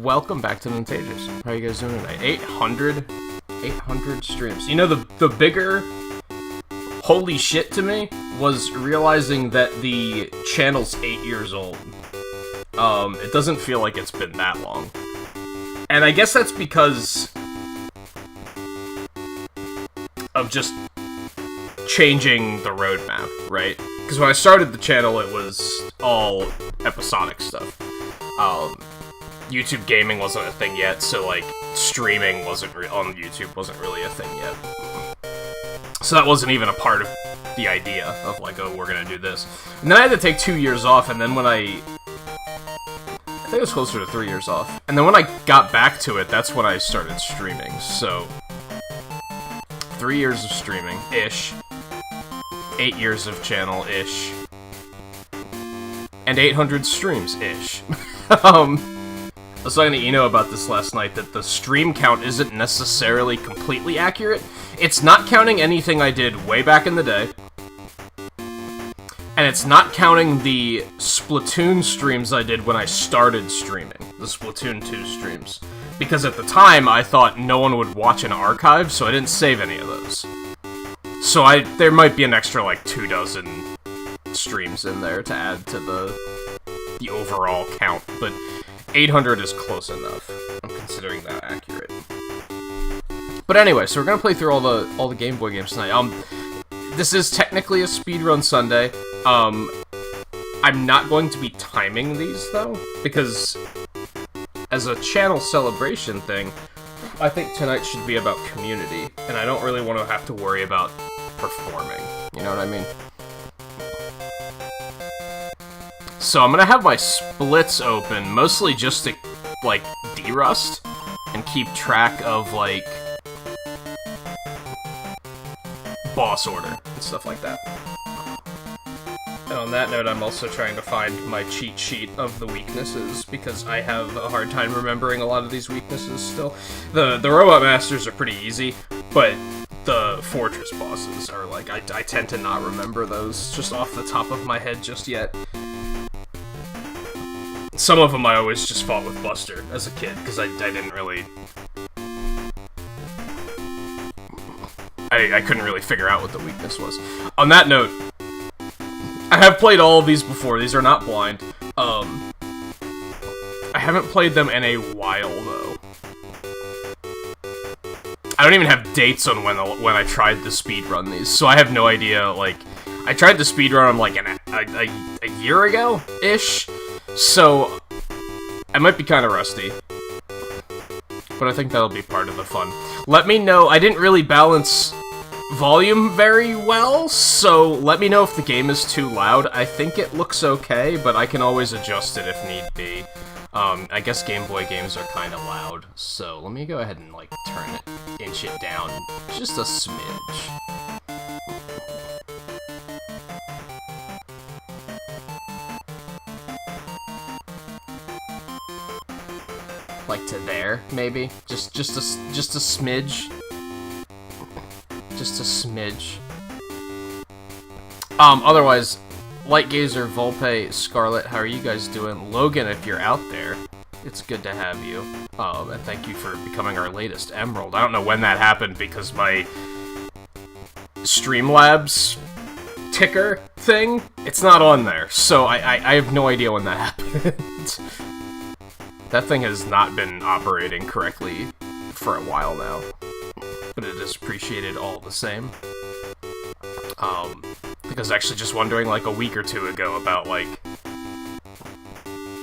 welcome back to Nintagious. How are you guys doing tonight? 800 streams. You know, the bigger holy shit to me was realizing that the channel's 8 years old. It doesn't feel like it's been that long. And I guess that's because of just changing the roadmap, right? Because when I started the channel, it was all episodic stuff. YouTube gaming wasn't a thing yet, so, like, streaming wasn't on YouTube wasn't really a thing yet. So that wasn't even a part of the idea of, like, oh, we're gonna do this. And then I had to take 2 years off, and then when I think it was closer to 3 years off. And then when I got back to it, that's when I started streaming, so 3 years of streaming-ish. 8 years of channel-ish. And 800 streams-ish. I was talking to Eno about this last night, that the stream count isn't necessarily completely accurate. It's not counting anything I did way back in the day. And it's not counting the Splatoon streams I did when I started streaming. The Splatoon 2 streams. Because at the time, I thought no one would watch an archive, so I didn't save any of those. So there might be an extra, like, 24 streams in there to add to the overall count, but 800 is close enough. I'm considering that accurate. But anyway, so we're gonna play through all the Game Boy games tonight. This is technically a speedrun Sunday. I'm not going to be timing these, though, because as a channel celebration thing, I think tonight should be about community, and I don't really want to have to worry about performing. You know what I mean? So I'm gonna have my splits open, mostly just to, like, derust, and keep track of, like, boss order, and stuff like that. And on that note, I'm also trying to find my cheat sheet of the weaknesses, because I have a hard time remembering a lot of these weaknesses still. The Robot Masters are pretty easy, but the Fortress bosses are, like, I tend to not remember those just off the top of my head just yet. Some of them I always just fought with Buster as a kid, because I didn't really... I couldn't really figure out what the weakness was. On that note, I have played all of these before. These are not blind. I haven't played them in a while, though. I don't even have dates on when I tried to speedrun these, so I have no idea, like... I tried to speedrun them, like, a year ago-ish, so I might be kind of rusty. But I think that'll be part of the fun. Let me know. I didn't really balance volume very well, so let me know if the game is too loud. I think it looks okay, but I can always adjust it if need be. I guess Game Boy games are kind of loud, so let me go ahead and, like, inch it down just a smidge. Like to there, maybe? Just a smidge. Just a smidge. Otherwise, Lightgazer, Volpe, Scarlet, how are you guys doing? Logan, if you're out there, it's good to have you. And thank you for becoming our latest Emerald. I don't know when that happened because my Streamlabs ticker thing, it's not on there. So I have no idea when that happened. That thing has not been operating correctly for a while now, but it is appreciated all the same. I think I was actually just wondering, like, a week or two ago about, like,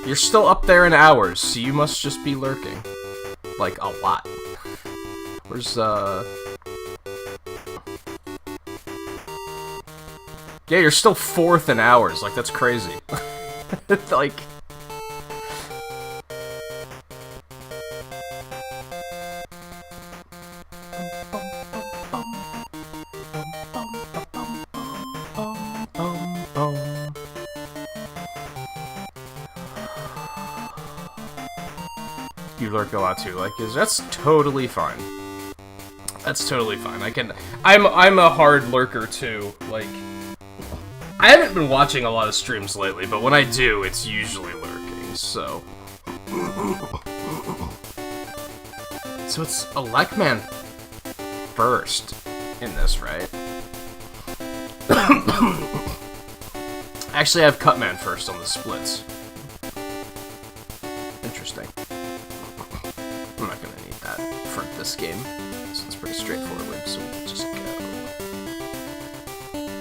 you're still up there in hours, so you must just be lurking. Like, a lot. Where's, yeah, you're still 4th in hours, like, that's crazy. Like... You lurk a lot too, like, that's totally fine. That's totally fine. I'm a hard lurker too, like, I haven't been watching a lot of streams lately, but when I do, it's usually lurking, so. So it's Elecman first in this, right? Actually, I have Cutman first on the splits. Interesting. I'm not gonna need that for this game, so it's pretty straightforward, so we'll just go.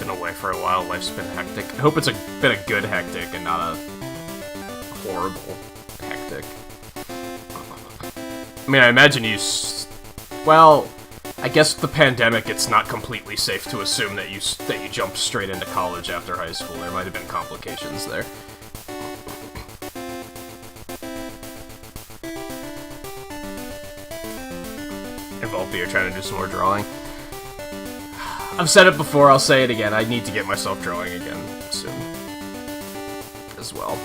Been away for a while, life's been hectic. I hope it's been a good hectic and not a horrible hectic. I mean, I imagine well, I guess with the pandemic, it's not completely safe to assume that you jumped straight into college after high school. There might have been complications there. Involved you're trying to do some more drawing. I've said it before, I'll say it again. I need to get myself drawing again soon as well.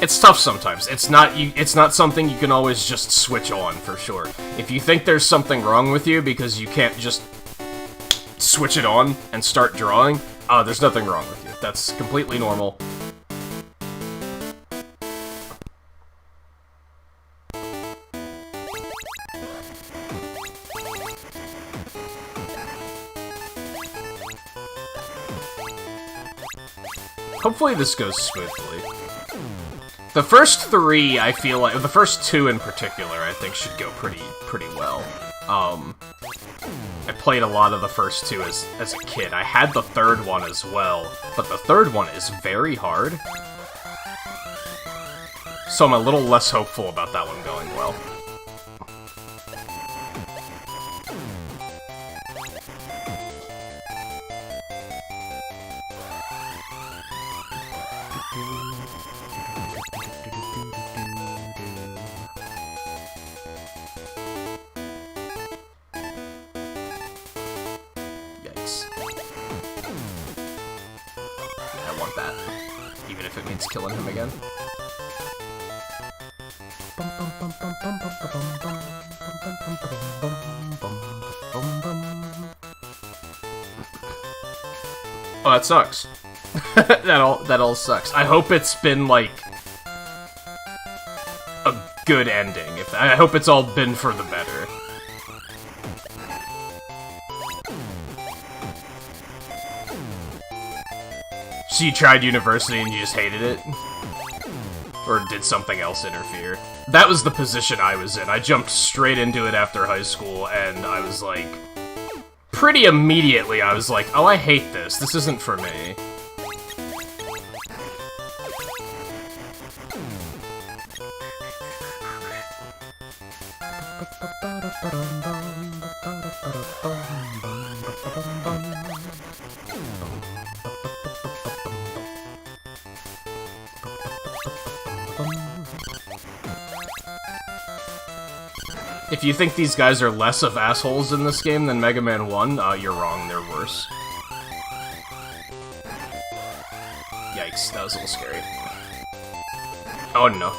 It's tough sometimes. It's not something you can always just switch on, for sure. If you think there's something wrong with you because you can't just switch it on and start drawing, there's nothing wrong with you. That's completely normal. Hopefully this goes smoothly. The first three, I feel like, the first two in particular, I think should go pretty well. I played a lot of the first two as a kid. I had the third one as well, but the third one is very hard. So I'm a little less hopeful about that one going well. Killing him again. Oh, that sucks. that all sucks. I hope it's been like a good ending. I hope it's all been for the better. So you tried university and you just hated it? Or did something else interfere? That was the position I was in. I jumped straight into it after high school, and I was like... Pretty immediately, I was like, oh, I hate this. This isn't for me. If you think these guys are less of assholes in this game than Mega Man 1, you're wrong, they're worse. Yikes, that was a little scary. Oh no.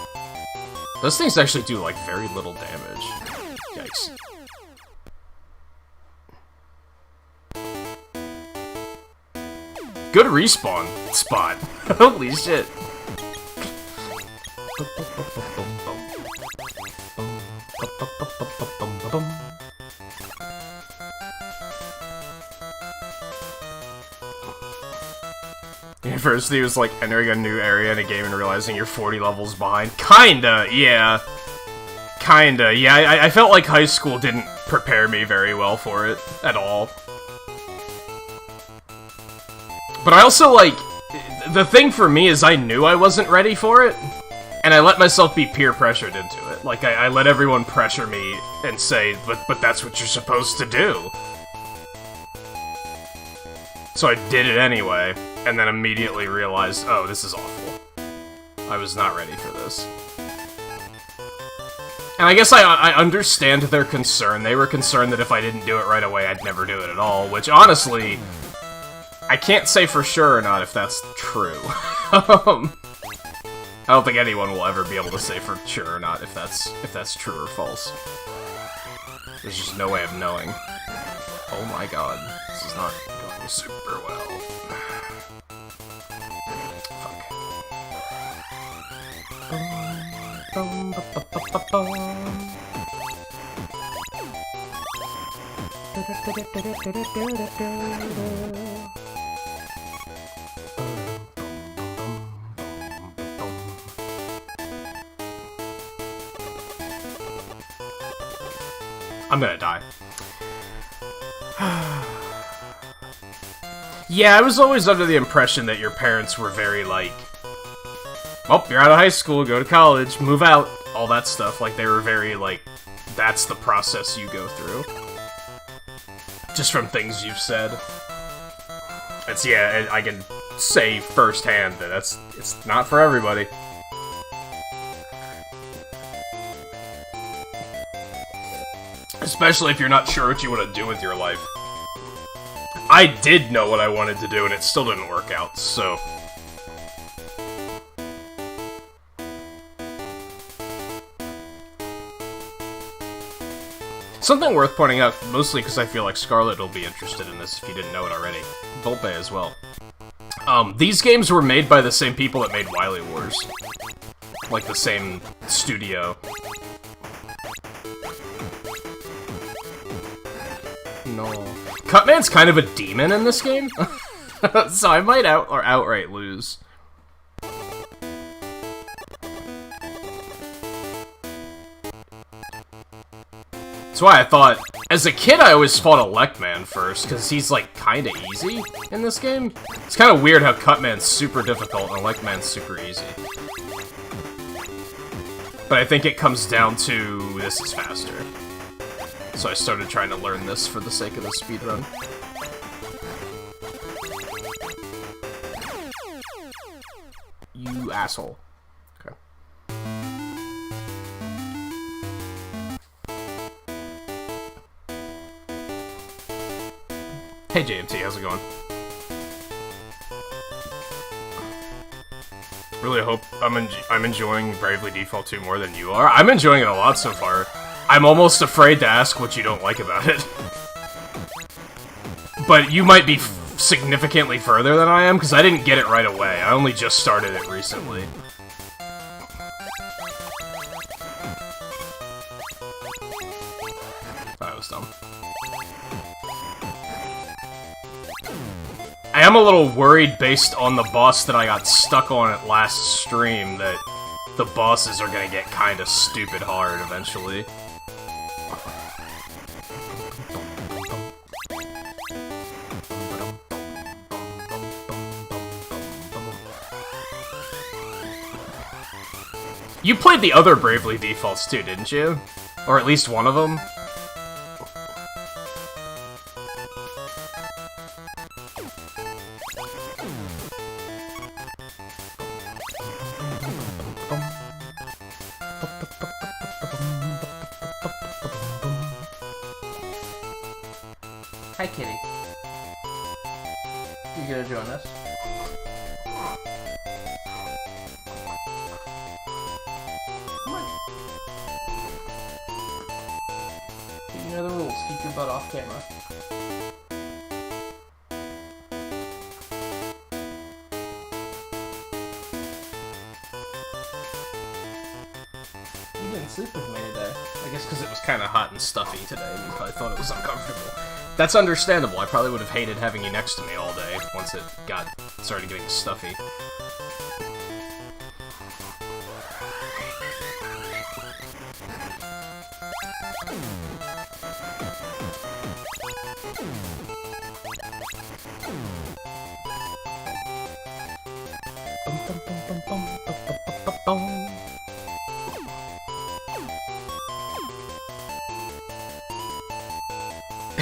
Those things actually do, like, very little damage. Yikes. Good respawn spot. Holy shit. University was like entering a new area in a game and realizing you're 40 levels behind. Kinda, yeah. Kinda, yeah. I felt like high school didn't prepare me very well for it at all. But I also, like, the thing for me is I knew I wasn't ready for it, and I let myself be peer pressured into it. Like, I let everyone pressure me and say, but that's what you're supposed to do. So I did it anyway, and then immediately realized, oh, this is awful. I was not ready for this. And I guess I understand their concern. They were concerned that if I didn't do it right away, I'd never do it at all, which, honestly, I can't say for sure or not if that's true. I don't think anyone will ever be able to say for sure or not if that's true or false. There's just no way of knowing. Oh my god, this is not going super well. Fuck. I'm gonna die. Yeah, I was always under the impression that your parents were very, like, oh, you're out of high school, go to college, move out, all that stuff. Like, they were very, like, that's the process you go through. Just from things you've said. It's, yeah, I can say firsthand that it's not for everybody. Especially if you're not sure what you want to do with your life. I did know what I wanted to do, and it still didn't work out, so... Something worth pointing out, mostly because I feel like Scarlet will be interested in this if you didn't know it already. Volpe as well. These games were made by the same people that made Wily Wars. Like, the same studio. No. Cutman's kind of a demon in this game, so I might outright lose. That's why I thought, as a kid I always fought Electman first, because he's like kinda easy in this game. It's kind of weird how Cutman's super difficult and Electman's super easy. But I think it comes down to this is faster. So I started trying to learn this for the sake of the speedrun. You asshole. Okay. Hey JMT, how's it going? Really hope I'm enjoying Bravely Default 2 more than you are. I'm enjoying it a lot so far. I'm almost afraid to ask what you don't like about it. But you might be significantly further than I am, because I didn't get it right away. I only just started it recently. That was dumb. I am a little worried based on the boss that I got stuck on at last stream that the bosses are gonna get kinda stupid hard eventually. You played the other Bravely Defaults too, didn't you? Or at least one of them? Hi, kitty. You gonna join us? Come on. You know the rules. Keep your butt off camera. You didn't sleep with me today. I guess because it was kind of hot and stuffy today, and you probably thought it was uncomfortable. That's understandable. I probably would have hated having you next to me all day once it started getting stuffy.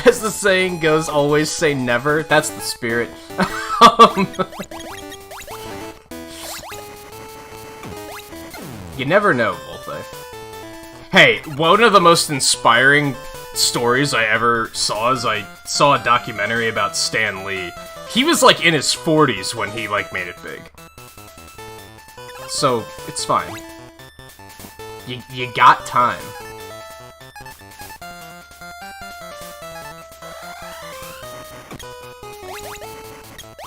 As the saying goes, always say never. That's the spirit. You never know, Volpe. Hey, one of the most inspiring stories I ever saw is I saw a documentary about Stan Lee. He was like in his 40s when he like made it big. So, it's fine. You got time.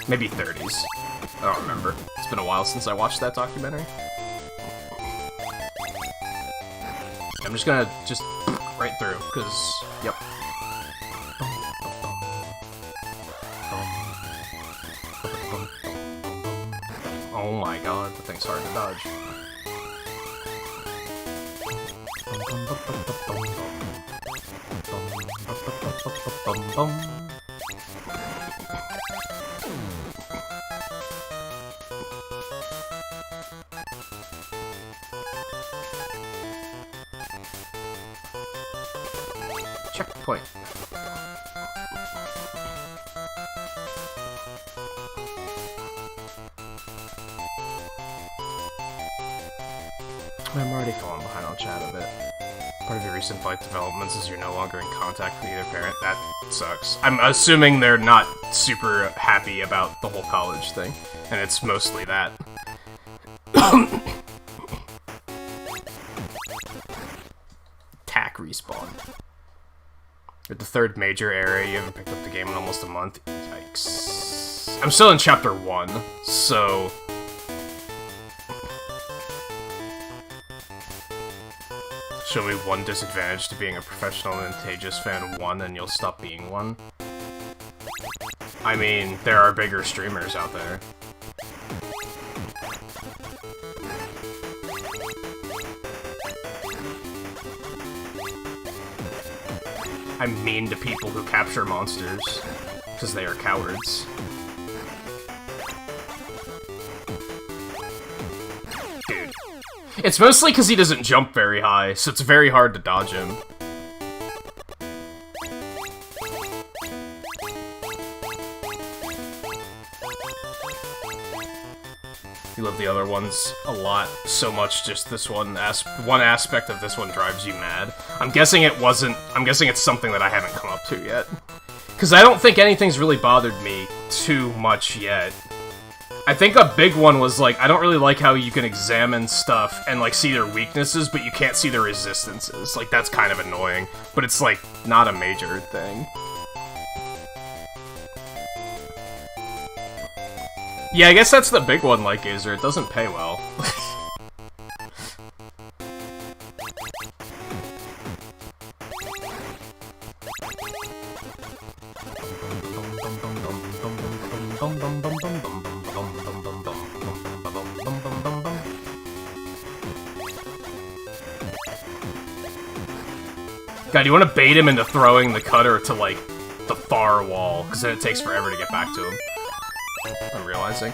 Maybe 30s. I don't remember. It's been a while since I watched that documentary. I'm just gonna right through, because, yep. my god, the thing's hard to dodge. Checkpoint. I'm already falling behind on chat a bit. Part of your recent flight developments is you're no longer in contact with either parent. That sucks. I'm assuming they're not super happy about the whole college thing, and it's mostly that. Tack respawn. At the third major area, you haven't picked up the game in almost a month. Yikes. I'm still in chapter 1, so... Show me one disadvantage to being a professional Nintagious fan 1 and you'll stop being one. I mean, there are bigger streamers out there. I'm mean to people who capture monsters, because they are cowards. Dude. It's mostly because he doesn't jump very high, so it's very hard to dodge him. You love the other ones a lot, so much just this one aspect of this one drives you mad. I'm guessing it's something that I haven't come up to yet. Because I don't think anything's really bothered me too much yet. I think a big one was, like, I don't really like how you can examine stuff and, like, see their weaknesses, but you can't see their resistances. Like, that's kind of annoying, but it's, like, not a major thing. Yeah, I guess that's the big one, like Gazer. It doesn't pay well. God, you want to bait him into throwing the cutter to, like, the far wall, because then it takes forever to get back to him. I'm realizing.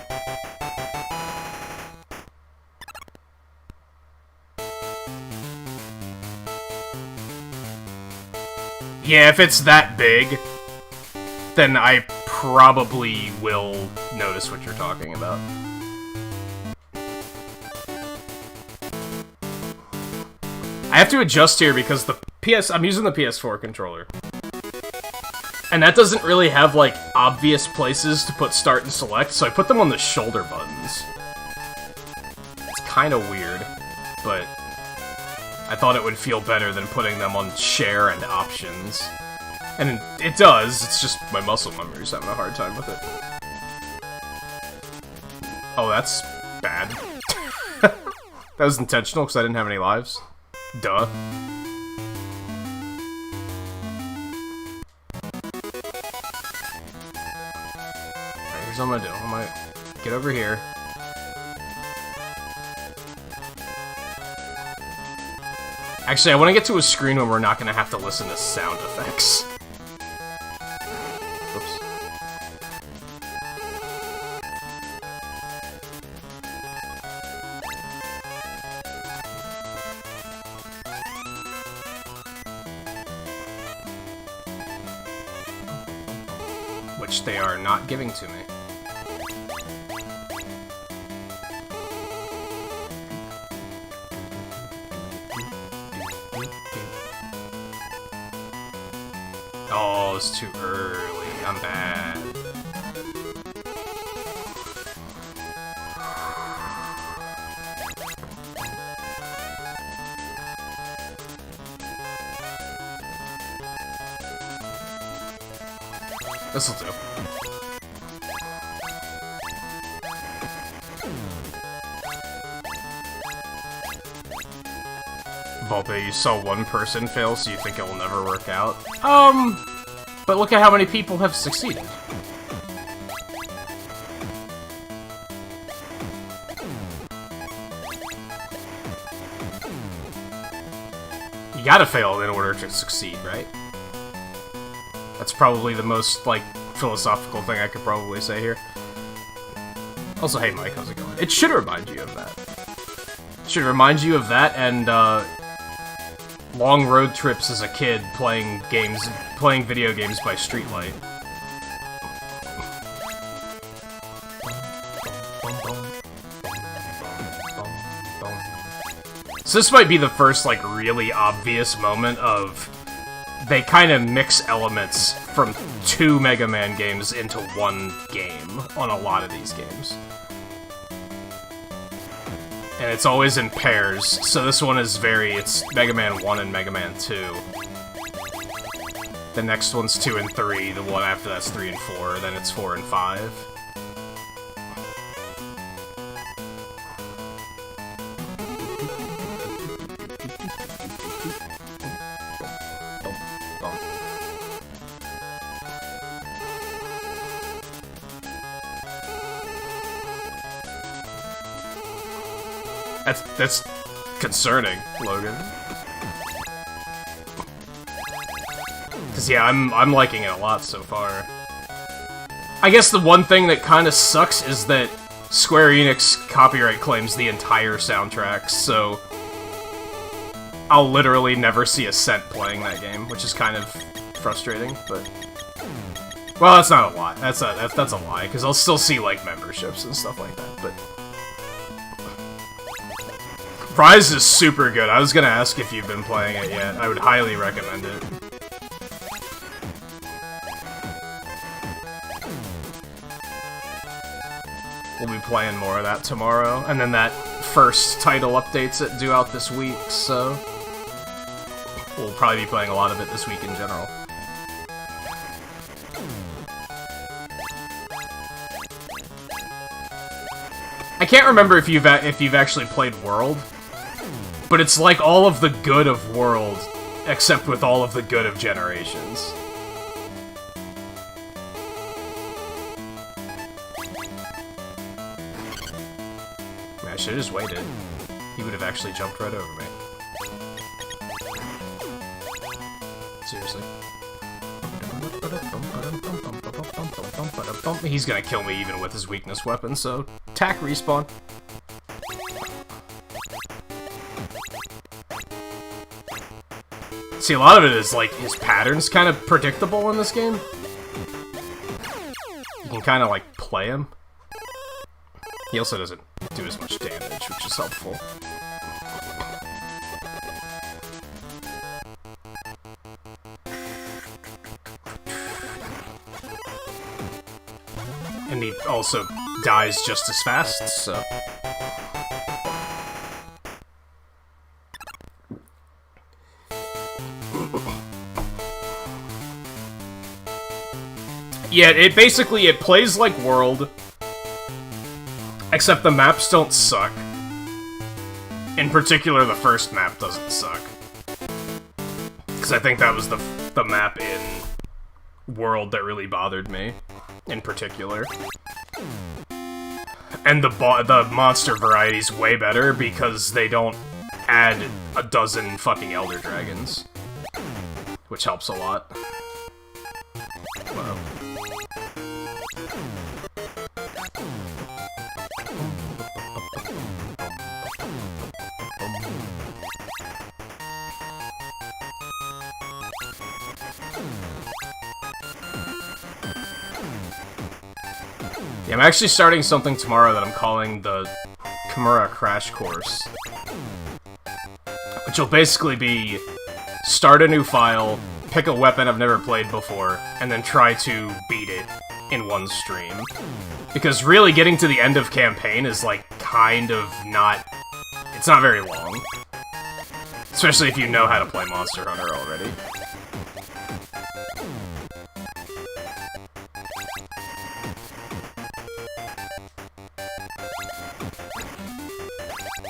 Yeah, if it's that big, then I probably will notice what you're talking about. I have to adjust here because I'm using the PS4 controller. And that doesn't really have, like, obvious places to put start and select, so I put them on the shoulder buttons. It's kind of weird, but I thought it would feel better than putting them on share and options. And it does, it's just my muscle memory's having a hard time with it. Oh, that's bad. That was intentional because I didn't have any lives. Duh. Here's what I'm gonna do. I'm gonna get over here. Actually, I want to get to a screen where we're not gonna have to listen to sound effects. Oops. Which they are not giving to me. Oh, it's too early. I'm bad. This'll do. Volpe, you saw one person fail, so you think it will never work out? But look at how many people have succeeded. gotta fail in order to succeed, right? That's probably the most, like, philosophical thing I could probably say here. Also, hey Mike, how's it going? It should remind you of that. It should remind you of that and, long road trips as a kid playing video games by streetlight. So this might be the first, like, really obvious moment of they kind of mix elements from 2 Mega Man games into one game on a lot of these games. And it's always in pairs, so this one is it's Mega Man 1 and Mega Man 2. The next one's 2 and 3, the one after that's 3 and 4, then it's 4 and 5. That's concerning, Logan. Cause yeah, I'm liking it a lot so far. I guess the one thing that kind of sucks is that Square Enix copyright claims the entire soundtrack, so I'll literally never see a cent playing that game, which is kind of frustrating, but... Well, that's not a lie. That's a lie, because I'll still see, like, memberships and stuff like that, but... Rise is super good. I was gonna ask if you've been playing it yet. I would highly recommend it. We'll be playing more of that tomorrow, and then that first title update's due out this week, so... We'll probably be playing a lot of it this week in general. I can't remember if you've actually played World, but it's like all of the good of World, except with all of the good of Generations. Man, I should've just waited. He would have actually jumped right over me. Seriously. He's gonna kill me even with his weakness weapon, so... Attack respawn. See, a lot of it is, like, his pattern's kind of predictable in this game. You can kind of, like, play him. He also doesn't do as much damage, which is helpful. And he also dies just as fast, so... Yeah, it plays like World, except the maps don't suck. In particular, the first map doesn't suck. Because I think that was the map in World that really bothered me, in particular. And the monster variety's way better because they don't add a dozen fucking Elder Dragons. Which helps a lot. Wow. Yeah, I'm actually starting something tomorrow that I'm calling the Kimura Crash Course. Which will basically be start a new file, pick a weapon I've never played before, and then try to beat it in one stream. Because really getting to the end of campaign is like kind of not... It's not very long. Especially if you know how to play Monster Hunter already.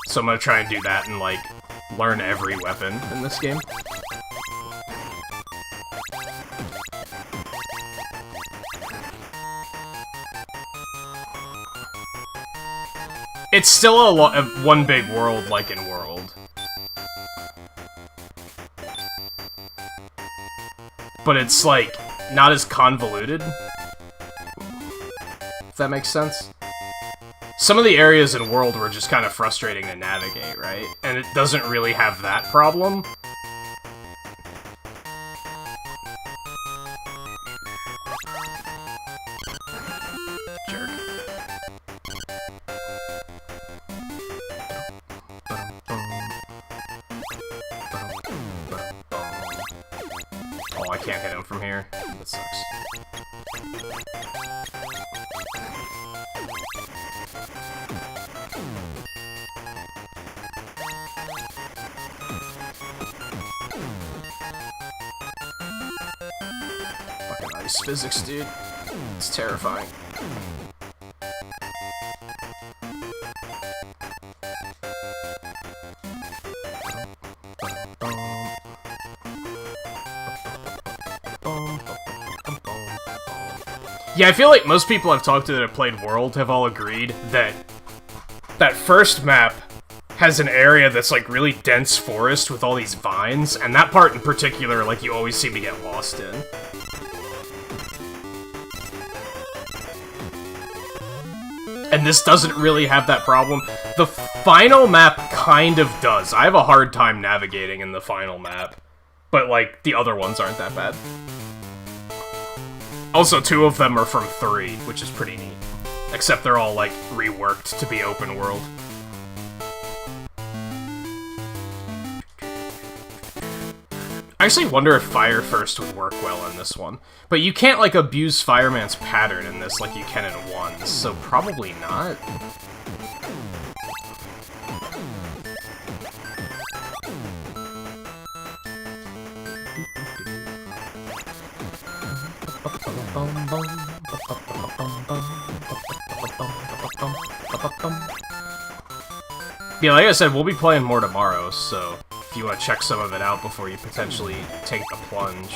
So I'm gonna try and do that and, like, learn every weapon in this game. It's still one big world, like in World. but it's, like, not as convoluted. If that makes sense. Some of the areas in World were just kind of frustrating to navigate, right? And it doesn't really have that problem. Jerk. Oh, I can't hit him from here. That sucks. Fucking ice physics, dude. It's terrifying. Yeah, I feel like most people I've talked to that have played World have all agreed that that first map has an area that's like really dense forest with all these vines, and that part in particular, like, you always seem to get lost in. And this doesn't really have that problem. The final map kind of does. I have a hard time navigating in the final map, but, like, the other ones aren't that bad. Also, 2 of them are from 3, which is pretty neat. Except they're all, like, reworked to be open world. I actually wonder if Fire First would work well in this one. But you can't, like, abuse Fireman's pattern in this like you can in 1, so probably not. Yeah, like I said, we'll be playing more tomorrow, so if you want to check some of it out before you potentially take the plunge.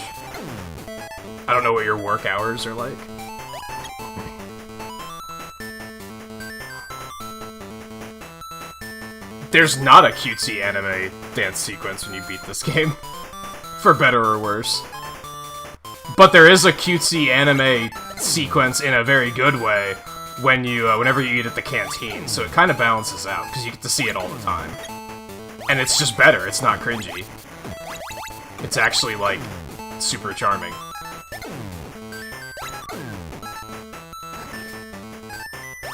I don't know what your work hours are like. There's not a cutesy anime dance sequence when you beat this game. For better or worse. But there is a cutesy anime sequence in a very good way when you, whenever you eat at the canteen, so it kind of balances out, because you get to see it all the time. And it's just better, it's not cringy. It's actually, like, super charming.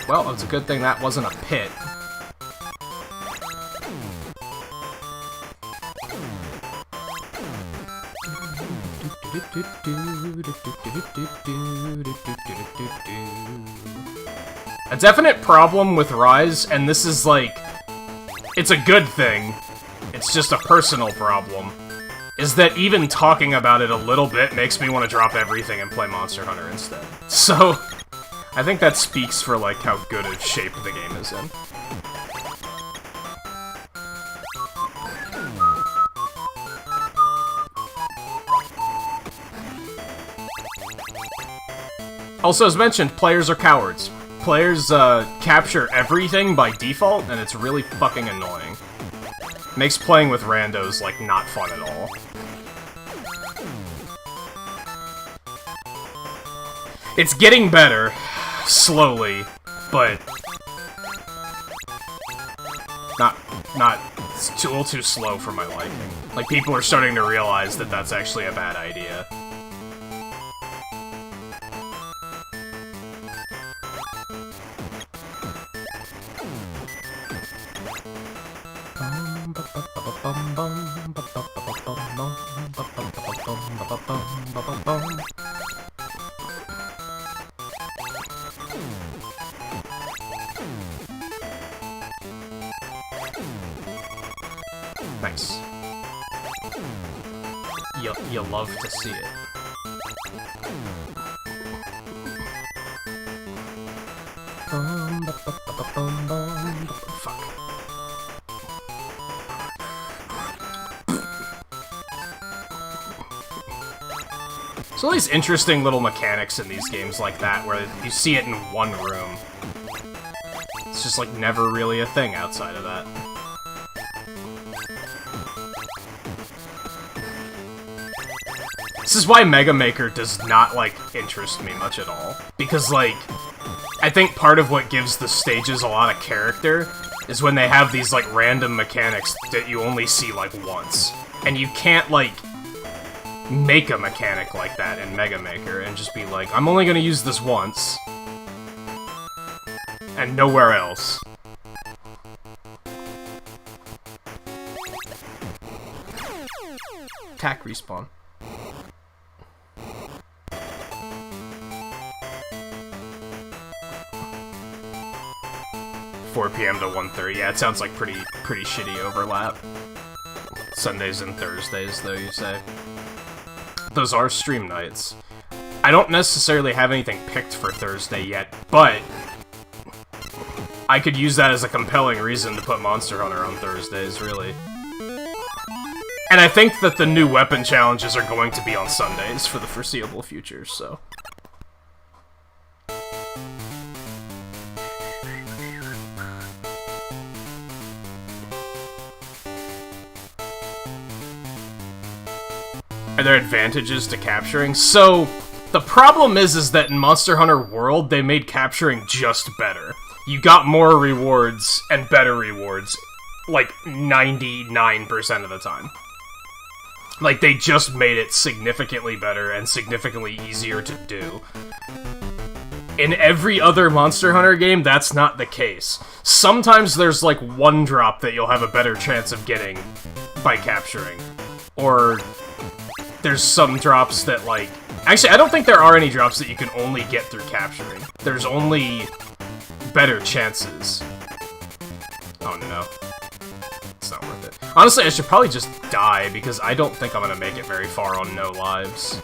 Well, it's a good thing that wasn't a pit. A definite problem with Rise, and this is like, it's a good thing, it's just a personal problem, is that even talking about it a little bit makes me want to drop everything and play Monster Hunter instead. So, I think that speaks for, like, how good of shape the game is in. Also, as mentioned, players are cowards. Players, capture everything by default, and it's really fucking annoying. Makes playing with randos, like, not fun at all. It's getting better, slowly, but it's a little too slow for my liking. Like, people are starting to realize that that's actually a bad idea. Nice. You love to see it. Fuck. So all these interesting little mechanics in these games like that, where you see it in one room. It's just like never really a thing outside of that. This is why Mega Maker does not, like, interest me much at all. Because, like, I think part of what gives the stages a lot of character is when they have these, like, random mechanics that you only see, like, once. And you can't, like, make a mechanic like that in Mega Maker and just be like, I'm only gonna use this once. And nowhere else. Attack respawn. 4 PM to 1:30. Yeah, it sounds like pretty shitty overlap. Sundays and Thursdays, though, you say. Those are stream nights. I don't necessarily have anything picked for Thursday yet, but I could use that as a compelling reason to put Monster Hunter on Thursdays, really. And I think that the new weapon challenges are going to be on Sundays for the foreseeable future, so... Are there advantages to capturing? So, the problem is that in Monster Hunter World, they made capturing just better. You got more rewards and better rewards, like, 99% of the time. Like, they just made it significantly better and significantly easier to do. In every other Monster Hunter game, that's not the case. Sometimes there's, like, one drop that you'll have a better chance of getting by capturing. Or... there's some drops that, like... Actually, I don't think there are any drops that you can only get through capturing. There's only better chances. Oh, no. It's not worth it. Honestly, I should probably just die, because I don't think I'm gonna make it very far on no lives.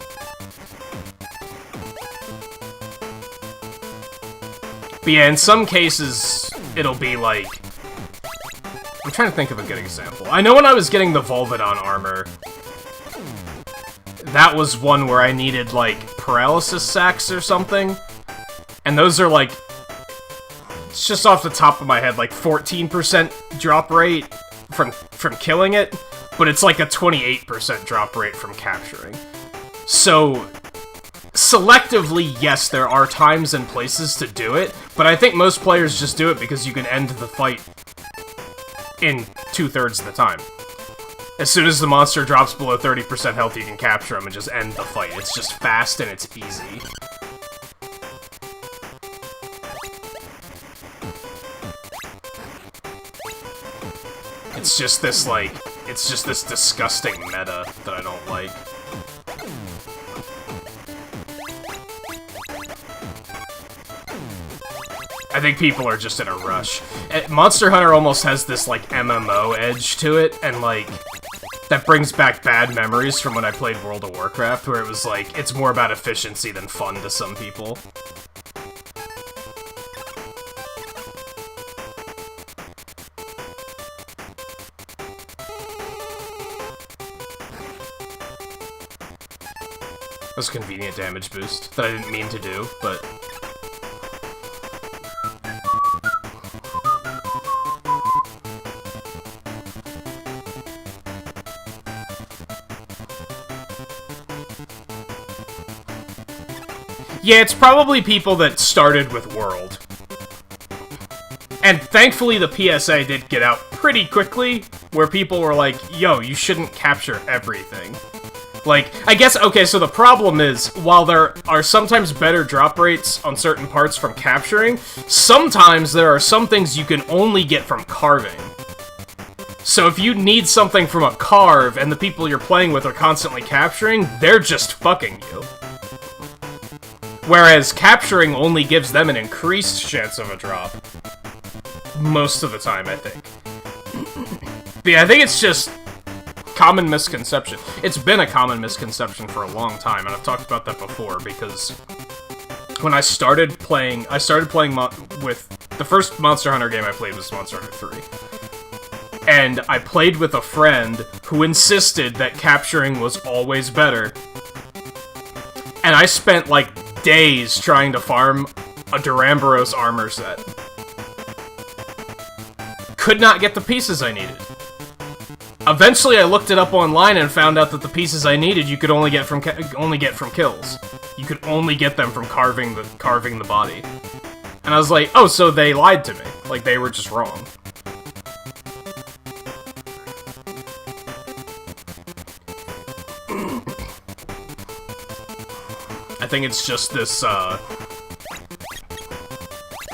But yeah, in some cases, it'll be like... I'm trying to think of a good example. I know when I was getting the Volvidon armor... that was one where I needed, like, paralysis sacks or something. And those are, like... it's just off the top of my head, like, 14% drop rate from killing it. But it's, like, a 28% drop rate from capturing. So... selectively, yes, there are times and places to do it. But I think most players just do it because you can end the fight in 2/3 of the time. As soon as the monster drops below 30% health, you can capture him and just end the fight. It's just fast and it's easy. It's just this, like... it's just this disgusting meta that I don't like. I think people are just in a rush. Monster Hunter almost has this, like, MMO edge to it, and, like... that brings back bad memories from when I played World of Warcraft, where it was like, it's more about efficiency than fun to some people. That was a convenient damage boost that I didn't mean to do, but... yeah, it's probably people that started with World. And thankfully the PSA did get out pretty quickly, where people were like, yo, you shouldn't capture everything. Like, I guess, okay, so the problem is, while there are sometimes better drop rates on certain parts from capturing, sometimes there are some things you can only get from carving. So if you need something from a carve, and the people you're playing with are constantly capturing, they're just fucking you. Whereas capturing only gives them an increased chance of a drop. Most of the time, I think. But yeah, I think it's just common misconception. It's been a common misconception for a long time, and I've talked about that before, because when I started playing with... the first Monster Hunter game I played was Monster Hunter 3. And I played with a friend who insisted that capturing was always better. And I spent, like, days trying to farm a Duramboros armor set. Could not get the pieces I needed. Eventually, I looked it up online and found out that the pieces I needed you could only get from kills. You could only get them from carving the body. And I was like, oh, so they lied to me. Like, they were just wrong. I think it's just this,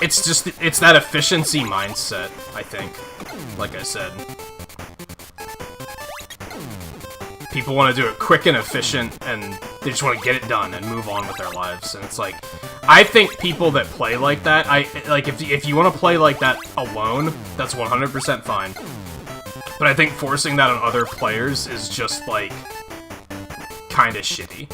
it's that efficiency mindset, I think. Like I said. People want to do it quick and efficient, and they just want to get it done and move on with their lives. And it's like, I think people that play like that, if you want to play like that alone, that's 100% fine. But I think forcing that on other players is just, like, kind of shitty.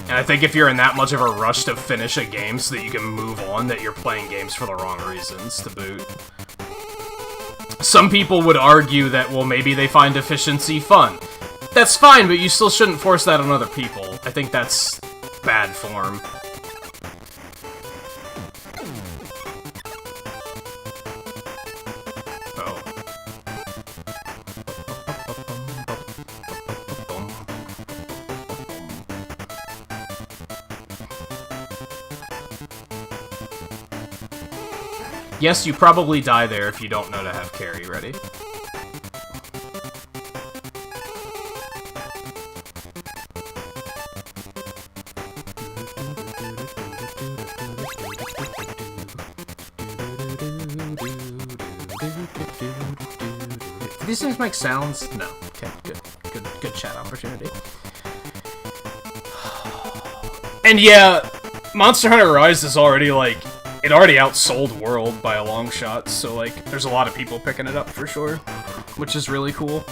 And I think if you're in that much of a rush to finish a game so that you can move on, that you're playing games for the wrong reasons to boot. Some people would argue that, well, maybe they find efficiency fun. That's fine, but you still shouldn't force that on other people. I think that's bad form. Yes, you probably die there if you don't know to have carry ready. Do these things make sounds? No. Okay, good chat opportunity. And yeah, Monster Hunter Rise is already like, it already outsold World by a long shot, so like, there's a lot of people picking it up for sure, which is really cool.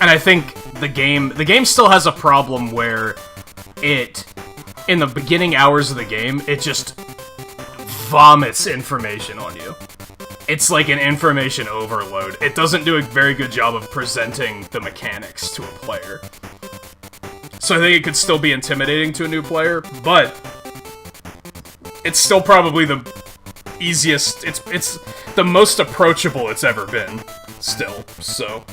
And I think the game still has a problem where in the beginning hours of the game, it just vomits information on you. It's like an information overload. It doesn't do a very good job of presenting the mechanics to a player. So I think it could still be intimidating to a new player, but it's still probably the easiest, it's the most approachable it's ever been, still, so.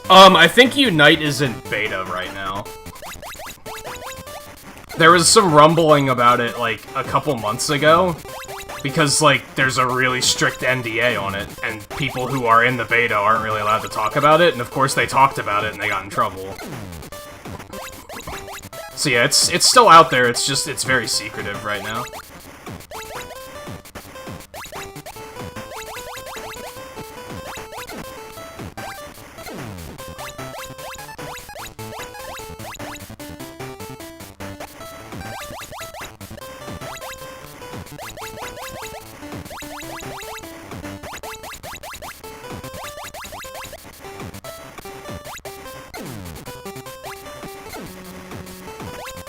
I think Unite is in beta right now. There was some rumbling about it, like, a couple months ago, because, like, there's a really strict NDA on it, and people who are in the beta aren't really allowed to talk about it, and of course they talked about it and they got in trouble. So yeah, it's still out there, it's just, it's very secretive right now.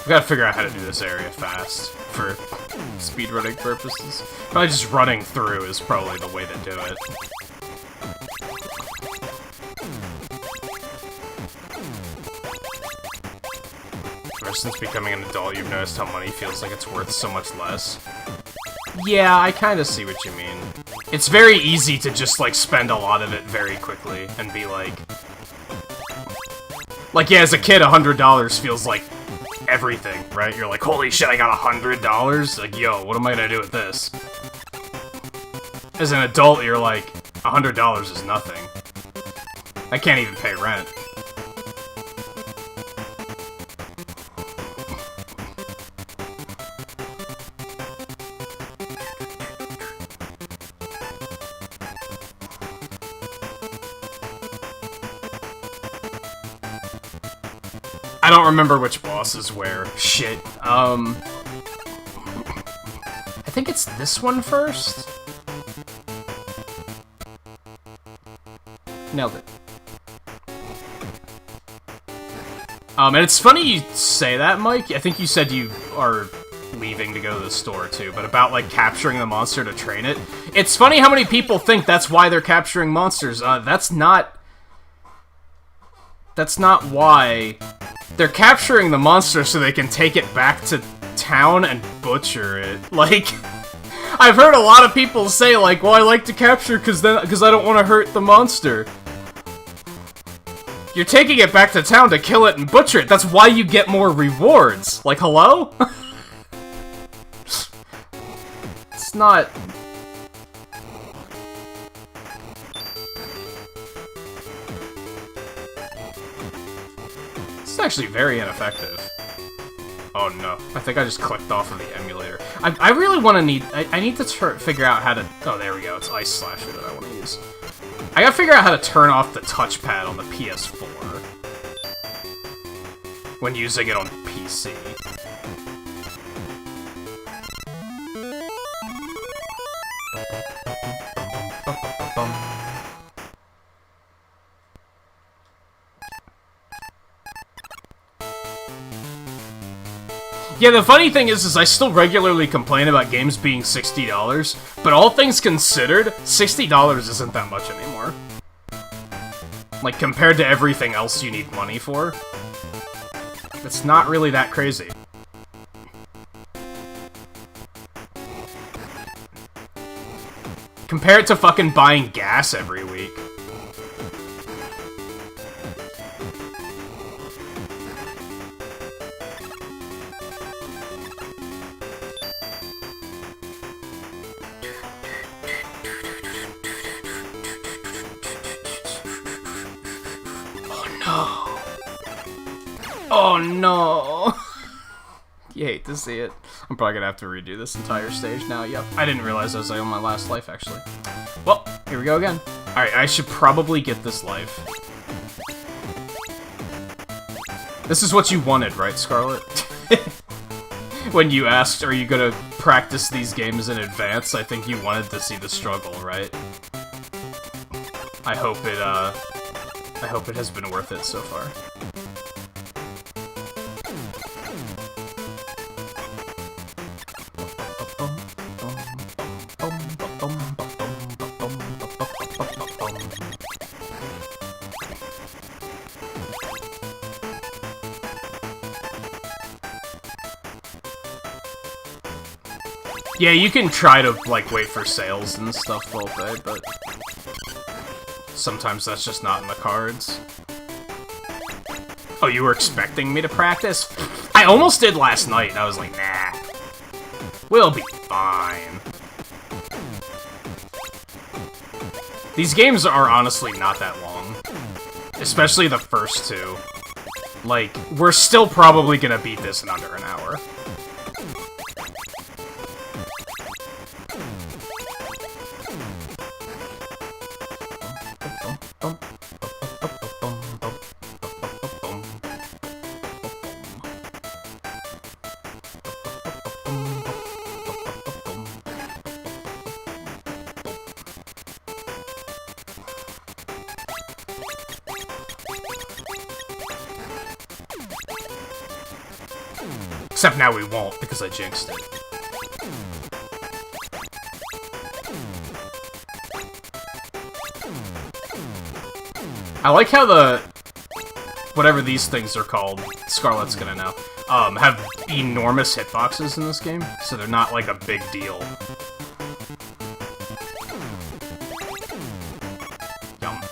We gotta figure out how to do this area fast, for speedrunning purposes. Probably just running through is probably the way to do it. Ever since becoming an adult, you've noticed how money feels like it's worth so much less. Yeah, I kinda see what you mean. It's very easy to just, like, spend a lot of it very quickly, and be like... Like, yeah, as a kid, $100 feels like everything, right? You're like, holy shit, I got $100? Like, yo, what am I gonna do with this? As an adult, you're like, $100 is nothing. I can't even pay rent. I don't remember which boss is where. Shit. I think it's this one first? Nailed it. And it's funny you say that, Mike. I think you said you are leaving to go to the store, too, but about, like, capturing the monster to train it. It's funny how many people think that's why they're capturing monsters. That's not why They're capturing the monster so they can take it back to town and butcher it. Like, I've heard a lot of people say, like, well, I like to capture because I don't want to hurt the monster. You're taking it back to town to kill it and butcher it. That's why you get more rewards. Like, hello? It's not... It's actually very ineffective. Oh no, I think I just clicked off of the emulator. I really want to I need to figure out how to... Oh, there we go, it's Ice Slasher that I want to use. I gotta figure out how to turn off the touchpad on the PS4 when using it on PC. Yeah, the funny thing is I still regularly complain about games being $60, but all things considered, $60 isn't that much anymore. Like, compared to everything else you need money for, it's not really that crazy. Compared to fucking buying gas every week. Oh no! You hate to see it. I'm probably gonna have to redo this entire stage now. Yep. I didn't realize I was on my last life, actually. Well, here we go again. Alright, I should probably get this life. This is what you wanted, right, Scarlet? When you asked, are you gonna practice these games in advance, I think you wanted to see the struggle, right? I hope it has been worth it so far. Yeah, you can try to, like, wait for sales and stuff all day, but sometimes that's just not in the cards. Oh, you were expecting me to practice? I almost did last night, and I was like, nah. We'll be fine. These games are honestly not that long. Especially the first two. Like, we're still probably gonna beat this in under an hour. Except now we won't, because I jinxed it. I like how the... whatever these things are called, Scarlet's gonna know, have enormous hitboxes in this game, so they're not, like, a big deal. Yum.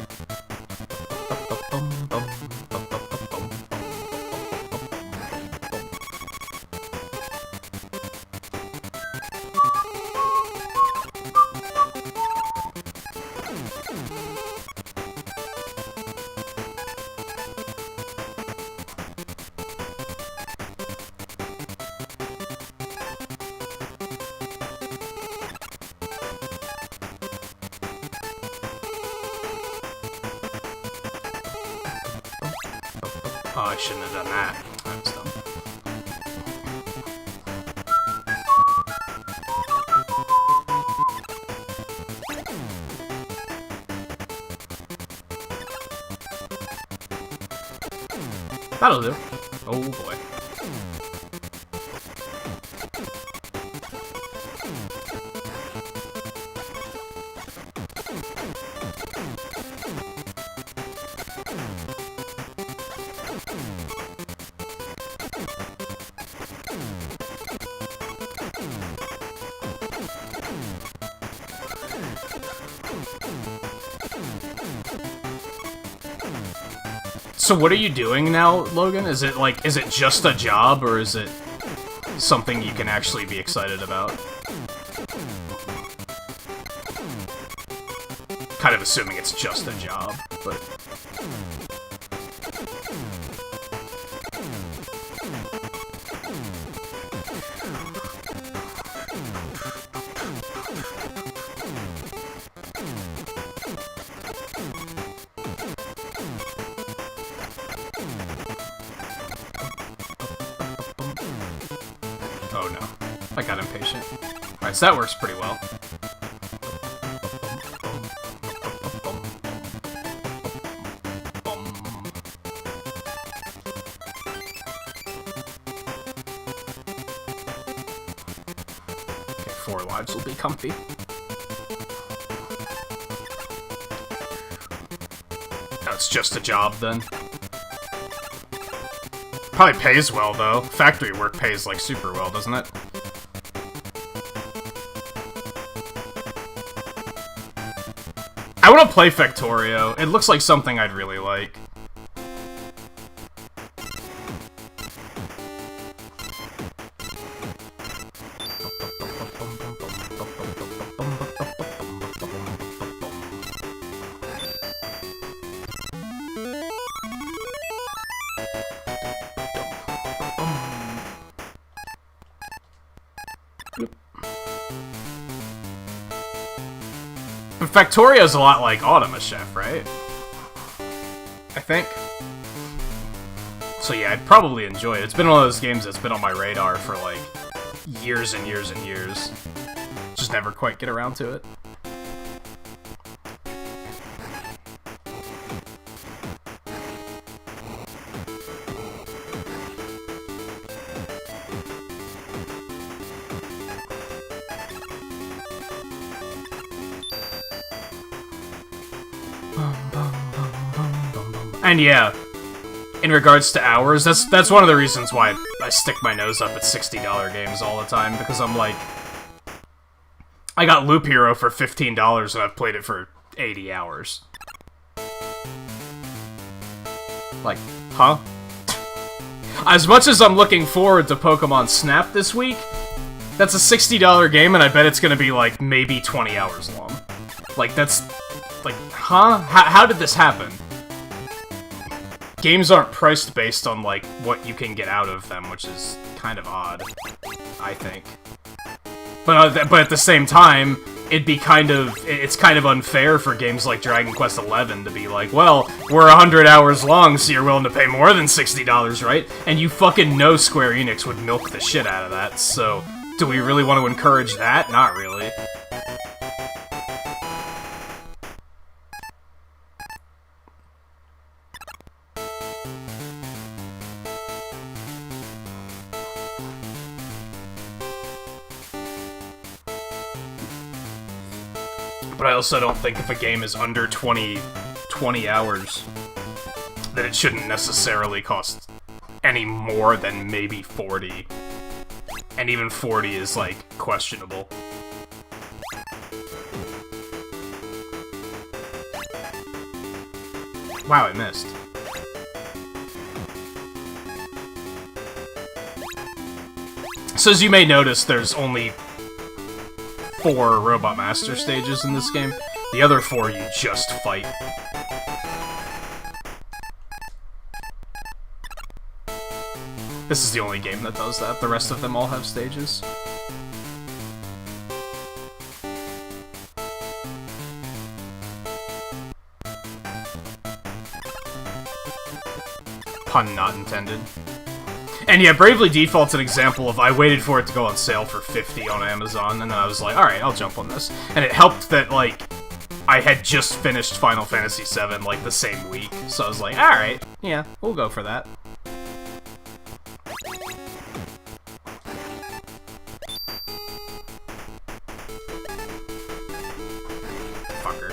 Oh, I shouldn't have done that. I was dumb. That'll do. Oh boy. So what are you doing now, Logan? Is it like, is it just a job, or is it something you can actually be excited about? Kind of assuming it's just a job, but... Oh no, I got impatient. Alright, so that works pretty well. Okay, 4 lives will be comfy. That's just a job then. Probably pays well, though. Factory work pays, like, super well, doesn't it? I want to play Factorio. It looks like something I'd really like. But Factorio's a lot like Automa Chef, right? I think. So yeah, I'd probably enjoy it. It's been one of those games that's been on my radar for like years and years and years. Just never quite get around to it. And yeah, in regards to hours, that's one of the reasons why I stick my nose up at $60 games all the time, because I'm like, I got Loop Hero for $15 and I've played it for 80 hours. Like, huh? As much as I'm looking forward to Pokemon Snap this week, that's a $60 game and I bet it's gonna be like maybe 20 hours long. Like, that's, like, huh? How did this happen? Games aren't priced based on, like, what you can get out of them, which is kind of odd, I think. But at the same time, it's kind of unfair for games like Dragon Quest XI to be like, well, we're 100 hours long, so you're willing to pay more than $60, right? And you fucking know Square Enix would milk the shit out of that, so do we really want to encourage that? Not really. But I also don't think if a game is under 20 hours, that it shouldn't necessarily cost any more than maybe 40. And even 40 is, like, questionable. Wow, I missed. So as you may notice, there's only 4 Robot Master stages in this game. The other 4 you just fight. This is the only game that does that. The rest of them all have stages. Pun not intended. And yeah, Bravely Default's an example of I waited for it to go on sale for $50 on Amazon, and then I was like, alright, I'll jump on this. And it helped that, like, I had just finished Final Fantasy VII, like, the same week. So I was like, alright, yeah, we'll go for that. Fucker.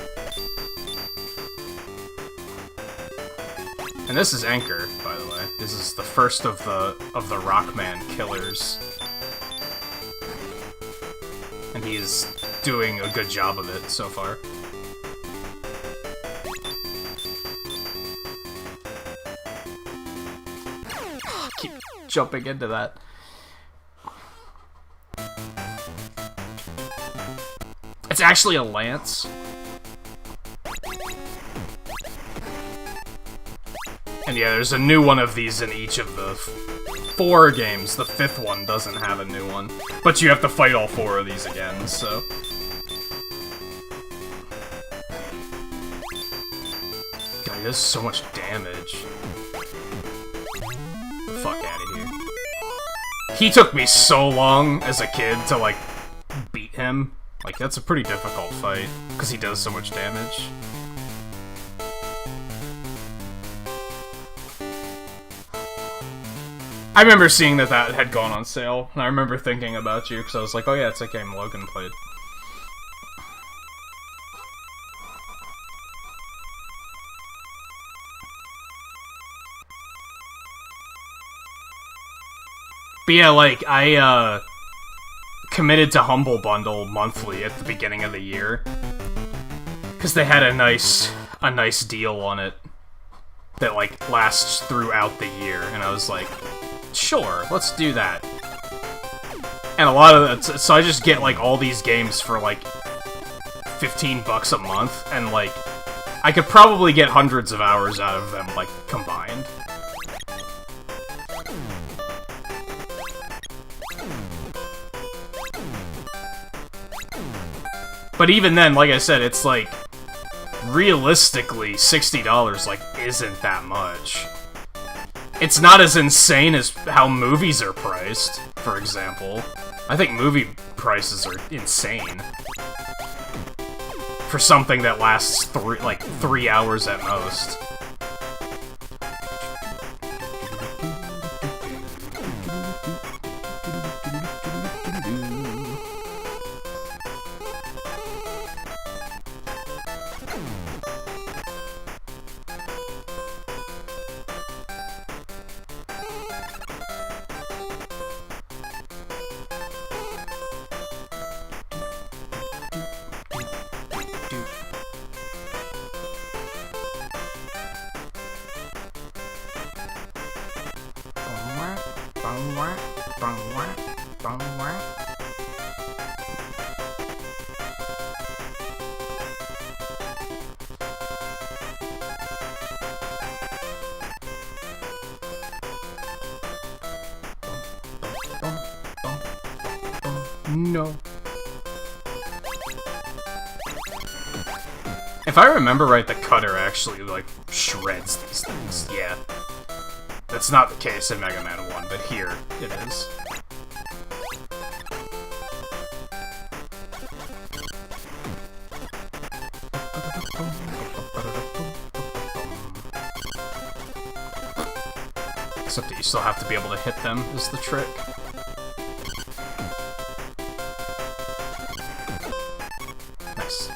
And this is Anchor, by the way. This is the first of the Rockman killers. And he is doing a good job of it so far. jumping into that. It's actually a lance. And yeah, there's a new one of these in each of the 4 games. The 5th one doesn't have a new one. But you have to fight all 4 of these again, so... God, he does so much damage. Get the fuck out of here. He took me so long as a kid to, like, beat him. Like, that's a pretty difficult fight, because he does so much damage. I remember seeing that had gone on sale, and I remember thinking about you, because I was like, oh yeah, it's a game Logan played. But yeah, like, I, committed to Humble Bundle monthly at the beginning of the year. Because they had a nice deal on it that, like, lasts throughout the year, and I was like... Sure, let's do that. And a lot of that, so I just get, like, all these games for, like, $15 a month, and, like, I could probably get hundreds of hours out of them, like, combined. But even then, like I said, it's, like, realistically, $60, like, isn't that much. It's not as insane as how movies are priced, for example. I think movie prices are insane. For something that lasts 3 hours at most. No. If I remember right, the cutter actually, like, shreds these things. Yeah. That's not the case in Mega Man 1, but here it is. Except that you still have to be able to hit them, is the trick. Nice.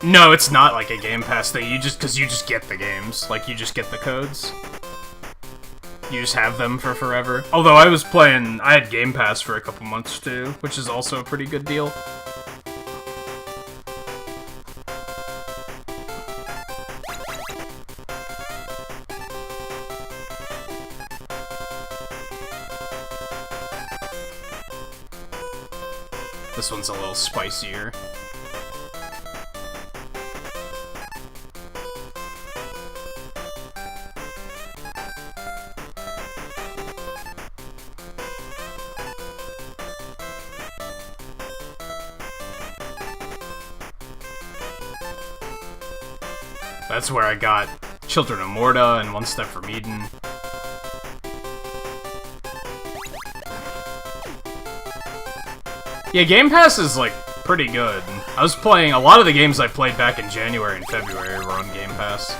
No, it's not like a Game Pass thing. Because you just get the games. Like, you just get the codes. You just have them for forever. Although I had Game Pass for a couple months too, which is also a pretty good deal. This one's a little spicier. That's where I got Children of Morta and One Step from Eden. Yeah, Game Pass is, like, pretty good. I was playing... A lot of the games I played back in January and February were on Game Pass.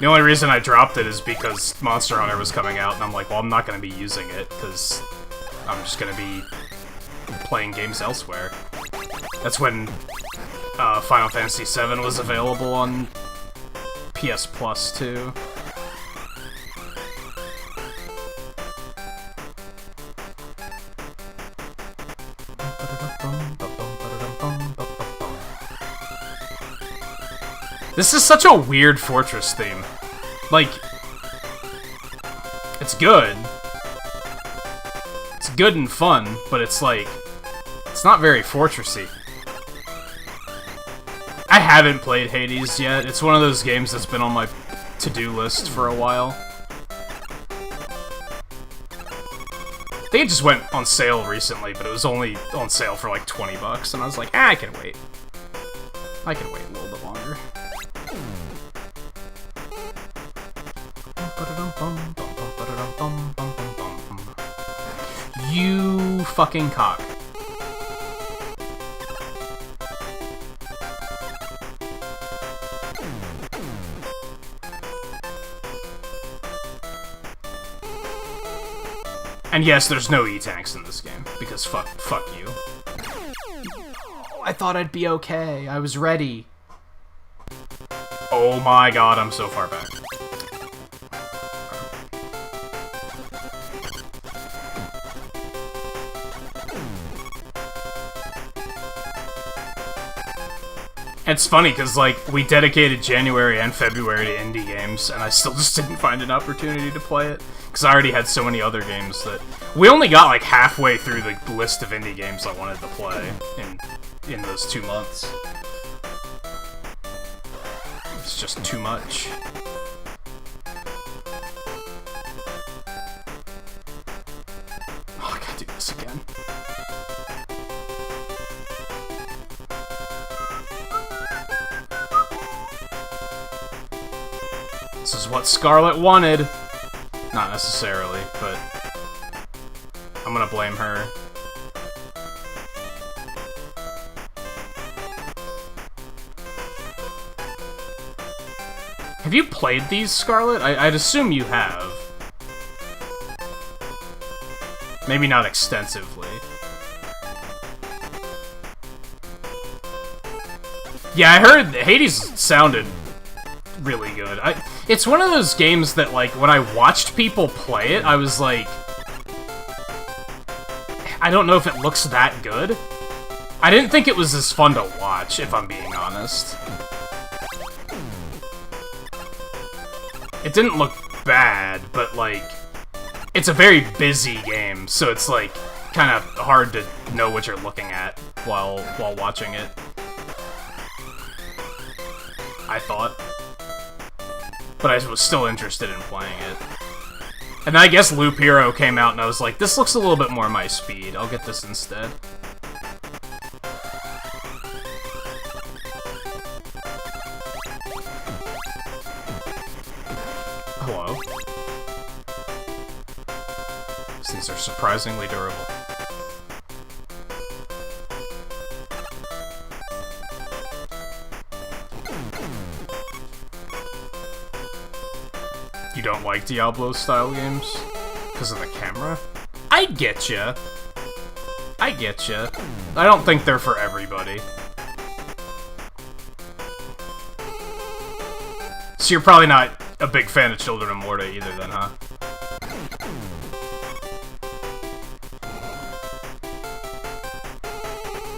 The only reason I dropped it is because Monster Hunter was coming out, and I'm like, well, I'm not going to be using it, because I'm just going to be playing games elsewhere. That's when Final Fantasy VII was available on PS Plus, too. This is such a weird Fortress theme. Like, it's good. It's good and fun, but it's like, it's not very Fortressy. I haven't played Hades yet. It's one of those games that's been on my to-do list for a while. I think it just went on sale recently, but it was only on sale for like 20 bucks, and I was like, I can wait. I can wait a little bit longer. You fucking cock. And yes, there's no E-tanks in this game, because fuck you. I thought I'd be okay. I was ready. Oh my god, I'm so far back. It's funny, because, like, we dedicated January and February to indie games, and I still just didn't find an opportunity to play it. Because I already had so many other games that... We only got, like, halfway through the list of indie games I wanted to play in those 2 months. It's just too much. Oh, I gotta do this again. This is what Scarlet wanted. Not necessarily, but I'm gonna blame her. Have you played these, Scarlet? I'd assume you have. Maybe not extensively. Yeah, I heard Hades sounded really good. It's one of those games that, like, when I watched people play it, I was like, I don't know if it looks that good. I didn't think it was as fun to watch, if I'm being honest. It didn't look bad, but, like, it's a very busy game, so it's, like, kind of hard to know what you're looking at while watching it. I thought. But I was still interested in playing it. And then I guess Loop Hero came out, and I was like, this looks a little bit more my speed. I'll get this instead. Hello. These are surprisingly durable. You don't like Diablo-style games? Because of the camera? I getcha. I getcha. I don't think they're for everybody. So you're probably not a big fan of Children of Morta either then, huh?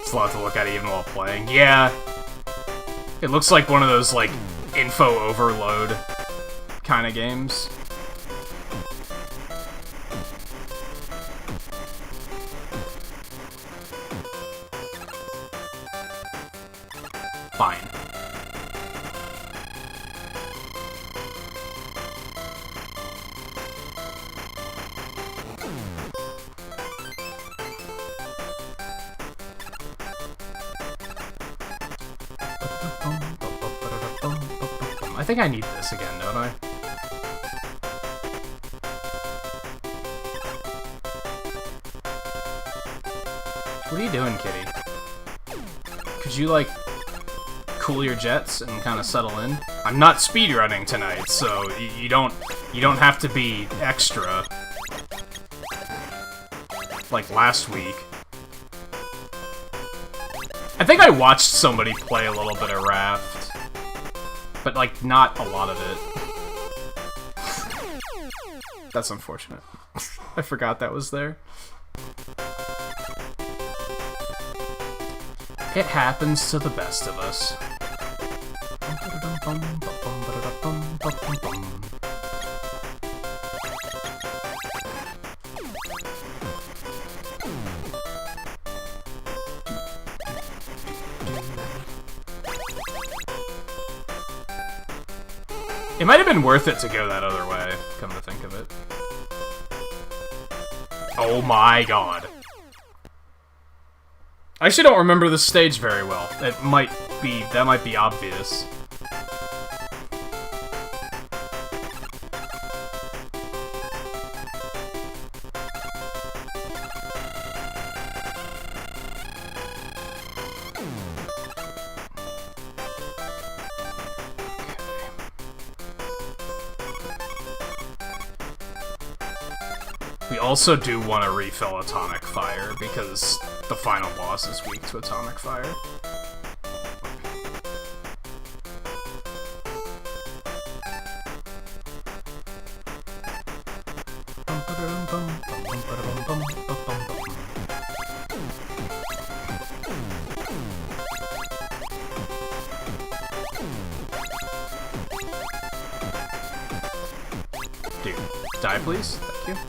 It's a lot to look at even while playing. Yeah. It looks like one of those, like, info overload kind of games. Fine. I think I need this again, don't I? What are you doing, kitty? Could you, like, cool your jets and kind of settle in? I'm not speedrunning tonight, so you don't have to be extra like last week. I think I watched somebody play a little bit of Raft, but, like, not a lot of it. That's unfortunate. I forgot that was there. It happens to the best of us. It might have been worth it to go that other way, come to think of it. Oh my god. I actually don't remember this stage very well. That might be obvious. We also do want to refill Atomic Fire, because the final boss is weak to Atomic Fire. Dude, die please? Thank you.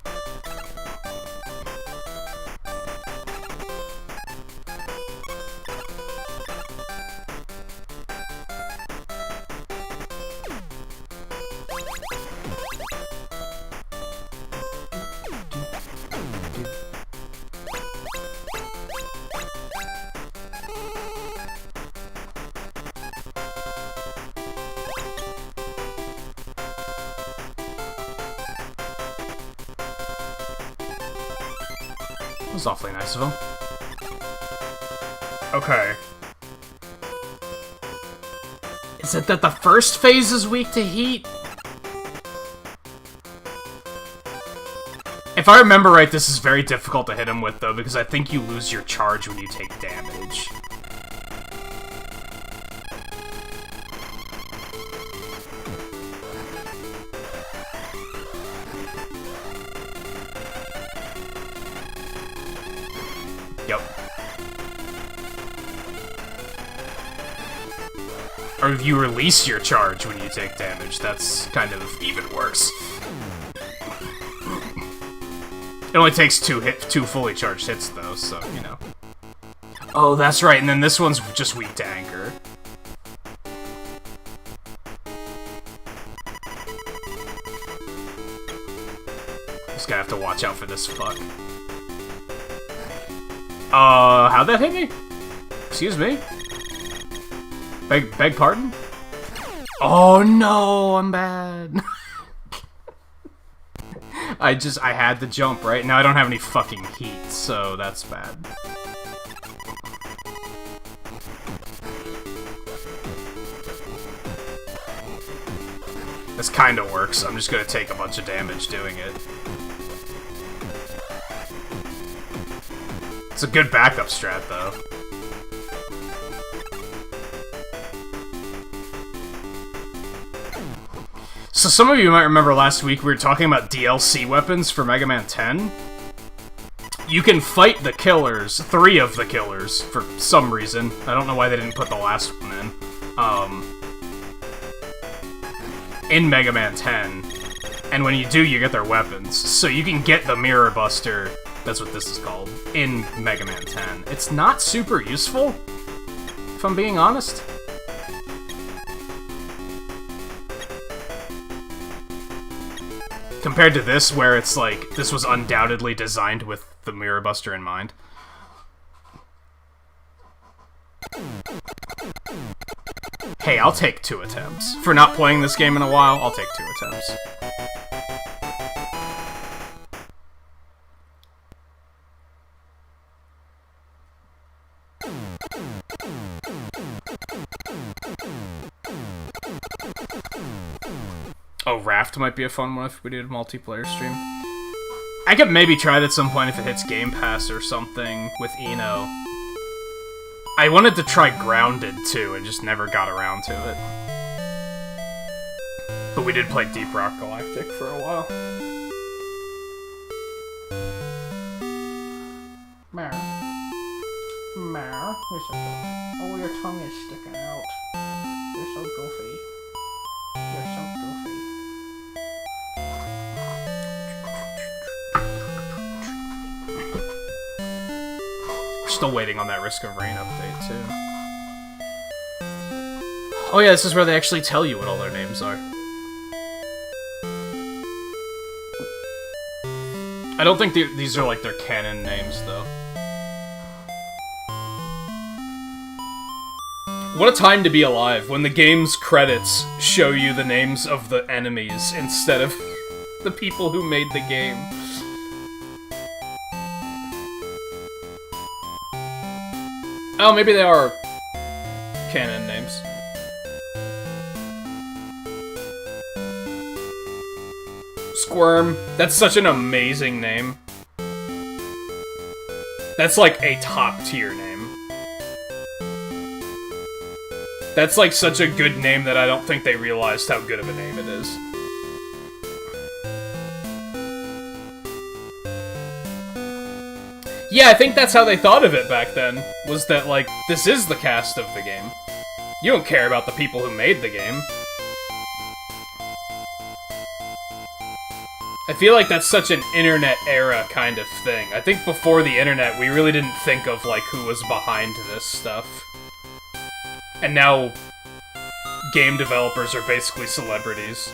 That was awfully nice of him. Okay. Is it that the first phase is weak to heat? If I remember right, this is very difficult to hit him with, though, because I think you lose your charge when you take damage. Yep. Or if you release your charge when you take damage, that's kind of even worse. It only takes two fully charged hits, though, so, you know. Oh, that's right, and then this one's just weak to Anchor. Just gonna have to watch out for this fuck. How'd that hit me? Excuse me? Beg pardon? Oh no, I'm bad. I had to jump, right? Now I don't have any fucking heat, so that's bad. This kinda works. I'm just gonna take a bunch of damage doing it. It's a good backup strat, though. So some of you might remember last week we were talking about DLC weapons for Mega Man 10. You can fight the killers, 3 of the killers, for some reason. I don't know why they didn't put the last one in Mega Man 10. And when you do, you get their weapons. So you can get the Mirror Buster, that's what this is called, in Mega Man 10. It's not super useful, if I'm being honest. Compared to this, where it's like, this was undoubtedly designed with the Mirror Buster in mind. Hey, I'll take 2 attempts. For not playing this game in a while, I'll take 2 attempts. Oh, Raft might be a fun one if we did a multiplayer stream. I could maybe try it at some point if it hits Game Pass or something with Eno. I wanted to try Grounded, too, and just never got around to it. But we did play Deep Rock Galactic for a while. Mare, you're so goofy. Oh, your tongue is sticking out. You're so goofy. You're so goofy. We're still waiting on that Risk of Rain update, too. Oh yeah, this is where they actually tell you what all their names are. I don't think these are like their canon names, though. What a time to be alive, when the game's credits show you the names of the enemies instead of the people who made the game. Oh, maybe they are canon names. Squirm. That's such an amazing name. That's like a top tier name. That's like such a good name that I don't think they realized how good of a name it is. Yeah, I think that's how they thought of it back then, was that, like, this is the cast of the game. You don't care about the people who made the game. I feel like that's such an internet era kind of thing. I think before the internet, we really didn't think of, like, who was behind this stuff. And now, game developers are basically celebrities.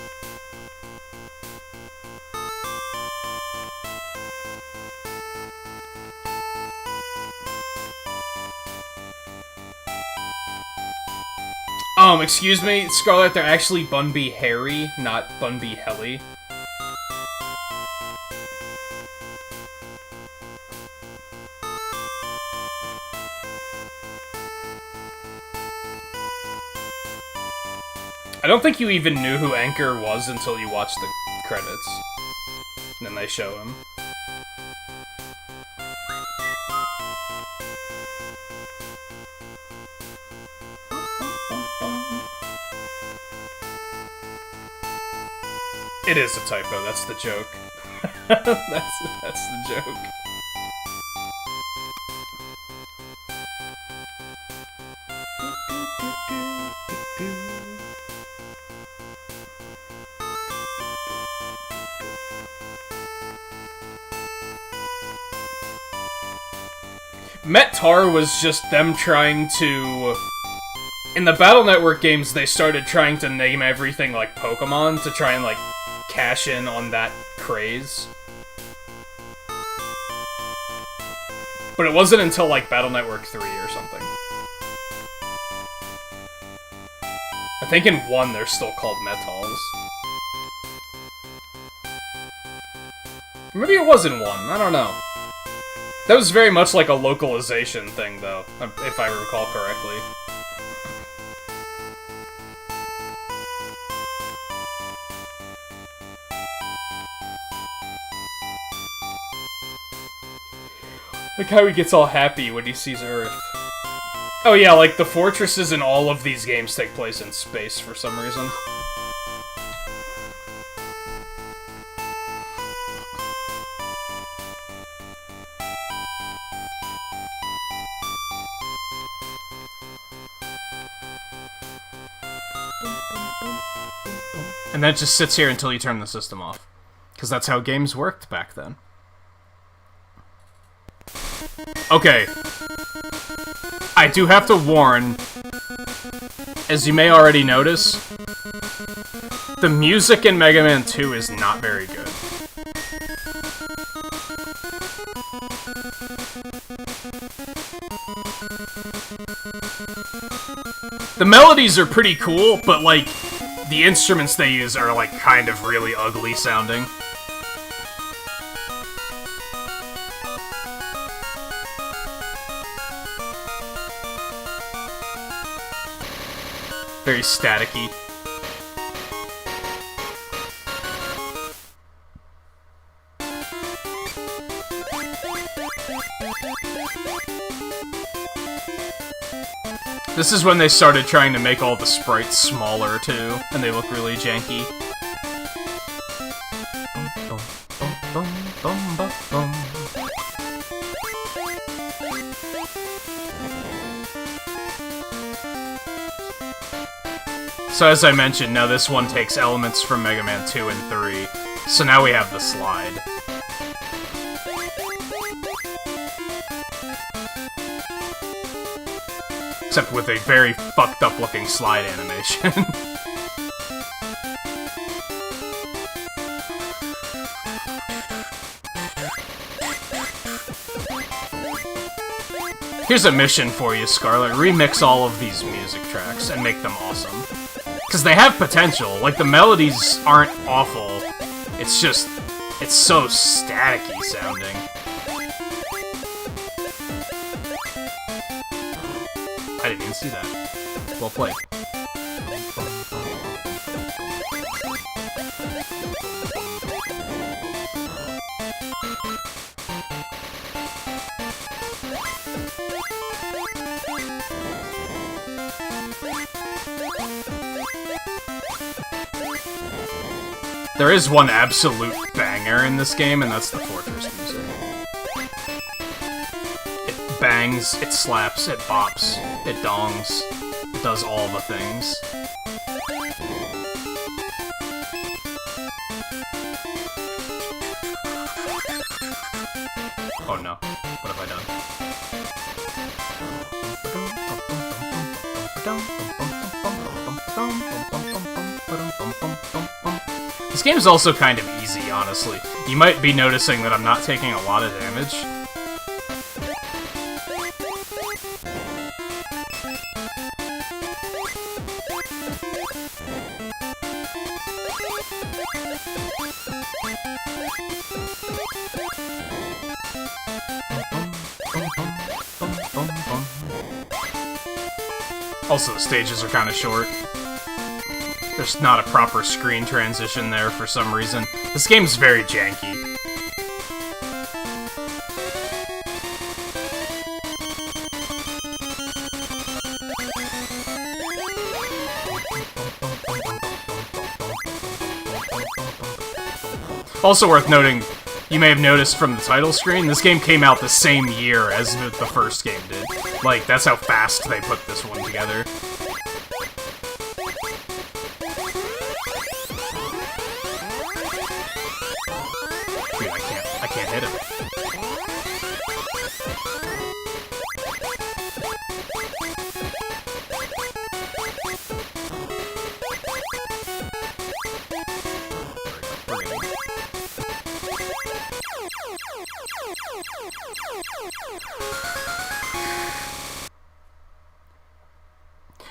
Excuse me, Scarlet, they're actually Bunby Harry, not Bunby Helly. I don't think you even knew who Anchor was until you watched the credits. And then they show him. It is a typo, that's the joke. that's the joke. Met-Tar was just them trying to... In the Battle Network games, they started trying to name everything like Pokemon to try and, like, cash in on that craze. But it wasn't until, like, Battle Network 3 or something. I think in 1 they're still called Metals. Maybe it was in 1, I don't know. That was very much like a localization thing, though, if I recall correctly. Like how he gets all happy when he sees Earth. Oh yeah, like the fortresses in all of these games take place in space for some reason. And that just sits here until you turn the system off. Because that's how games worked back then. Okay. I do have to warn, as you may already notice, the music in Mega Man 2 is not very good. The melodies are pretty cool, but like, the instruments they use are like kind of really ugly sounding. Very staticky. This is when they started trying to make all the sprites smaller, too, and they look really janky. So as I mentioned, now this one takes elements from Mega Man 2 and 3. So now we have the slide. Except with a very fucked up looking slide animation. Here's a mission for you, Scarlet. Remix all of these music tracks and make them awesome. Because they have potential. Like, the melodies aren't awful. It's just... it's so staticky sounding. I didn't even see that. Well played. There is one absolute banger in this game, and that's the Fortress music. It bangs, it slaps, it bops, it dongs, it does all the things. Oh no, what have I done? This game is also kind of easy, honestly. You might be noticing that I'm not taking a lot of damage. Also, the stages are kind of short. There's not a proper screen transition there for some reason. This game's very janky. Also worth noting, you may have noticed from the title screen, this game came out the same year as the first game did. Like, that's how fast they put this one together. I can't hit him.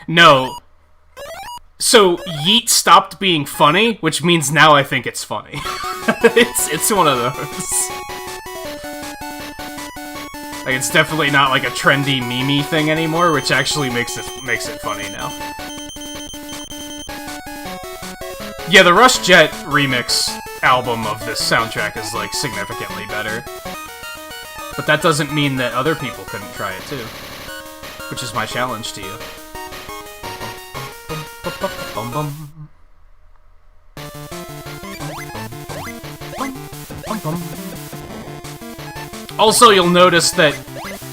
No. So, Yeet stopped being funny, which means now I think it's funny. it's one of those. Like, it's definitely not like a trendy meme thing anymore, which actually makes it funny now. Yeah, the Rush Jet remix album of this soundtrack is, like, significantly better. But that doesn't mean that other people couldn't try it, too. Which is my challenge to you. Also, you'll notice that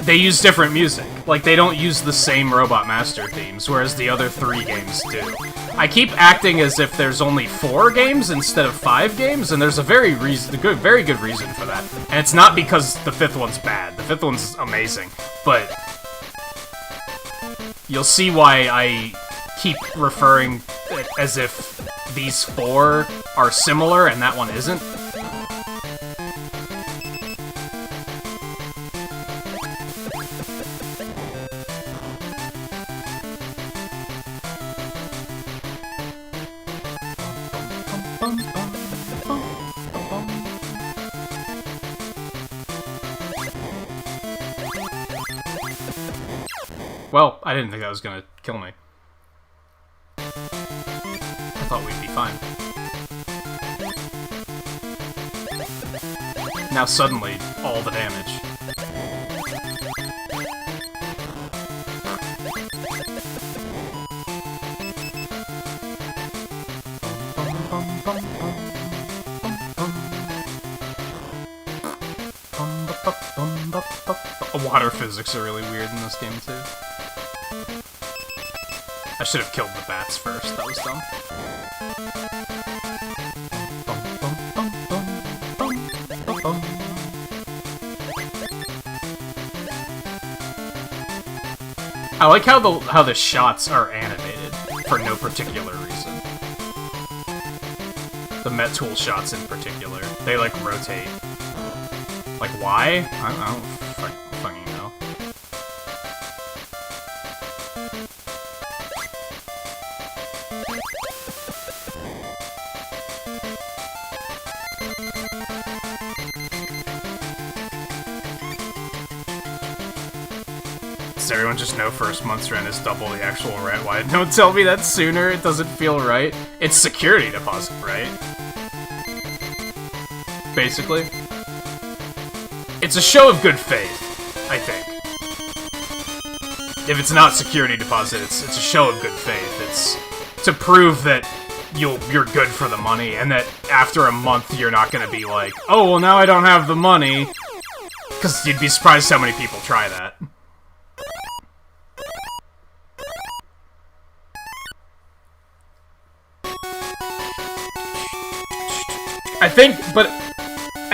they use different music. Like, they don't use the same Robot Master themes, whereas the other 3 games do. I keep acting as if there's only 4 games instead of 5 games, and there's a very good reason for that. And it's not because the 5th one's bad. The 5th one's amazing, but you'll see why I keep referring as if these 4 are similar and that one isn't. Well, I didn't think that was gonna kill me. I thought we'd be fine. Now suddenly, all the damage. Water physics are really weird in this game, too. I should have killed the bats first. That was dumb. I like how the shots are animated for no particular reason. The Met Tool shots in particular, they like rotate. Like why? I don't fucking know. Does everyone just know first month's rent is double the actual rent? Why did no one tell me that sooner? It doesn't feel right. It's security deposit, right? Basically. It's a show of good faith, I think. If it's not security deposit, it's a show of good faith. It's to prove that you're good for the money, and that after a month you're not gonna be like, oh, well now I don't have the money. Because you'd be surprised how many people try that. I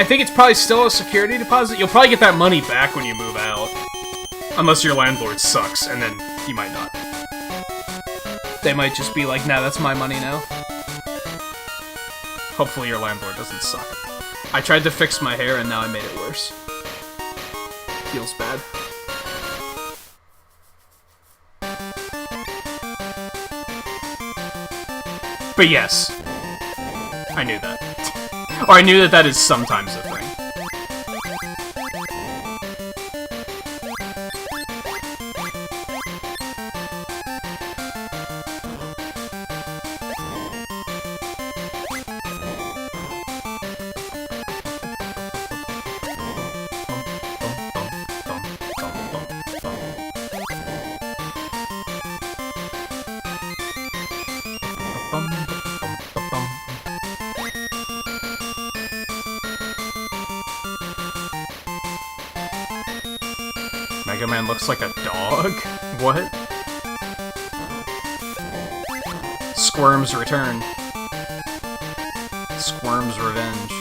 think it's probably still a security deposit. You'll probably get that money back when you move out. Unless your landlord sucks, and then you might not. They might just be like, nah, that's my money now. Hopefully your landlord doesn't suck. I tried to fix my hair, and now I made it worse. Feels bad. But yes. I knew that. Or I knew that that is sometimes a thing. Mega Man looks like a dog? What? Squirm's return. Squirm's revenge.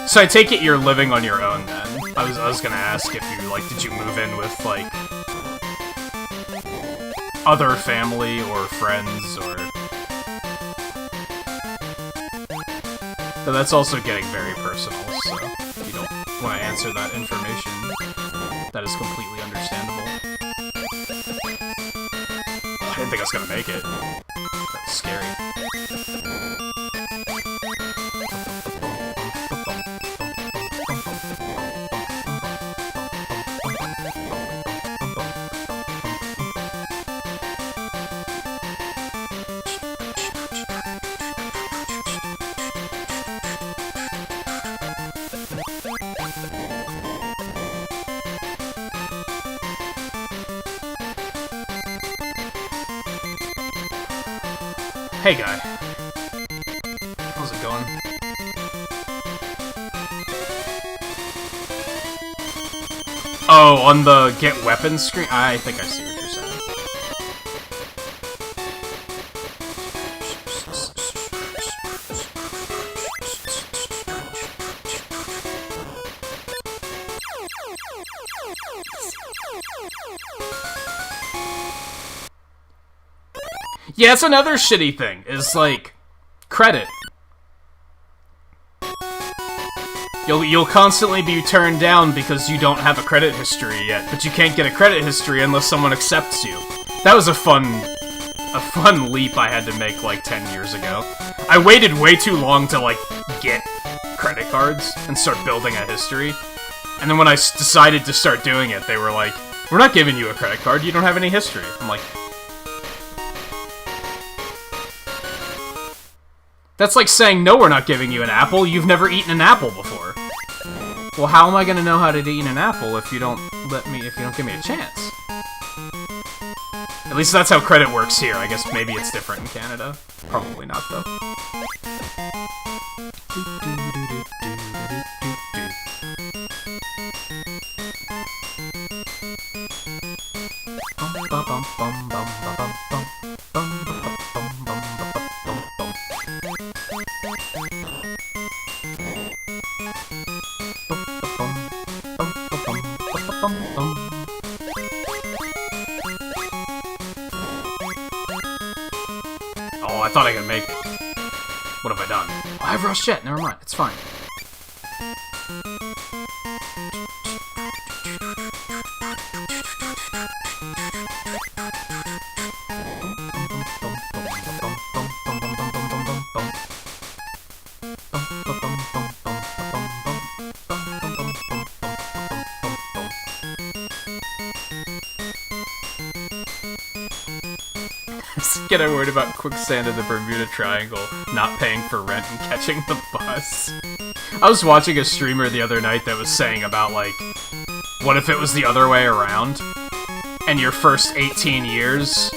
So I take it you're living on your own then. I was gonna ask if you, like, did you move in with, like, other family or friends or... But that's also getting very personal, so if you don't want to answer that information, that is completely understandable. I didn't think I was gonna make it. That's scary. Hey guy. How's it going? Oh, on the get weapons screen? I think I see what you're saying. Yeah, that's another shitty thing, is, like, credit. You'll constantly be turned down because you don't have a credit history yet, but you can't get a credit history unless someone accepts you. That was a fun leap I had to make, like, 10 years ago. I waited way too long to, like, get credit cards and start building a history. And then when I decided to start doing it, they were like, we're not giving you a credit card, you don't have any history. I'm like... That's like saying, no, we're not giving you an apple, you've never eaten an apple before. Well, how am I gonna know how to eat an apple if you don't give me a chance? At least that's how credit works here. I guess maybe it's different in Canada. Probably not, though. thought I could make it. What have I done? Oh, I have Rush Jet. Never mind. It's fine. Getting worried about quicksand in the Bermuda Triangle, not paying for rent and catching the bus. I was watching a streamer the other night that was saying about, like, what if it was the other way around? And your first 18 years,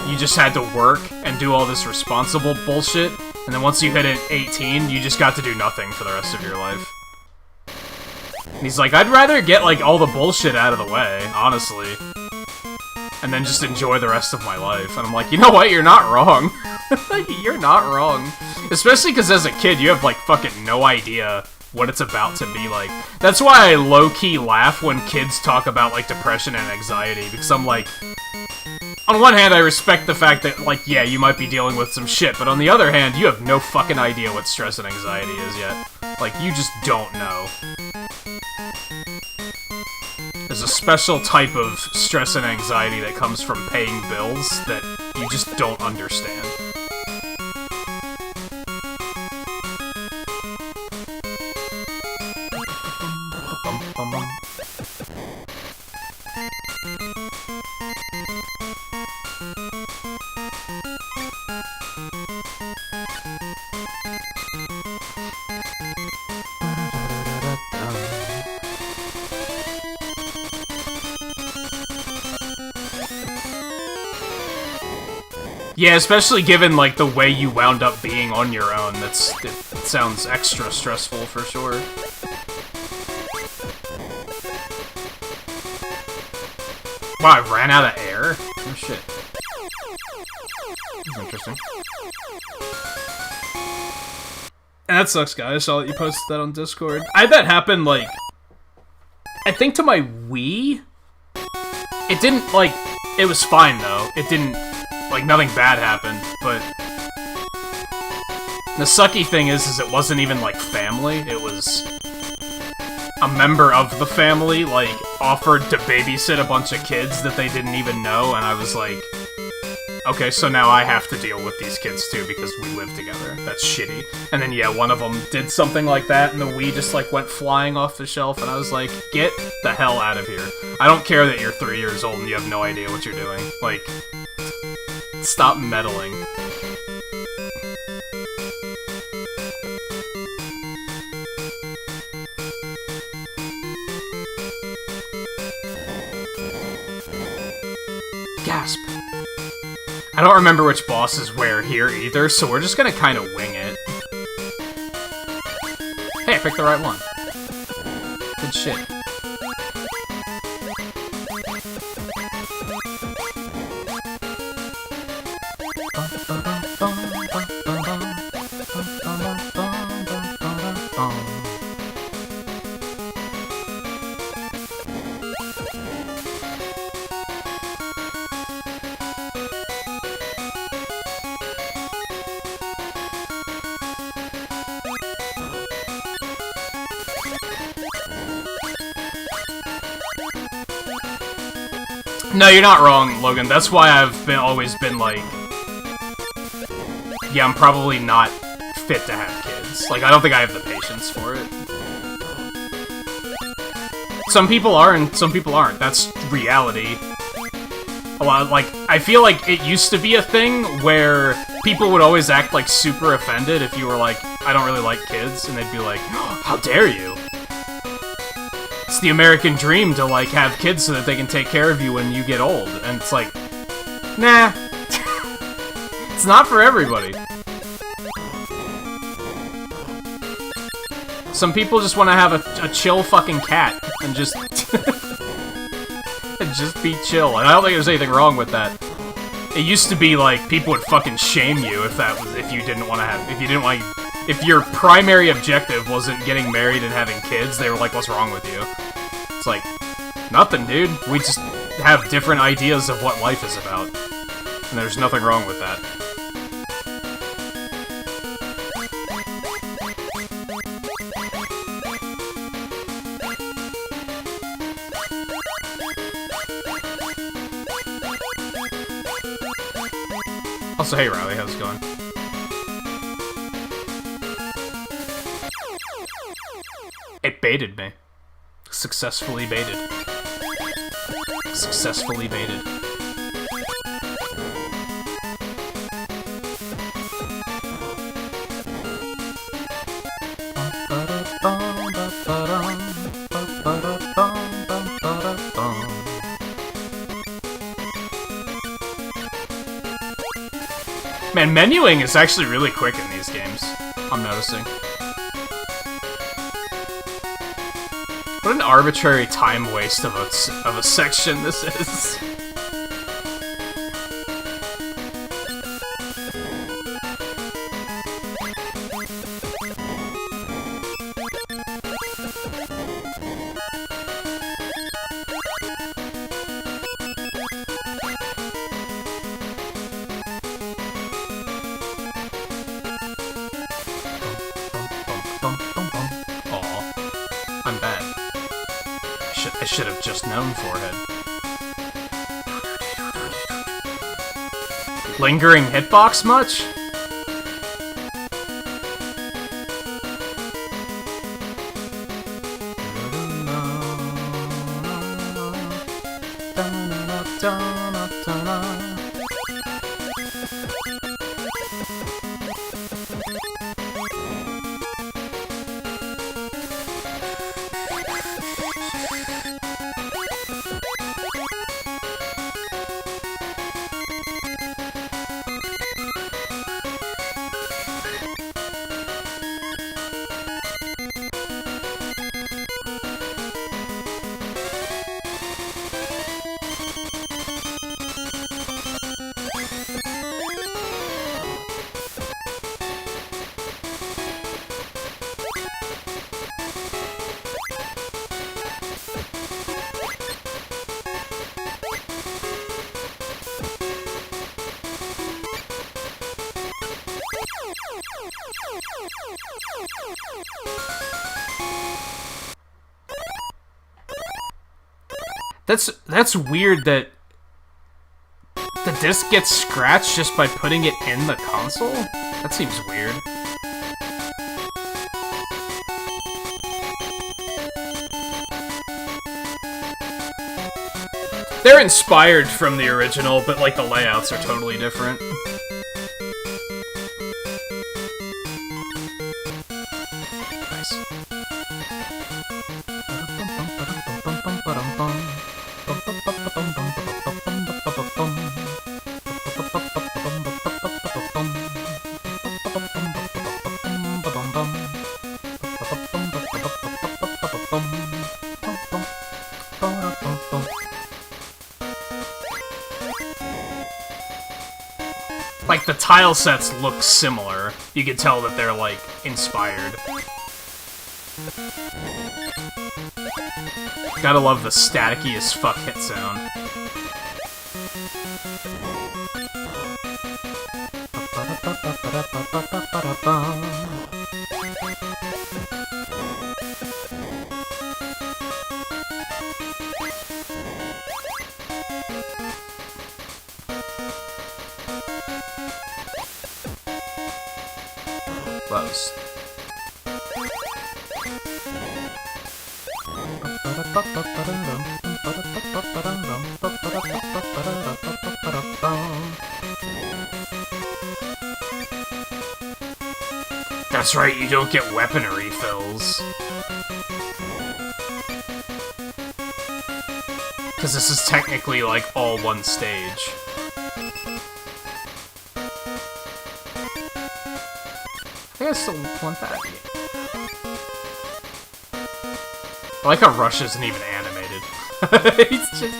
you just had to work and do all this responsible bullshit, and then once you hit 18, you just got to do nothing for the rest of your life. And he's like, I'd rather get, like, all the bullshit out of the way, honestly. And then just enjoy the rest of my life. And I'm like, you know what? You're not wrong. You're not wrong. Especially because as a kid, you have, like, fucking no idea what it's about to be like. That's why I low-key laugh when kids talk about, like, depression and anxiety. Because I'm like, on one hand, I respect the fact that, like, yeah, you might be dealing with some shit. But on the other hand, you have no fucking idea what stress and anxiety is yet. Like, you just don't know. There's a special type of stress and anxiety that comes from paying bills that you just don't understand. Yeah, especially given, like, the way you wound up being on your own. It sounds extra stressful, for sure. Wow, I ran out of air? Oh, shit. That's interesting. And that sucks, guys. I saw that you posted that on Discord. I had that happen, like, I think to my Wii? It didn't, like, it was fine, though. It didn't... Like, nothing bad happened, but... The sucky thing is it wasn't even, like, family. It was... a member of the family, like, offered to babysit a bunch of kids that they didn't even know, and I was like... Okay, so now I have to deal with these kids, too, because we live together. That's shitty. And then, yeah, one of them did something like that, and the Wii just, like, went flying off the shelf, and I was like, get the hell out of here. I don't care that you're 3 years old and you have no idea what you're doing. Like... Stop meddling. Gasp. I don't remember which boss is where here either, so we're just gonna kind of wing it. Hey, I picked the right one. Good shit. No, you're not wrong, Logan. That's why I've always been like... Yeah, I'm probably not fit to have kids. Like, I don't think I have the patience for it. Some people are, and some people aren't. That's reality. A lot, like, I feel like it used to be a thing where people would always act, like, super offended if you were like, I don't really like kids, and they'd be like, oh, how dare you? It's the American dream to, like, have kids so that they can take care of you when you get old. And it's like, nah. It's not for everybody. Some people just want to have a chill fucking cat and just... and just be chill. And I don't think there's anything wrong with that. It used to be like, people would fucking shame you if you didn't want to have... If your primary objective wasn't getting married and having kids, they were like, what's wrong with you? It's like, nothing, dude. We just have different ideas of what life is about. And there's nothing wrong with that. Also, hey Riley, how's it going? It baited me. Successfully baited. Successfully baited. Man, menuing is actually really quick in these games, I'm noticing. What an arbitrary time waste of a section this is. I should have just known, forehead. Lingering hitbox much? That's weird that the disc gets scratched just by putting it in the console? That seems weird. They're inspired from the original, but like the layouts are totally different. Like, the tile sets look similar. You can tell that they're, like, inspired. Gotta love the staticky as fuck hit sound. Close. That's right, you don't get weaponry fills. Because this is technically, like, all one stage. I think I still want that. I like how Rush isn't even animated. He's just...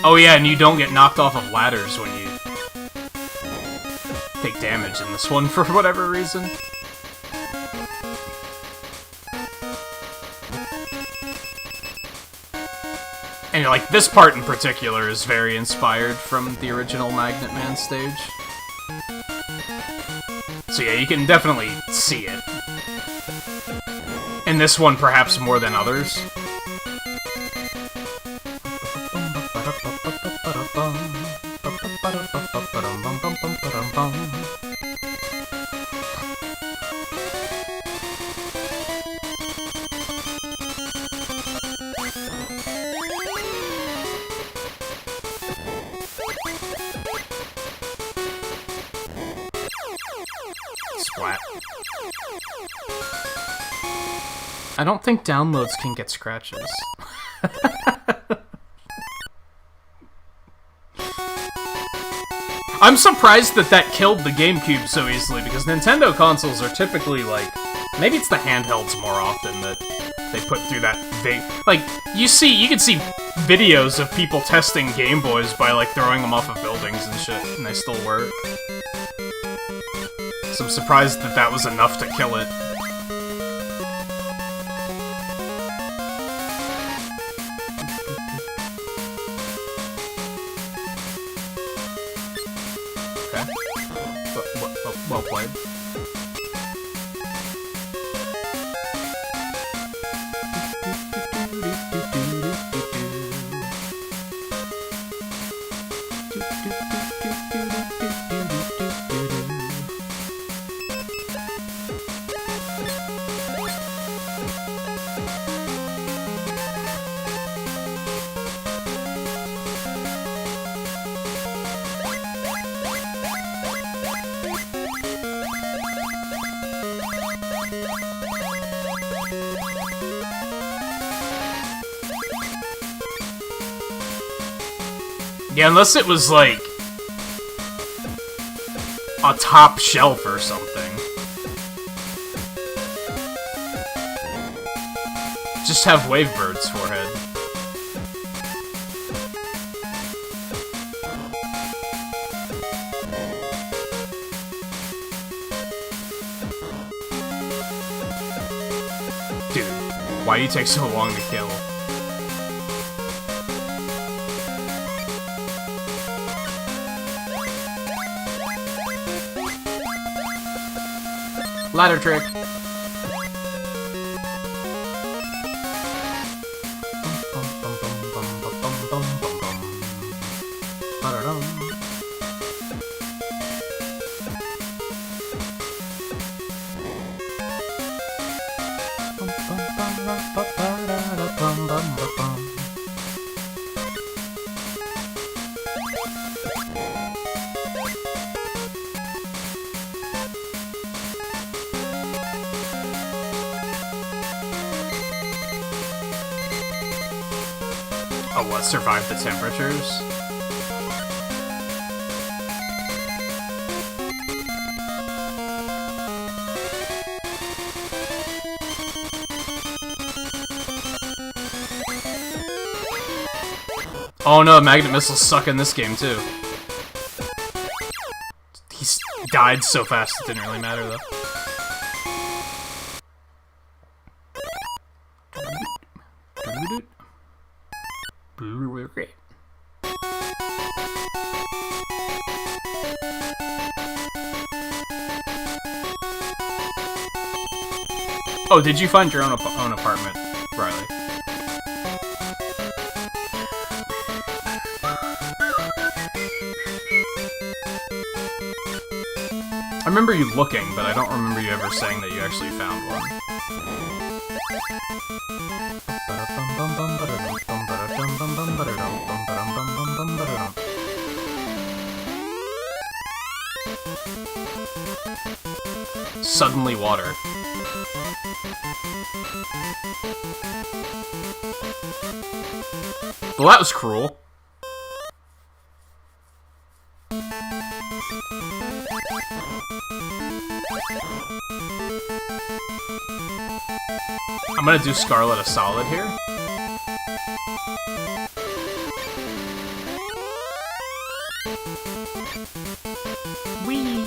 Oh yeah, and you don't get knocked off of ladders when you take damage in this one for whatever reason. And like, this part in particular is very inspired from the original Magnet Man stage. So yeah, you can definitely see it. And this one perhaps more than others. Splat. I don't think downloads can get scratches. I'm surprised that killed the GameCube so easily, because Nintendo consoles are typically, like... Maybe it's the handhelds more often that they put through that thing. Like, you can see videos of people testing Game Boys by, like, throwing them off of buildings and shit, and they still work. So I'm surprised that was enough to kill it. Well played. Yeah, unless it was, like, a top shelf or something. Just have Wavebird's forehead. Dude, why do you take so long to kill? Ladder trick. Oh, what? Survive the temperatures? Oh no, magnet missiles suck in this game too. He died so fast it didn't really matter though. Oh, did you find your own apartment, Riley? I remember you looking, but I don't remember you ever saying that you actually found one. Suddenly water. Well, that was cruel. I'm gonna do Scarlet a solid here. Whee!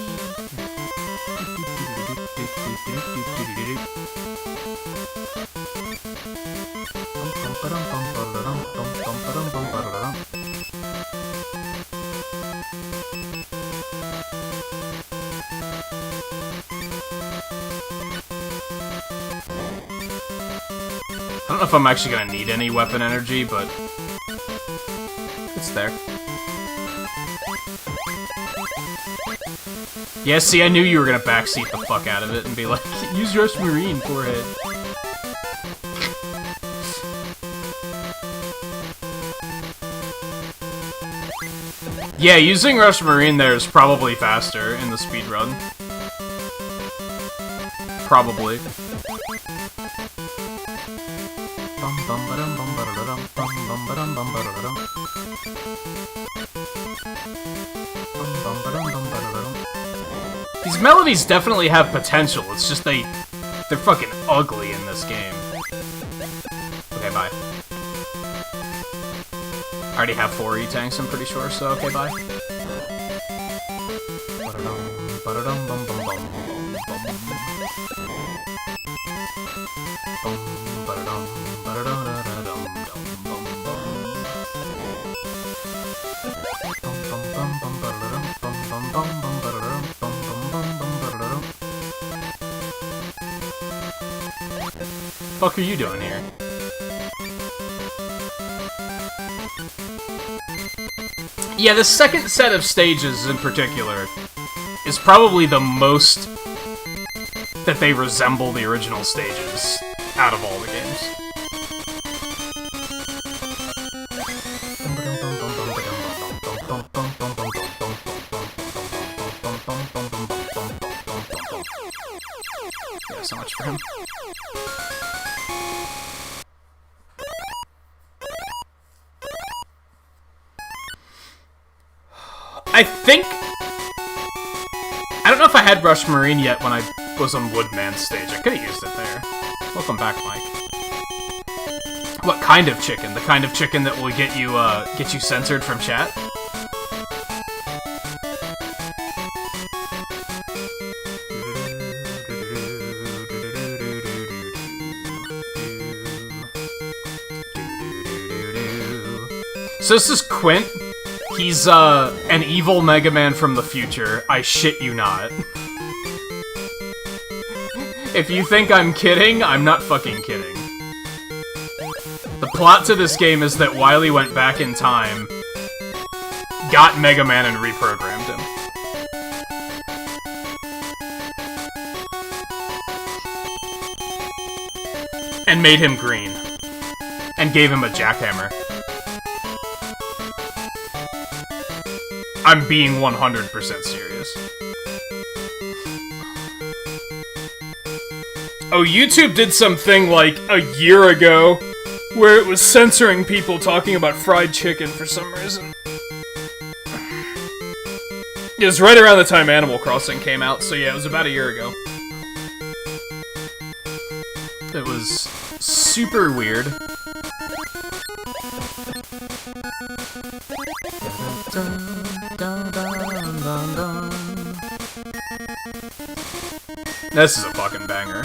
I don't know if I'm actually gonna need any weapon energy, but it's there. Yeah, see, I knew you were gonna backseat the fuck out of it and be like, use Rush Marine, forehead. Yeah, using Rush Marine there is probably faster in the speedrun. Probably. These melodies definitely have potential, it's just they're fucking ugly in this game. Okay, bye. I already have 4 E-tanks, I'm pretty sure, so okay, bye. Fuck are you doing here? Yeah, the second set of stages in particular is probably the most that they resemble the original stages out of all the games. Yeah, so much for him. I think... I don't know if I had Rush Marine yet when I was on Woodman's stage. I could've used it there. Welcome back, Mike. What kind of chicken? The kind of chicken that will get you censored from chat? So this is Quint. He's, an evil Mega Man from the future. I shit you not. If you think I'm kidding, I'm not fucking kidding. The plot to this game is that Wily went back in time, got Mega Man, and reprogrammed him. And made him green. And gave him a jackhammer. I'm being 100% serious. Oh, YouTube did something like a year ago where it was censoring people talking about fried chicken for some reason. It was right around the time Animal Crossing came out, so yeah, it was about a year ago. It was super weird. This is a fucking banger.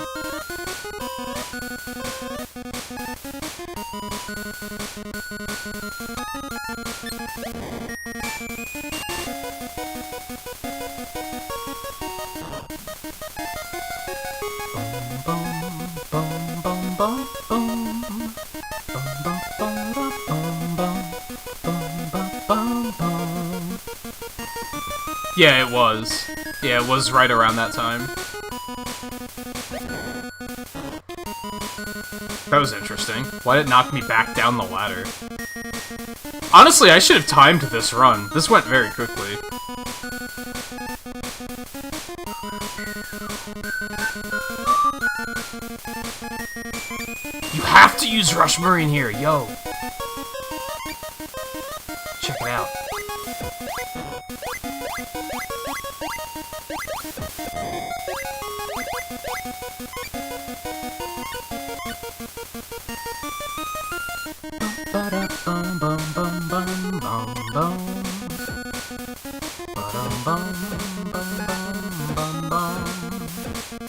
Yeah, it was. Yeah, it was right around that time. That was interesting. Why did it knock me back down the ladder? Honestly, I should have timed this run. This went very quickly. You have to use Rush Marine here, yo! Check it out.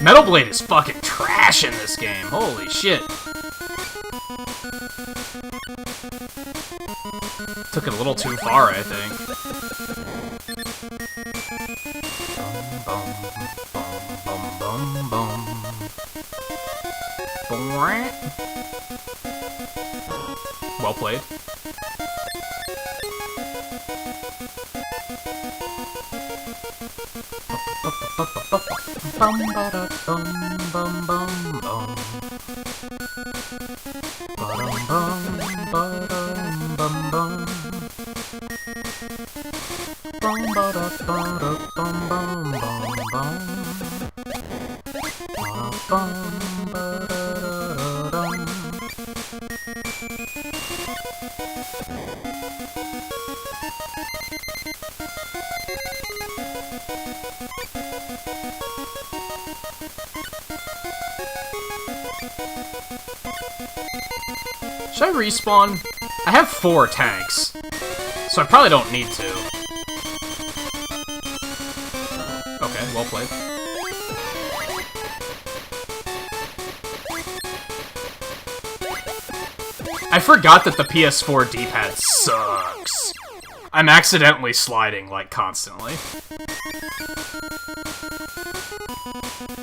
Metal Blade is fucking trash in this game. Holy shit. Took it a little too far, I think. Well played. Should I respawn? I have 4 tanks, so I probably don't need to. Okay, well played. I forgot that the PS4 D-pad sucks. I'm accidentally sliding, like, constantly.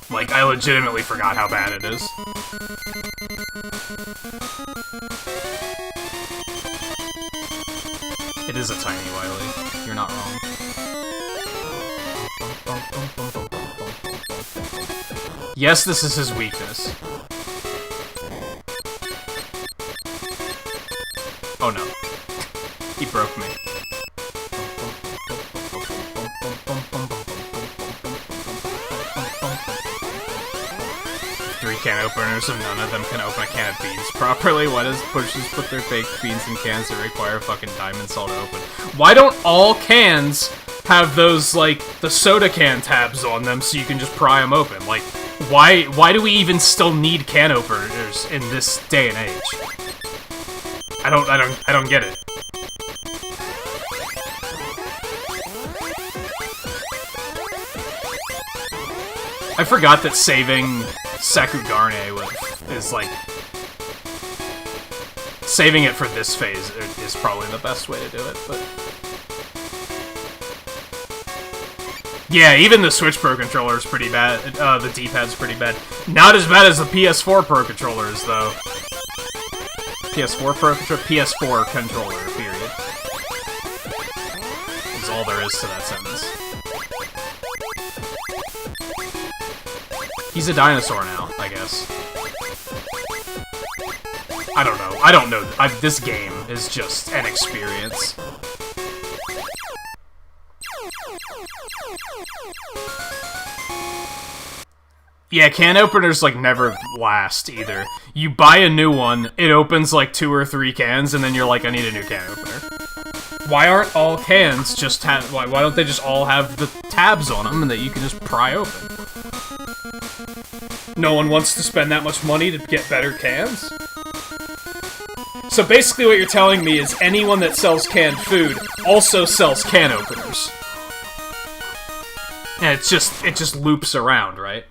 Like, I legitimately forgot how bad it is. It is a tiny Wily. You're not wrong. Yes, this is his weakness. Oh no. He broke me. 3 can openers and none of them can open a can of beans properly. Why does pushers put their baked beans in cans that require fucking diamond salt to open? Why don't all cans have those, like, the soda can tabs on them so you can just pry them open? Like, why do we even still need can openers in this day and age? I don't get it. I forgot that saving Sakugarne is like... Saving it for this phase is probably the best way to do it, but... Yeah, even the Switch Pro Controller is pretty bad. The D-pad's pretty bad. Not as bad as the PS4 Pro Controller is, though. PS4 Pro Controller? PS4 Controller, period. Is all there is to that sentence. He's a dinosaur now, I guess. I don't know. I don't know. This game is just an experience. Yeah, can openers, like, never last, either. You buy a new one, it opens, like, 2 or 3 cans, and then you're like, I need a new can opener. Why aren't all cans just have... Why don't they just all have the tabs on them and that you can just pry open? No one wants to spend that much money to get better cans? So basically what you're telling me is anyone that sells canned food also sells can openers. And it just loops around, right?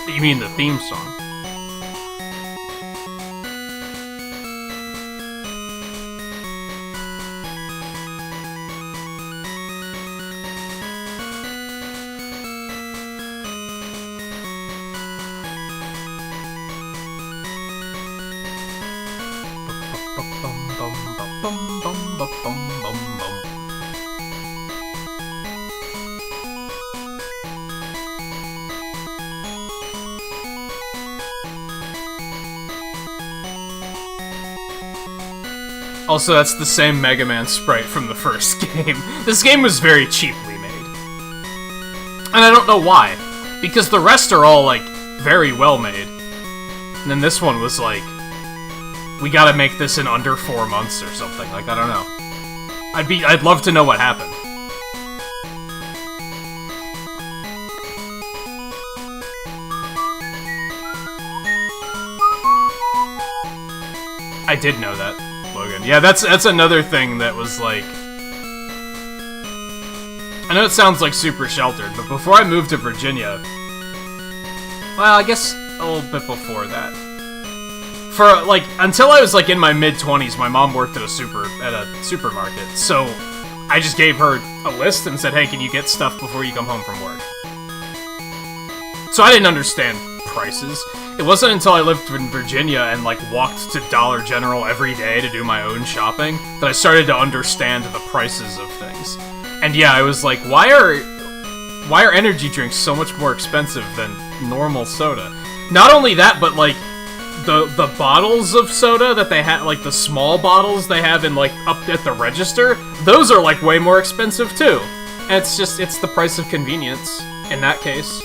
You mean the theme song? Also, that's the same Mega Man sprite from the first game. This game was very cheaply made. And I don't know why. Because the rest are all, like, very well made. And then this one was like, we gotta make this in under 4 months or something. Like, I don't know. I'd love to know what happened. I did know that. Logan. Yeah, that's another thing that was like... I know it sounds like super sheltered, but before I moved to Virginia... Well, I guess a little bit before that. For, like, until I was, like, in my mid-20s, my mom worked at a supermarket, so I just gave her a list and said, hey, can you get stuff before you come home from work? So I didn't understand prices. It wasn't until I lived in Virginia and, like, walked to Dollar General every day to do my own shopping that I started to understand the prices of things. And yeah, I was like, why are energy drinks so much more expensive than normal soda? Not only that, but, like, the bottles of soda that they have, like, the small bottles they have in, like, up at the register, those are, like, way more expensive, too. And it's the price of convenience, in that case.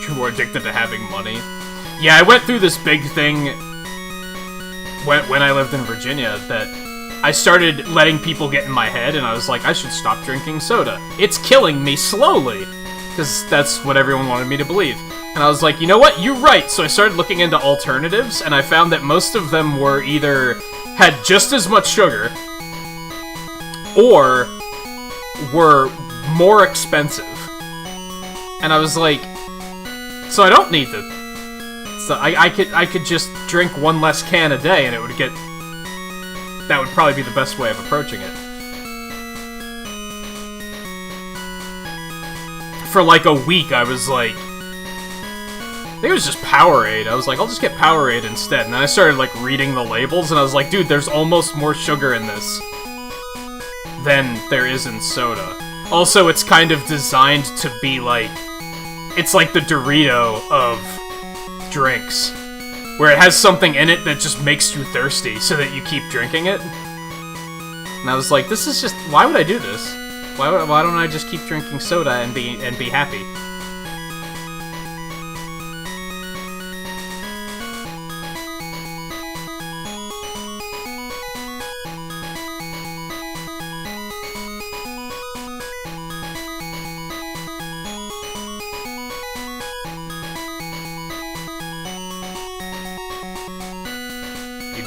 You're more addicted to having money. Yeah, I went through this big thing when I lived in Virginia that I started letting people get in my head, and I was like, I should stop drinking soda. It's killing me slowly. Because that's what everyone wanted me to believe. And I was like, you know what? You're right. So I started looking into alternatives, and I found that most of them were either had just as much sugar, or were more expensive. And I was like, so I don't need to... So I could just drink one less can a day, and it would get... That would probably be the best way of approaching it. For like a week, I was like... I think it was just Powerade. I was like, I'll just get Powerade instead. And then I started like reading the labels, and I was like, dude, there's almost more sugar in this than there is in soda. Also, it's kind of designed to be like... It's like the Dorito of drinks, where it has something in it that just makes you thirsty so that you keep drinking it. And I was like, this is just... Why would I do this? Why don't I just keep drinking soda and be happy?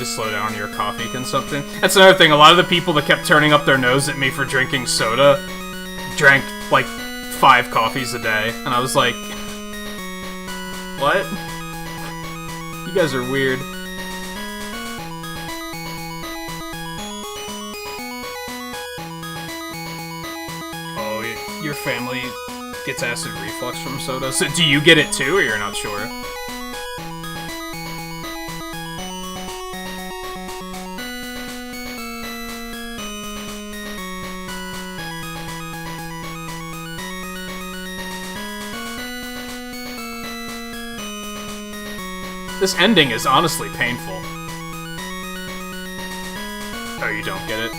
Slow down your coffee consumption. That's another thing. A lot of the people that kept turning up their nose at me for drinking soda drank like 5 coffees a day, and I was like, what? You guys are weird. Oh, your family gets acid reflux from soda? So do you get it too, or you're not sure? This ending is honestly painful. Oh, you don't get it?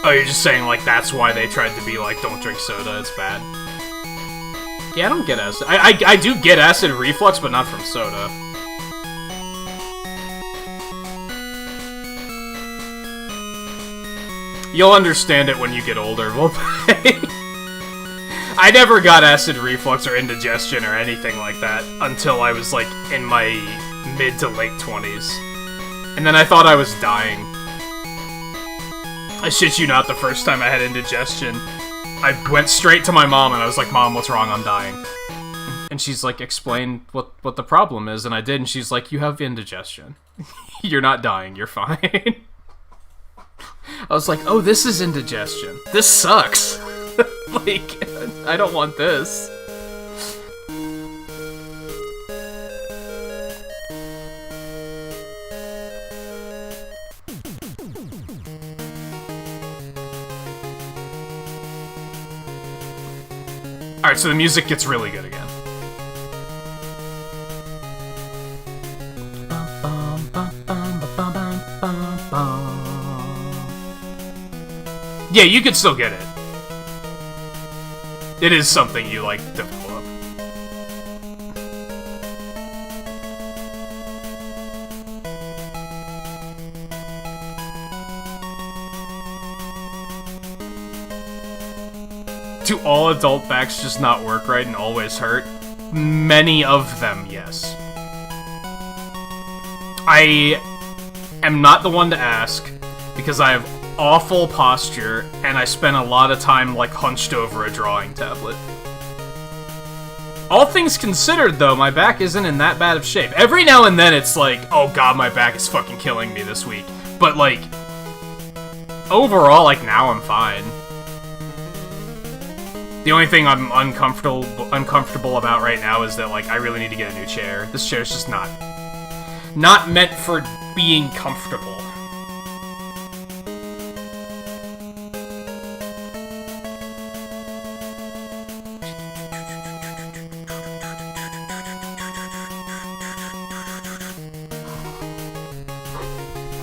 Oh, you're just saying, like, that's why they tried to be like, don't drink soda, it's bad. Yeah, I don't get acid. I do get acid reflux, but not from soda. You'll understand it when you get older, we'll I never got acid reflux or indigestion or anything like that until I was, like, in my mid to late 20s. And then I thought I was dying. I shit you not, the first time I had indigestion, I went straight to my mom and I was like, Mom, what's wrong? I'm dying. And she's like, explain what the problem is, and I did, and she's like, you have indigestion. You're not dying, you're fine. I was like, oh, this is indigestion. This sucks. Like, I don't want this. Alright, so the music gets really good again. Yeah, you could still get it. It is something you like to pull up. Do all adult backs just not work right and always hurt? Many of them, yes. I am not the one to ask, because I have awful posture, and I spend a lot of time, like, hunched over a drawing tablet. All things considered, though, my back isn't in that bad of shape. Every now and then it's like, oh god, my back is fucking killing me this week. But, like, overall, like, now I'm fine. The only thing I'm uncomfortable about right now is that, like, I really need to get a new chair. This chair's just not meant for being comfortable.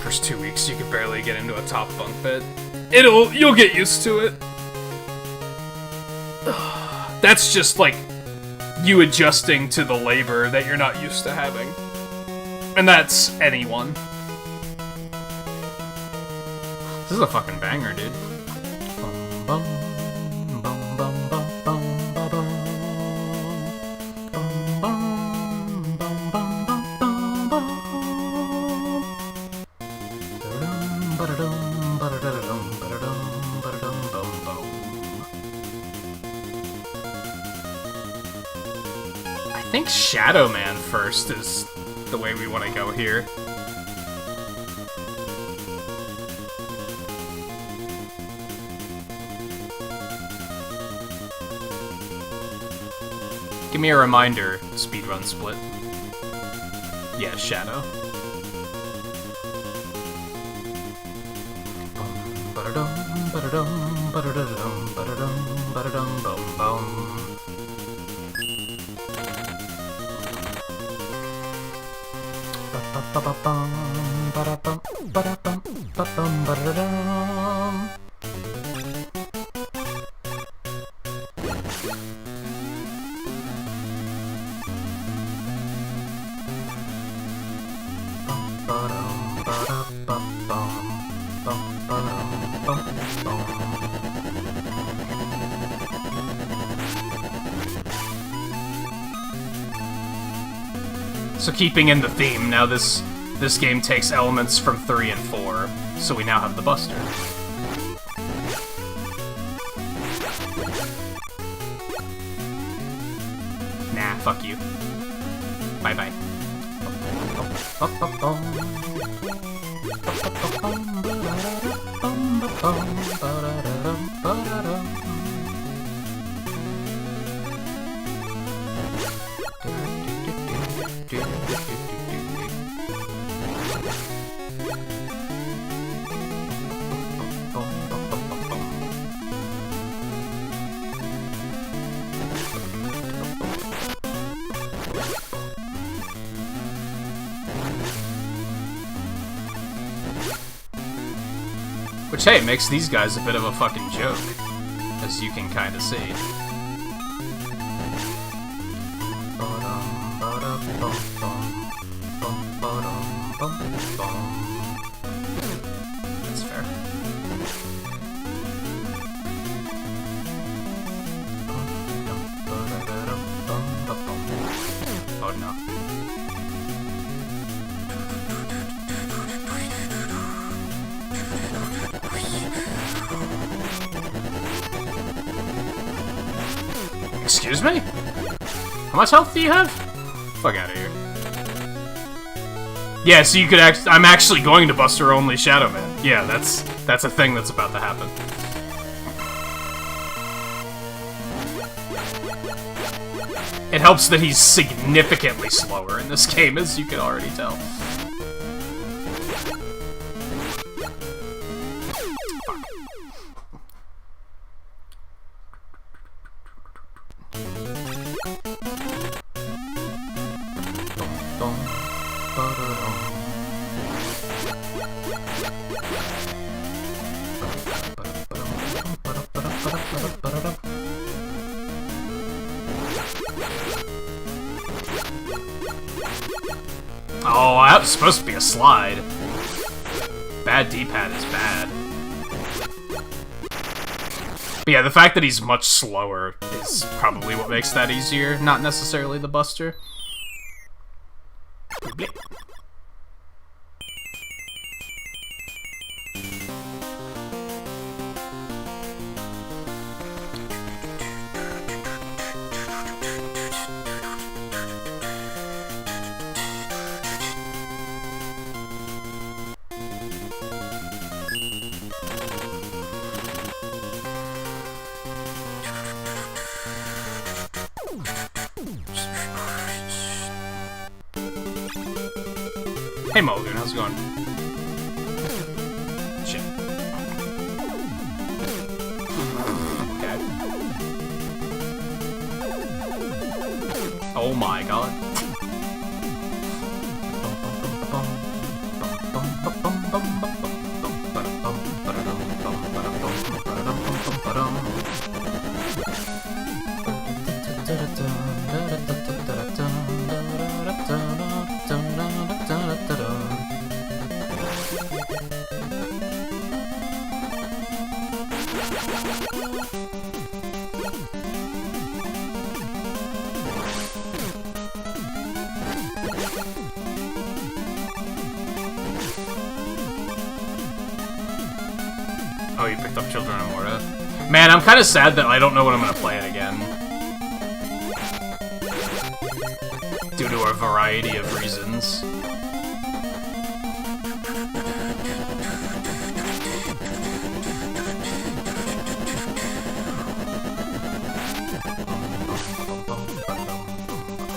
First 2 weeks, you could barely get into a top bunk bed. You'll get used to it. That's just, like, you adjusting to the labor that you're not used to having. And that's anyone. This is a fucking banger, dude. I think Shadow Man first is the way we want to go here. Give me a reminder, speedrun split. Yeah, Shadow. So keeping in the theme, now this game takes elements from 3 and 4, so we now have the Buster. Nah, fuck you. Bye-bye. Which, hey, makes these guys a bit of a fucking joke, as you can kind of see. That's fair. Oh no. Excuse me? How much health do you have? Fuck out of here. Yeah, so you could I'm actually going to Buster only Shadow Man. Yeah, that's a thing that's about to happen. It helps that he's significantly slower in this game, as you can already tell. Oh, that was supposed to be a slide. Bad D-pad is bad. But yeah, the fact that he's much slower is probably what makes that easier, not necessarily the Buster. Blip. Hey Mulligan, how's it going? Shit. Okay. Oh my god. Oh, you picked up Children of Morta. Man, I'm kind of sad that I don't know when I'm going to play it again. Due to a variety of reasons.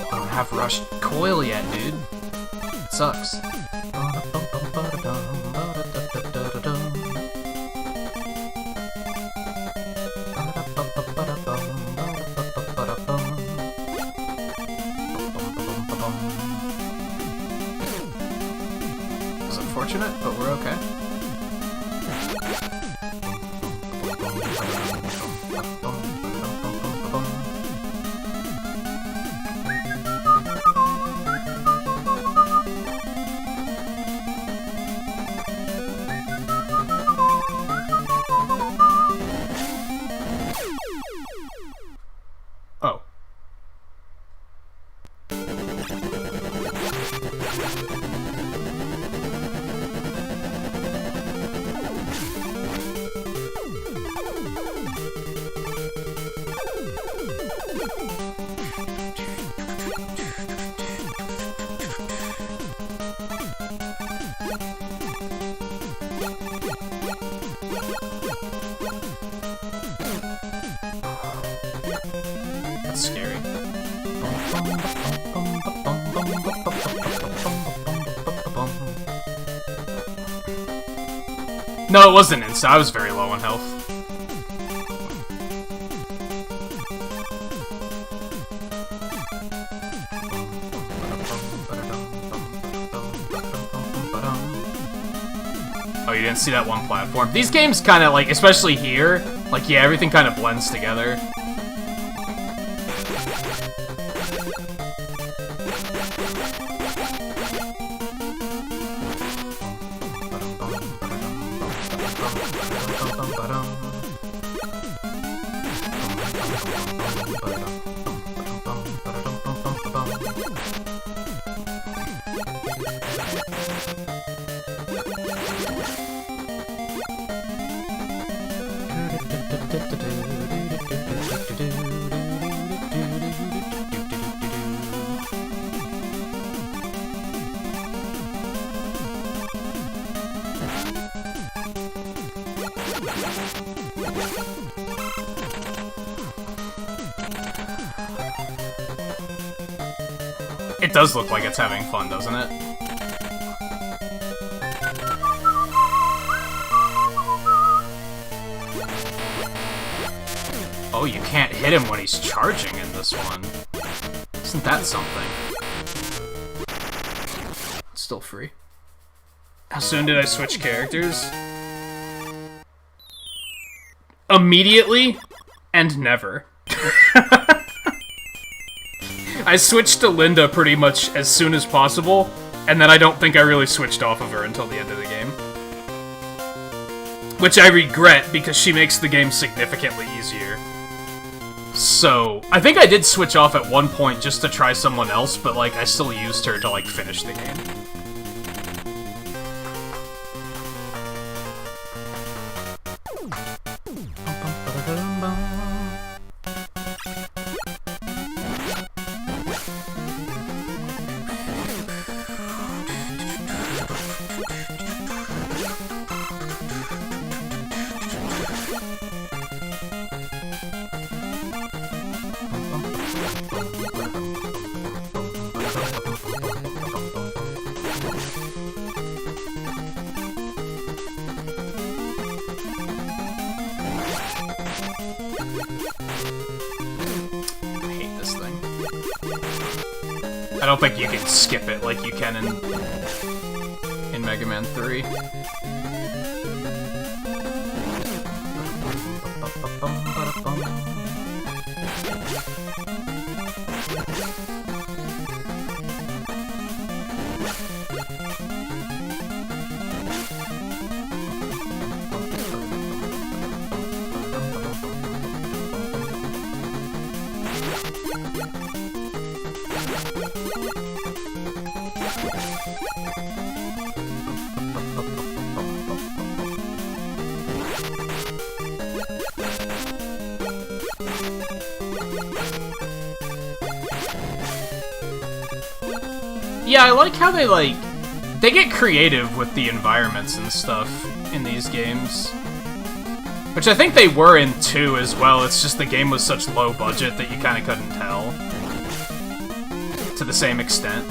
I don't have rushed coil yet, dude. It sucks. It's unfortunate, but we're okay. Oh. That's scary. No, it wasn't insta. I was very low on health. Oh, you didn't see that one platform? These games kind of, like, especially here, like, yeah, everything kind of blends together. It does look like it's having fun, doesn't it? Oh, you can't hit him when he's charging in this one. Isn't that something? It's still free. How soon did I switch characters? Immediately and never. I switched to Linda pretty much as soon as possible, and then I don't think I really switched off of her until the end of the game. Which I regret, because she makes the game significantly easier. So, I think I did switch off at one point just to try someone else, but, like, I still used her to, like, finish the game. I don't think you can skip it like you can in Mega Man 3. Yeah, I like how they get creative with the environments and stuff in these games. Which I think they were in 2 as well, it's just the game was such low budget that you kinda couldn't tell. To the same extent.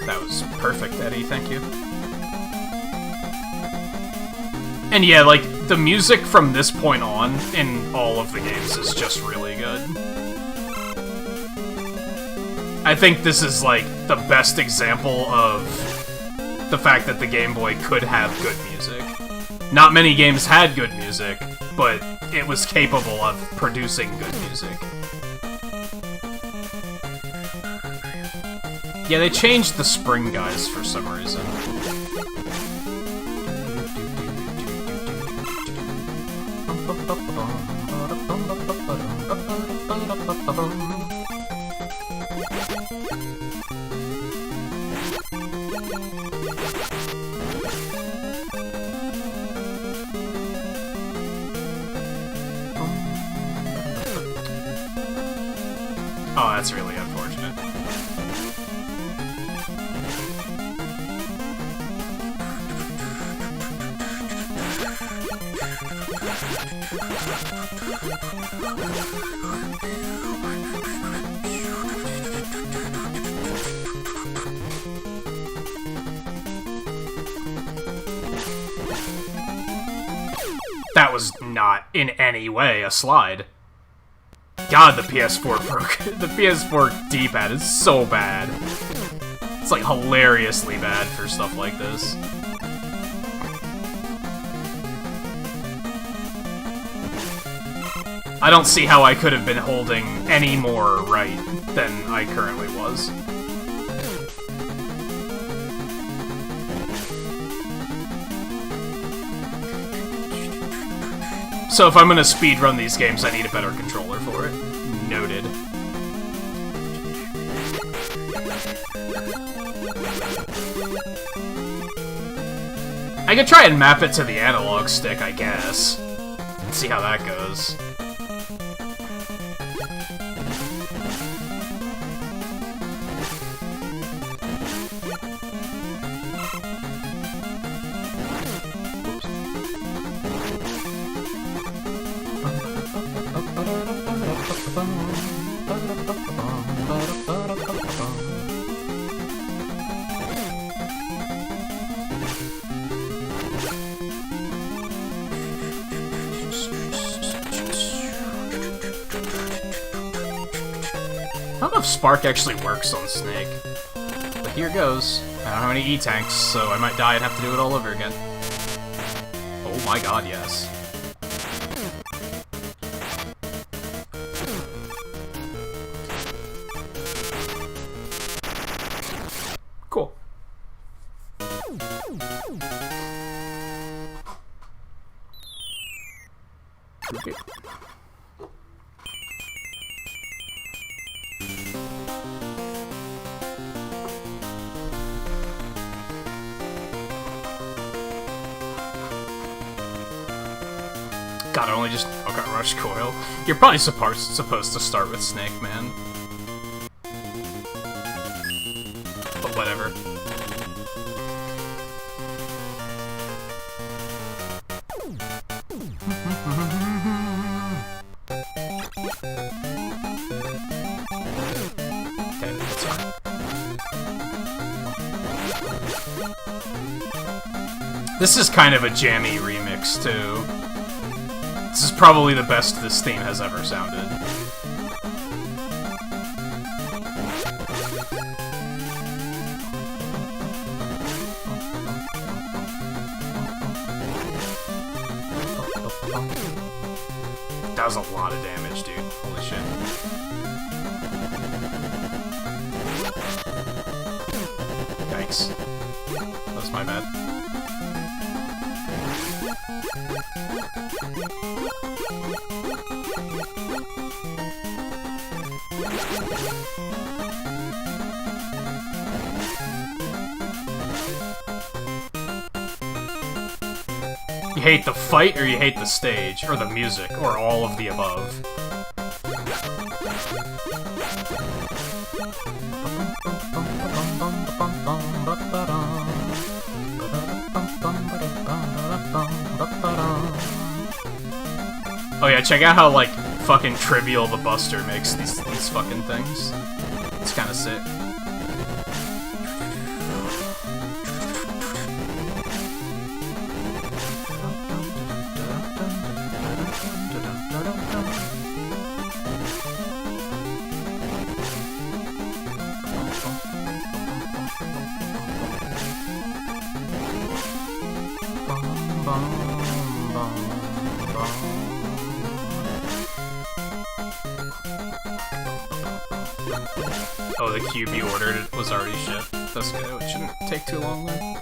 That was perfect, Eddie, thank you. And yeah, like, the music from this point on in all of the games is just really good. I think this is, like, the best example of the fact that the Game Boy could have good music. Not many games had good music, but it was capable of producing good music. Yeah, they changed the spring guys for some reason. Oh, that's really unfortunate. That was not in any way a slide. God, the PS4 broke. The PS4 D-pad is so bad. It's like hilariously bad for stuff like this. I don't see how I could have been holding any more right than I currently was. So if I'm gonna speedrun these games, I need a better controller for it. Noted. I could try and map it to the analog stick, I guess. And see how that goes. I don't know if Spark actually works on Snake. But here goes. I don't have any E-tanks, so I might die and have to do it all over again. Oh my god, yes. Okay. God, I only just... Okay, Rush Coil. You're probably supposed to start with Snake, man. But whatever. Okay, that's fine. This is kind of a jammy remix, too. This is probably the best this theme has ever sounded. That was a lot of damage, dude. Holy shit. Yikes. That was my bad. You hate the fight, or you hate the stage, or the music, or all of the above? Oh yeah, check out how, like, fucking trivial the Buster makes these fucking things. It's kinda sick. Oh, the cube you ordered was already shipped. That's good. It shouldn't take too long then.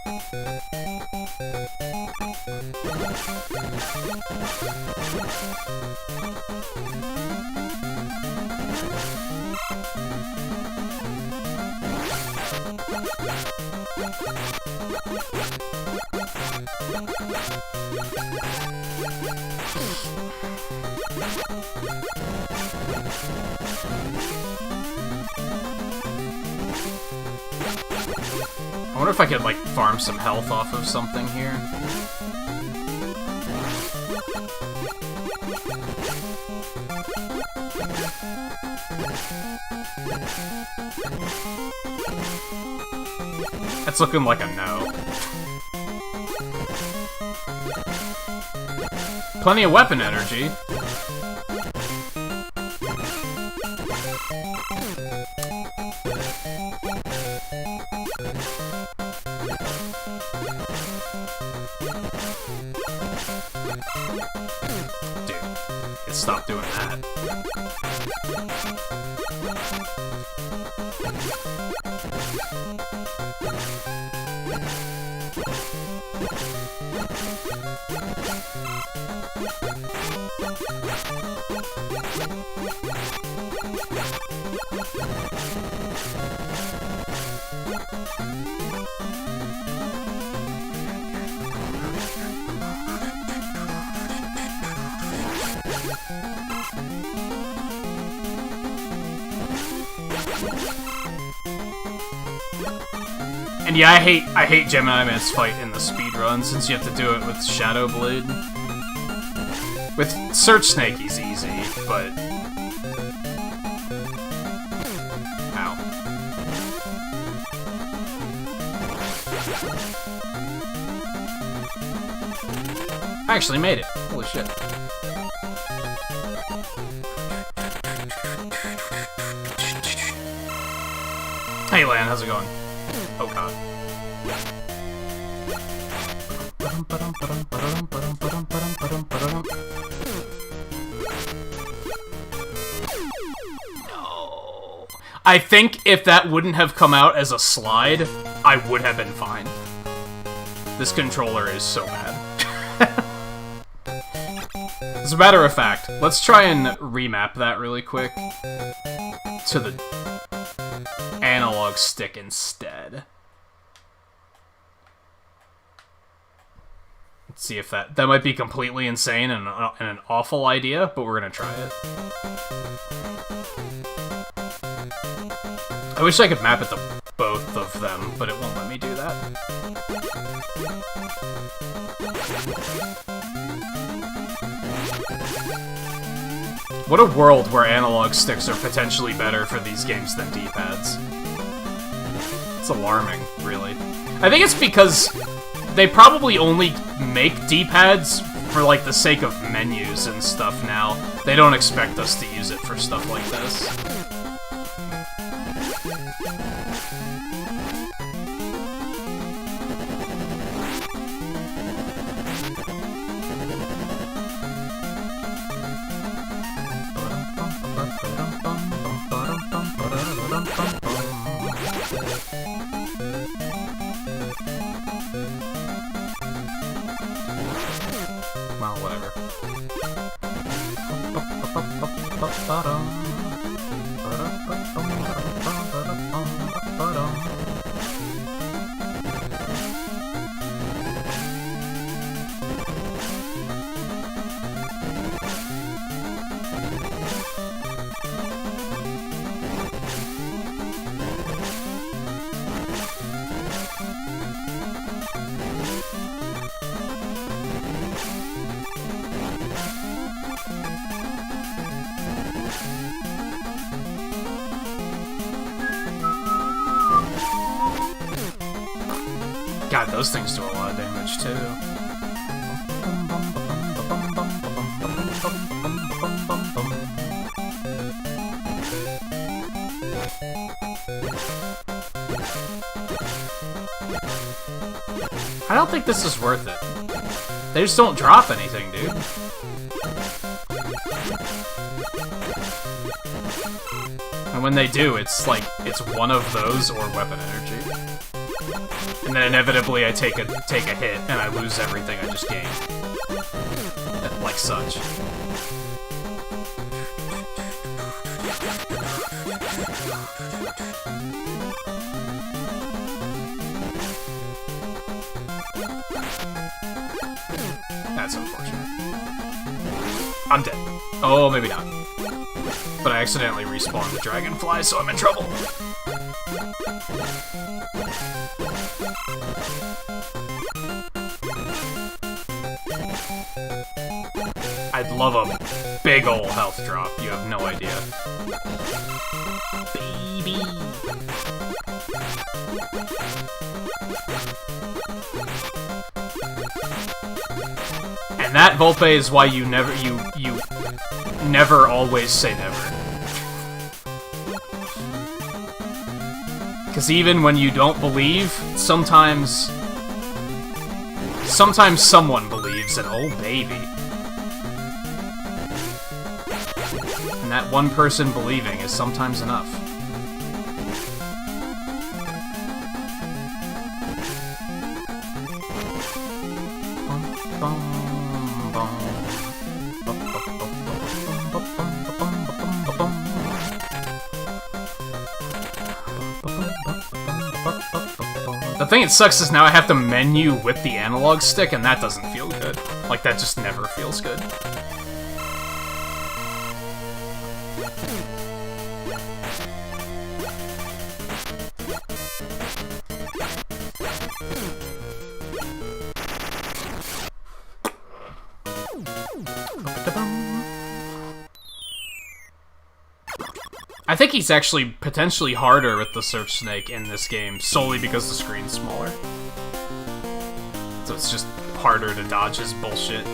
I wonder if I could, like, farm some health off of something here. That's looking like a no. Plenty of weapon energy. Dude, stop doing that. And yeah, I hate Gemini Man's fight in the speedrun, since you have to do it with Shadow Blade. With Search Snake, he's easy, but... Ow. I actually made it. Holy shit. Hey Lan, how's it going? Oh god. No. I think if that wouldn't have come out as a slide, I would have been fine. This controller is so bad. As a matter of fact, let's try and remap that really quick to the analog stick instead. Let's see if that might be completely insane and an awful idea, but we're gonna try it. I wish I could map it to both of them, but it won't let me do that. What a world where analog sticks are potentially better for these games than D-pads. It's alarming, really. I think it's because they probably only make D-pads for, like, the sake of menus and stuff now. They don't expect us to use it for stuff like this. Well, whatever. God, those things do a lot of damage, too. I don't think this is worth it. They just don't drop anything, dude. And when they do, it's like, it's one of those or weapon energy. And then inevitably I take a hit and I lose everything I just gained. Like such. That's unfortunate. I'm dead. Oh, maybe not. But I accidentally respawned the dragonfly, so I'm in trouble. I'd love a big ol' health drop. You have no idea. Baby. And that, Volpe, is why you never always say never. Because even when you don't believe, sometimes someone believes, and oh baby. And that one person believing is sometimes enough. The thing that sucks is now I have to menu with the analog stick, and that doesn't feel good. Like, that just never feels good. I think he's actually potentially harder with the Surf Snake in this game, solely because the screen's smaller. So it's just harder to dodge his bullshit.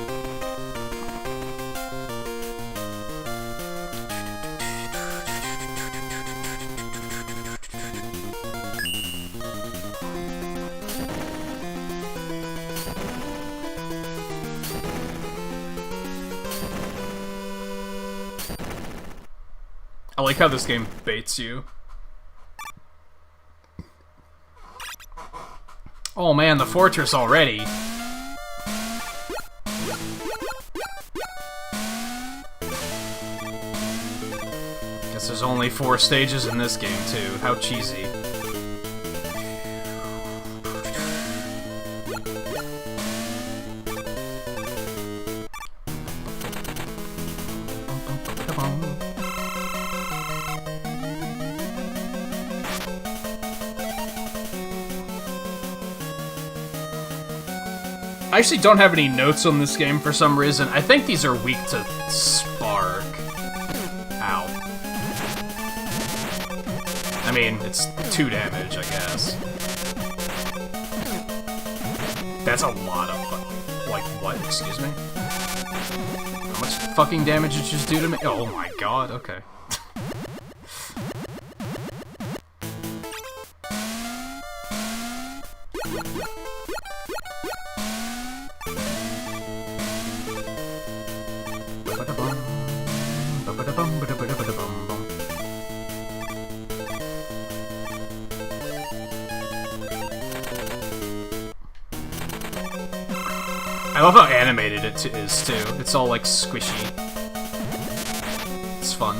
I like how this game baits you. Oh man, the fortress already. Guess there's only 4 stages in this game, too. How cheesy. I actually don't have any notes on this game for some reason. I think these are weak to Spark. Ow. I mean, it's 2 damage, I guess. That's a lot of fucking... Like, what? Excuse me? How much fucking damage did you just do to me? Oh my god, okay. I love how animated it is, too. It's all, like, squishy. It's fun.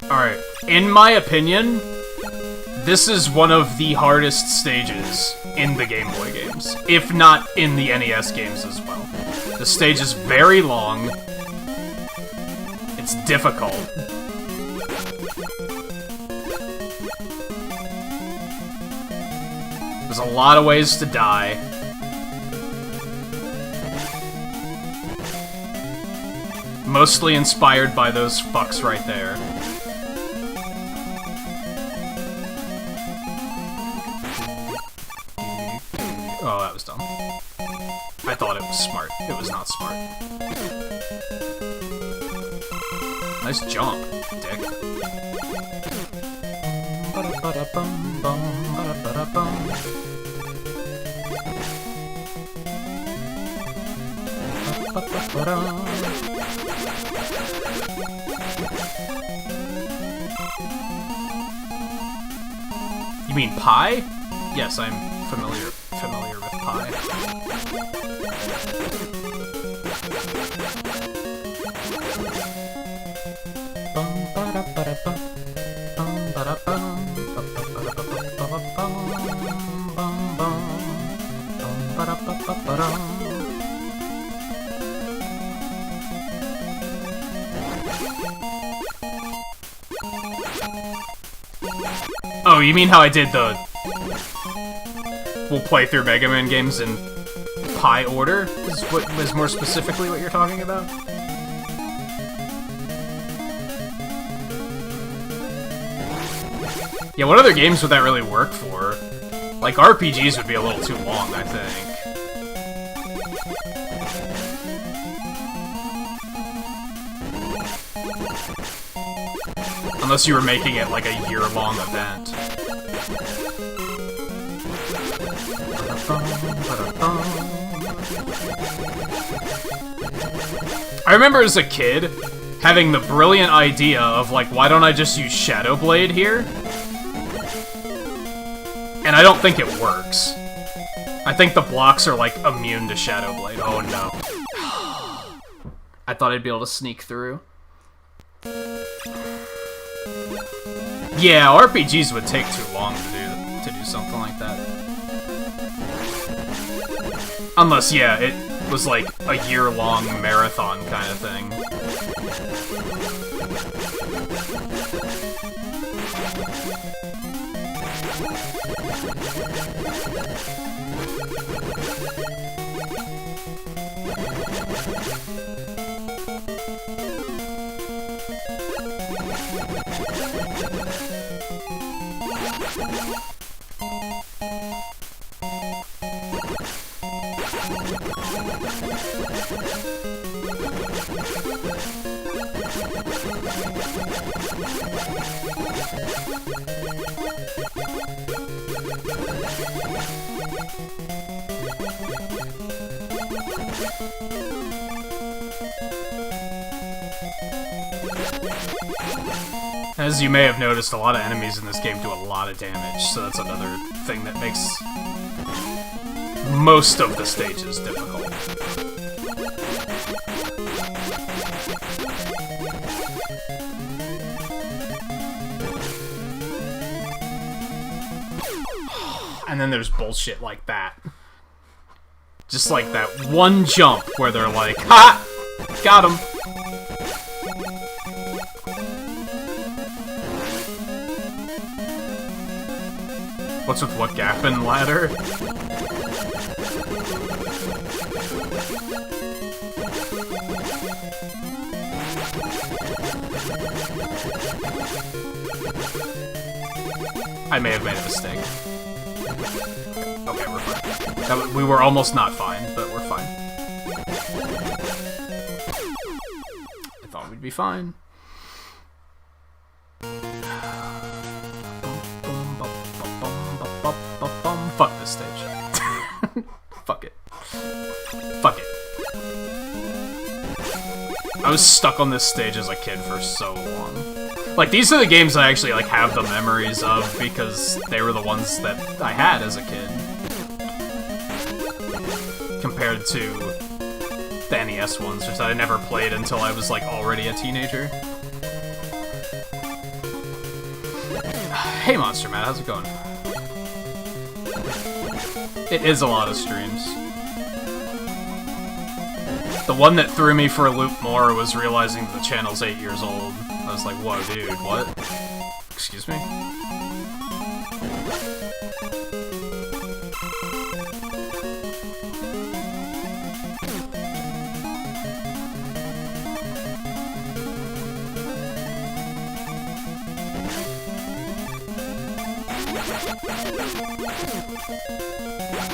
Alright, in my opinion, this is one of the hardest stages in the Game Boy games, if not in the NES games as well. The stage is very long, it's difficult. There's a lot of ways to die. Mostly inspired by those fucks right there. Oh, that was dumb. I thought it was smart. It was not smart. Nice jump, dick. You mean pie? Yes, I'm familiar with pie. Oh, you mean how I did the... We'll play through Mega Man games in pie order? Is what was more specifically what you're talking about? Yeah, what other games would that really work for? Like, RPGs would be a little too long, I think. Unless you were making it like a year-long event. I remember as a kid having the brilliant idea of like, why don't I just use Shadow Blade here? And I don't think it works. I think the blocks are like immune to Shadow Blade. Oh no. I thought I'd be able to sneak through. Yeah, RPGs would take too long to do something like that. Unless, yeah, it was like a year-long marathon kind of thing. As you may have noticed, a lot of enemies in this game do a lot of damage, so that's another thing that makes most of the stages difficult. And then there's bullshit like that. Just like that one jump where they're like, ha! Got him! What's with what gap in ladder? I may have made a mistake. Okay, we're fine. We were almost not fine, but we're fine. I thought we'd be fine. Fuck this stage. Fuck it. Fuck it. I was stuck on this stage as a kid for so long. Like, these are the games I actually, like, have the memories of because they were the ones that I had as a kid. Compared to the NES ones, which I never played until I was, like, already a teenager. Hey, Monster Matt, how's it going? It is a lot of streams. The one that threw me for a loop more was realizing that the channel's 8 years old. I was like, whoa, dude, what? Excuse me?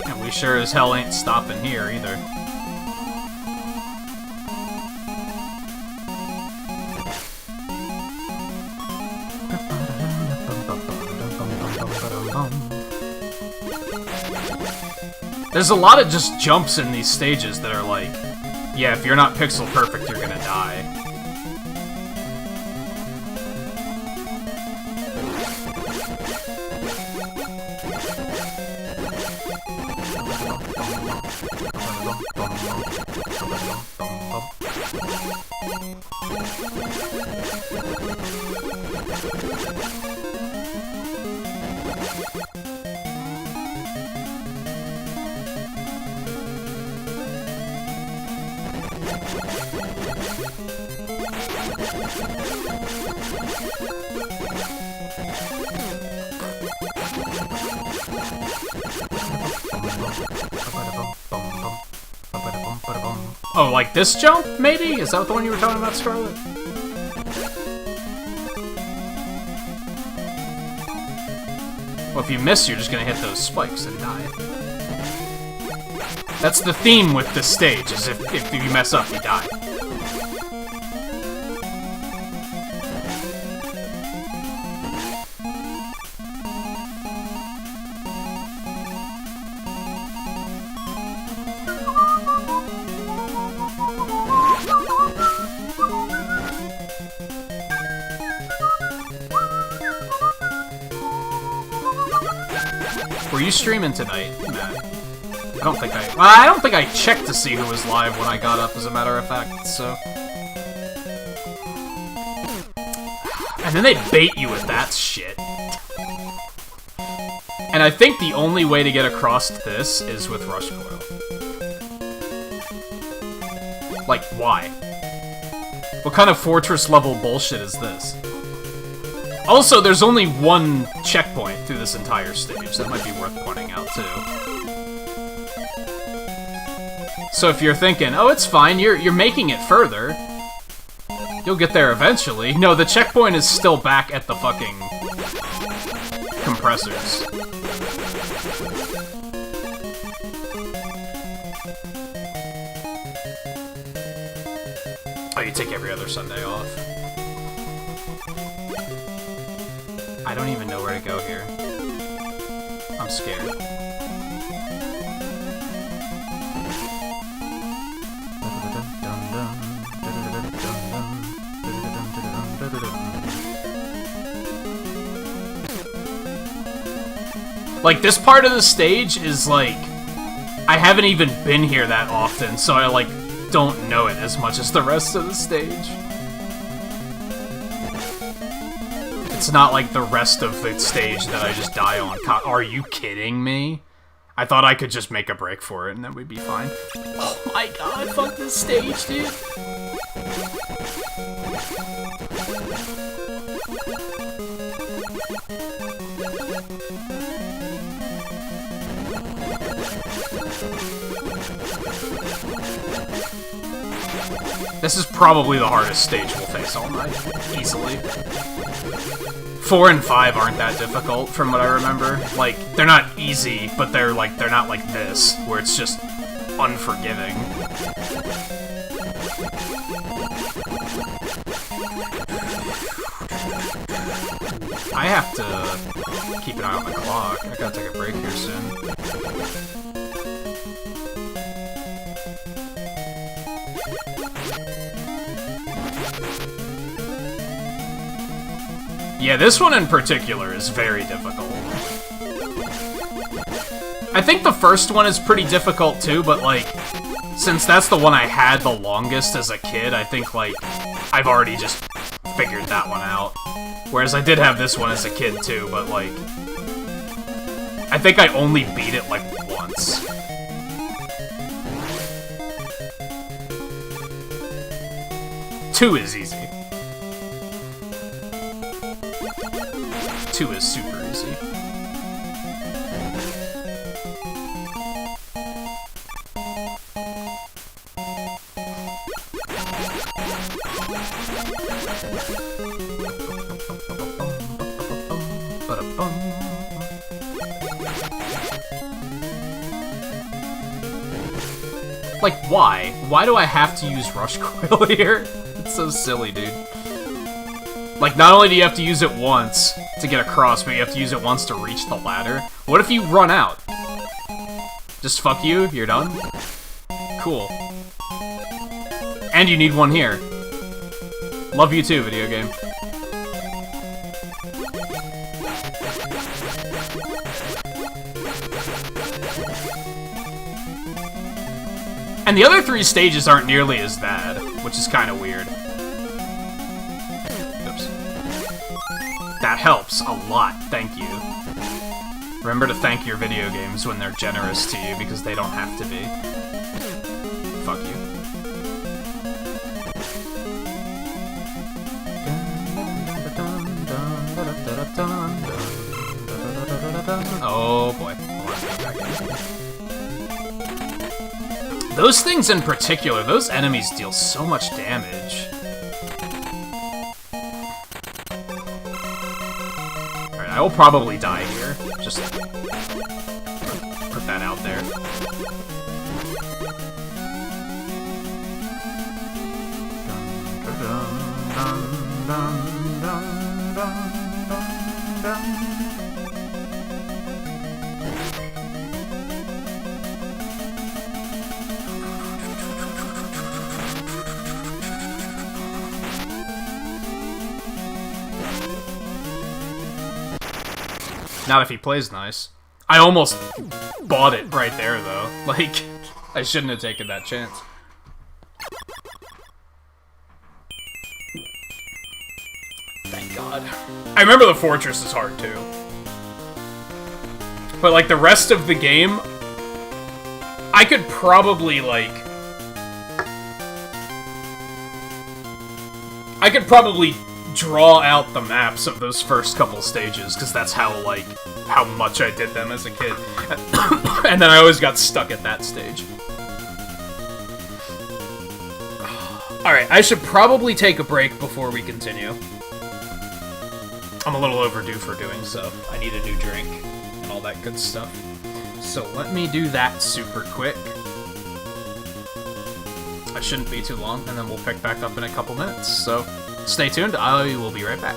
And we sure as hell ain't stopping here, either. There's a lot of just jumps in these stages that are like, yeah, if you're not pixel perfect, you're gonna die. Oh, like this jump, maybe? Is that the one you were talking about, Scarlet? Well, if you miss, you're just gonna hit those spikes and die. That's the theme with this stage, is if you mess up, you die. Were you streaming tonight, Matt? I don't think I checked to see who was live when I got up, as a matter of fact, so... And then they bait you with that shit. And I think the only way to get across this is with Rush Coil. Like, why? What kind of fortress-level bullshit is this? Also, there's only one checkpoint through this entire stage. That might be worth pointing out, too. So if you're thinking, oh, it's fine, you're making it further, you'll get there eventually. No, the checkpoint is still back at the fucking compressors. Oh, you take every other Sunday off. I don't even know where to go here. I'm scared. Like, this part of the stage is, like, I haven't even been here that often, so I, like, don't know it as much as the rest of the stage. It's not like the rest of the stage that I just die on. Are you kidding me? I thought I could just make a break for it and then we'd be fine. Oh my god, fuck this stage, dude. This is probably the hardest stage we'll face all night, easily. 4 and 5 aren't that difficult, from what I remember. Like, they're not easy, but they're not like this, where it's just unforgiving. I have to keep an eye on the clock. I gotta take a break here soon. Yeah, this one in particular is very difficult. I think the first one is pretty difficult too, but like, since that's the one I had the longest as a kid, I think like, I've already just figured that one out. Whereas I did have this one as a kid too, but like, I think I only beat it like once. Two is easy. 2 is super easy. Like, why? Why do I have to use Rush Coil here? It's so silly, dude. Like, not only do you have to use it once to get across, but you have to use it once to reach the ladder. What if you run out? Just fuck you? You're done? Cool. And you need one here. Love you too, video game. And the other 3 stages aren't nearly as bad, which is kind of weird. That helps a lot, thank you. Remember to thank your video games when they're generous to you, because they don't have to be. Fuck you. Oh boy. Those things in particular, those enemies deal so much damage. I will probably die here. Just put that out there. Not if he plays nice. I almost bought it right there, though. Like, I shouldn't have taken that chance. Thank God. I remember the fortress is hard, too. But, like, the rest of the game, I could probably, like... I could probably draw out the maps of those first couple stages, because that's how, like, how much I did them as a kid. And then I always got stuck at that stage. Alright, I should probably take a break before we continue. I'm a little overdue for doing so. I need a new drink and all that good stuff. So let me do that super quick. That shouldn't be too long, and then we'll pick back up in a couple minutes. So stay tuned, I will be right back.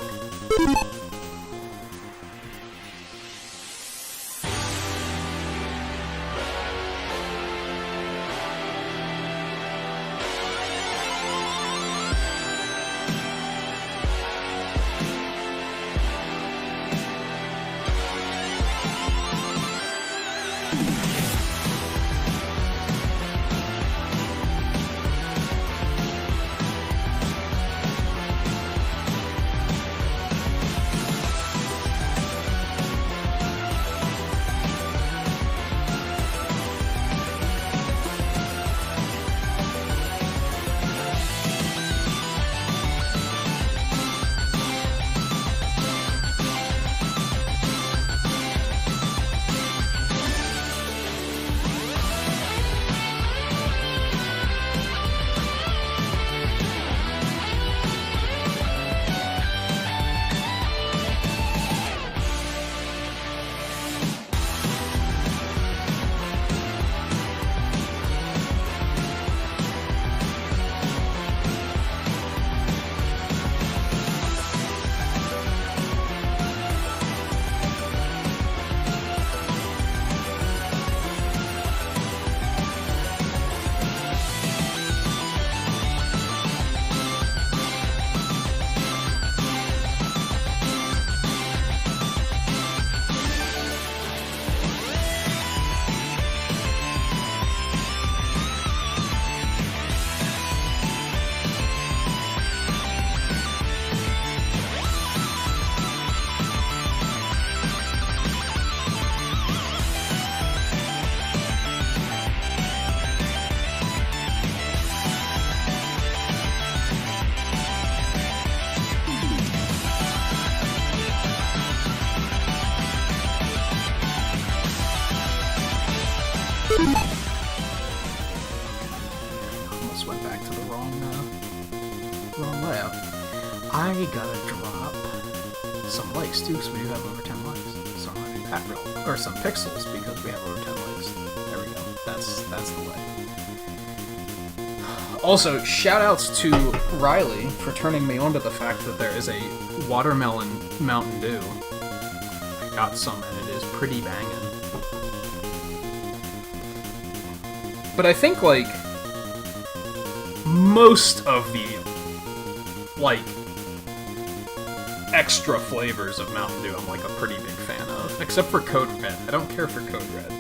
Almost went back to the wrong layout. I gotta drop some likes too, because we do have over 10 likes. So I'm gonna do that real, or some pixels because we have over 10 likes. There we go. That's the way. Also, shoutouts to Riley for turning me on to the fact that there is a watermelon Mountain Dew. I got some and it is pretty banging. But I think, like, most of the, like, extra flavors of Mountain Dew I'm, like, a pretty big fan of. Except for Code Red. I don't care for Code Red.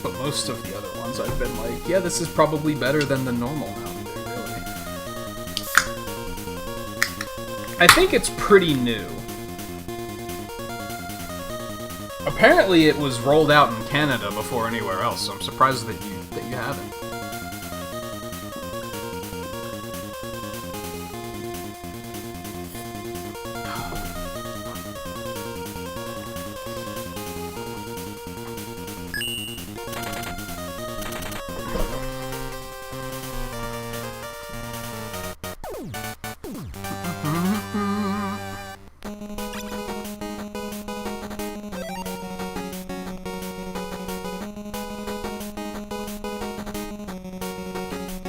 But most of the other ones I've been like, yeah, this is probably better than the normal Mountain Dew, really. I think it's pretty new. Apparently it was rolled out in Canada before anywhere else, so I'm surprised that you haven't.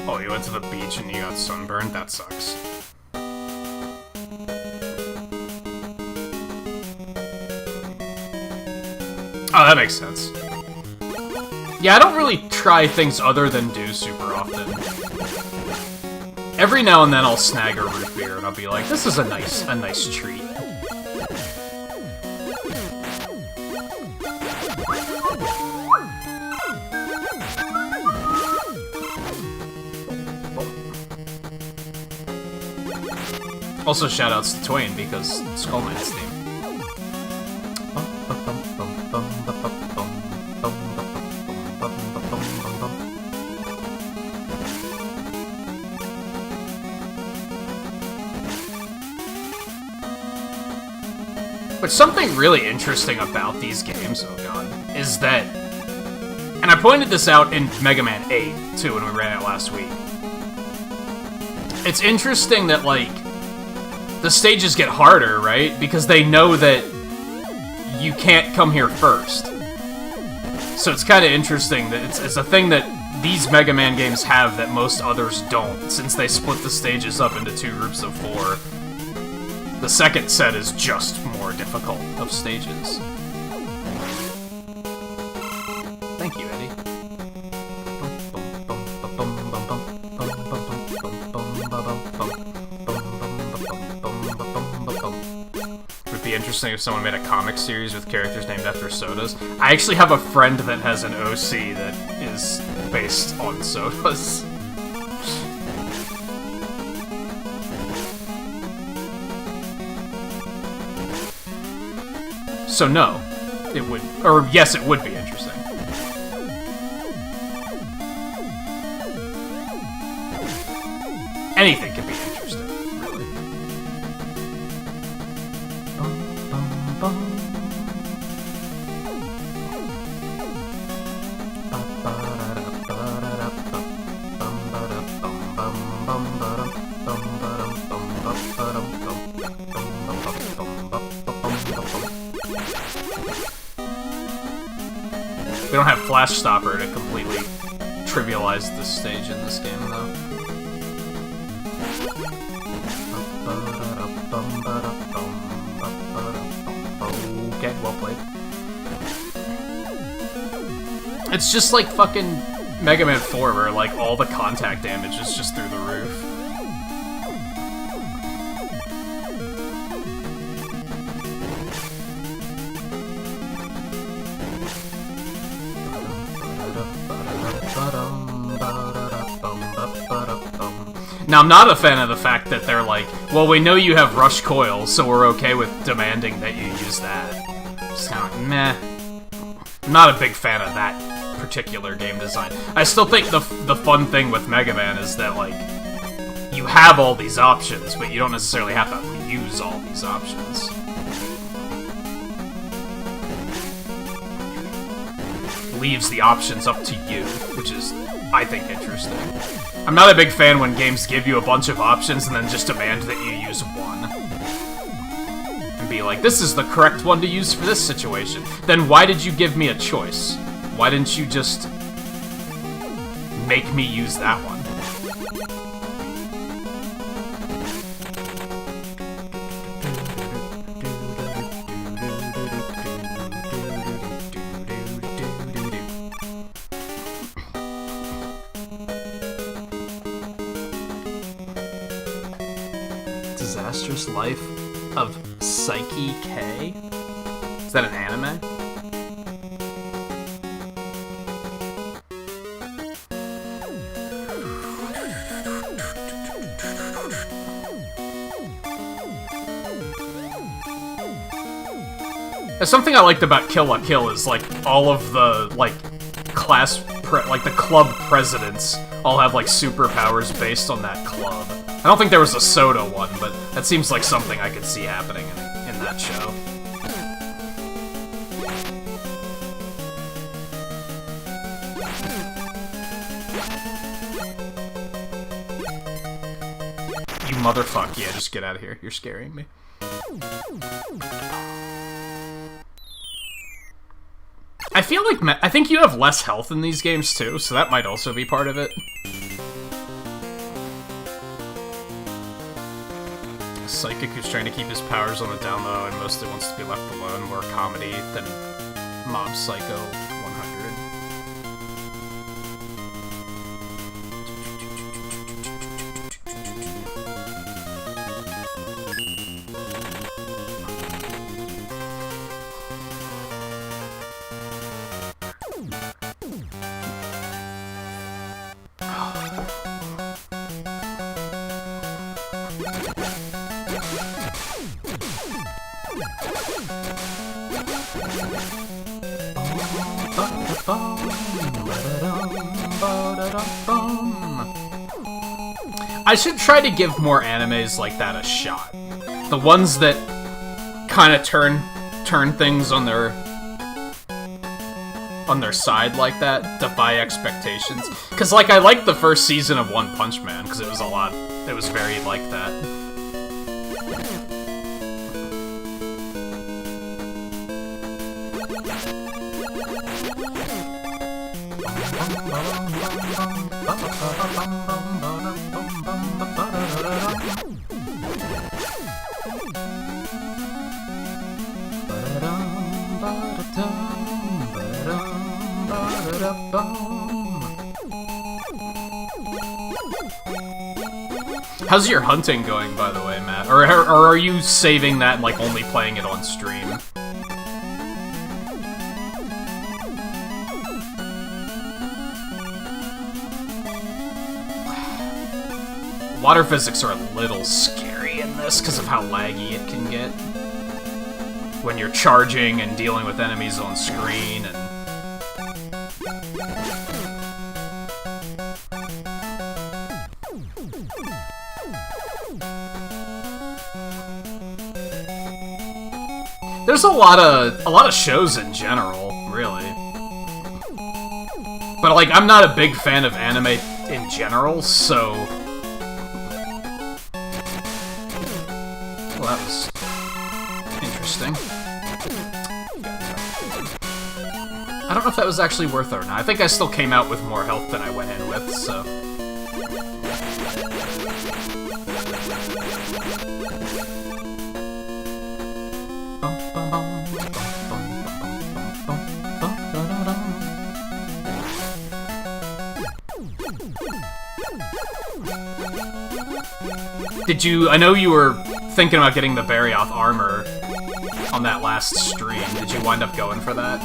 Oh, you went to the beach and you got sunburned? That sucks. Oh, that makes sense. Yeah, I don't really try things other than Dew super often. Every now and then I'll snag a root beer and I'll be like, this is a nice treat. Also, shoutouts to Twain because Skull Knight's theme. But something really interesting about these games, oh god, is that, and I pointed this out in Mega Man 8, too, when we ran it last week. It's interesting that, like, the stages get harder, right? Because they know that you can't come here first. So it's kind of interesting that it's a thing that these Mega Man games have that most others don't, since they split the stages up into 2 groups of 4. The second set is just more difficult of stages. Thank you, Eddie. Would be interesting if someone made a comic series with characters named after sodas. I actually have a friend that has an OC that is based on sodas. So no, it would, or yes, it would be interesting. Anything can be interesting, really. We don't have Flash Stopper to completely trivialize this stage in this game, though. Okay, well played. It's just like fucking Mega Man 4, where like all the contact damage is just through the roof. Now, I'm not a fan of the fact that they're like, well, we know you have rush coils, so we're okay with demanding that you use that. Just kind of like, meh. I'm not a big fan of that particular game design. I still think the fun thing with Mega Man is that, like, you have all these options, but you don't necessarily have to use all these options. Leaves the options up to you, which is, I think, interesting. I'm not a big fan when games give you a bunch of options and then just demand that you use one. And be like, this is the correct one to use for this situation. Then why did you give me a choice? Why didn't you just make me use that one? Disastrous Life of Psyche K? Is that an anime? There's something I liked about Kill la Kill is, like, all of the, like, like, the club presidents all have, like, superpowers based on that club. I don't think there was a soda one, but that seems like something I could see happening in that show. You motherfucker. Yeah, just get out of here. You're scaring me. I feel like I think you have less health in these games too, so that might also be part of it. Psychic who's trying to keep his powers on the down low and mostly wants to be left alone, more comedy than Mob Psycho 100. I should try to give more animes like that a shot. The ones that kind of turn things on their side like that, defy expectations. Because, like, I liked the first season of One Punch Man, because it was very like that. How's your hunting going, by the way, Matt? Or are you saving that and, like, only playing it on stream? Water physics are a little scary in this because of how laggy it can get when you're charging and dealing with enemies on screen and... There's a lot of shows in general, really. But like, I'm not a big fan of anime in general, so... Well, that was interesting. I don't know if that was actually worth it or not. I think I still came out with more health than I went in with, so... Did you... I know you were thinking about getting the Barioth armor on that last stream. Did you wind up going for that?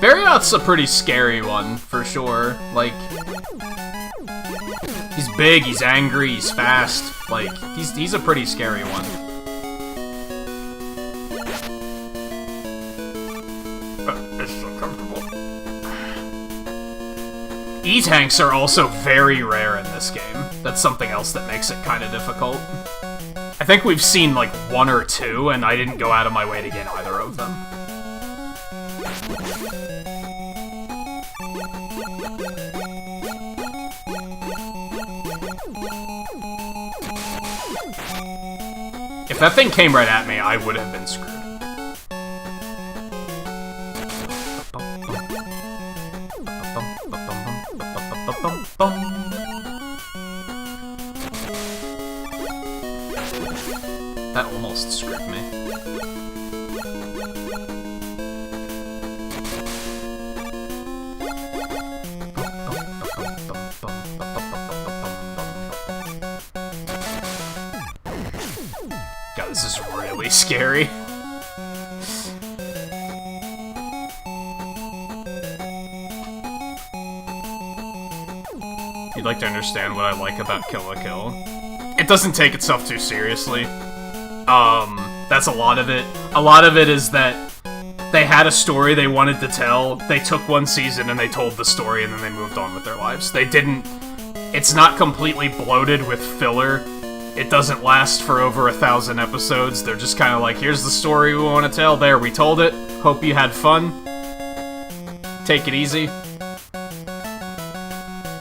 Barioth's a pretty scary one, for sure. Like... He's big, he's angry, he's fast. Like, he's a pretty scary one. It's so comfortable. E-tanks are also very rare in this game. That's something else that makes it kind of difficult. I think we've seen, like, 1 or 2, and I didn't go out of my way to get either of them. If that thing came right at me, I would have been screwed. That almost screwed me. God, this is really scary. You'd like to understand what I like about Kill la Kill? It doesn't take itself too seriously. That's a lot of it. A lot of it is that they had a story they wanted to tell, they took one season and they told the story and then they moved on with their lives. They didn't... It's not completely bloated with filler. It doesn't last for over 1,000 episodes. They're just kind of like, here's the story we want to tell. There, we told it. Hope you had fun. Take it easy.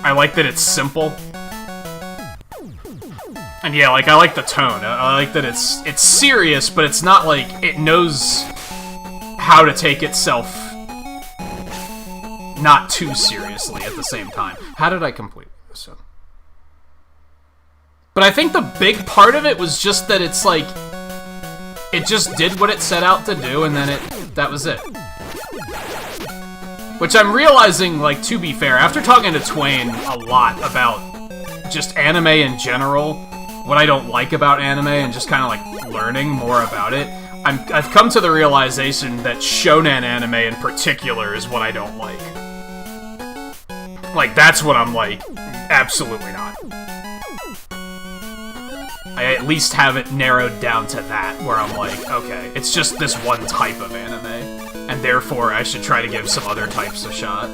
I like that it's simple. And yeah, like, I like the tone. I like that it's serious, but it's not like it knows how to take itself not too seriously at the same time. How did I complete this? So. But I think the big part of it was just that it's like, it just did what it set out to do, and then that was it. Which I'm realizing, like, to be fair, after talking to Twain a lot about just anime in general, what I don't like about anime, and just kind of, like, learning more about it, I've come to the realization that shonen anime in particular is what I don't like. Like, that's what I'm like, absolutely not. I at least have it narrowed down to that, where I'm like, okay, it's just this one type of anime. And therefore, I should try to give some other types a shot.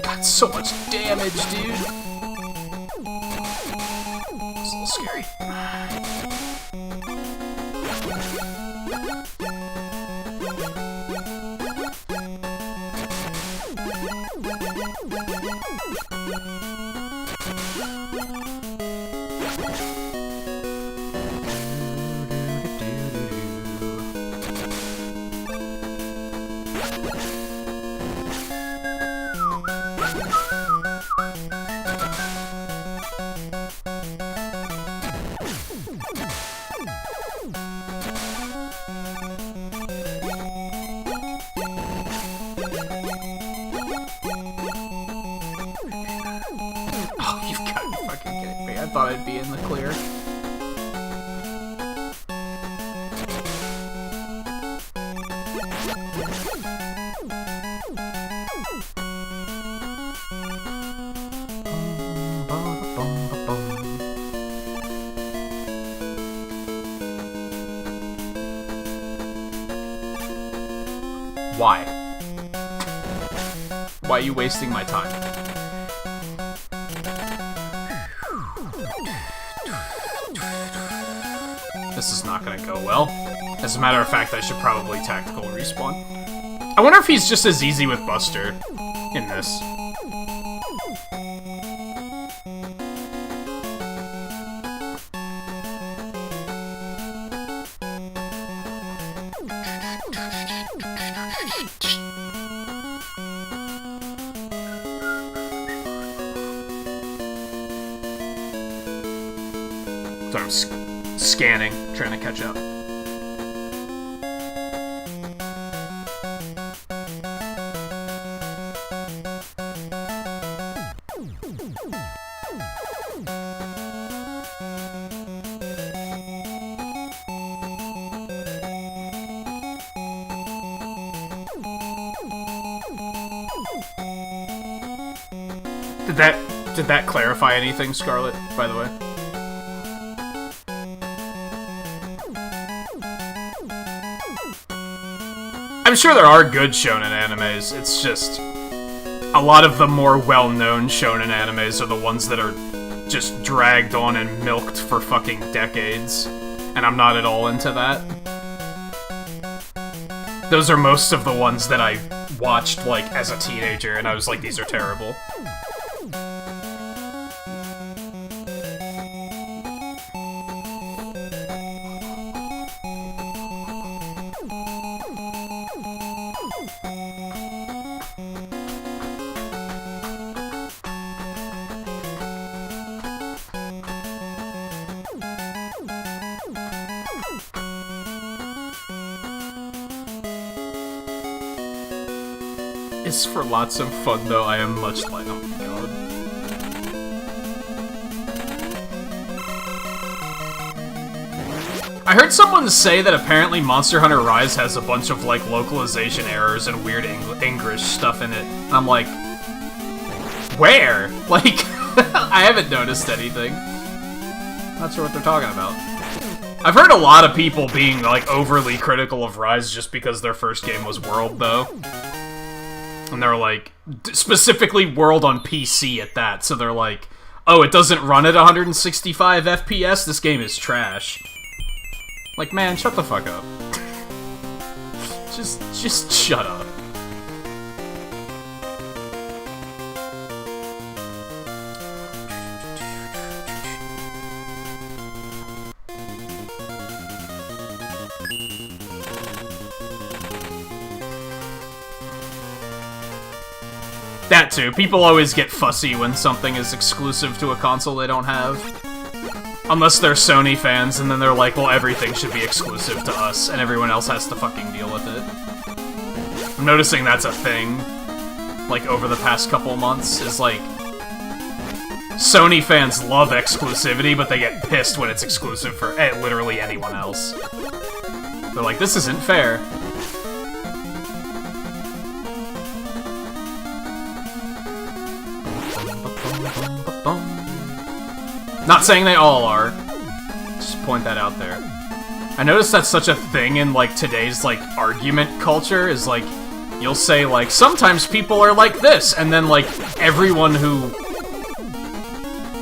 Got so much damage, dude. Those little scary. Oh, you've got to be fucking kidding me. I thought I'd be in the clear. Why? Why are you wasting my time? This is not gonna go well. As a matter of fact, I should probably tactical respawn. I wonder if he's just as easy with Buster in this. So I'm scanning, trying to catch up. Did that clarify anything, Scarlet, by the way? I'm sure there are good shonen animes, it's just a lot of the more well-known shonen animes are the ones that are just dragged on and milked for fucking decades, and I'm not at all into that. Those are most of the ones that I watched, like, as a teenager, and I was like, these are terrible. It's for lots of fun, though. I am much like, oh my god. I heard someone say that apparently Monster Hunter Rise has a bunch of, like, localization errors and weird English stuff in it. And I'm like, where? Like, I haven't noticed anything. Not sure what they're talking about. I've heard a lot of people being, like, overly critical of Rise just because their first game was World, though. And they're like, specifically World on PC at that, so they're like, oh, it doesn't run at 165 FPS? This game is trash. Like, man, shut the fuck up. Just shut up. That too. People always get fussy when something is exclusive to a console they don't have. Unless they're Sony fans, and then they're like, well, everything should be exclusive to us, and everyone else has to fucking deal with it. I'm noticing that's a thing, like, over the past couple months, is like, Sony fans love exclusivity, but they get pissed when it's exclusive for literally anyone else. They're like, this isn't fair. Not saying they all are. Just point that out there. I noticed that's such a thing in, like, today's, like, argument culture, is, like, you'll say, like, sometimes people are like this, and then, like, everyone who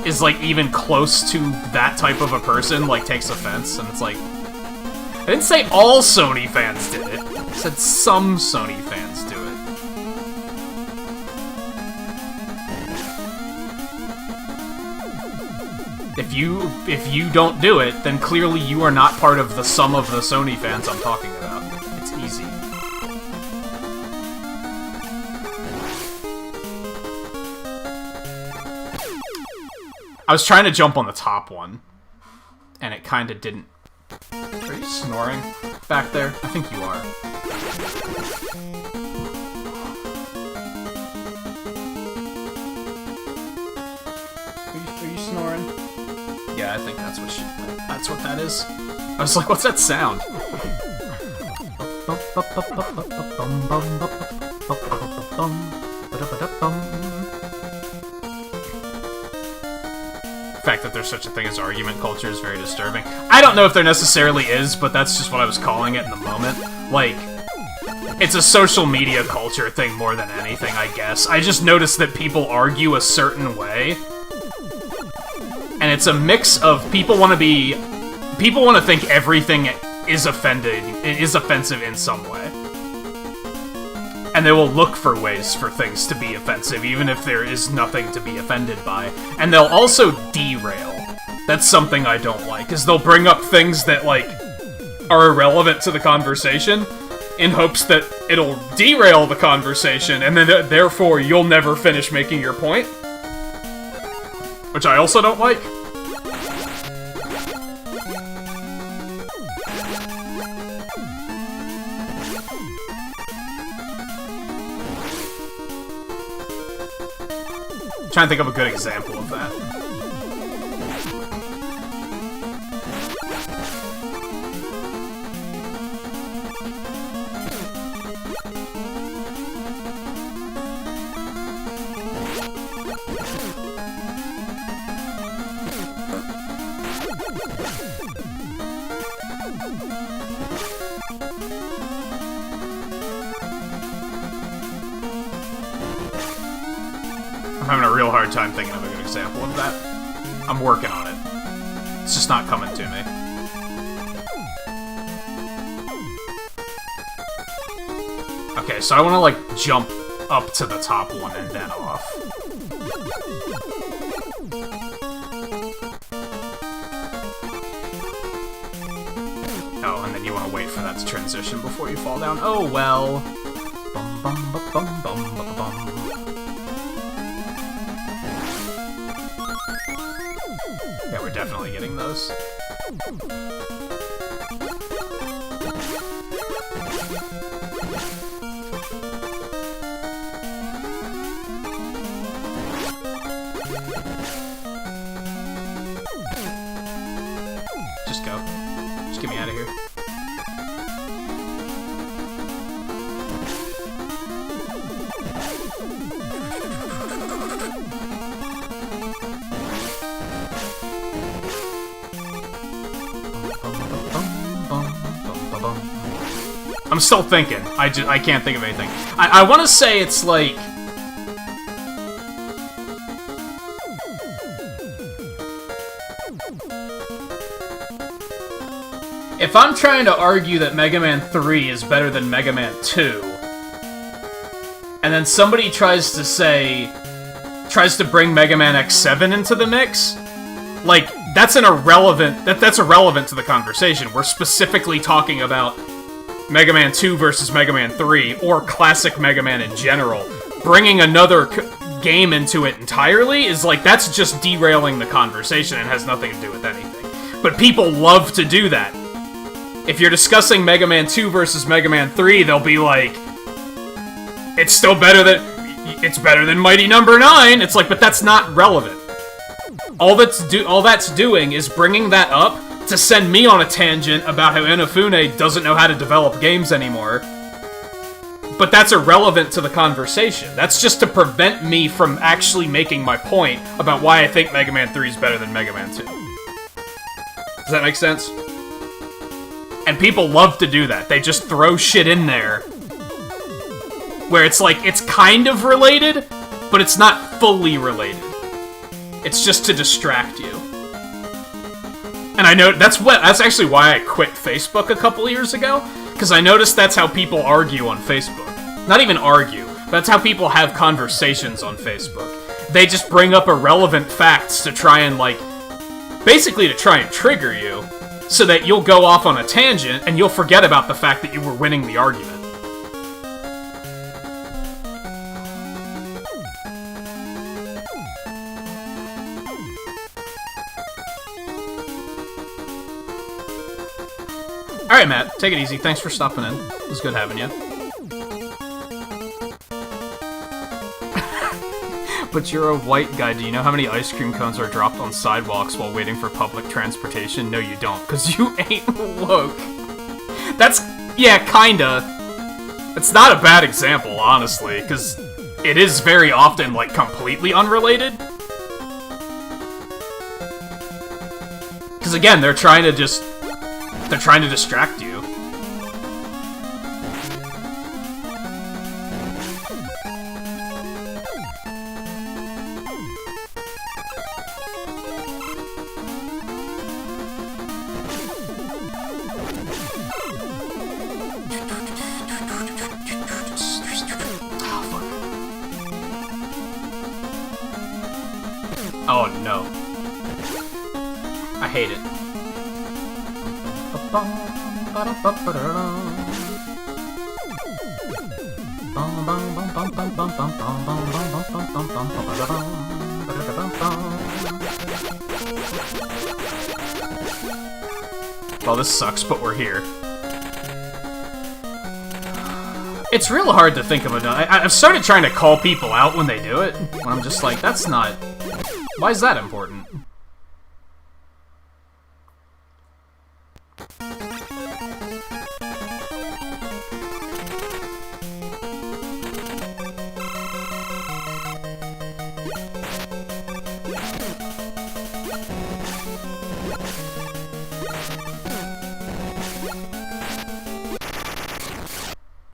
is, like, even close to that type of a person, like, takes offense, and it's like... I didn't say all Sony fans did it. I said some Sony fans do it. If you don't do it, then clearly you are not part of the sum of the Sony fans I'm talking about. It's easy. I was trying to jump on the top one, and it kinda didn't. Are you snoring back there? I think you are. Are you snoring? Yeah, I think that's what that is. I was like, what's that sound? The fact that there's such a thing as argument culture is very disturbing. I don't know if there necessarily is, but that's just what I was calling it in the moment. Like, it's a social media culture thing more than anything, I guess. I just noticed that people argue a certain way, and it's a mix of people want to think everything is offensive in some way. And they will look for ways for things to be offensive, even if there is nothing to be offended by. And they'll also derail. That's something I don't like, is they'll bring up things that, like, are irrelevant to the conversation, in hopes that it'll derail the conversation, and then therefore you'll never finish making your point. Which I also don't like. I'm trying to think of a good example of that. I'm having a real hard time thinking of a good example of that. I'm working on it. It's just not coming to me. Okay, so I want to, like, jump up to the top one and then off. Oh, and then you want to wait for that to transition before you fall down. Oh, well. Bum, bum, bum, bum, bum, bum, bum. Yeah, we're definitely getting those. Just go. Just get me out of here. I'm still thinking. I can't think of anything. I want to say it's like... If I'm trying to argue that Mega Man 3 is better than Mega Man 2, and then somebody tries to bring Mega Man X7 into the mix, like, that's irrelevant to the conversation. We're specifically talking about Mega Man 2 versus Mega Man 3, or classic Mega Man in general. Bringing another game into it entirely is like, that's just derailing the conversation and has nothing to do with anything. But people love to do that. If you're discussing Mega Man 2 versus Mega Man 3, they'll be like, it's still better than Mighty Number 9! It's like, but that's not relevant. All that's doing is bringing that up to send me on a tangent about how Inafune doesn't know how to develop games anymore. But that's irrelevant to the conversation. That's just to prevent me from actually making my point about why I think Mega Man 3 is better than Mega Man 2. Does that make sense? And people love to do that. They just throw shit in there where it's like, it's kind of related, but it's not fully related. It's just to distract you. And I know that's actually why I quit Facebook a couple years ago, because I noticed that's how people argue on Facebook. Not even argue, but that's how people have conversations on Facebook. They just bring up irrelevant facts to try and, like, basically to try and trigger you, so that you'll go off on a tangent and you'll forget about the fact that you were winning the argument. Alright, Matt, take it easy. Thanks for stopping in. It was good having you. But you're a white guy. Do you know how many ice cream cones are dropped on sidewalks while waiting for public transportation? No, you don't, because you ain't woke. That's... yeah, kinda. It's not a bad example, honestly, because it is very often, like, completely unrelated. Because, again, they're trying to distract you. Oh no. I hate it. Well, this sucks, but we're here. It's real hard to think of another. I've started trying to call people out when they do it. When I'm just like, that's not... Why is that important?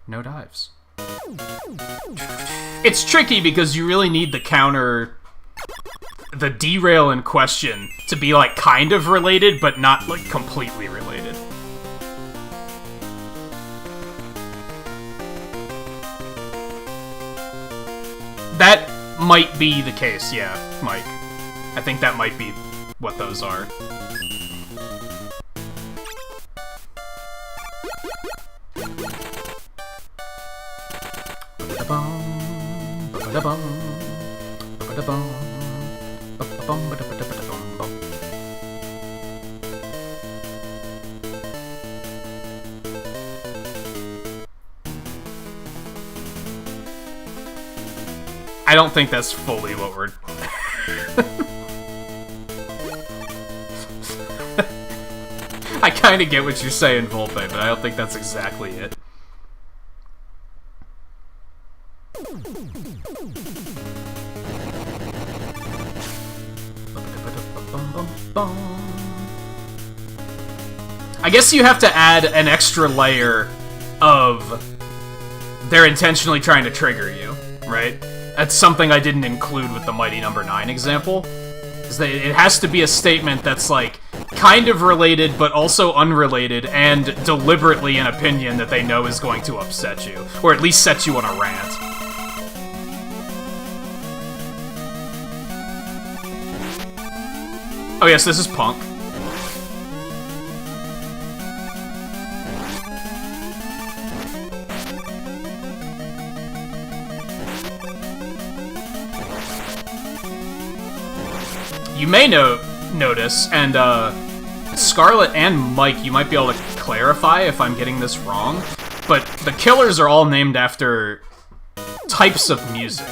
No dives. It's tricky because you really need the counter... the derail in question to be, like, kind of related, but not, like, completely related. That might be the case, yeah, Mike. I think that might be what those are. I don't think that's fully what we're... I kind of get what you're saying, Volpe, but I don't think that's exactly it. I guess you have to add an extra layer of they're intentionally trying to trigger you, right? That's something I didn't include with the Mighty Number 9 example. Is that it has to be a statement that's, like, kind of related, but also unrelated, and deliberately an opinion that they know is going to upset you. Or at least set you on a rant. Oh yes, this is Punk. You may notice, and Scarlet and Mike, you might be able to clarify if I'm getting this wrong, but the killers are all named after types of music.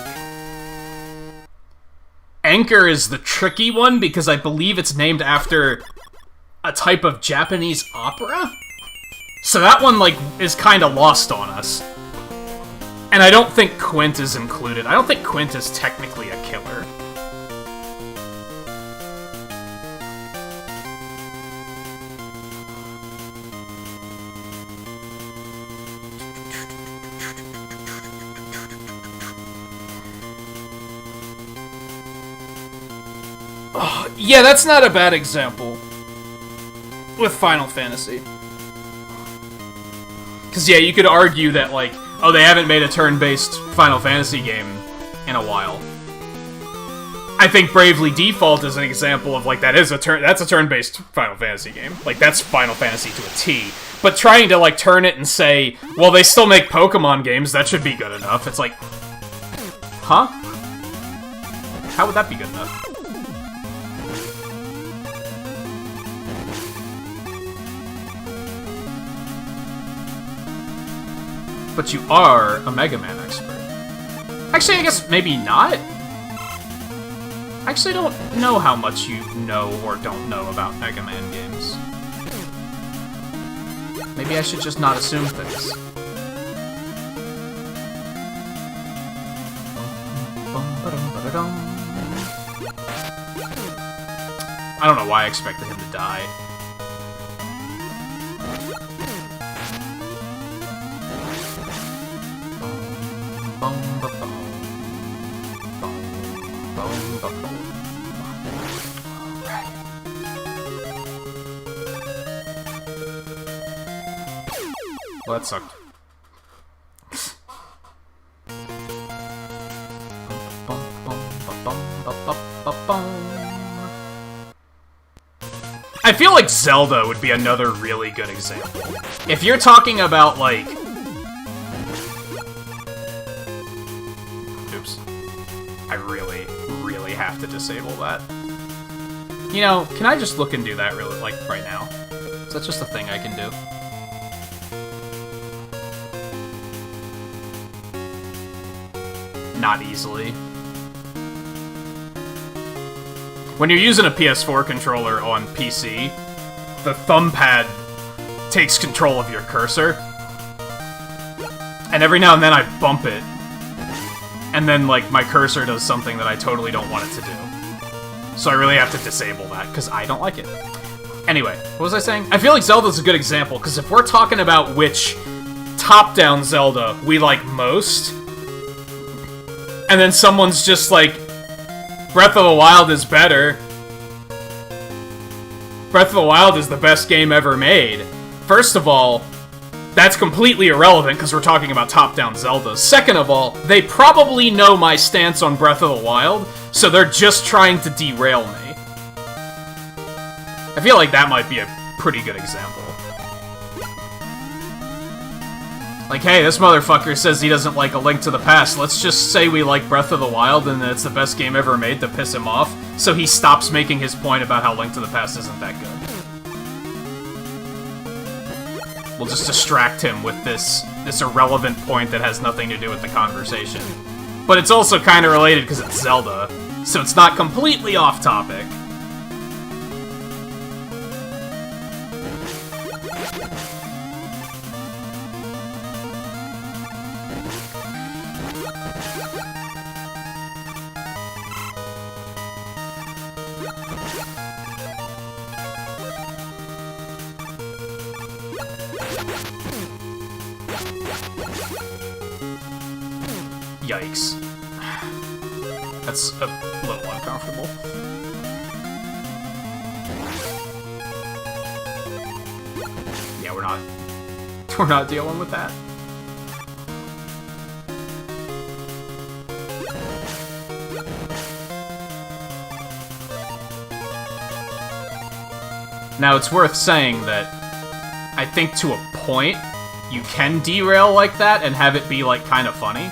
Anchor is the tricky one because I believe it's named after a type of Japanese opera? So that one, like, is kind of lost on us. And I don't think Quint is included. I don't think Quint is technically a killer. Yeah, that's not a bad example. With Final Fantasy. Because, yeah, you could argue that, like, oh, they haven't made a turn-based Final Fantasy game in a while. I think Bravely Default is an example of, like, that's a turn-based Final Fantasy game. Like, that's Final Fantasy to a T. But trying to, like, turn it and say, well, they still make Pokemon games, that should be good enough. It's like, huh? How would that be good enough? But you are a Mega Man expert. Actually, I guess maybe not? I actually don't know how much you know or don't know about Mega Man games. Maybe I should just not assume things. I don't know why I expected him to die. Well, that sucked. I feel like Zelda would be another really good example. If you're talking about, like... Oops. I really, really have to disable that. You know, can I just look and do that really, like, right now? Is that just a thing I can do? Not easily. When you're using a PS4 controller on PC, the thumb pad takes control of your cursor. And every now and then I bump it. And then, like, my cursor does something that I totally don't want it to do. So I really have to disable that, because I don't like it. Anyway, what was I saying? I feel like Zelda's a good example, because if we're talking about which top-down Zelda we like most, and then someone's just like, Breath of the Wild is better. Breath of the Wild is the best game ever made. First of all, that's completely irrelevant because we're talking about top-down Zeldas. Second of all, they probably know my stance on Breath of the Wild, so they're just trying to derail me. I feel like that might be a pretty good example. Like, hey, this motherfucker says he doesn't like A Link to the Past. Let's just say we like Breath of the Wild and that it's the best game ever made to piss him off, so he stops making his point about how Link to the Past isn't that good. We'll just distract him with this irrelevant point that has nothing to do with the conversation. But it's also kind of related because it's Zelda, so it's not completely off topic. Yikes. That's a little uncomfortable. Yeah, we're not dealing with that. Now, it's worth saying that I think to a point, you can derail like that and have it be, like, kind of funny.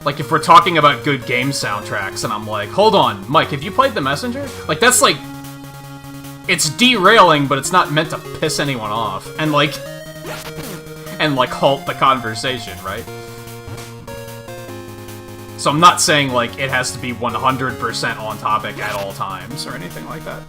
Like, if we're talking about good game soundtracks, and I'm like, hold on, Mike, have you played The Messenger? Like, that's like... It's derailing, but it's not meant to piss anyone off. And, like... And, like, halt the conversation, right? So I'm not saying, like, it has to be 100% on topic at all times, or anything like that.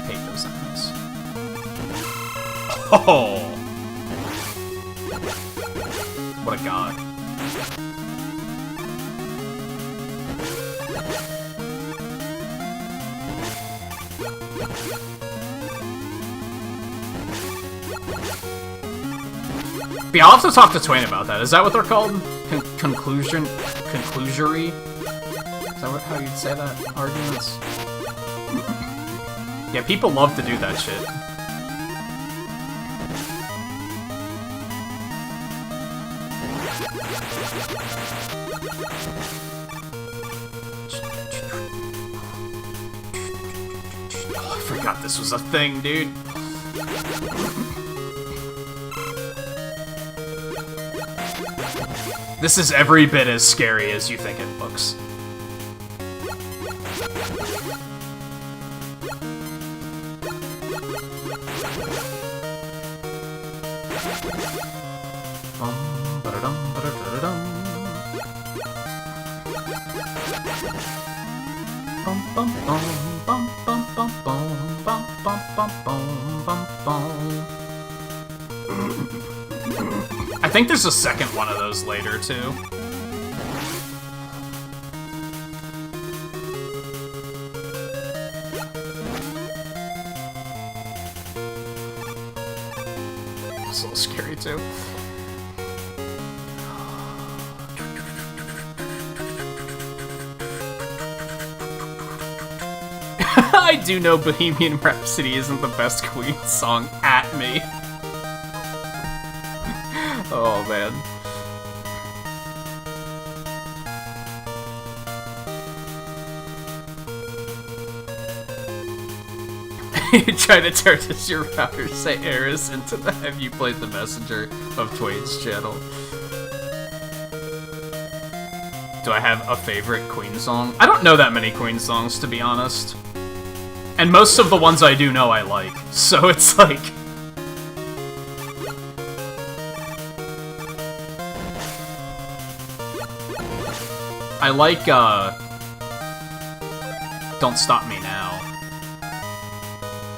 Hate those enemies. Oh! What a god. But yeah, I'll have to talk to Twain about that. Is that what they're called? Conclusory? Is that how you'd say that? Arguments? Yeah, people love to do that shit. Oh, I forgot this was a thing, dude. This is every bit as scary as you think it looks. I think there's a second one of those later, too. It's a little scary, too. I do know Bohemian Rhapsody isn't the best Queen song at me. Oh, man. You try to turn your router, say Eris into the Have You Played the Messenger of Twain's channel. Do I have a favorite Queen song? I don't know that many Queen songs, to be honest. And most of the ones I do know I like, so it's like... I like, Don't Stop Me Now.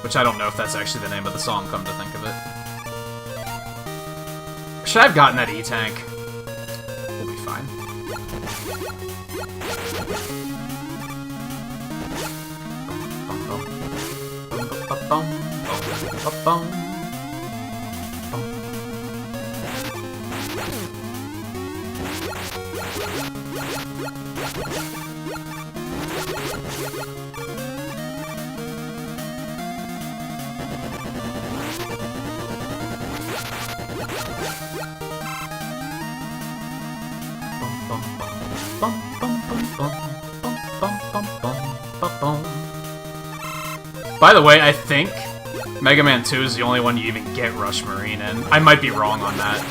Which I don't know if that's actually the name of the song, come to think of it. Should I have gotten that E-Tank? We'll be fine. By the way, I think Mega Man 2 is the only one you even get Rush Marine in. I might be wrong on that.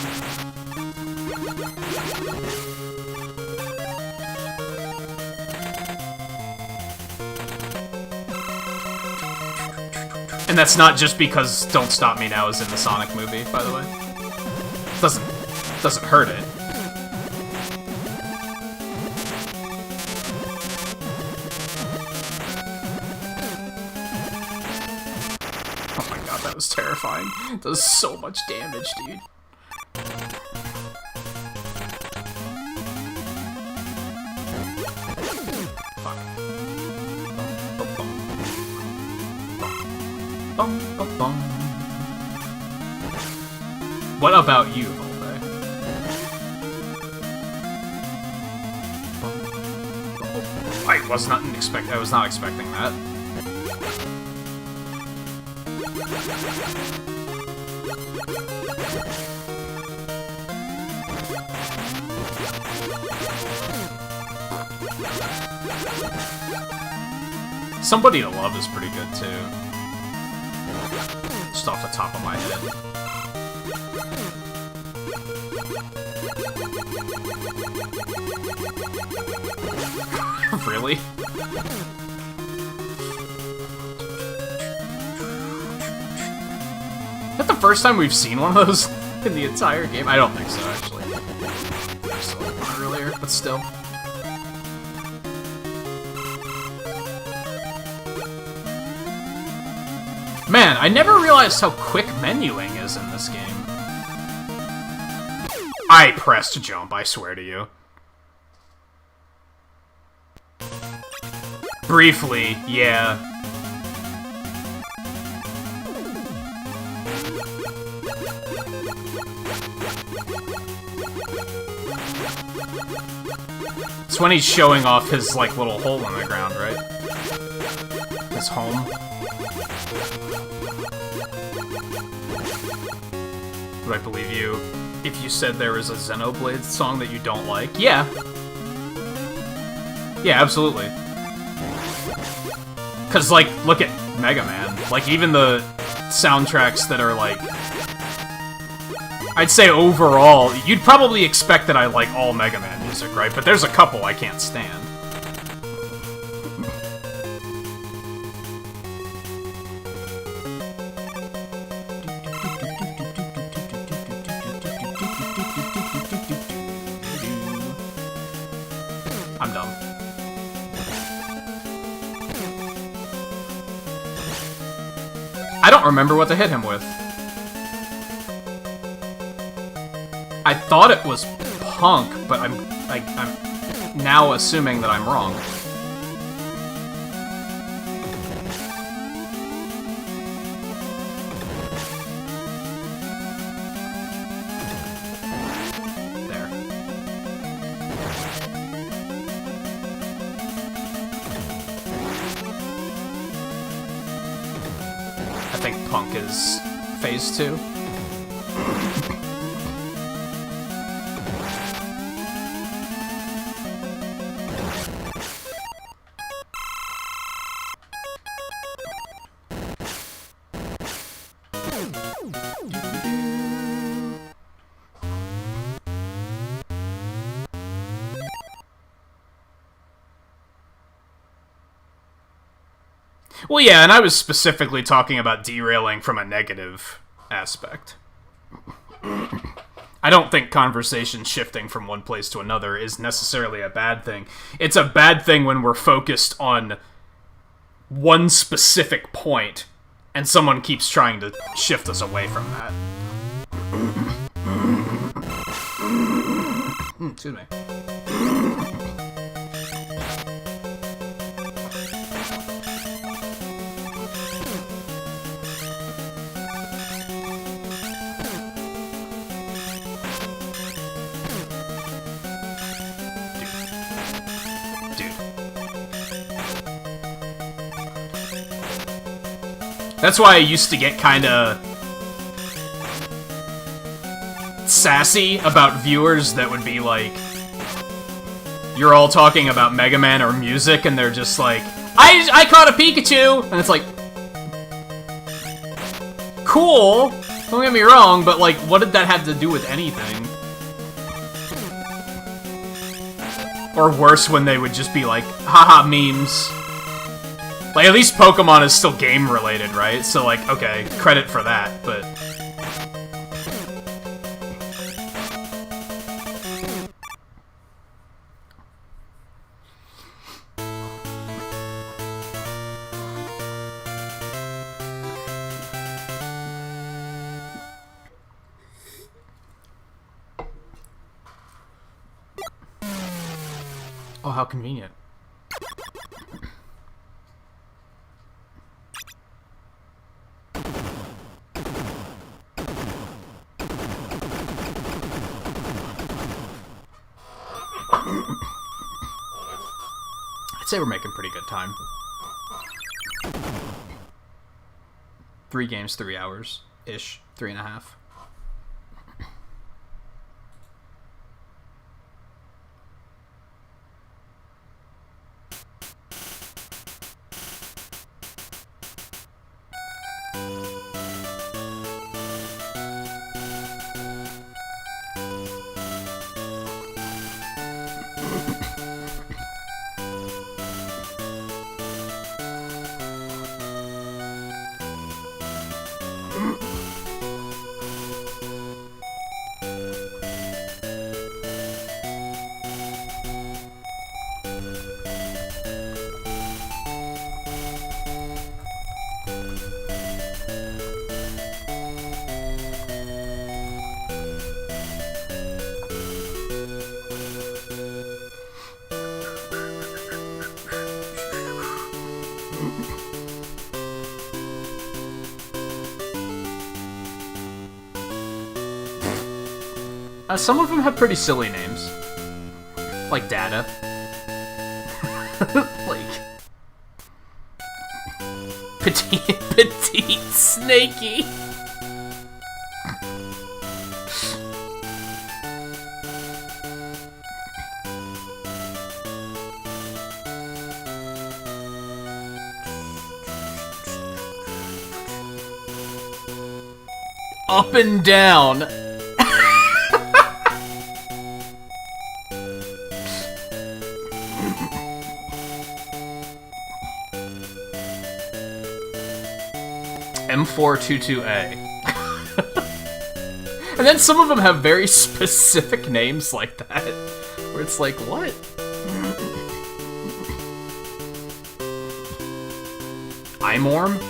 And that's not just because Don't Stop Me Now is in the Sonic movie, by the way. Doesn't hurt it. That was terrifying. It does so much damage, dude. Fuck. What about you, Volpe? I was not expecting that. Somebody to Love is pretty good too. Just off the top of my head. Really? Is that the first time we've seen one of those in the entire game? I don't think so, actually. I saw one earlier, but still. Man, I never realized how quick menuing is in this game. I pressed jump, I swear to you. Briefly, yeah. It's when he's showing off his, like, little hole in the ground, right? His home. Would I believe you if you said there is a Xenoblade song that you don't like? Yeah. Yeah, absolutely. Cause, like, look at Mega Man. Like, even the soundtracks that are, like... I'd say overall, you'd probably expect that I like all Mega Man music, right? But there's a couple I can't stand. I'm dumb. I don't remember what to hit him with. I thought it was Punk, but I'm now assuming that I'm wrong. There. I think Punk is phase 2. Well, yeah, and I was specifically talking about derailing from a negative aspect. I don't think conversation shifting from one place to another is necessarily a bad thing. It's a bad thing when we're focused on one specific point, and someone keeps trying to shift us away from that. Excuse me. That's why I used to get kinda sassy about viewers that would be like, you're all talking about Mega Man or music, and they're just like, I caught a Pikachu! And it's like, cool, don't get me wrong, but like, what did that have to do with anything? Or worse, when they would just be like, haha, memes. Like, at least Pokemon is still game-related, right? So, like, okay, credit for that, but... Oh, how convenient. I'd say we're making pretty good time. 3 games, 3 hours-ish. 3.5. Some of them have pretty silly names. Like Data. Like... Petite Snakey. Up and down. M422A. And then some of them have very specific names like that, where it's like, what? Imorm?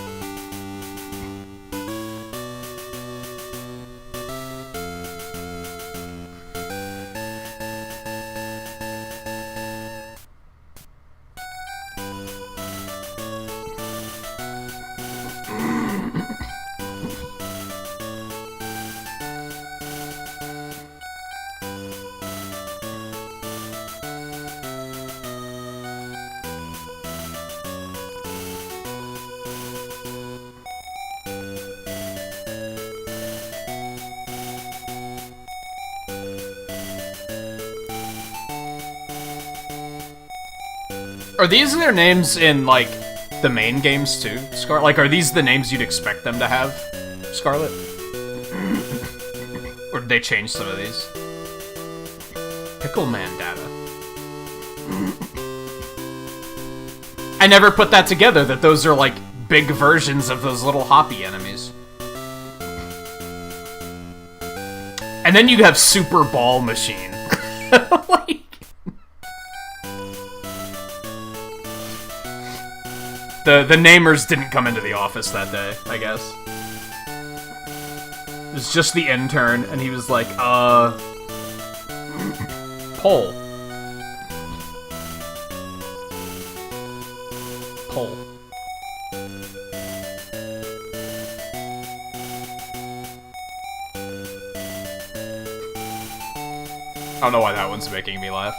Are these their names in, like, the main games, too, Scarlet? Like, are these the names you'd expect them to have, Scarlet? Or did they change some of these? Pickleman data. I never put that together, that those are, like, big versions of those little hoppy enemies. And then you have Super Ball Machine. Like... The namers didn't come into the office that day, I guess. It was just the intern, and he was like, Pole. Pole. I don't know why that one's making me laugh.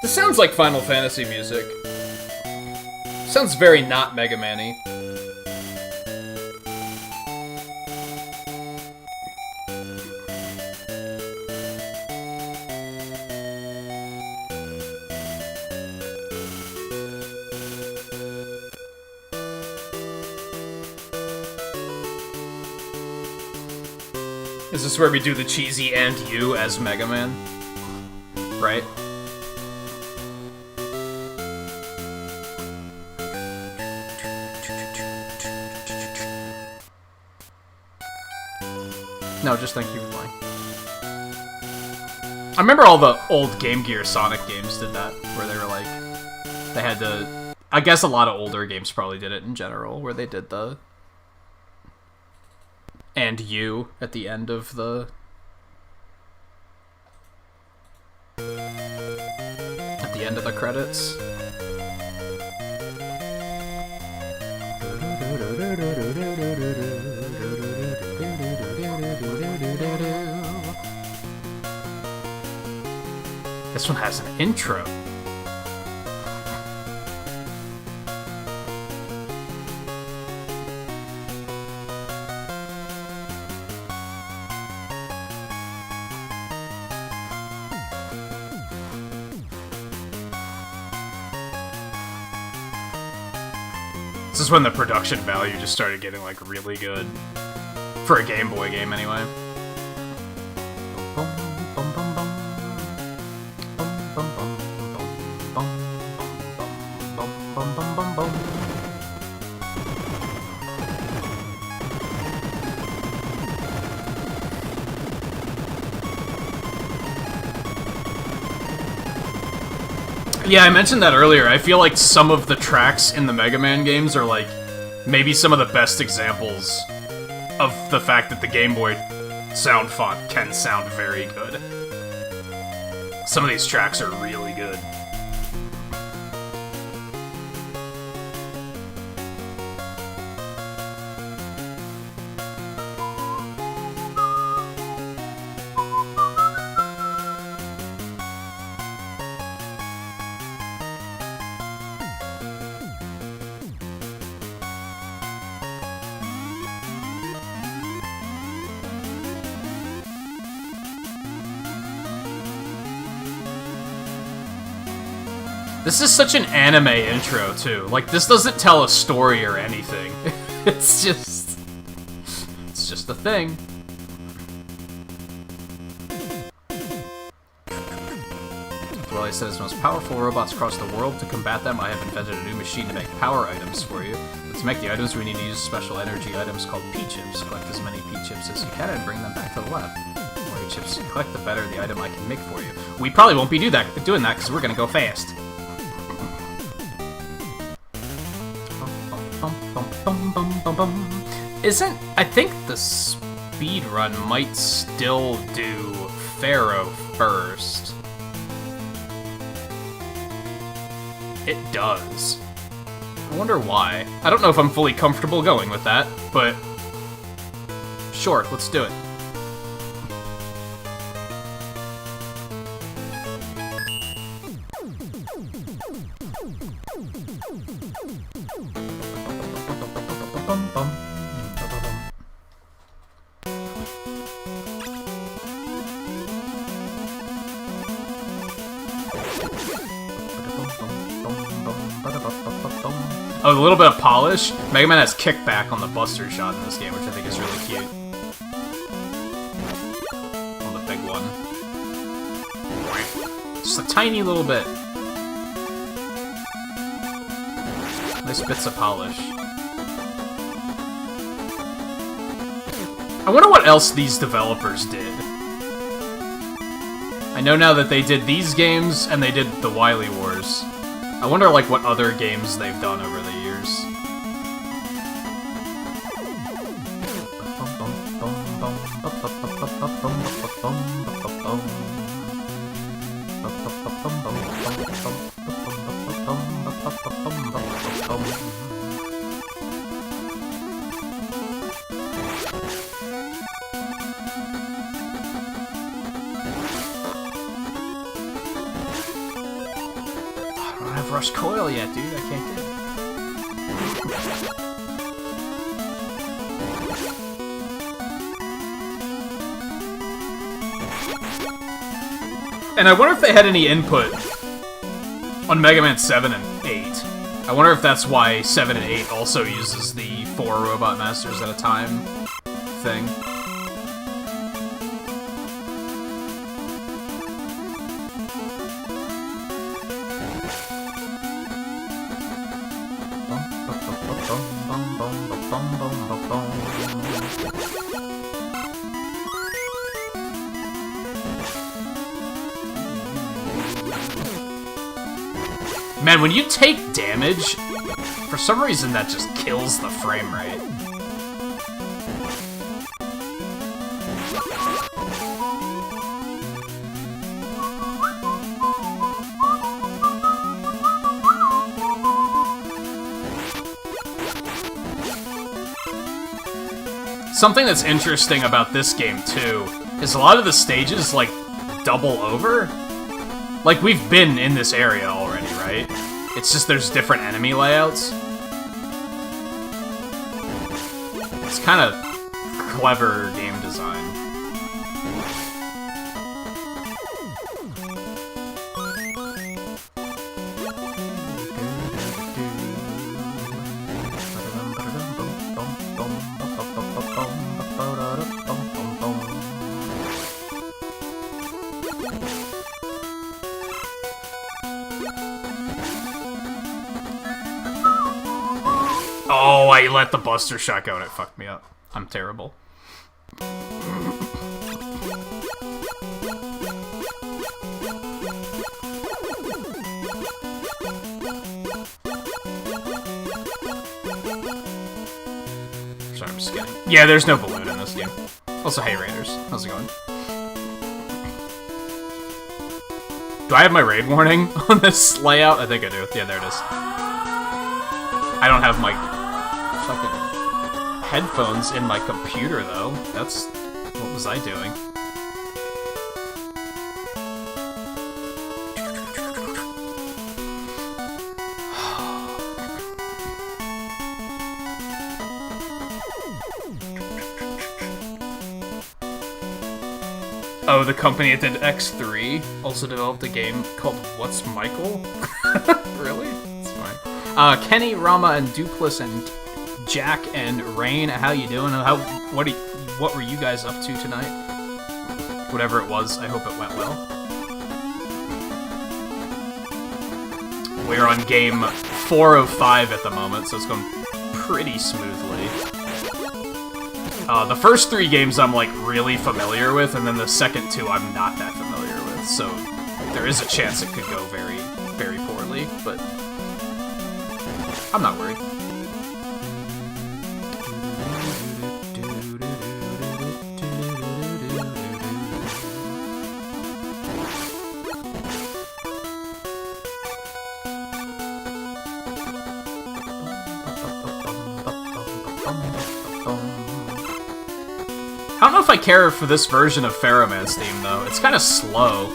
This sounds like Final Fantasy music. Sounds very not Mega Man-y. Is this where we do the cheesy and you as Mega Man? Right? No, just thank you for playing. I remember all the old Game Gear Sonic games did that, where they were like, they had to... I guess a lot of older games probably did it in general, where they did the... and you at the end of the... at the end of the credits. This one has an intro. This is when the production value just started getting, like, really good. For a Game Boy game, anyway. Yeah, I mentioned that earlier. I feel like some of the tracks in the Mega Man games are like maybe some of the best examples of the fact that the Game Boy sound font can sound very good. Some of these tracks are really good. This is such an anime intro, too. Like, this doesn't tell a story or anything. It's just a thing. Well, he says most powerful robots across the world. To combat them, I have invented a new machine to make power items for you. But to make the items, we need to use special energy items called P-chips. Collect as many P-chips as you can and bring them back to the lab. The more chips you collect, the better the item I can make for you. We probably won't be doing that because we're gonna go fast. Isn't... I think the speedrun might still do Pharaoh first. It does. I wonder why. I don't know if I'm fully comfortable going with that, but... Sure, let's do it. Oh, a little bit of polish. Mega Man has kickback on the Buster shot in this game, which I think is really cute. On the big one. Just a tiny little bit. Nice bits of polish. I wonder what else these developers did. I know now that they did these games, and they did the Wily Wars. I wonder, like, what other games they've done over the years. Rush Coil yet, dude. I can't get it. And I wonder if they had any input on Mega Man 7 and 8. I wonder if that's why 7 and 8 also uses the 4 Robot Masters at a time thing. Man, when you take damage, for some reason that just kills the frame rate. Something that's interesting about this game, too, is a lot of the stages, like, double over. Like, we've been in this area already, right? It's just there's different enemy layouts. It's kind of clever game design. Oh, I let the Buster Shot go and it fucked me up. I'm terrible. Sorry, I'm just kidding. Yeah, there's no balloon in this game. Also, hey Raiders, how's it going? Do I have my raid warning on this layout? I think I do. Yeah, there it is. I don't have my fucking headphones in my computer, though. That's... what was I doing? Oh, the company that did X3 also developed a game called What's Michael? Really? It's fine. Kenny, Rama, and Dupless, and Jack, and Rain, how you doing? What were you guys up to tonight? Whatever it was, I hope it went well. We're on game 405 at the moment, so it's going pretty smoothly. The first 3 games I'm, like, really familiar with, and then the second 2 I'm not that familiar with, so there is a chance it could go very, very poorly, but I'm not worried. I don't know if I care for this version of Pharaohman's theme, though. It's kind of slow.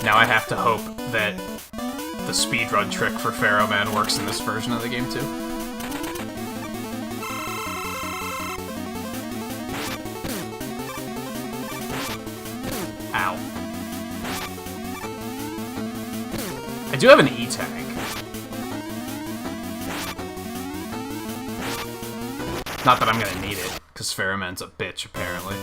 Now I have to hope that the speedrun trick for Pharaohman works in this version of the game, too. I do have an E-Tank. Not that I'm gonna need it, because Pharaohman's a bitch, apparently.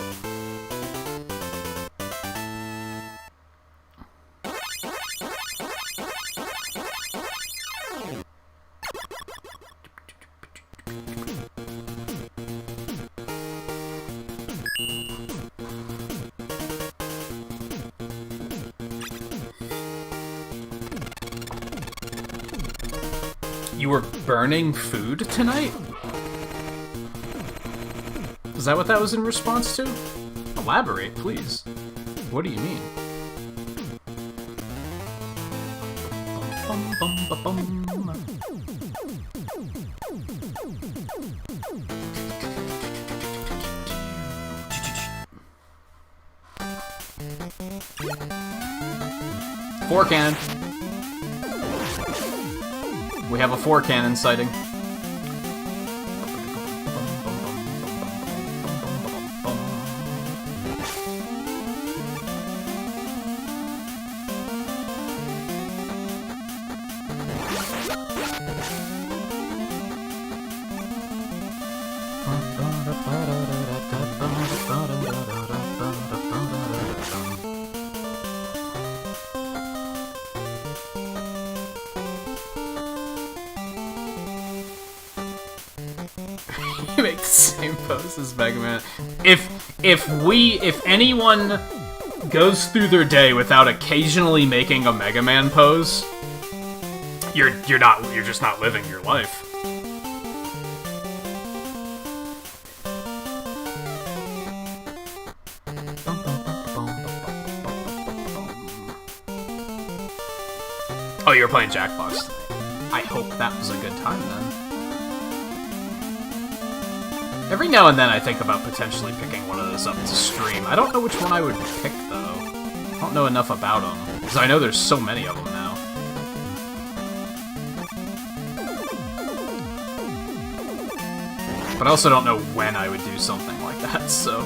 You were burning food tonight? Is that what that was in response to? Elaborate, please. What do you mean? Four cannon. We have a 4 cannon sighting. You make the same pose as Mega Man. If anyone goes through their day without occasionally making a Mega Man pose, you're just not living your life. Oh, you were playing Jackbox today. I hope that was a good time then. Every now and then I think about potentially picking one of those up to stream. I don't know which one I would pick, though. I don't know enough about them, because I know there's so many of them now. But I also don't know when I would do something like that, so...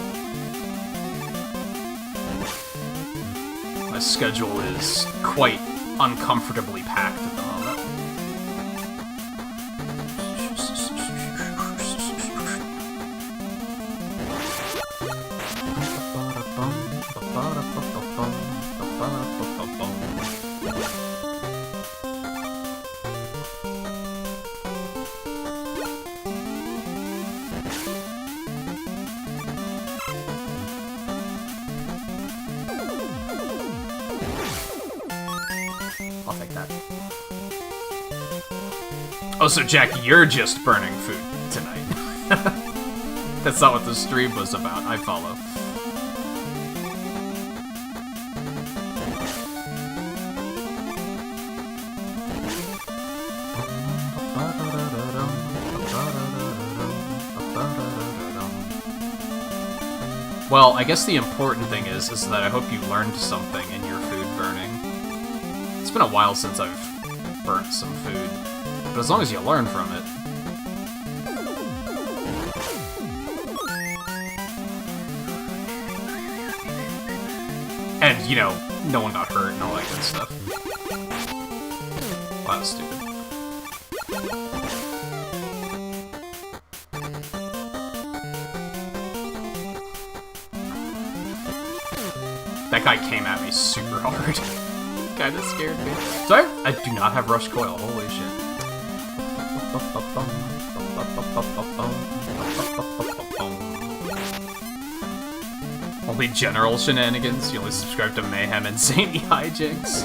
My schedule is quite uncomfortably packed at the moment. Oh, so Jack, you're just burning food tonight. That's not what the stream was about. I follow. Well, I guess the important thing is that I hope you learned something in your food burning. It's been a while since I've burnt some food, but as long as you learn from it. And, you know, no one got hurt and all that good stuff. Wow, that's stupid. That guy came at me super hard. Kinda scared me. So I do not have Rush Coil, holy shit. Only general shenanigans? You only subscribe to Mayhem and Zany Hijinks?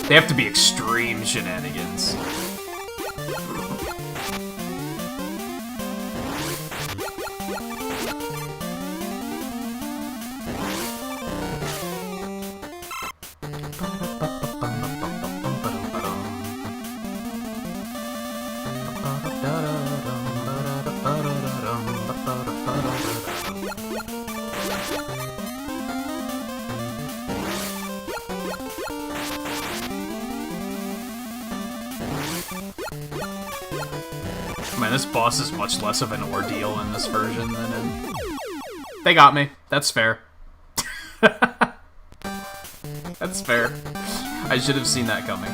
They have to be extreme shenanigans. Man, this boss is much less of an ordeal in this version than in... They got me. That's fair. That's fair. I should have seen that coming.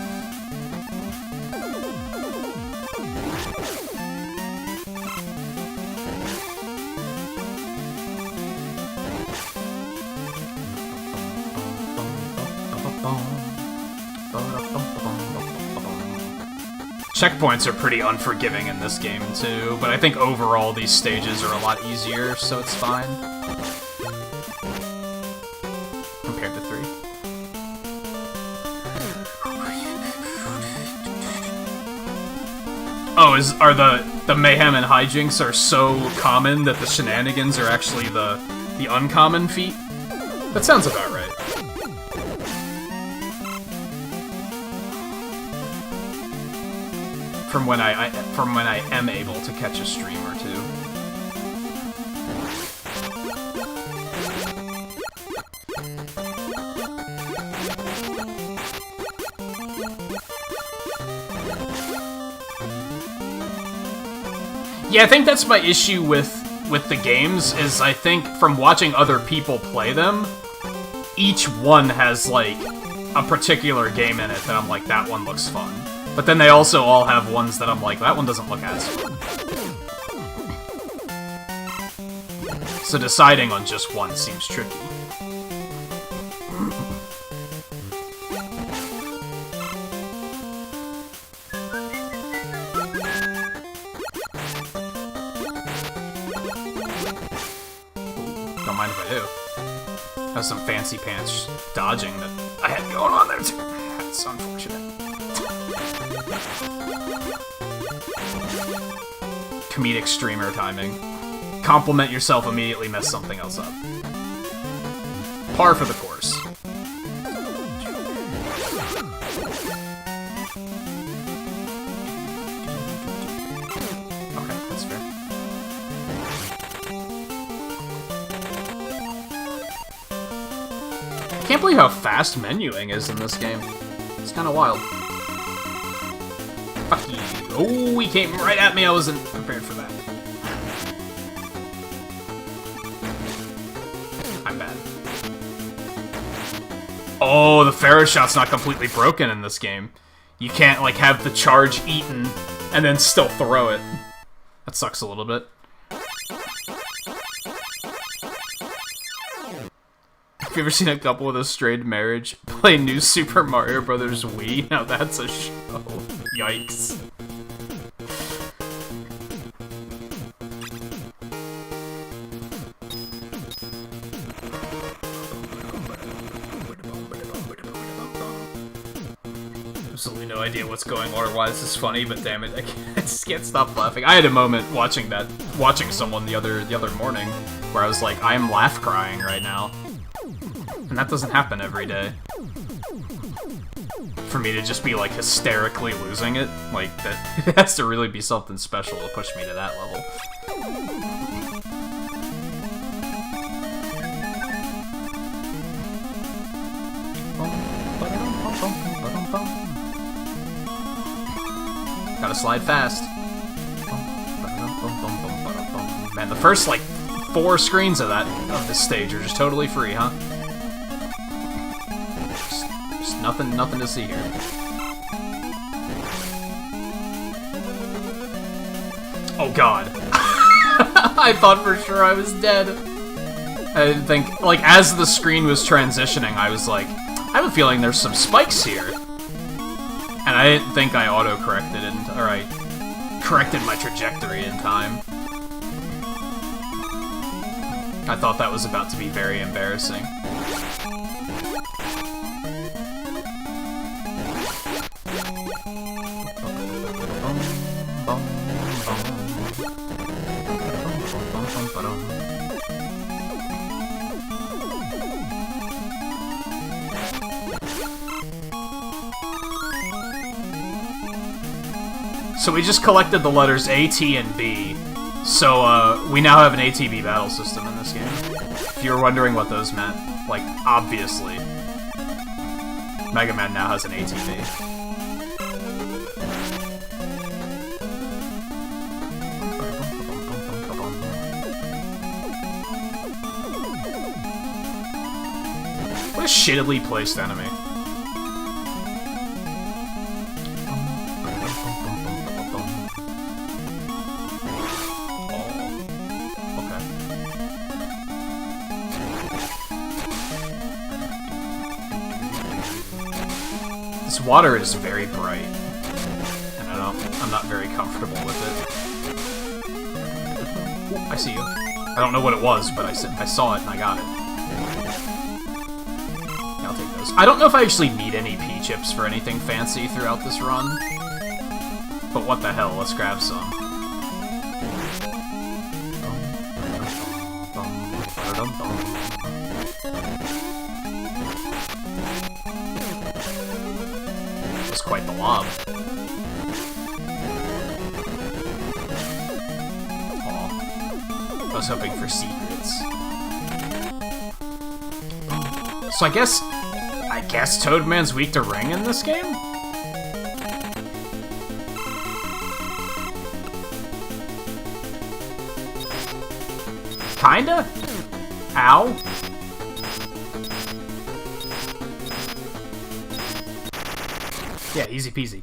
Checkpoints are pretty unforgiving in this game, too, but I think overall these stages are a lot easier, so it's fine. Compared to 3. Oh, are the Mayhem and Hijinks are so common that the shenanigans are actually the uncommon feat? That sounds about right. From when I am able to catch a stream or two. Yeah, I think that's my issue with the games, is I think from watching other people play them, each one has like a particular game in it that I'm like, that one looks fun. But then they also all have ones that I'm like, that one doesn't look as fun. So deciding on just one seems tricky. Don't mind if I do. Have some fancy pants dodging that I had going on there too. That's unfortunate. Comedic streamer timing. Compliment yourself, immediately mess something else up. Par for the course. Okay, that's fair. I can't believe how fast menuing is in this game. It's kind of wild. Fuck you. Oh, he came right at me. I wasn't prepared for that. I'm bad. Oh, the Pharaoh shot's not completely broken in this game. You can't, like, have the charge eaten and then still throw it. That sucks a little bit. Have you ever seen a couple with a strained marriage play New Super Mario Bros. Wii? Now that's a show. Yikes. Absolutely no no idea what's going on or why this is funny, but damn it, I just can't stop laughing. I had a moment watching someone the other morning where I was like, I am laugh crying right now. And that doesn't happen every day. For me to just be, like, hysterically losing it, like, that it has to really be something special to push me to that level. Gotta slide fast. Man, the first, like, 4 screens of this stage are just totally free, huh? Just nothing to see here. Oh god. I thought for sure I was dead. I didn't think, like, as the screen was transitioning, I was like, I have a feeling there's some spikes here. And I didn't think I auto-corrected it, or I corrected my trajectory in time. I thought that was about to be very embarrassing. So we just collected the letters A, T, and B. So, we now have an ATB battle system in this game. If you were wondering what those meant, like, obviously, Mega Man now has an ATB. What a shittily placed enemy. This water is very bright, and I'm not very comfortable with it. I see you. I don't know what it was, but I saw it and I got it. Yeah, I'll take those. I don't know if I actually need any P-chips for anything fancy throughout this run, but what the hell, let's grab some. Was quite the lob. Aw. I was hoping for secrets. So I guess Toadman's weak to ring in this game? Kinda? Ow. Yeah, easy peasy.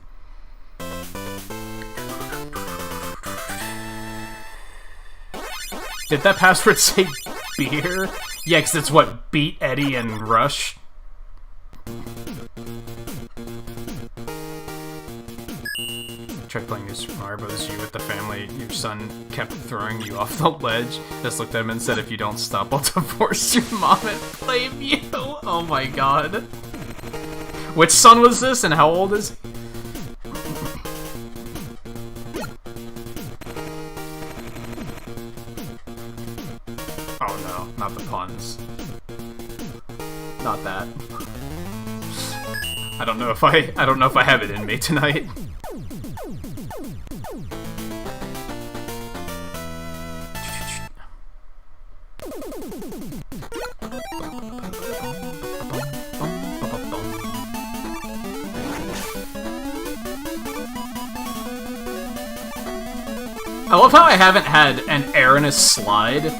Did that password say beer? Yeah, 'cause it's what, Beat, Eddie, and Rush? Tried playing New Super Mario Bros. U with the family. Your son kept throwing you off the ledge. Just looked at him and said, if you don't stop, I'll divorce your mom and blame you. Oh my god. Which son was this, and how old is he? Oh no, not the puns. Not that. I don't know if I have it in me tonight. I love how I haven't had an erroneous slide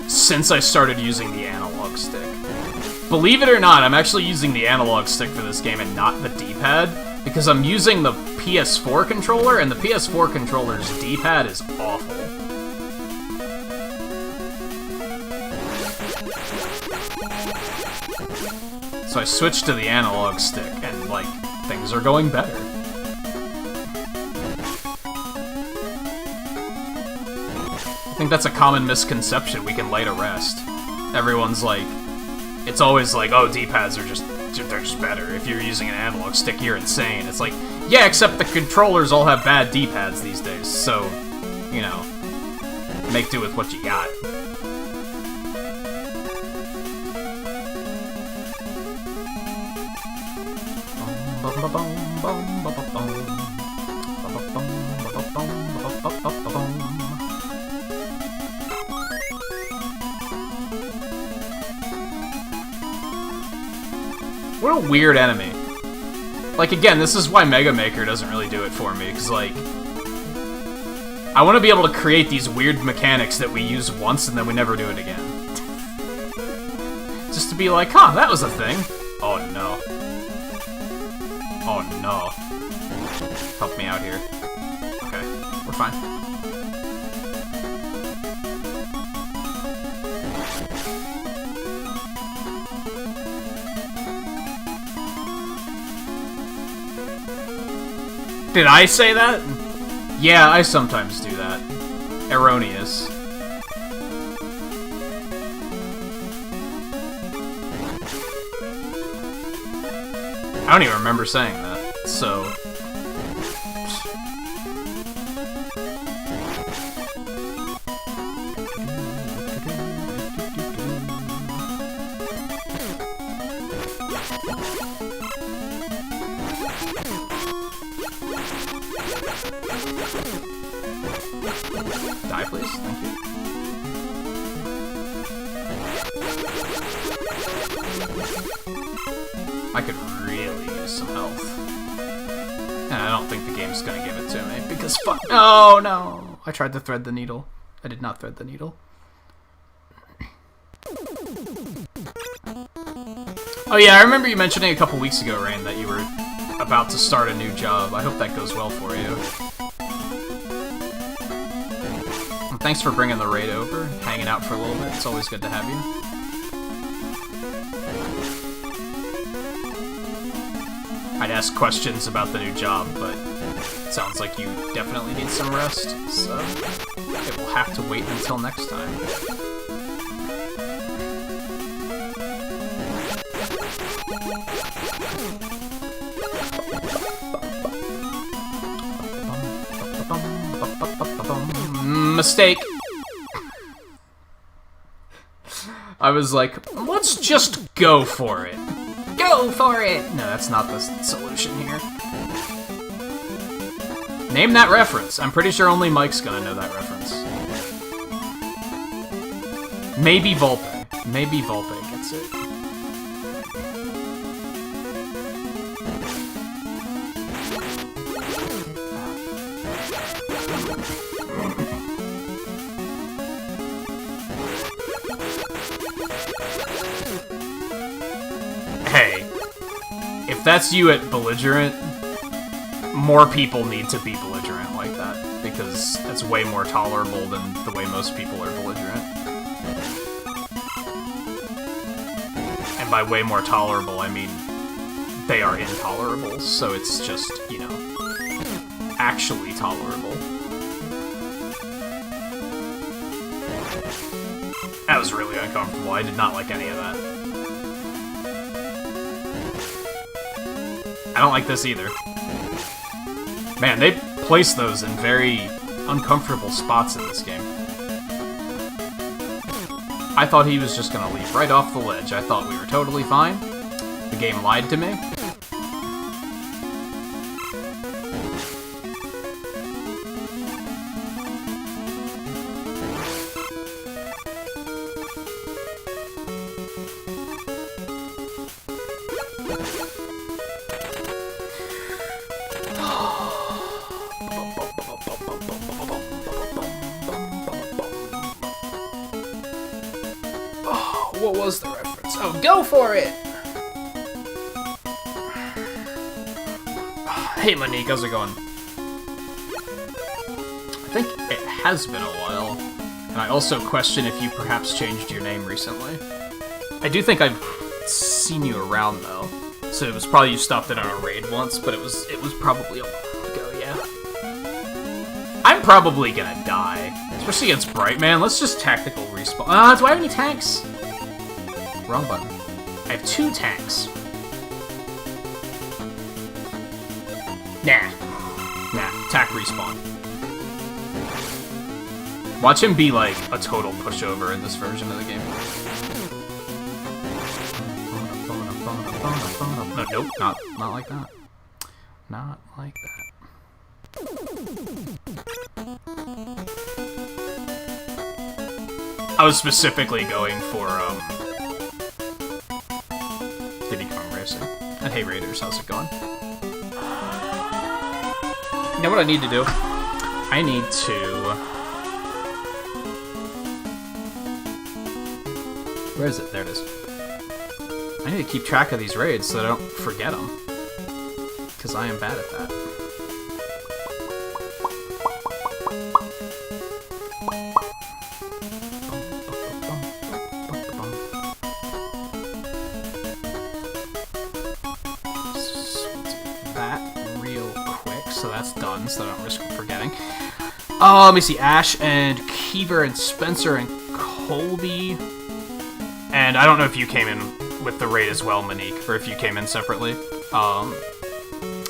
since I started using the analog stick. Believe it or not, I'm actually using the analog stick for this game and not the D-pad, because I'm using the PS4 controller, and the PS4 controller's D-pad is awful. So I switched to the analog stick, and, like, things are going better. I think that's a common misconception we can lay to rest. Everyone's like, it's always like, oh, D-pads are just they're just better. If you're using an analog stick, you're insane. It's like, yeah, except the controllers all have bad D-pads these days, so, you know, make do with what you got. What a weird enemy. Like, again, this is why Mega Maker doesn't really do it for me, because, like, I want to be able to create these weird mechanics that we use once and then we never do it again. Just to be like, huh, that was a thing. Oh, no. Oh, no. Help me out here. Okay, we're fine. Did I say that? Yeah, I sometimes do that. Erroneous. I don't even remember saying that, so... Die, please. Thank you. I could really use some health. And I don't think the game's gonna give it to me, because fuck... Oh, no! I tried to thread the needle. I did not thread the needle. Oh yeah, I remember you mentioning a couple weeks ago, Rain, that you were about to start a new job. I hope that goes well for you. And thanks for bringing the raid over, hanging out for a little bit. It's always good to have you. I'd ask questions about the new job, but it sounds like you definitely need some rest, so it will have to wait until next time. Mistake! I was like, let's just go for it. Go for it! No, that's not the solution here. Name that reference. I'm pretty sure only Mike's gonna know that reference. Maybe Volpe. Maybe Volpe gets it. Hey, if that's you at belligerent, more people need to be belligerent like that, because that's way more tolerable than the way most people are belligerent. And by way more tolerable, I mean they are intolerable, so it's just, you know, actually tolerable. That was really uncomfortable. I did not like any of that. I don't like this either. Man, they place those in very uncomfortable spots in this game. I thought he was just gonna leap right off the ledge. I thought we were totally fine. The game lied to me. What was the reference? Oh, go for it! Hey, Monique, how's it going? I think it has been a while. And I also question if you perhaps changed your name recently. I do think I've seen you around, though. So it was probably you stopped in on a raid once, but it was probably a while ago, yeah. I'm probably gonna die. Especially against Brightman. Let's just tactical respawn. Do I have any tanks? Wrong button. I have 2 tanks. Nah. Nah. Attack respawn. Watch him be, like, a total pushover in this version of the game. No, nope, not like that. Not like that. I was specifically going for, Diddy Kong Racing. And hey Raiders, how's it going? You know what I need to do? I need to... Where is it? There it is. I need to keep track of these raids so that I don't forget them. Because I am bad at that. That real quick, so that's done, so I don't risk forgetting. Let me see. Ash and Keever and Spencer and Colby. And I don't know if you came in with the raid as well, Monique, or if you came in separately.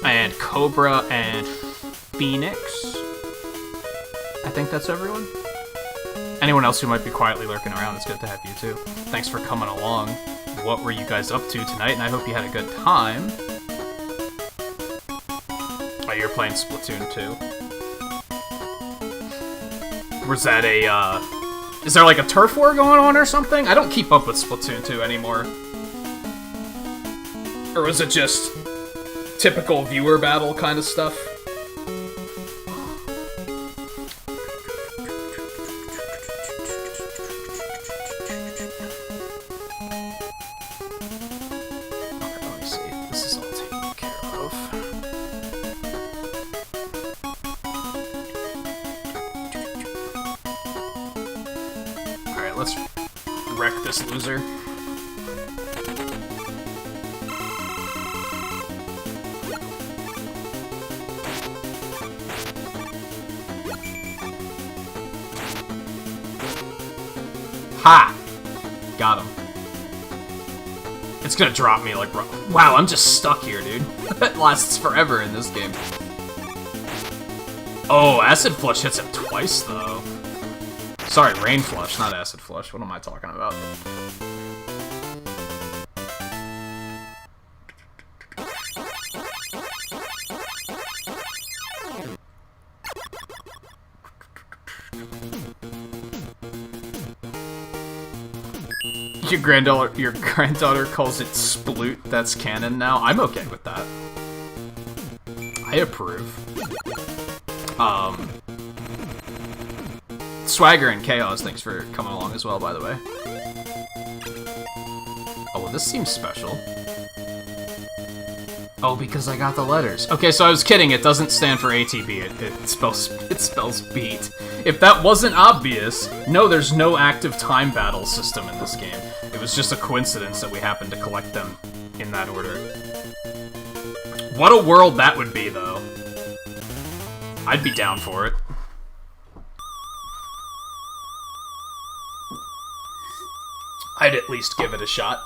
And Cobra and Phoenix. I think that's everyone. Anyone else who might be quietly lurking around, it's good to have you too. Thanks for coming along. What were you guys up to tonight? And I hope you had a good time. Oh, you're playing Splatoon 2. Was that a, is there like a turf war going on or something? I don't keep up with Splatoon 2 anymore. Or was it just typical viewer battle kind of stuff? Okay, let me see. This is all taken care of. Alright, let's wreck this loser. Ha! Got him. It's gonna drop me like... Wow, I'm just stuck here, dude. That lasts forever in this game. Oh, Acid Flush hits him twice, though. Sorry, Rain Flush, not Acid Flush. What am I talking about? Your granddaughter calls it sploot. That's canon now. I'm okay with that. I approve. Swagger and Chaos, thanks for coming along as well, by the way. Oh, well, this seems special. Oh, because I got the letters. Okay, so I was kidding. It doesn't stand for ATB. It spells beat. If that wasn't obvious, no, there's no active time battle system in this game. It was just a coincidence that we happened to collect them in that order. What a world that would be, though. I'd be down for it. I'd at least give it a shot.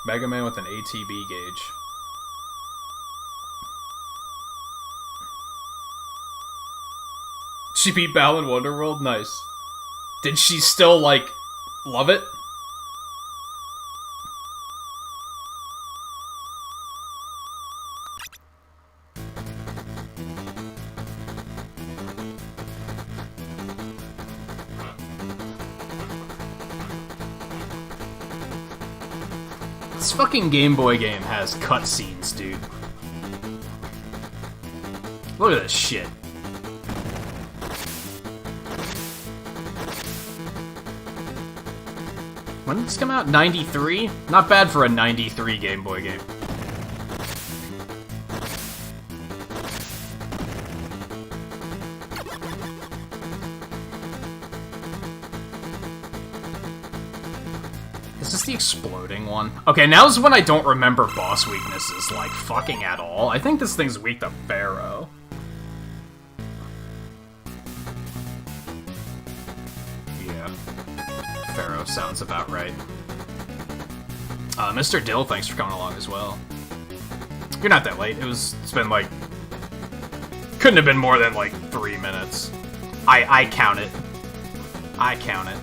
Mega Man with an ATB gauge. She beat Balan Wonderworld? Nice. Did she still, like, love it? This fucking Game Boy game has cutscenes, dude. Look at this shit. When did this come out? 93? Not bad for a 93 Game Boy game. Is this the exploding one? Okay, now's when I don't remember boss weaknesses, like, fucking at all. I think this thing's weak to Pharaoh. Yeah. Pharaoh sounds about right. Mr. Dill, thanks for coming along as well. You're not that late. It's been like... Couldn't have been more than like 3 minutes. I count it. I count it.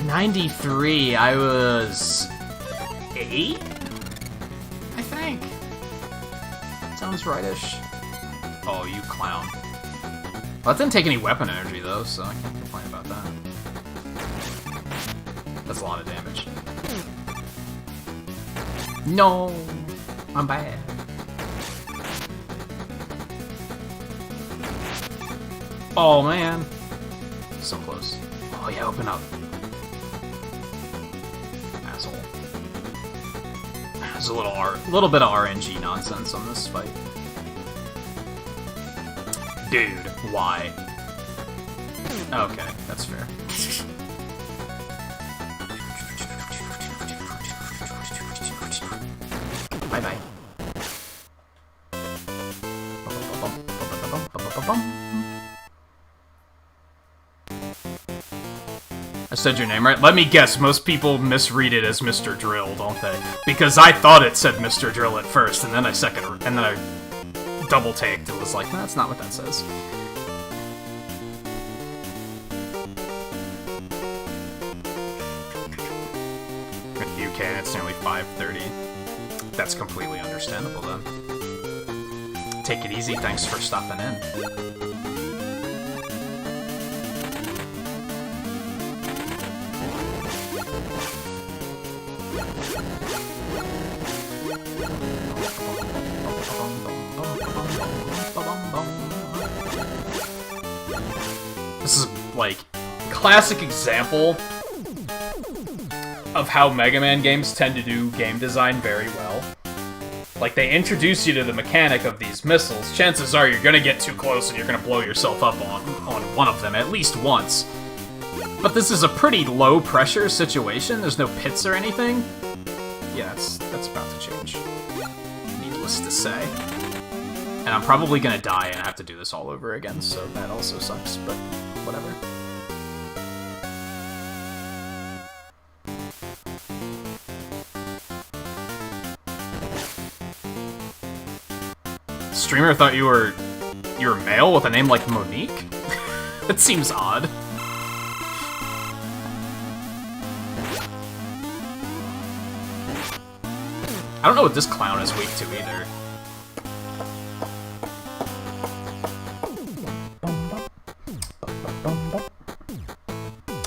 '93. I was 8, I think. Sounds rightish. Oh, you clown. Well, that didn't take any weapon energy though, so I can't complain about that. That's a lot of damage. No, I'm bad. Oh man, so close. Oh yeah, open up. Asshole. There's a little bit of RNG nonsense on this fight. Dude, why? Okay, that's fair. Bye-bye. I said your name right? Let me guess, most people misread it as Mr. Drill, don't they? Because I thought it said Mr. Drill at first, and then I double-taked and was like, no, that's not what that says. In UK, it's nearly 5:30. That's completely understandable, then. Take it easy, thanks for stopping in. This is, like, classic example of how Mega Man games tend to do game design very well. Like, they introduce you to the mechanic of these missiles. Chances are you're gonna get too close and you're gonna blow yourself up on one of them at least once. But this is a pretty low-pressure situation. There's no pits or anything. Yeah, that's about to change. Needless to say. And I'm probably gonna die and have to do this all over again, so that also sucks, but whatever. Streamer thought you were male with a name like Monique? That seems odd. I don't know what this clown is weak to either.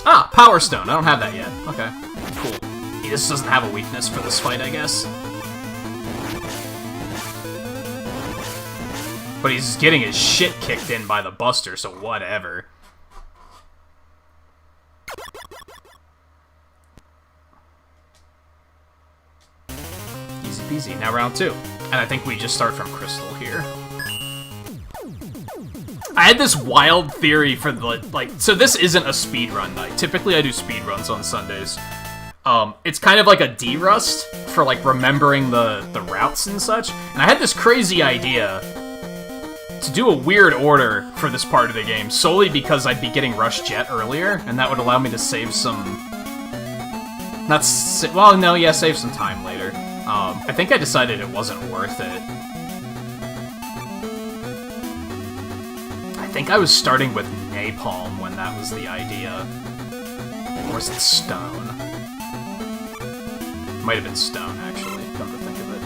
Ah, Power Stone. I don't have that yet. Okay, cool. He just doesn't have a weakness for this fight, I guess. But he's getting his shit kicked in by the Buster, so whatever. Easy peasy. Now round 2. And I think we just start from Crystal here. I had this wild theory for the, like, so this isn't a speedrun night. Typically I do speedruns on Sundays. It's kind of like a D-Rust for, like, remembering the routes and such. And I had this crazy idea to do a weird order for this part of the game, solely because I'd be getting Rush Jet earlier, and that would allow me to save some... well, no, yeah, save some time later. I think I decided it wasn't worth it. I think I was starting with Napalm when that was the idea. Or was it Stone? Might have been Stone, actually, come to think of it.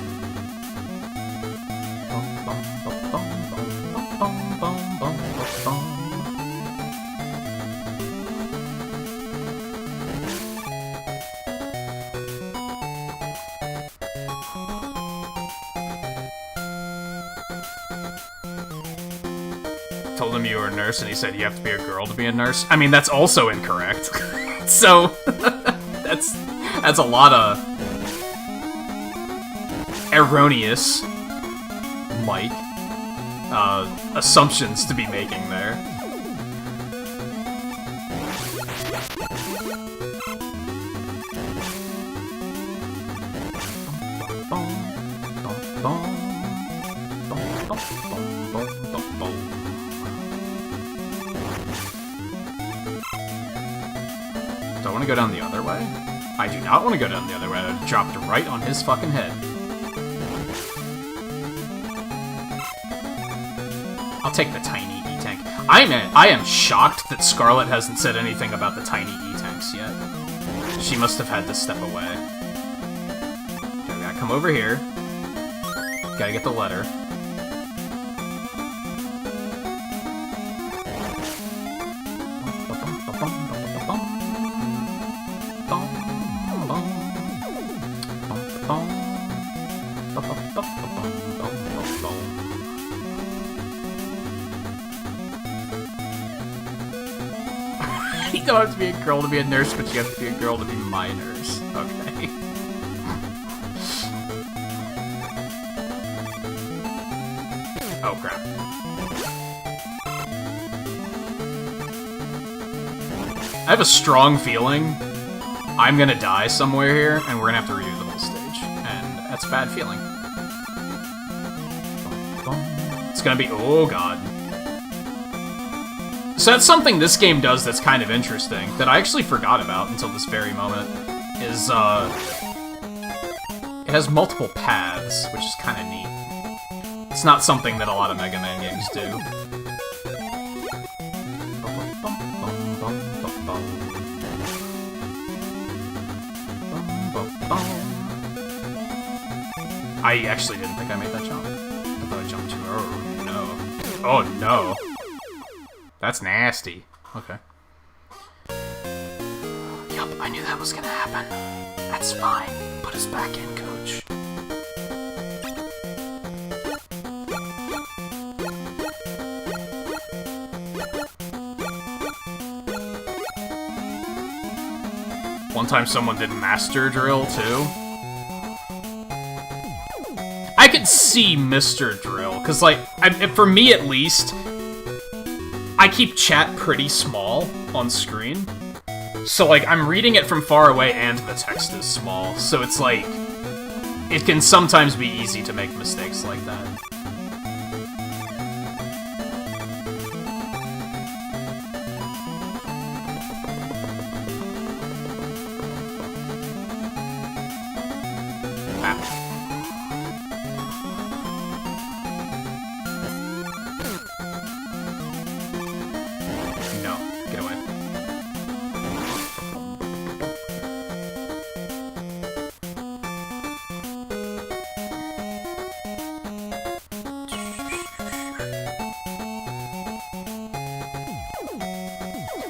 Told him you were a nurse, and he said you have to be a girl to be a nurse. I mean, that's also incorrect. So, that's a lot of erroneous, Mike, assumptions to be making there. I want to go down the other way? I do not want to go down the other way. I dropped right on his fucking head. I'll take the tiny E-Tank. I am shocked that Scarlet hasn't said anything about the tiny E-Tanks yet. She must have had to step away. Okay, we gotta come over here. Gotta get the letter. You don't have to be a girl to be a nurse, but you have to be a girl to be my nurse. Okay. Oh, crap. I have a strong feeling I'm gonna die somewhere here, and we're gonna have to redo the whole stage. And that's a bad feeling. It's gonna be... Oh, God. So that's something this game does that's kind of interesting, that I actually forgot about until this very moment, is, it has multiple paths, which is kind of neat. It's not something that a lot of Mega Man games do. I actually didn't think I made that jump. I thought I jumped too early. Oh, no. Oh, no. That's nasty. Okay. Yup, I knew that was gonna happen. That's fine. Put us back in, coach. One time someone did Master Drill, too. I could see Mr. Drill, because, like, for me at least, I keep chat pretty small on screen. So, like, I'm reading it from far away and the text is small. So it's like, it can sometimes be easy to make mistakes like that.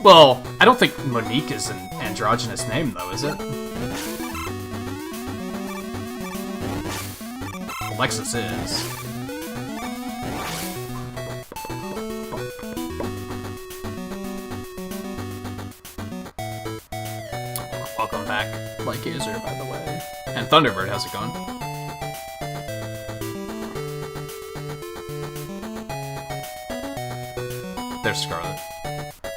Well, I don't think Monique is an androgynous name, though, is it? Alexis is. Welcome back, Like User, by the way. And Thunderbird, how's it going? There's Scarlet.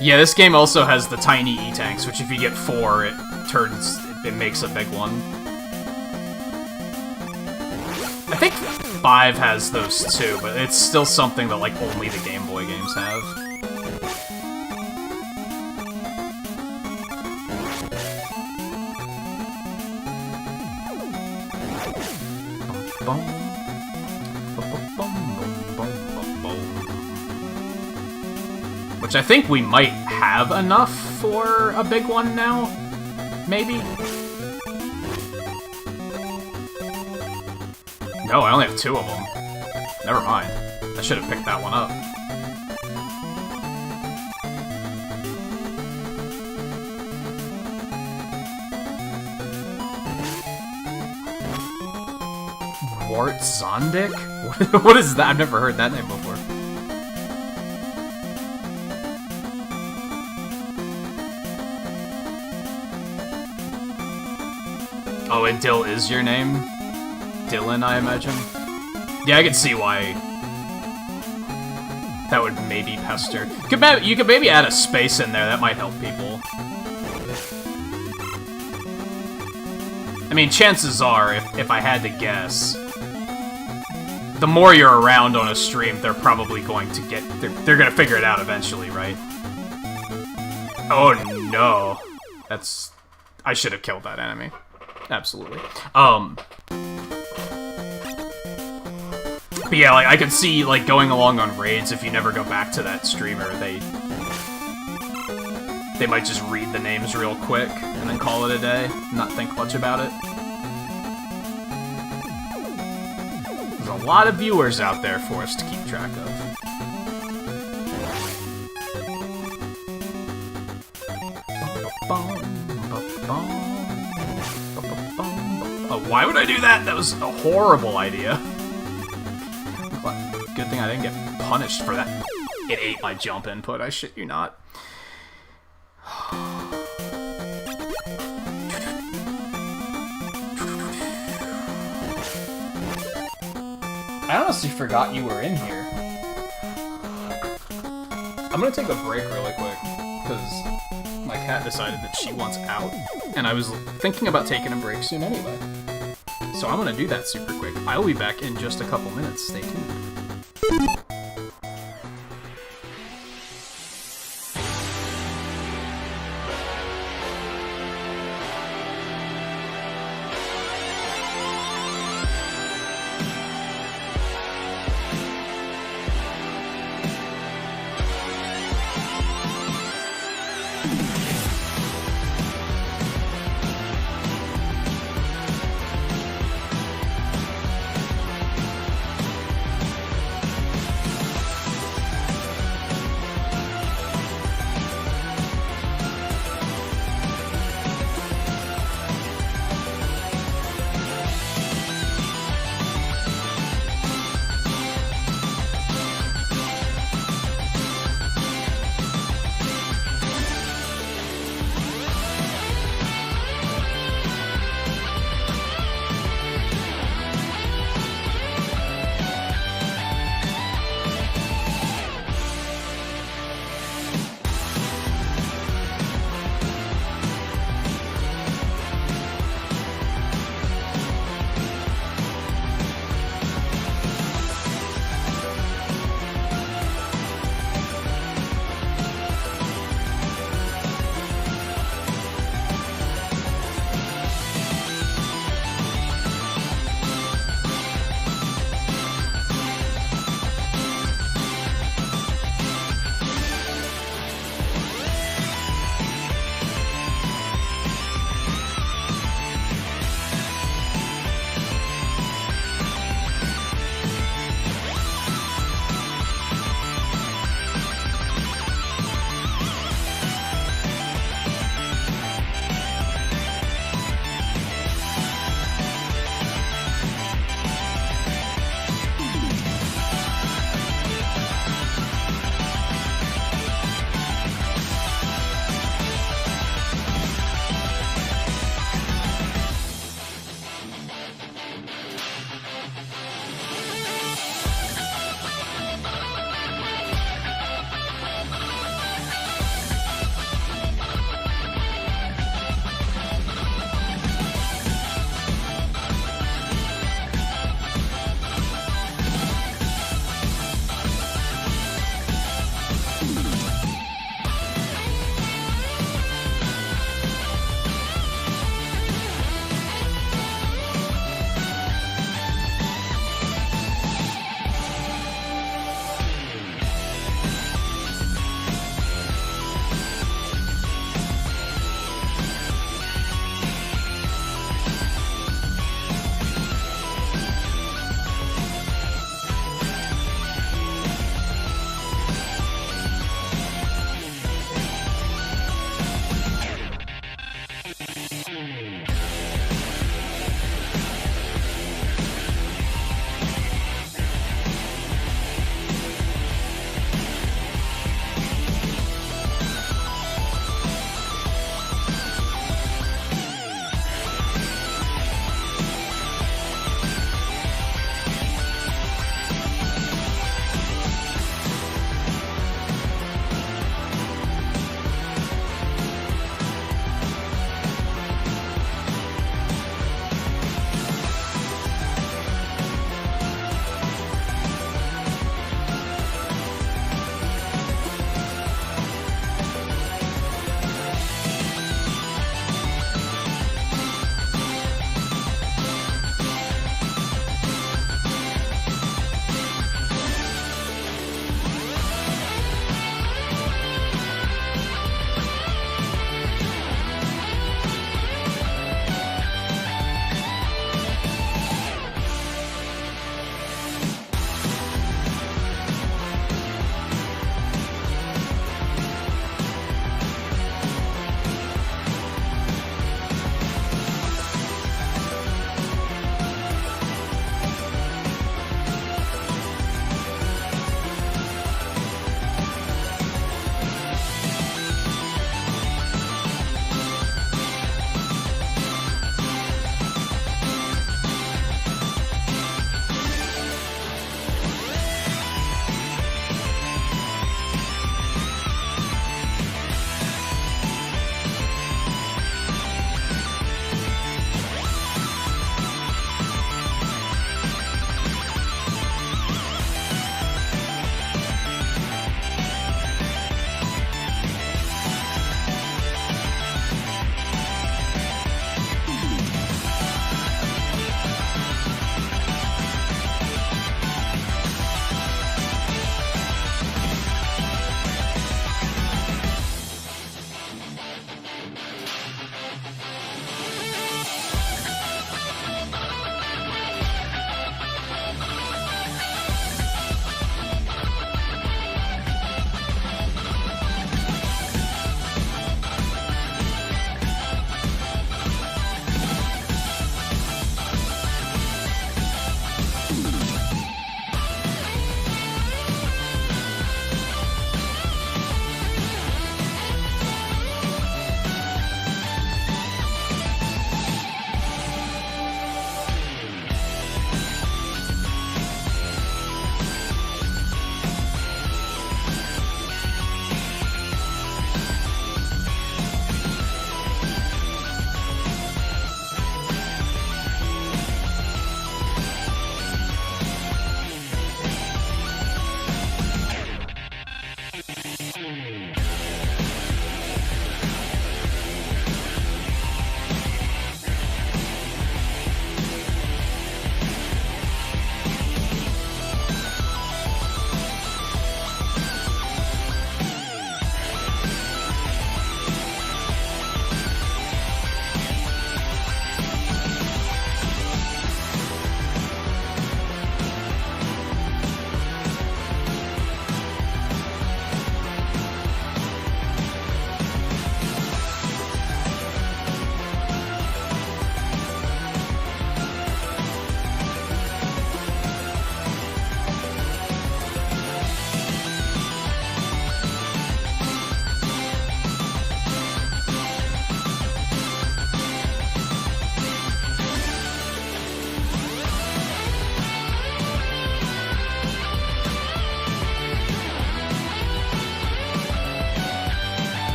Yeah, this game also has the tiny E-Tanks, which if you get 4, it makes a big one. I think 5 has those too, but it's still something that, like, only the Game Boy games have. Which I think we might have enough for a big one now? Maybe? No, I only have 2 of them. Never mind. I should have picked that one up. Wart Zondik? What is that? I've never heard that name before. Oh, and Dill is your name? Dylan, I imagine? Yeah, I can see why that would maybe pester. You could maybe add a space in there, that might help people. I mean, chances are, if I had to guess, the more you're around on a stream, they're probably going to they're gonna figure it out eventually, right? Oh no. That's... I should have killed that enemy. Absolutely. But yeah, like, I could see, like, going along on raids, if you never go back to that streamer, they might just read the names real quick, and then call it a day, not think much about it. There's a lot of viewers out there for us to keep track of. Oh, why would I do that? That was a horrible idea. Good thing I didn't get punished for that. It ate my jump input, I shit you not. I honestly forgot you were in here. I'm gonna take a break really quick, because my cat decided that she wants out, and I was thinking about taking a break soon anyway. So I'm gonna do that super quick. I'll be back in just a couple minutes. Stay tuned.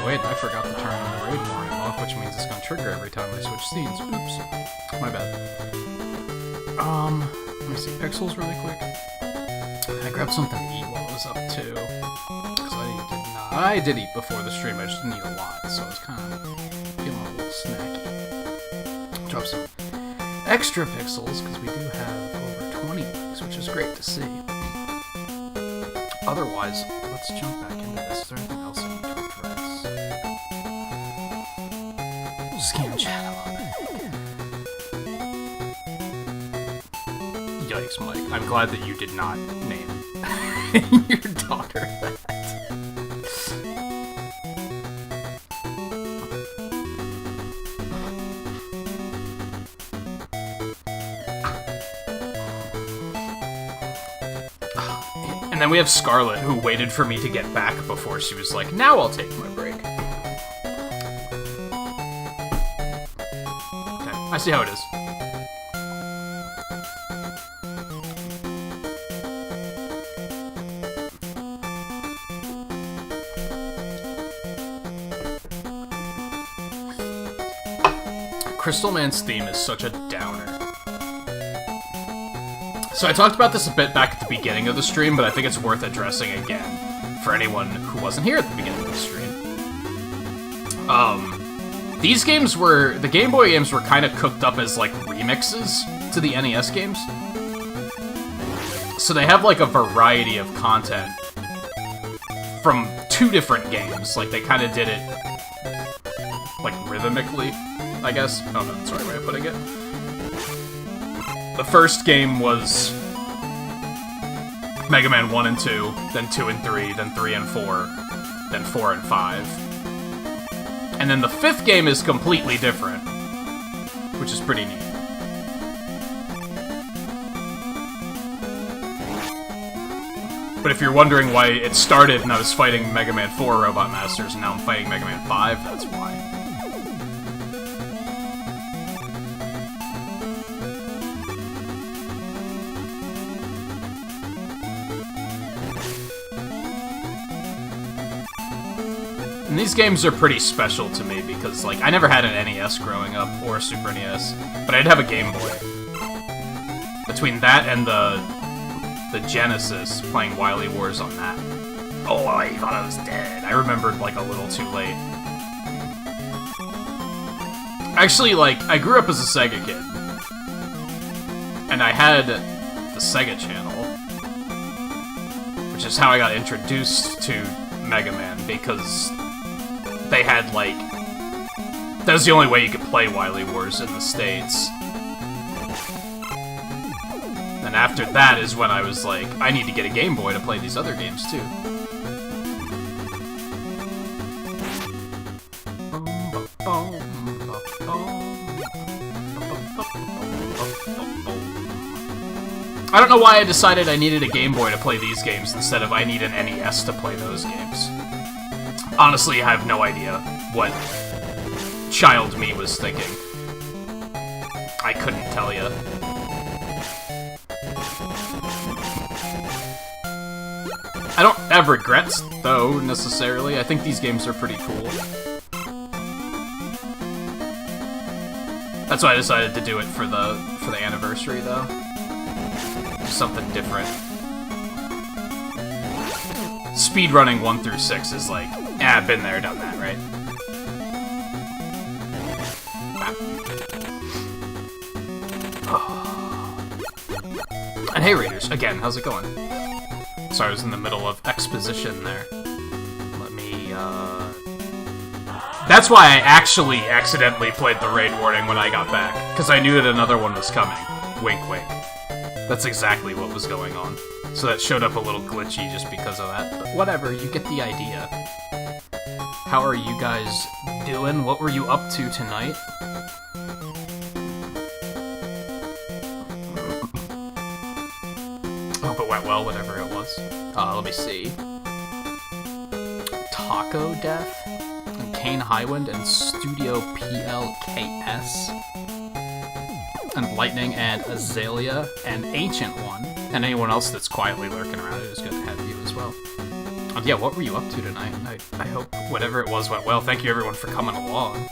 wait, I forgot to turn the raid warning off, which means it's gonna trigger every time I switch scenes. Oops. My bad. Let me see pixels really quick. I grabbed something to eat while I was up too. Because I did eat before the stream, I just didn't eat a lot, so I was kind of feeling a little snacky. Drop some extra pixels, because we do have over 20 likes, which is great to see. Otherwise, let's jump back into this. Is there anything else I need to address? Scan chat a little bit. Yikes, Mike. I'm glad that you did not name your daughter that. And then we have Scarlet, who waited for me to get back before she was like, now I'll take my break. Okay, I see how it is. Crystal Man's theme is such a downer. So I talked about this a bit back at the beginning of the stream, but I think it's worth addressing again for anyone who wasn't here at the beginning of the stream. These games were... the Game Boy games were kind of cooked up as, like, remixes to the NES games. So they have, like, a variety of content from 2 different games. Like, they kind of did it, like, rhythmically, I guess. Oh, no, that's the right way of putting it. The first game was Mega Man 1 and 2, then 2 and 3, then 3 and 4, then 4 and 5. And then the 5th game is completely different, which is pretty neat. But if you're wondering why it started and I was fighting Mega Man 4 Robot Masters and now I'm fighting Mega Man 5, that's why. And these games are pretty special to me because, like, I never had an NES growing up, or a Super NES, but I did have a Game Boy. Between that and the Genesis, playing Wily Wars on that. Oh, I thought I was dead. I remembered, like, a little too late. Actually, like, I grew up as a Sega kid. And I had the Sega Channel, which is how I got introduced to Mega Man, because they had, like... that was the only way you could play Wily Wars in the States. And after that is when I was like, I need to get a Game Boy to play these other games, too. I don't know why I decided I needed a Game Boy to play these games instead of I need an NES to play those games. Honestly, I have no idea what child me was thinking. I couldn't tell you. I don't have regrets, though, necessarily. I think these games are pretty cool. That's why I decided to do it for the anniversary, though. Just something different. Speedrunning 1 through 6 is like, I've been there, done that, right? And hey, Raiders, again, how's it going? Sorry, I was in the middle of exposition there. Let me, That's why I actually accidentally played the raid warning when I got back, because I knew that another one was coming. Wink, wink. That's exactly what was going on. So that showed up a little glitchy just because of that, but whatever, you get the idea. How are you guys doing? What were you up to tonight? Hope it went well, whatever it was. Let me see. Taco Death, and Kane Highwind, and Studio PLKS, and Lightning, and Azalea, and Ancient One, and anyone else that's quietly lurking around. It was good to have you as well. Yeah, what were you up to tonight? I hope whatever it was went well. Thank you everyone for coming along.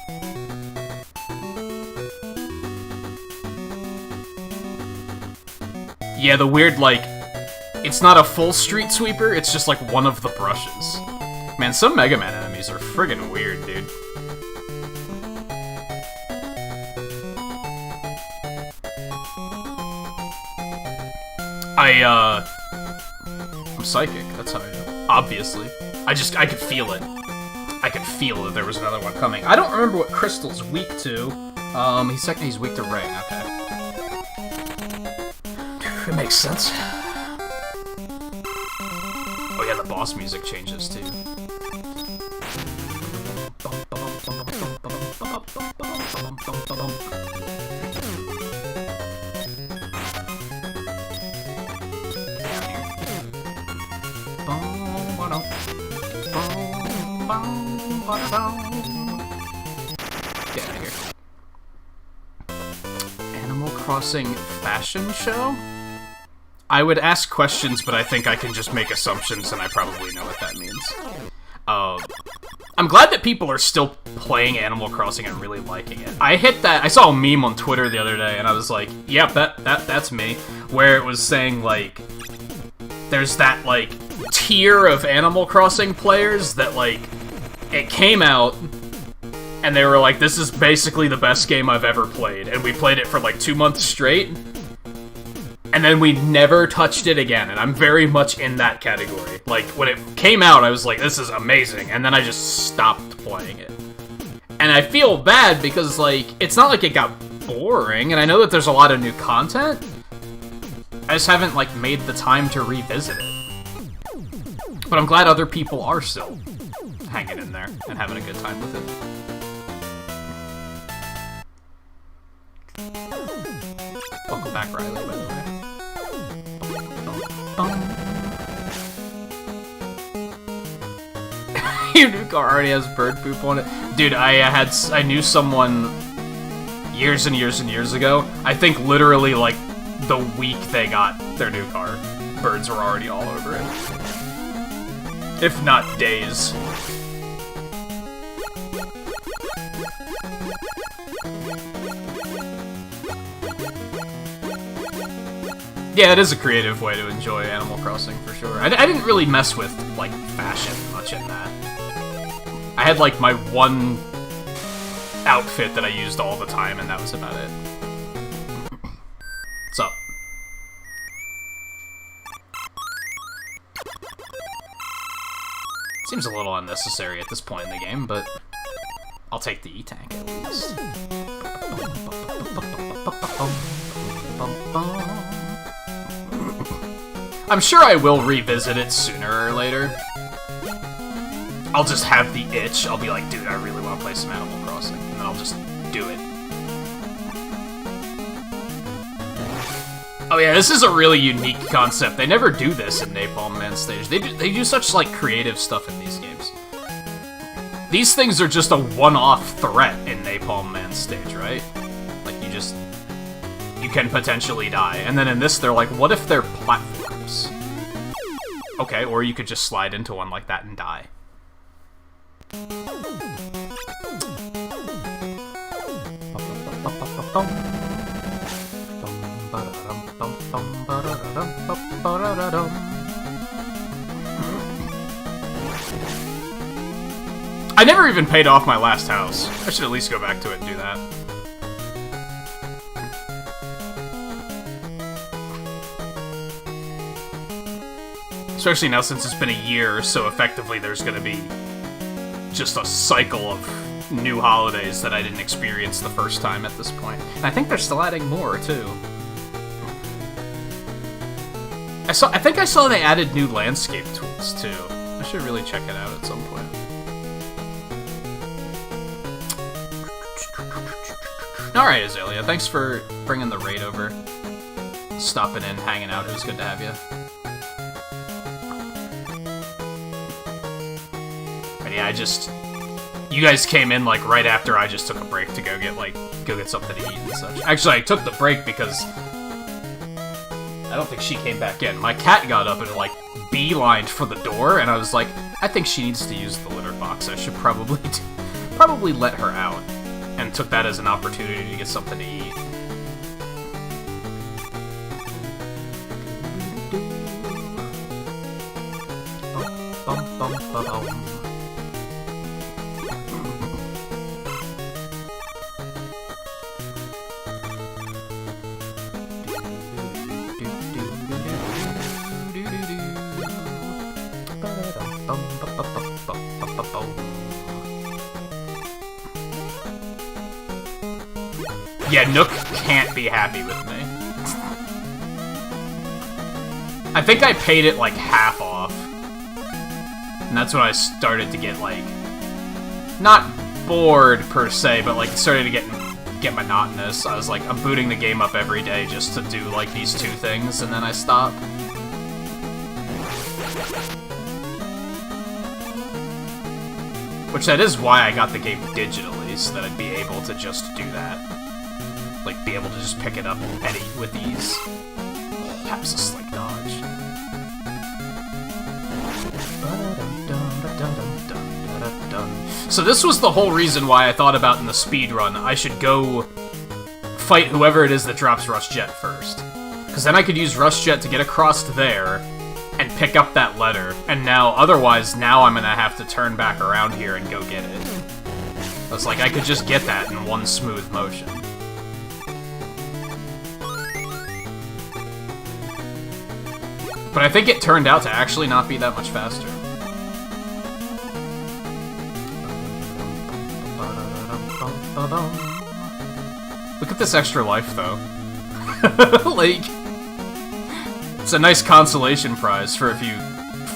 Yeah, the weird, like, it's not a full street sweeper, it's just like one of the brushes. Man, some Mega Man enemies are friggin' weird, dude. I'm psychic, that's how I know. Obviously. I could feel it. I could feel that there was another one coming. I don't remember what Crystal's weak to. He's weak to Ring, okay. It makes sense. Oh yeah, the boss music changes too. Get out of here. Animal Crossing fashion show? I would ask questions, but I think I can just make assumptions, and I probably know what that means. I'm glad that people are still playing Animal Crossing and really liking it. I saw a meme on Twitter the other day, and I was like, yep, that's me. Where it was saying, like, there's that, like, tier of Animal Crossing players that, like, it came out, and they were like, this is basically the best game I've ever played, and we played it for, like, 2 months straight, and then we never touched it again, and I'm very much in that category. Like, when it came out, I was like, this is amazing, and then I just stopped playing it. And I feel bad because, like, it's not like it got boring, and I know that there's a lot of new content, I just haven't, like, made the time to revisit it. But I'm glad other people are still hanging in there and having a good time with it. Welcome back, Riley, by the way. Your new car already has bird poop on it. Dude, I knew someone years and years and years ago. I think literally, like, the week they got their new car, birds were already all over it. If not days. Yeah, it is a creative way to enjoy Animal Crossing, for sure. I didn't really mess with, like, fashion much in that. I had, like, my one outfit that I used all the time, and that was about it. What's up? Seems a little unnecessary at this point in the game, but I'll take the E-Tank at least. I'm sure I will revisit it sooner or later. I'll just have the itch. I'll be like, dude, I really want to play some Animal Crossing, and then I'll just do it. Oh yeah, this is a really unique concept. They never do this in Napalm Man Stage. They do such, like, creative stuff in these games. These things are just a one-off threat in Napalm Man Stage, right? Like, you can potentially die. And then in this, they're like, what if they're platforms? Okay, or you could just slide into one like that and die. I never even paid off my last house. I should at least go back to it and do that. Especially now since it's been a year, so effectively there's gonna be just a cycle of new holidays that I didn't experience the first time at this point. And I think they're still adding more, too. I think I saw they added new landscape tools, too. I should really check it out at some point. Alright, Azalea, thanks for bringing the raid over. Stopping in, hanging out, it was good to have you. But yeah, you guys came in, like, right after I just took a break to go get something to eat and such. Actually, I took the break because I don't think she came back in. My cat got up and, like, beelined for the door, and I was like, I think she needs to use the litter box. I should probably let her out. And took that as an opportunity to get something to eat. Yeah, Nook can't be happy with me. I think I paid it like half off. And that's when I started to get like, not bored per se, but like it started to get monotonous. I was like, I'm booting the game up every day just to do like these two things, and then I stop. Which that is why I got the game digitally, so that I'd be able to just do that. Like, be able to just pick it up and with ease. Perhaps a slick dodge. So this was the whole reason why I thought about in the speedrun, I should go fight whoever it is that drops Rush Jet first. Because then I could use Rush Jet to get across to there, and pick up that letter, and otherwise now I'm gonna have to turn back around here and go get it. I was like, I could just get that in one smooth motion. But I think it turned out to actually not be that much faster. Look at this extra life, though. Like, it's a nice consolation prize for if you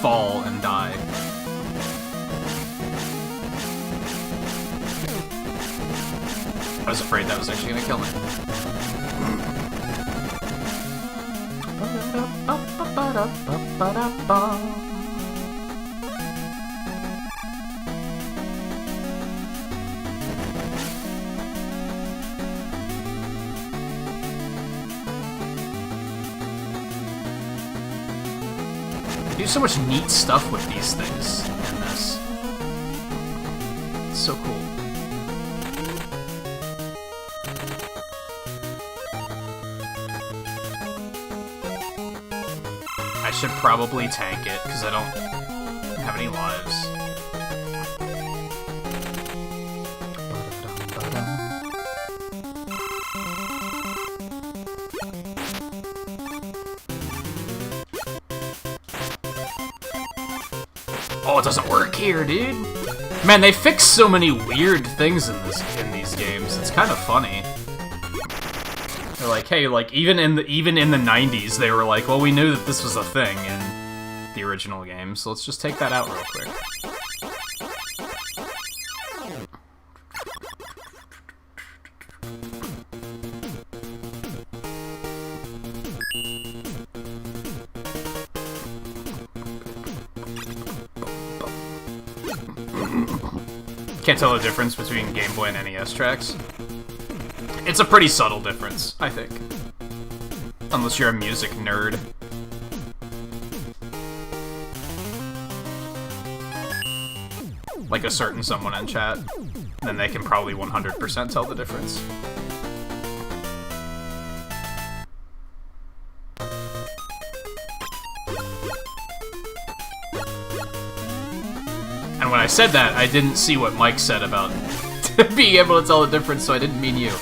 fall and die. I was afraid that was actually gonna kill me. Do so much neat stuff with these things in this. It's so cool. I should probably tank it, because I don't have any lives. Oh, it doesn't work here, dude! Man, they fix so many weird things in these games. It's kind of funny. They're like, hey, like even in the 90s, they were like, well, we knew that this was a thing in the original game, so let's just take that out real quick. Can't tell the difference between Game Boy and NES tracks. It's a pretty subtle difference, I think. Unless you're a music nerd. Like a certain someone in chat. Then they can probably 100% tell the difference. And when I said that, I didn't see what Mike said about being able to tell the difference, so I didn't mean you.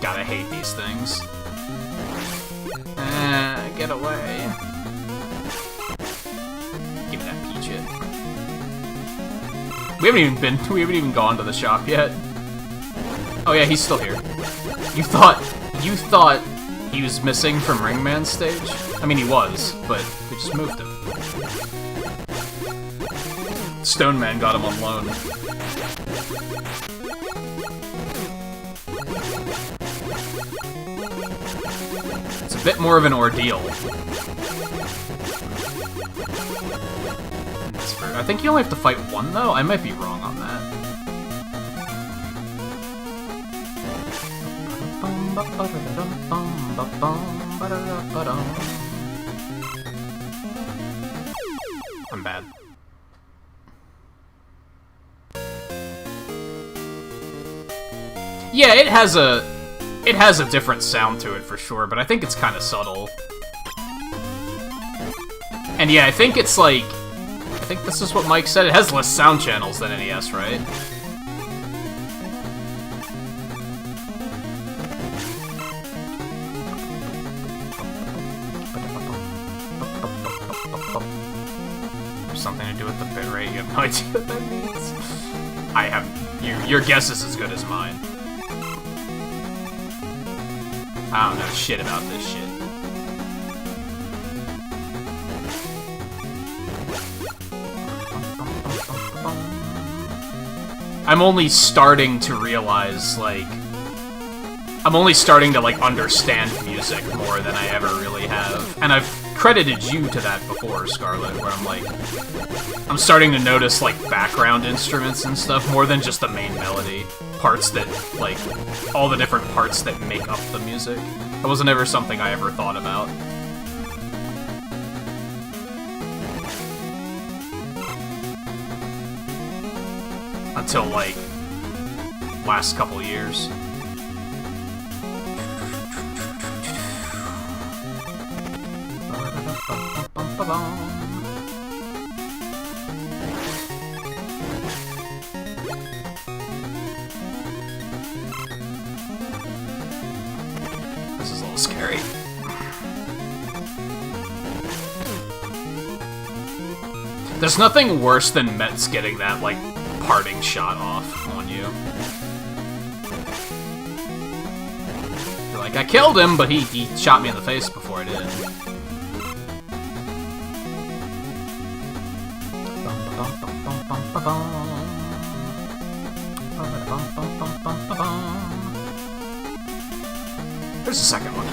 Gotta hate these things. Get away. Give me that peach hit. We haven't even gone to the shop yet. Oh yeah, he's still here. You thought he was missing from Ringman's stage? I mean, he was, but we just moved him. Stone Man got him on loan. It's a bit more of an ordeal. I think you only have to fight one, though? I might be wrong on that. I'm bad. Yeah, it has a different sound to it for sure, but I think it's kind of subtle. And yeah, I think it's like, I think this is what Mike said. It has less sound channels than NES, right? There's something to do with the bitrate. You have no idea what that means. I have. Your guess is as good as mine. I don't know shit about this shit. I'm only starting to realize, like... I'm only starting to, like, understand music more than I ever really have. And I've credited you to that before, Scarlet, where I'm like... I'm starting to notice, like, background instruments and stuff more than just the main melody. Parts that, like, all the different parts that make up the music. That wasn't ever something I ever thought about. Until, like, last couple years. This is a little scary. There's nothing worse than Mets getting that, like, parting shot off on you. You're like, I killed him, but he shot me in the face before I did. There's a second one.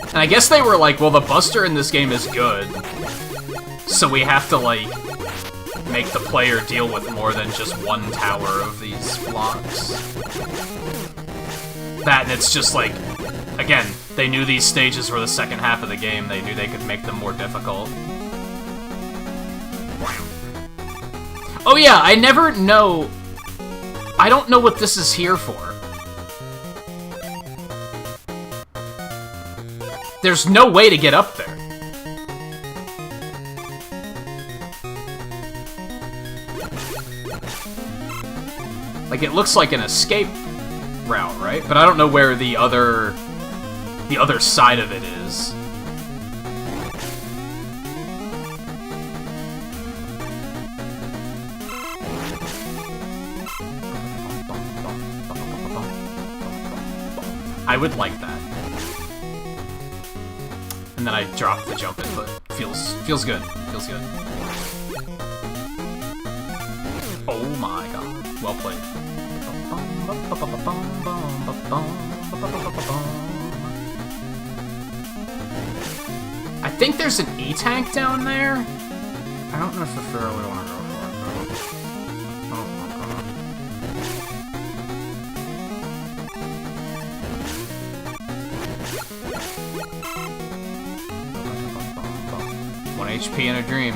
And I guess they were like, well, the Buster in this game is good, so we have to, like, make the player deal with more than just one tower of these blocks. That, and it's just like, again, they knew these stages were the second half of the game. They knew they could make them more difficult. Oh yeah, I never know... I don't know what this is here for. There's no way to get up there. Like, it looks like an escape route, right? But I don't know where the other side of it is. I would like that. And then I drop the jump input. Feels good. Feels good. Oh my god. Well played. I think there's an E-tank down there. I don't necessarily want to go for it, though. Oh my god. 1 HP in a dream.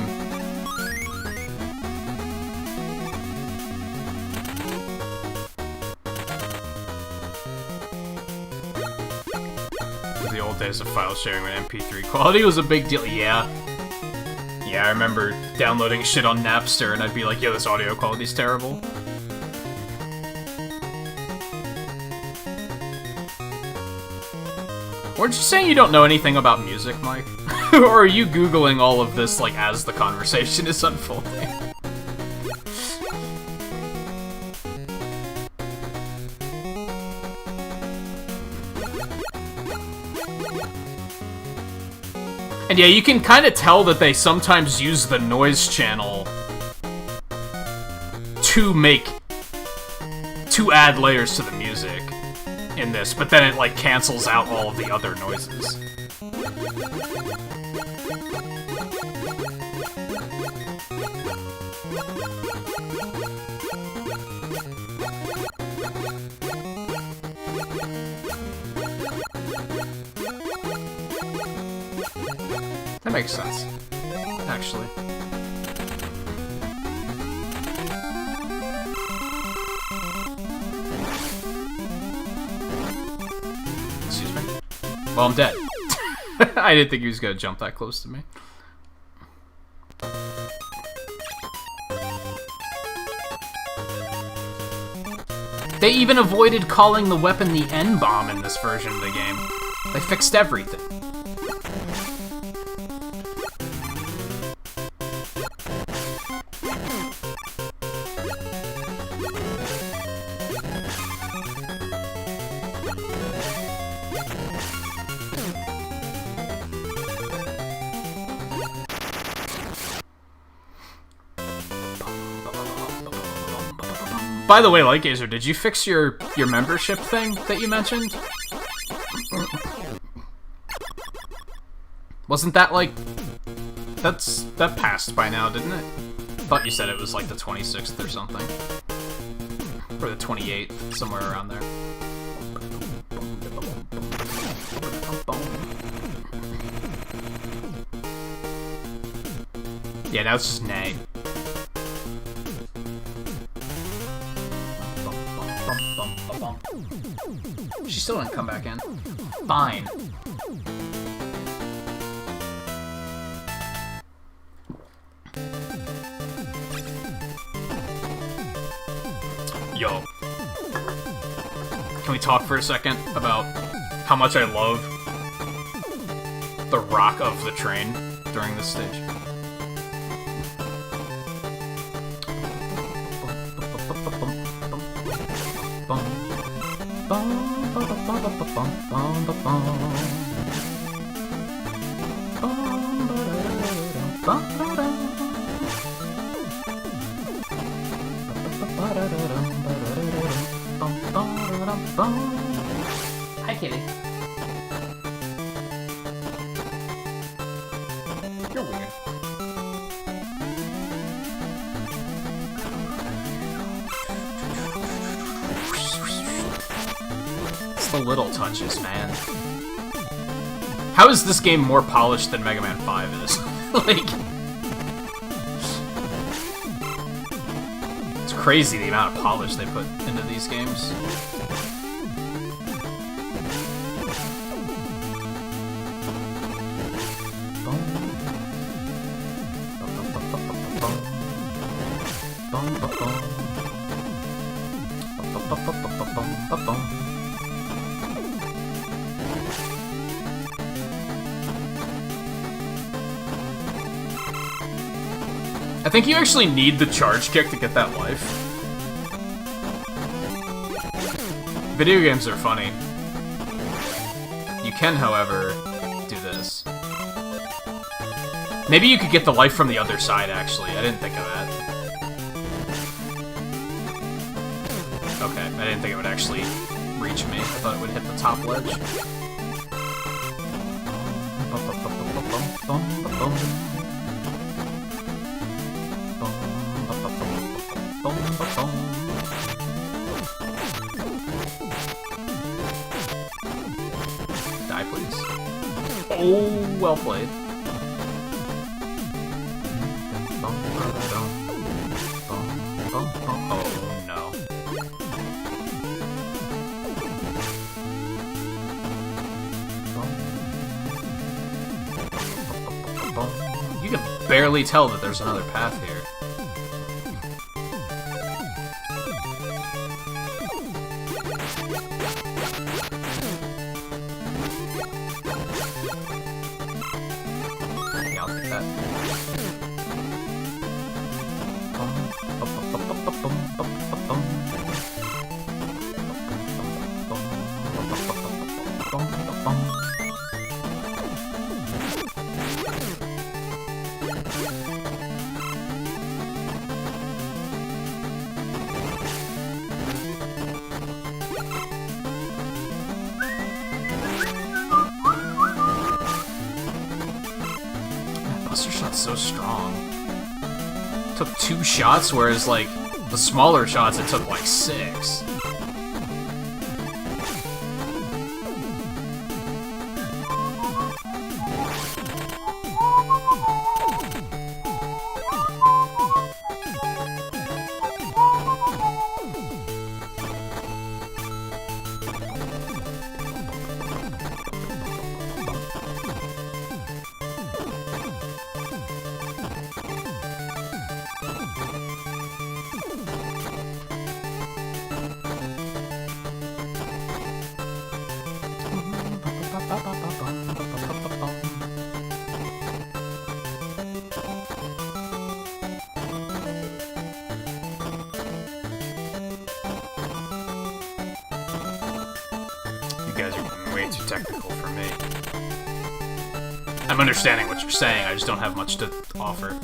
The old days of file sharing when MP3 quality was a big deal. Yeah. Yeah, I remember downloading shit on Napster and I'd be like, yo, this audio quality's terrible. Weren't you saying you don't know anything about music, Mike? Or are you Googling all of this, like, as the conversation is unfolding? And yeah, you can kind of tell that they sometimes use the noise channel to add layers to the music in this, but then it, like, cancels out all of the other noises. That makes sense, actually. Excuse me? Well, I'm dead. I didn't think he was gonna jump that close to me. They even avoided calling the weapon the N-bomb in this version of the game. They fixed everything. By the way, Lightgazer, did you fix your membership thing that you mentioned? Wasn't that like... That passed by now, didn't it? I thought you said it was like the 26th or something. Or the 28th, somewhere around there. Yeah, now it's just nay. She still didn't come back in. Fine. Yo. Can we talk for a second about how much I love the rock of the train during this stage? Hi, kitty. You're weird. It's the little touches, man. How is this game more polished than Mega Man 5 is? Like... It's crazy the amount of polish they put into these games. I think you actually need the charge kick to get that life. Video games are funny. You can, however, do this. Maybe you could get the life from the other side, actually. I didn't think of that. Okay, I didn't think it would actually reach me. I thought it would hit the top ledge. Die, please. Oh, well played. Oh, no. You can barely tell that there's another path here. Yeah, I'll take that. it's so strong. Took 2 shots, whereas, like, the smaller shots, it took, like, 6. You guys are way too technical for me. I'm understanding what you're saying, I just don't have much to offer.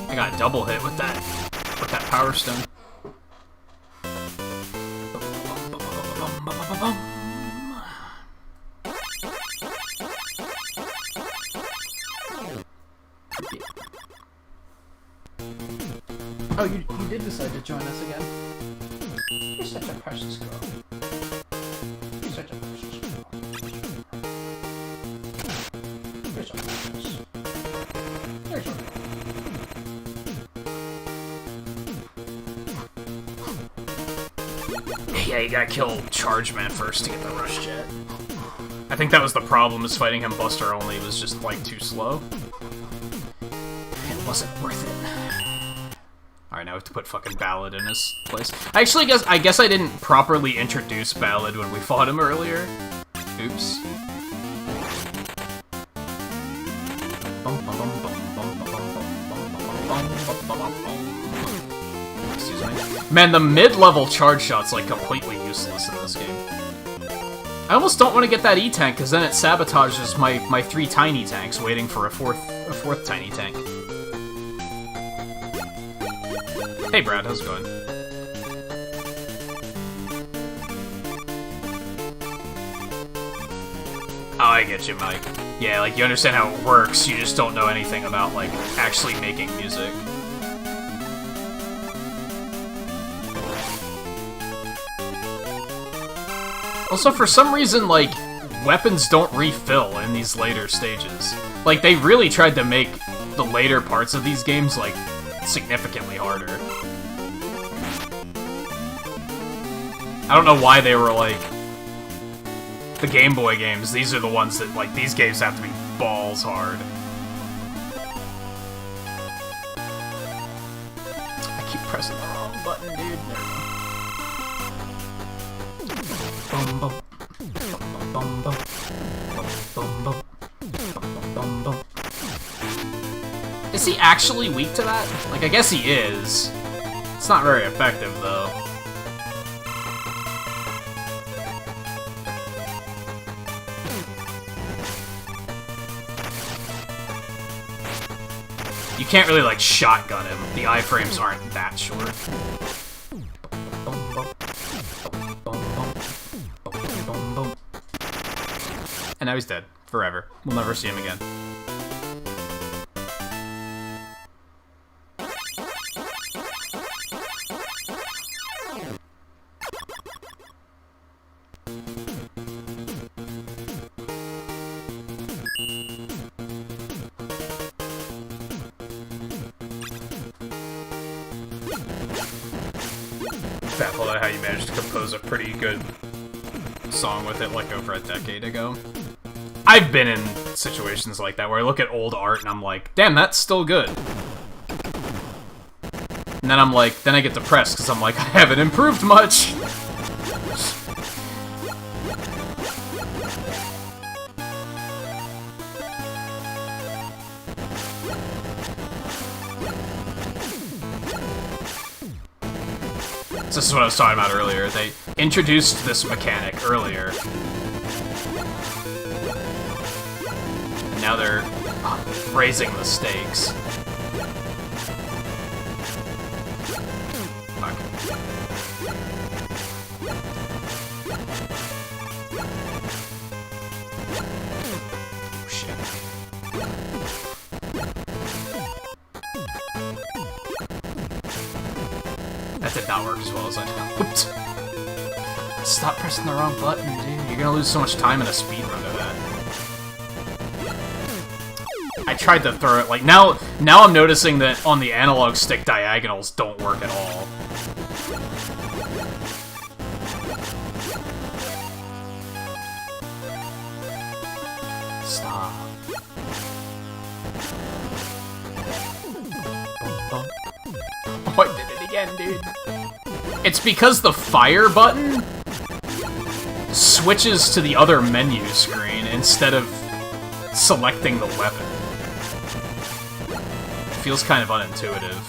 I got a double hit with that power stone. Oh, you did decide to join us again. You're such a precious girl. You're such a precious girl. You're so precious. You're so precious. Yeah, you gotta kill Charge Man first to get the rush jet. I think that was the problem, is fighting him Buster only was just, like, too slow. It wasn't worth it. Alright, now we have to put fucking Ballad in his place. I guess I didn't properly introduce Ballad when we fought him earlier. Oops. Excuse me. Man, the mid-level charge shot's, like, completely useless in this game. I almost don't want to get that E-tank, because then it sabotages my 3 tiny tanks waiting for a fourth tiny tank. Hey Brad, how's it going? Oh, I get you, Mike. Yeah, like, you understand how it works, you just don't know anything about, like, actually making music. Also, for some reason, like, weapons don't refill in these later stages. Like, they really tried to make the later parts of these games, like, significantly harder. I don't know why they were, like, the Game Boy games, these are the ones that, like, these games have to be balls hard. I keep pressing the wrong button, dude. There we go. Bum, bum. Bum, bum. Bum, bum. Bum, bum. Is he actually weak to that? Like, I guess he is. It's not very effective, though. You can't really, like, shotgun him. The iframes aren't that short. And now he's dead. Forever. We'll never see him again. Baffled at how you managed to compose a pretty good song with it, like, over a decade ago. I've been in situations like that where I look at old art and I'm like, damn, that's still good. And then I'm like, then I get depressed because I'm like, I haven't improved much. So this is what I was talking about earlier. They introduced this mechanic earlier. now they're raising the stakes. Fuck. Oh, shit. That did not work as well as I hoped. Stop pressing the wrong button, dude. You're gonna lose so much time in a speedrun of that. I tried to throw it, like, now I'm noticing that on the analog stick, diagonals don't work at all. Stop. Oh, I did it again, dude. It's because the fire button switches to the other menu screen instead of selecting the weapon. It feels kind of unintuitive.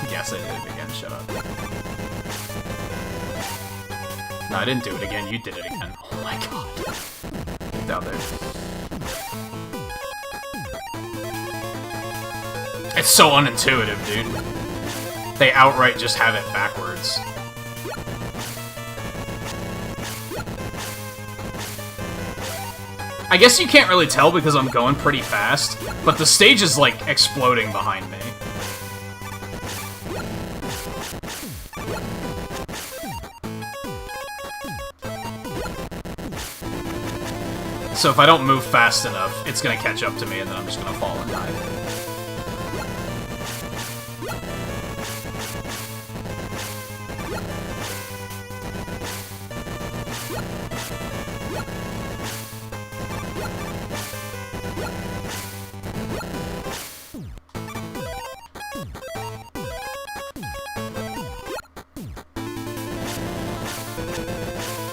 Yes, I did it again, shut up. No, I didn't do it again, you did it again. Oh my god. Down there. It's so unintuitive, dude. They outright just have it backwards. I guess you can't really tell because I'm going pretty fast, but the stage is, like, exploding behind me. So if I don't move fast enough, it's gonna catch up to me and then I'm just gonna fall and die.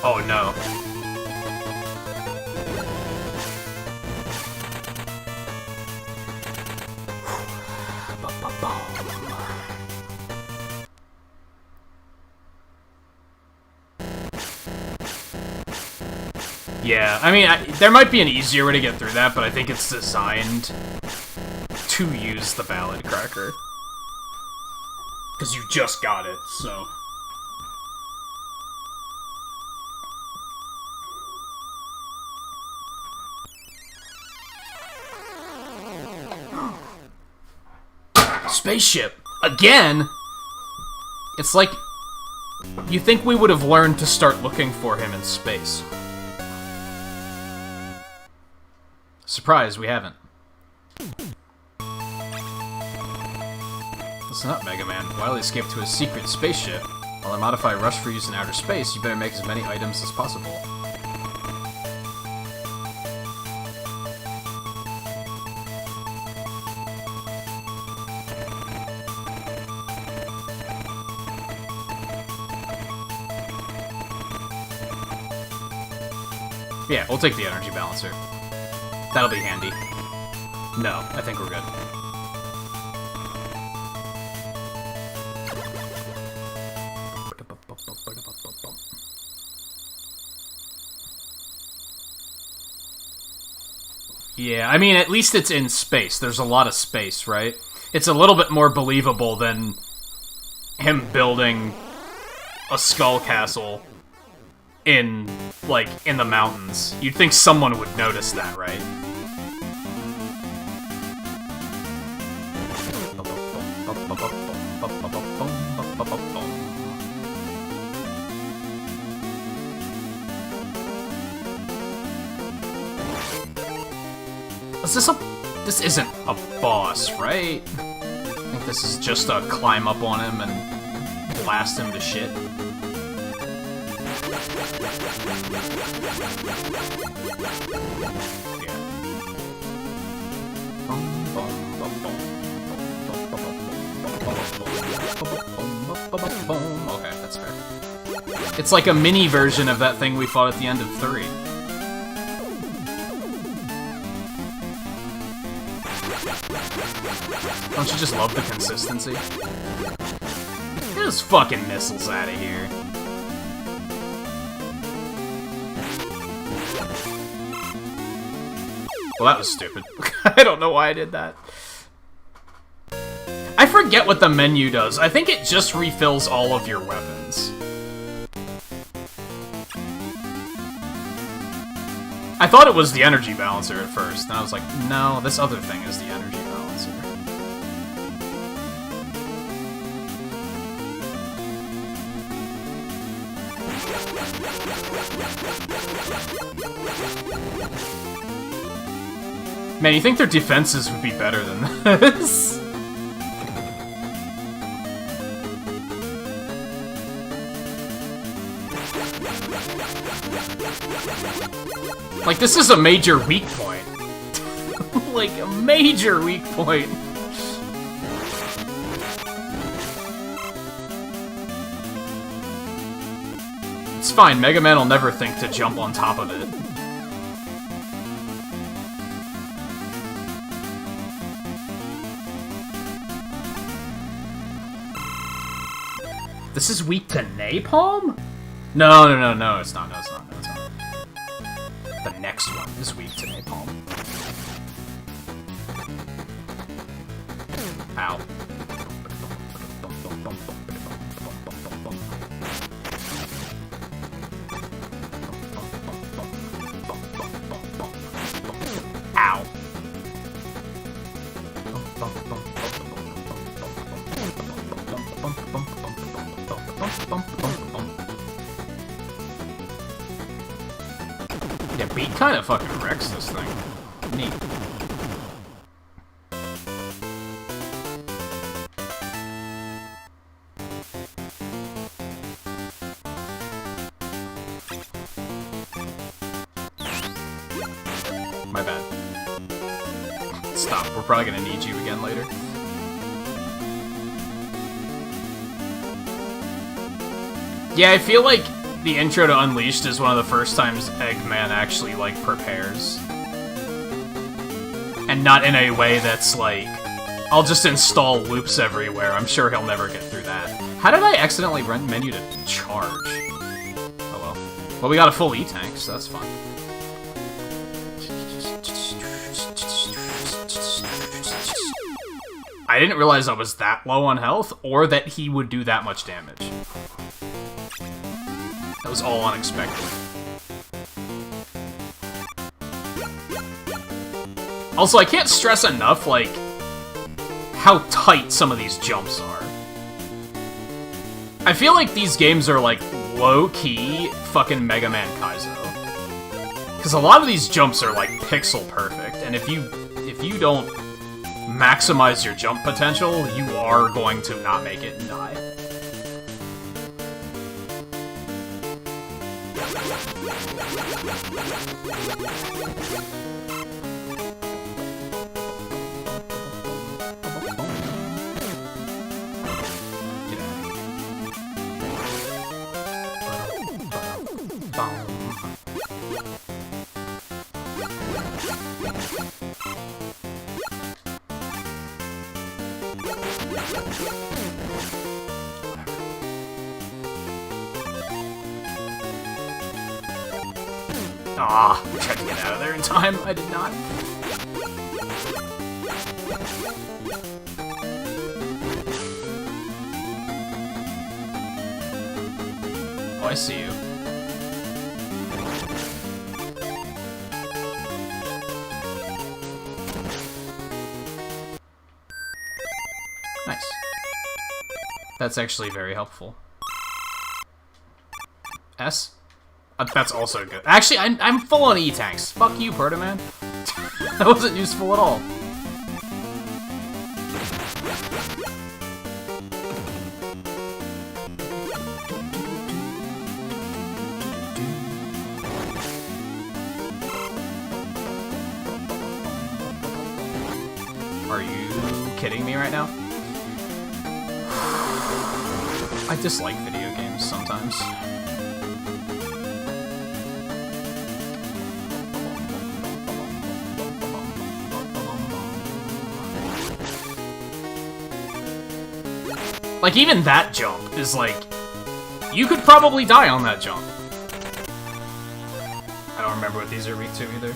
Oh no. Yeah, I mean, there might be an easier way to get through that, but I think it's designed to use the Ballad Cracker. Because you just got it, so... Spaceship! Again?! It's like... You think we would have learned to start looking for him in space. Surprise, we haven't. Listen up, Mega Man. Wily escaped to a secret spaceship. While I modify Rush for use in outer space, you better make as many items as possible. Yeah, we'll take the energy balancer. That'll be handy. No, I think we're good. Yeah, I mean, at least it's in space. There's a lot of space, right? It's a little bit more believable than him building a skull castle in, like, in the mountains. You'd think someone would notice that, right? Is this a... This isn't a boss, right? I think this is just a climb up on him and blast him to shit. Okay, that's fair. It's like a mini version of that thing we fought at the end of 3. Don't you just love the consistency? Get those fucking missiles out of here. Well, that was stupid. I don't know why I did that. I forget what the menu does. I think it just refills all of your weapons. I thought it was the energy balancer at first, and I was like, no, this other thing is the energy balancer. Man, you think their defenses would be better than this? Like, this is a major weak point. Like, a major weak point. It's fine, Mega Man will never think to jump on top of it. This is weak to napalm? No, it's not, no, it's not, no, it's not. The next one is weak to napalm. Ow. Ow. Yeah, beat kind of fucking wrecks this thing. Neat. My bad. Stop, we're probably gonna need you again later. Yeah, I feel like the intro to Unleashed is one of the first times Eggman actually, like, prepares. And not in a way that's like, I'll just install loops everywhere. I'm sure he'll never get through that. How did I accidentally run menu to charge? Oh well. Well, we got a full E-tank, so that's fine. I didn't realize I was that low on health, or that he would do that much damage. That was all unexpected. Also, I can't stress enough, like, how tight some of these jumps are. I feel like these games are, like, low-key fucking Mega Man Kaizo. Because a lot of these jumps are, like, pixel perfect, and if you don't maximize your jump potential, you are going to not make it and die. Ah, I tried to get out of there in time. I did not. Oh, I see you. Nice. That's actually very helpful. S? That's also good. Actually, I'm full on E-tanks. Fuck you, Proto-Man. That wasn't useful at all. Are you kidding me right now? I dislike video games sometimes. Like, even that jump is like, you could probably die on that jump. I don't remember what these are weak to either.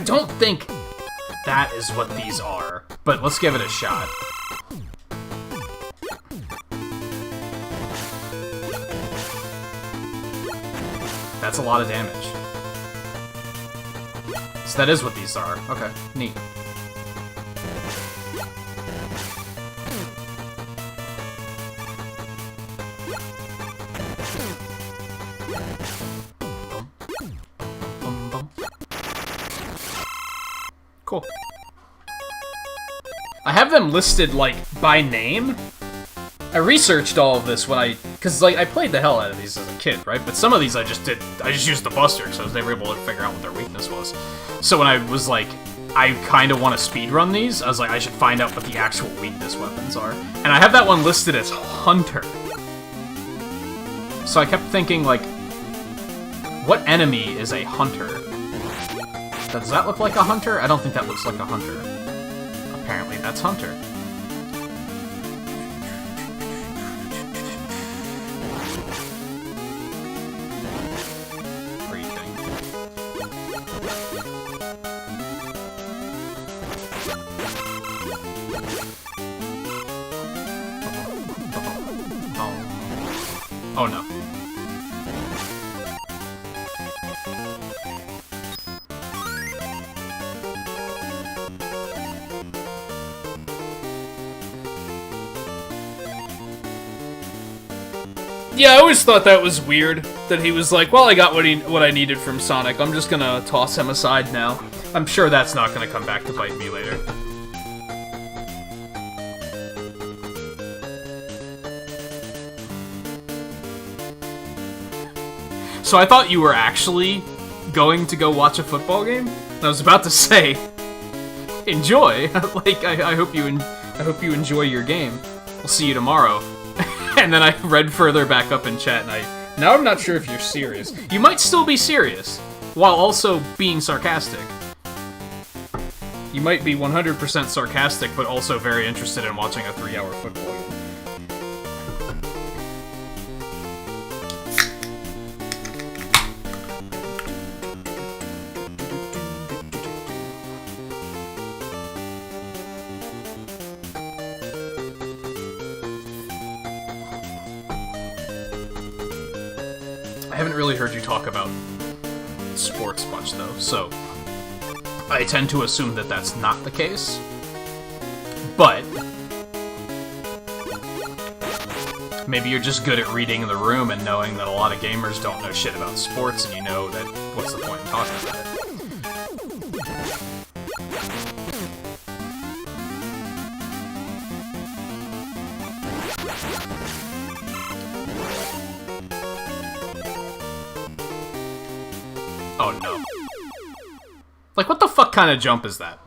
don't think that is what these are, but let's give it a shot. That's a lot of damage. So that is what these are. Okay, neat. Cool. I have them listed, like, by name. I researched all of this when because, like, I played the hell out of these as a kid, right? But some of these I just used the buster, because I was never able to figure out what their weakness was. So when I was like, I kind of want to speedrun these, I was like, I should find out what the actual weakness weapons are. And I have that one listed as Hunter. So I kept thinking, like, what enemy is a Hunter? Does that look like a Hunter? I don't think that looks like a Hunter. Apparently that's Hunter. Breathing. Oh no. Yeah, I always thought that was weird, that he was like, well, I got what I needed from Sonic, I'm just gonna toss him aside now. I'm sure that's not gonna come back to bite me later. So I thought you were actually going to go watch a football game? And I was about to say, enjoy. Like, I hope you enjoy your game. We'll see you tomorrow. And then I read further back up in chat, and now I'm not sure if you're serious. You might still be serious, while also being sarcastic. You might be 100% sarcastic, but also very interested in watching a 3-hour football game. I haven't really heard you talk about sports much, though, so I tend to assume that that's not the case. But maybe you're just good at reading the room and knowing that a lot of gamers don't know shit about sports, and you know that what's the point in talking about it. Oh no. Like, what the fuck kind of jump is that?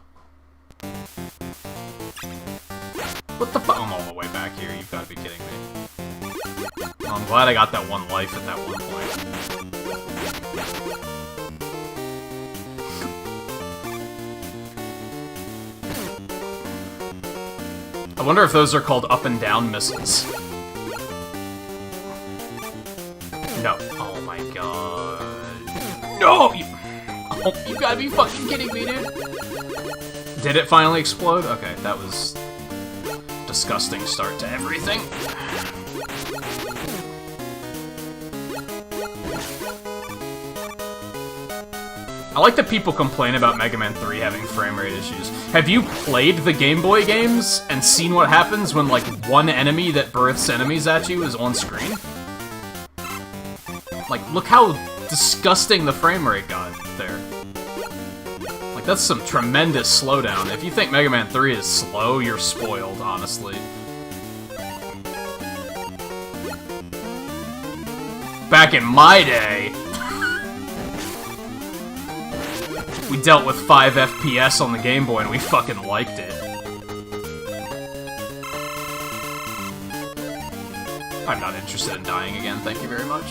What the fuck? I'm all the way back here, you've got to be kidding me. Well, I'm glad I got that one life at that one point. I wonder if those are called up and down missiles. No. Oh my god. No! You gotta be fucking kidding me, dude. Did it finally explode? Okay, that was a disgusting start to everything. I like that people complain about Mega Man 3 having frame rate issues. Have you played the Game Boy games and seen what happens when, like, one enemy that births enemies at you is on screen? Like, look how disgusting the frame rate got there. Like, that's some tremendous slowdown. If you think Mega Man 3 is slow, you're spoiled, honestly. Back in my day, we dealt with 5 FPS on the Game Boy and we fucking liked it. I'm not interested in dying again, thank you very much.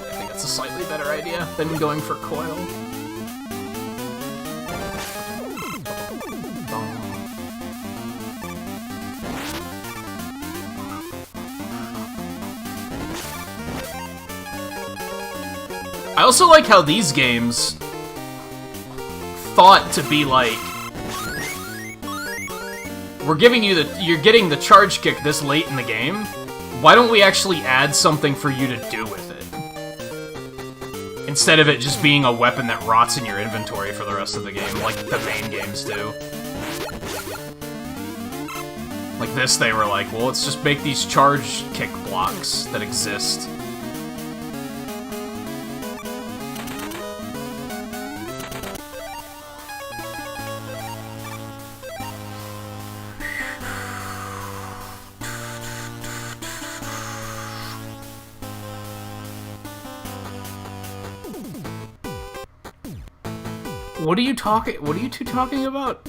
I think that's a slightly better idea than going for coil. I also like how these games thought to be like, we're giving you you're getting the charge kick this late in the game. Why don't we actually add something for you to do with it? Instead of it just being a weapon that rots in your inventory for the rest of the game, like the main games do. Like this, they were like, well, let's just make these charge kick blocks that exist. What are you two talking about?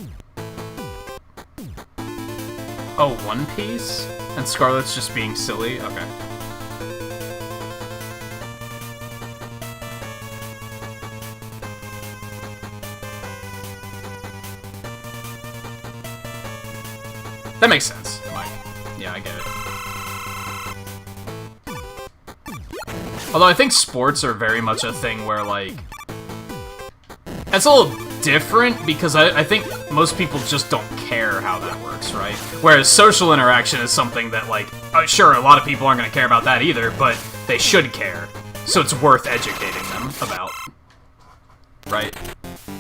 Oh, One Piece? And Scarlet's just being silly? Okay. That makes sense. Like, yeah, I get it. Although I think sports are very much a thing where, like, it's a little different because I think most people just don't care how that works, right? Whereas social interaction is something that, like, sure, a lot of people aren't going to care about that either, but they should care. So it's worth educating them about. Right?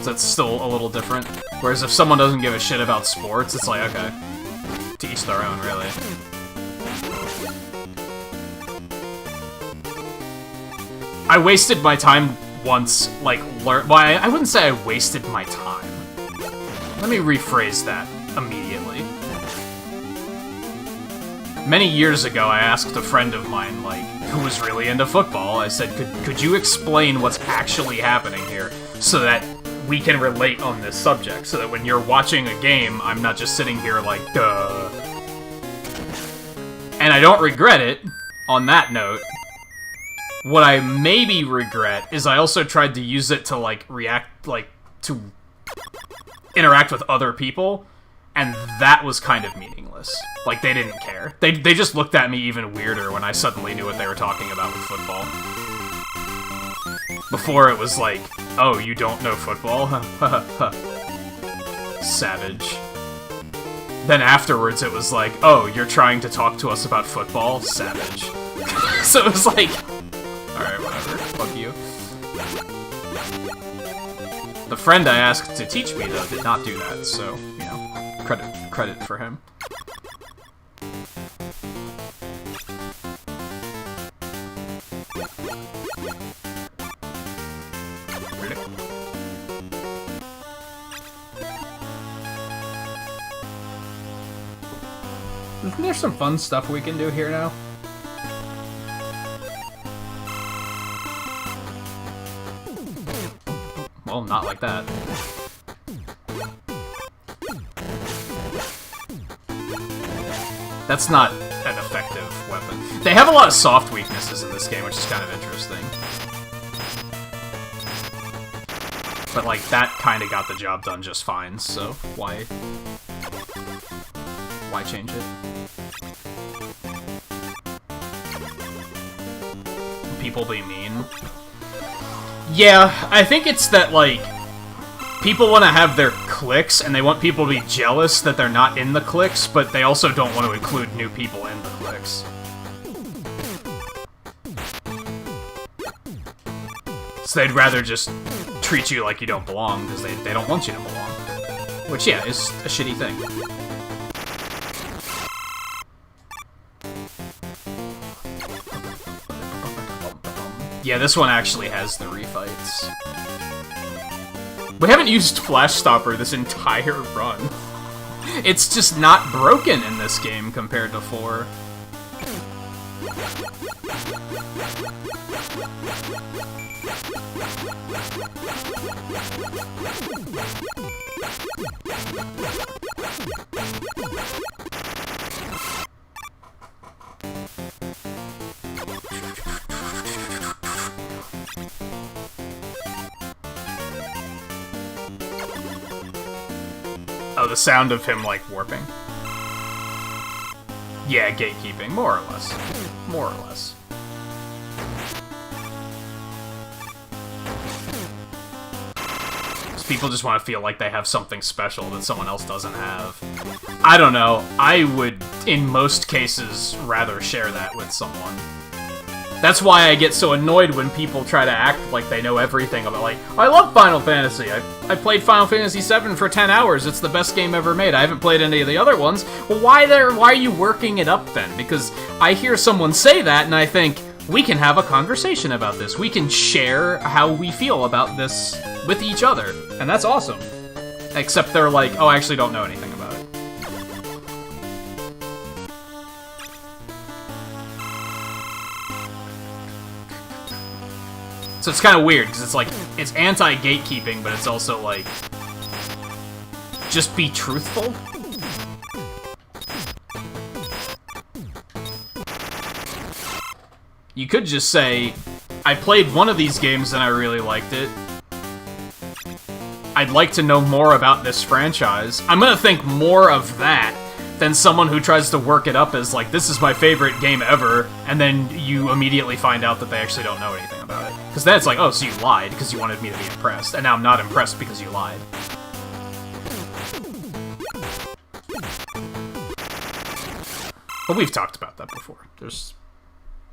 So that's still a little different. Whereas if someone doesn't give a shit about sports, it's like, okay, to each their own, really. I wasted my time once, like, well, I wouldn't say I wasted my time. Let me rephrase that immediately. Many years ago, I asked a friend of mine, like, who was really into football, I said, could you explain what's actually happening here so that we can relate on this subject, so that when you're watching a game, I'm not just sitting here like, duh. And I don't regret it, on that note. What I maybe regret is I also tried to use it to, like, to interact with other people, and that was kind of meaningless. Like, they didn't care. They just looked at me even weirder when I suddenly knew what they were talking about with football. Before it was like, oh, you don't know football? Savage. Then afterwards it was like, oh, you're trying to talk to us about football? Savage. So it was like, alright, whatever. Fuck you. The friend I asked to teach me, though, did not do that, so, you know, credit for him. Isn't there some fun stuff we can do here now? Well, not like that. That's not an effective weapon. They have a lot of soft weaknesses in this game, which is kind of interesting. But, like, that kind of got the job done just fine, so why change it? People be mean? Yeah, I think it's that, like, people want to have their cliques, and they want people to be jealous that they're not in the cliques, but they also don't want to include new people in the cliques. So they'd rather just treat you like you don't belong, because they don't want you to belong. Which, yeah, is a shitty thing. Yeah, this one actually has the refights. We haven't used Flash Stopper this entire run. It's just not broken in this game compared to 4. Oh, the sound of him, like, warping? Yeah, gatekeeping, more or less. More or less. People just want to feel like they have something special that someone else doesn't have. I don't know. I would, in most cases, rather share that with someone. That's why I get so annoyed when people try to act like they know everything about, like, I love Final Fantasy. I played Final Fantasy VII for 10 hours. It's the best game ever made. I haven't played any of the other ones. Well, why are you working it up then? Because I hear someone say that and I think, we can have a conversation about this. We can share how we feel about this with each other. And that's awesome. Except they're like, oh, I actually don't know anything about it. So it's kind of weird, because it's like, it's anti-gatekeeping, but it's also like, just be truthful? You could just say, I played one of these games and I really liked it. I'd like to know more about this franchise. I'm gonna think more of that than someone who tries to work it up as, like, this is my favorite game ever, and then you immediately find out that they actually don't know anything about it. Because then it's like, oh, so you lied because you wanted me to be impressed, and now I'm not impressed because you lied. But we've talked about that before. There's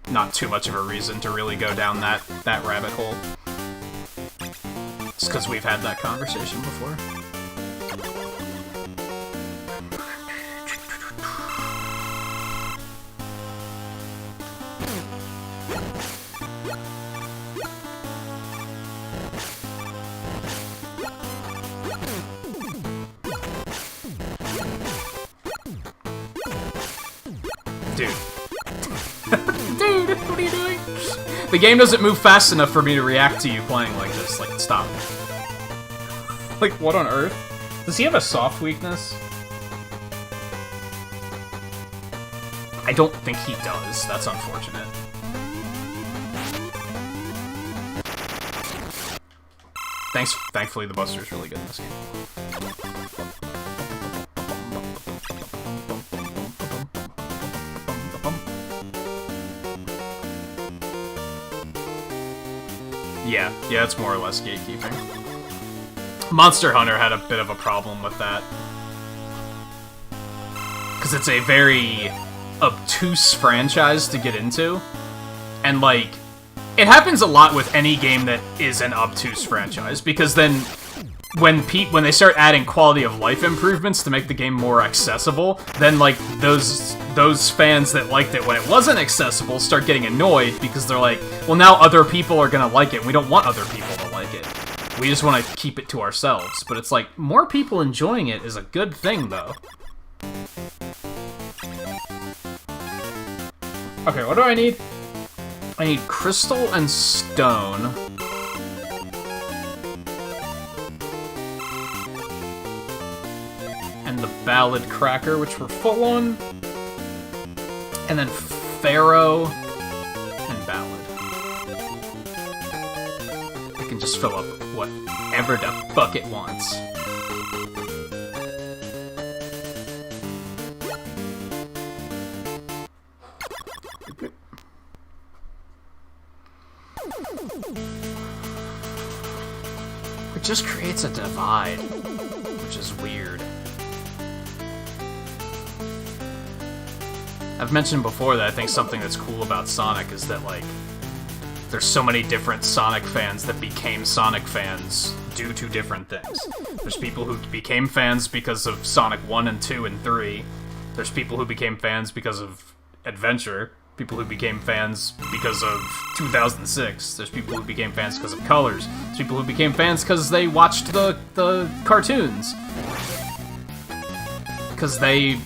not too much of a reason to really go down that rabbit hole. It's because we've had that conversation before. Dude. Dude, what are you doing? The game doesn't move fast enough for me to react to you playing like this. Like, stop. Like, what on earth? Does he have a soft weakness? I don't think he does. That's unfortunate. Thankfully, the Buster's really good in this game. Yeah, it's more or less gatekeeping. Monster Hunter had a bit of a problem with that. Because it's a very obtuse franchise to get into. And, like, it happens a lot with any game that is an obtuse franchise. Because then, when they start adding quality of life improvements to make the game more accessible, then, like, those fans that liked it when it wasn't accessible start getting annoyed because they're like, well, now other people are gonna like it, and we don't want other people to like it. We just want to keep it to ourselves. But it's like, more people enjoying it is a good thing, though. Okay, what do I need? I need crystal and stone. And the Ballad Cracker, which we're full on. And then Pharaoh and Ballad. I can just fill up whatever the fuck it wants. It just creates a divide, which is weird. I've mentioned before that I think something that's cool about Sonic is that, like, there's so many different Sonic fans that became Sonic fans due to different things. There's people who became fans because of Sonic 1 and 2 and 3. There's people who became fans because of Adventure. People who became fans because of 2006. There's people who became fans because of Colors. There's people who became fans because they watched the cartoons. Because they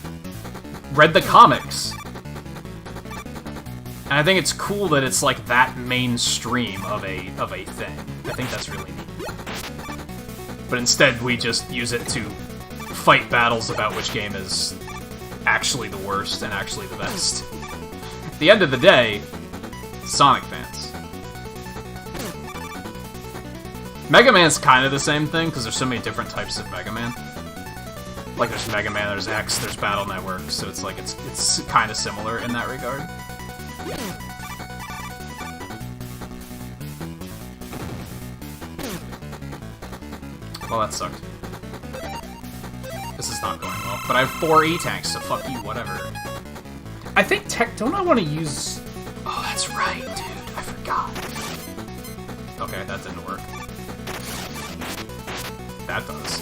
read the comics. And I think it's cool that it's like that mainstream of a thing. I think that's really neat. But instead we just use it to fight battles about which game is actually the worst and actually the best. At the end of the day, Sonic fans. Mega Man's kind of the same thing, because there's so many different types of Mega Man. Like, there's Mega Man, there's X, there's Battle Network, so it's like, it's kind of similar in that regard. Well, that sucked. This is not going well. But I have 4 E-tanks, so fuck you, whatever. I think don't I want to use... Oh, that's right, dude. I forgot. Okay, that didn't work. That does.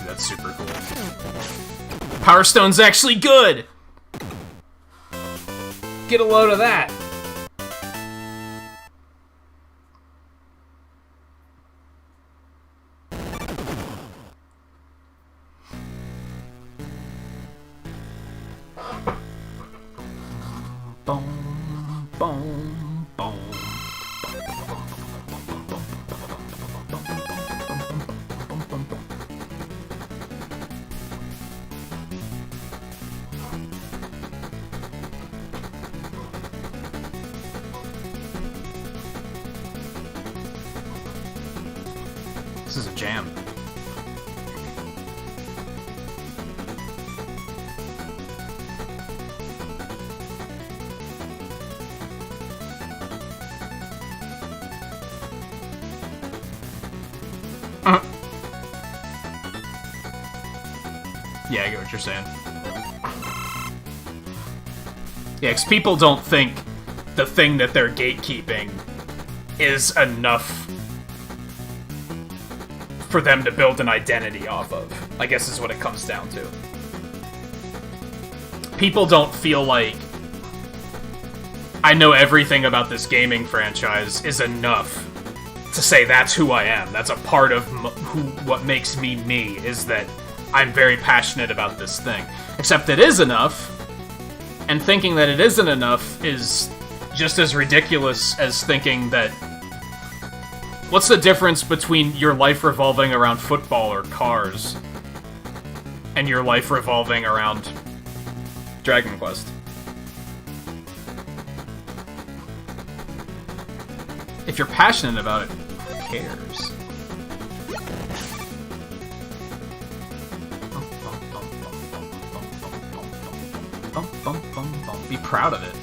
That's super cool. Power Stone's actually good! Get a load of that! Boom, boom, boom. This is a jam. Yeah, I get what you're saying. Yeah, because people don't think the thing that they're gatekeeping is enough for them to build an identity off of, I guess is what it comes down to. People don't feel like I know everything about this gaming franchise is enough to say that's who I am. That's a part of what makes me me, is that I'm very passionate about this thing. Except it is enough, and thinking that it isn't enough is just as ridiculous as thinking that... What's the difference between your life revolving around football or cars and your life revolving around Dragon Quest? If you're passionate about it, who cares? Be proud of it.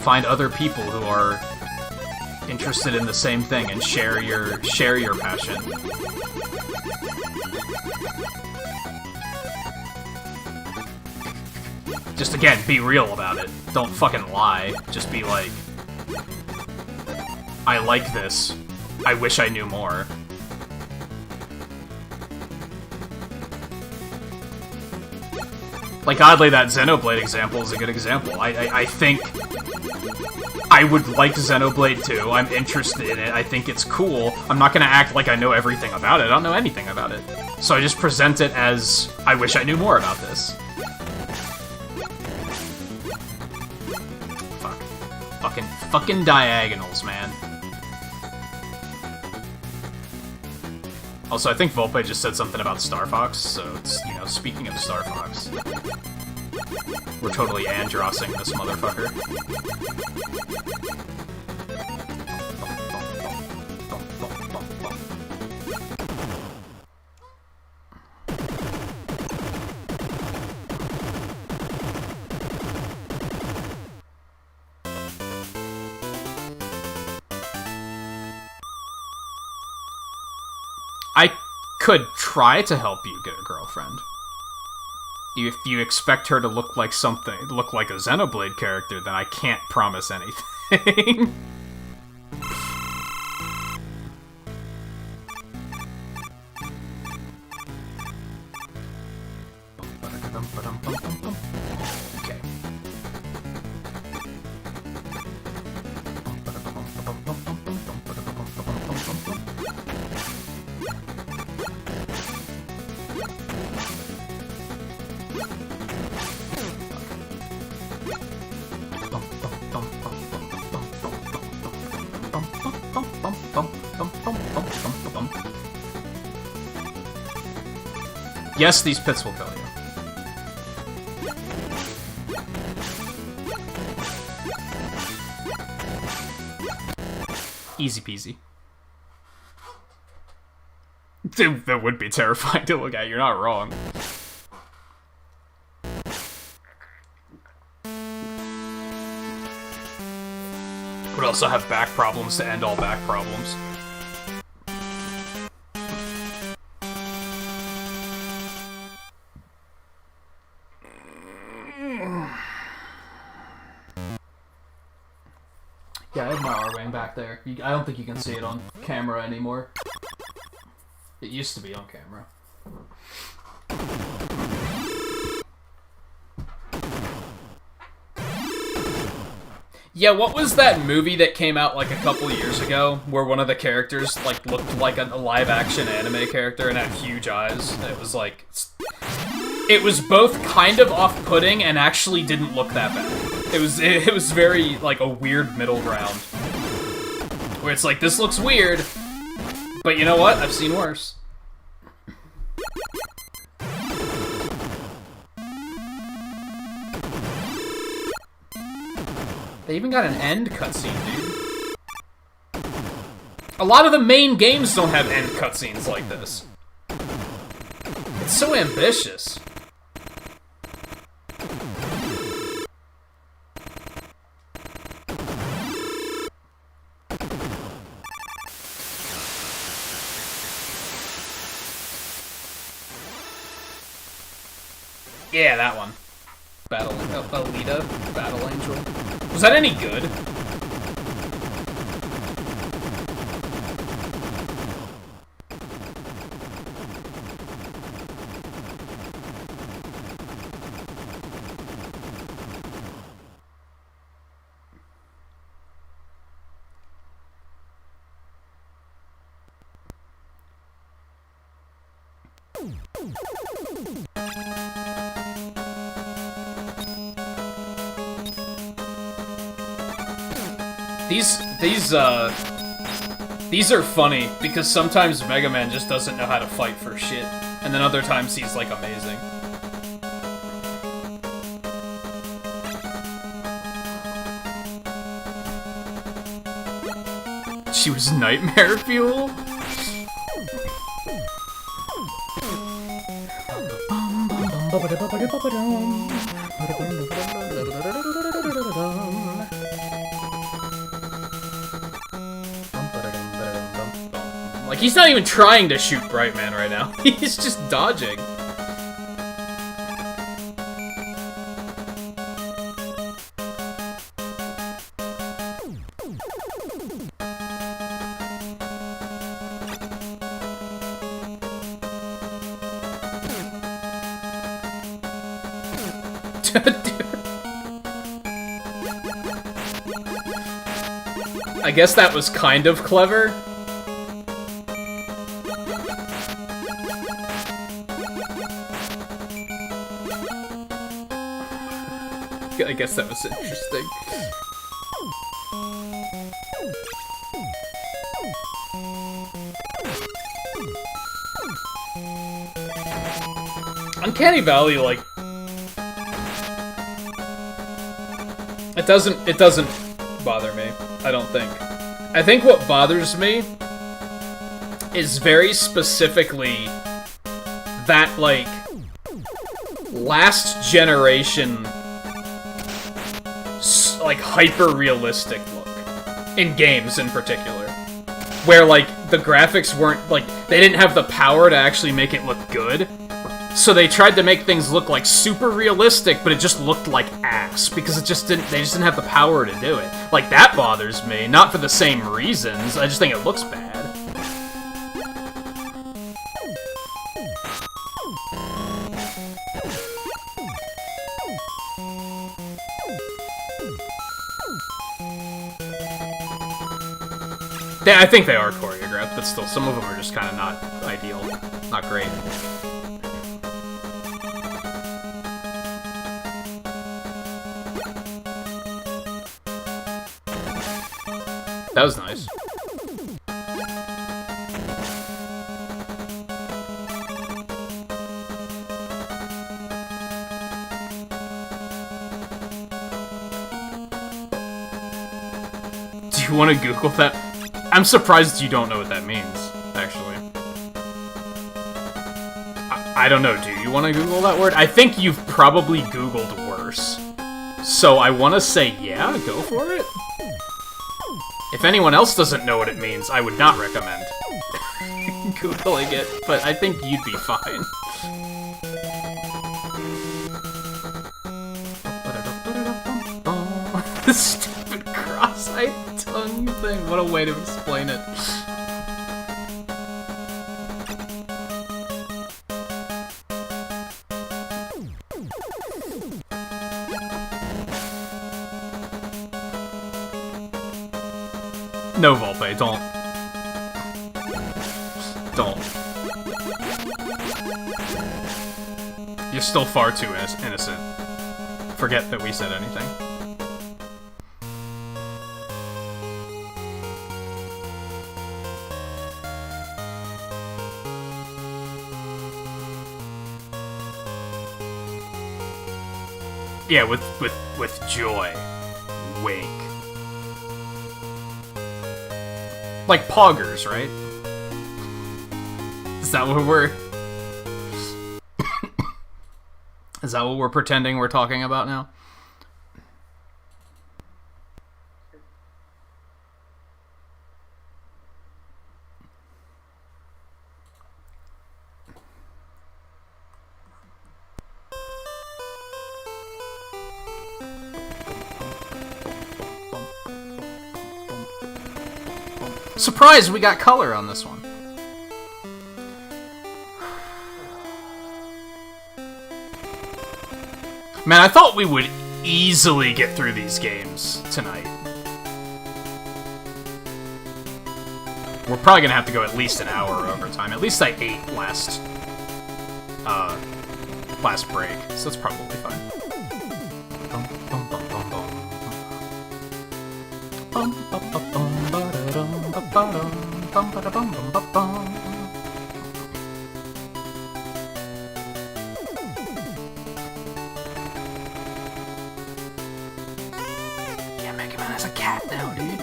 Find other people who are interested in the same thing and share your passion. Just again, be real about it. Don't fucking lie. Just be like, I like this. I wish I knew more. Like, oddly, that Xenoblade example is a good example. I think I would like Xenoblade 2. I'm interested in it. I think it's cool. I'm not gonna act like I know everything about it. I don't know anything about it. So I just present it as, I wish I knew more about this. Fuck. Fucking diagonals, man. Also, I think Volpe just said something about Star Fox, so it's, you know, speaking of Star Fox, we're totally Androssing this motherfucker. I could try to help you get a girlfriend. If you expect her to look like a Xenoblade character, then I can't promise anything. Okay. Yes, these pits will kill you. Easy peasy. Dude, that would be terrifying to look at, you're not wrong. but also have back problems to end all back problems. Yeah, I have my R-Wing back there. I don't think you can see it on camera anymore. It used to be on camera. Yeah, what was that movie that came out like a couple years ago where one of the characters like looked like a live-action anime character and had huge eyes? It was like... It was both kind of off-putting and actually didn't look that bad. It was very, like, a weird middle ground. Where it's like, this looks weird, but you know what? I've seen worse. They even got an end cutscene, dude. A lot of the main games don't have end cutscenes like this. It's so ambitious. Yeah, that one. Alita, Battle Angel. Was that any good? These are funny, because sometimes Mega Man just doesn't know how to fight for shit, and then other times he's, like, amazing. She was nightmare fuel? Like, he's not even trying to shoot Brightman right now. He's just dodging. I guess that was kind of clever. I guess that was interesting. Uncanny Valley, like... It doesn't bother me, I don't think. I think what bothers me is very specifically that, like, last generation, like, hyper-realistic look. In games, in particular. Where, like, the graphics weren't, like, they didn't have the power to actually make it look good. So they tried to make things look, like, super realistic, but it just looked like ass. Because they just didn't have the power to do it. Like, that bothers me. Not for the same reasons, I just think it looks bad. I think they are choreographed, but still, some of them are just kind of not ideal. Not great. That was nice. Do you want to Google that? I'm surprised you don't know what that means, actually. I don't know, do you want to Google that word? I think you've probably Googled worse. So I want to say yeah, go for it? If anyone else doesn't know what it means, I would not recommend Googling it, but I think you'd be fine. This stupid cross-eyed tongue thing. What a way to explain it. No, Volpe, don't. Don't. You're still far too innocent. Forget that we said anything. Yeah, with joy. Wink. Like poggers, right? Is that what we're... Is that what we're pretending we're talking about now? Surprise, we got color on this one. Man, I thought we would easily get through these games tonight. We're probably gonna have to go at least an hour over time. At least I ate last break, so that's probably fine. Yeah, Mega Man has a cat now, dude.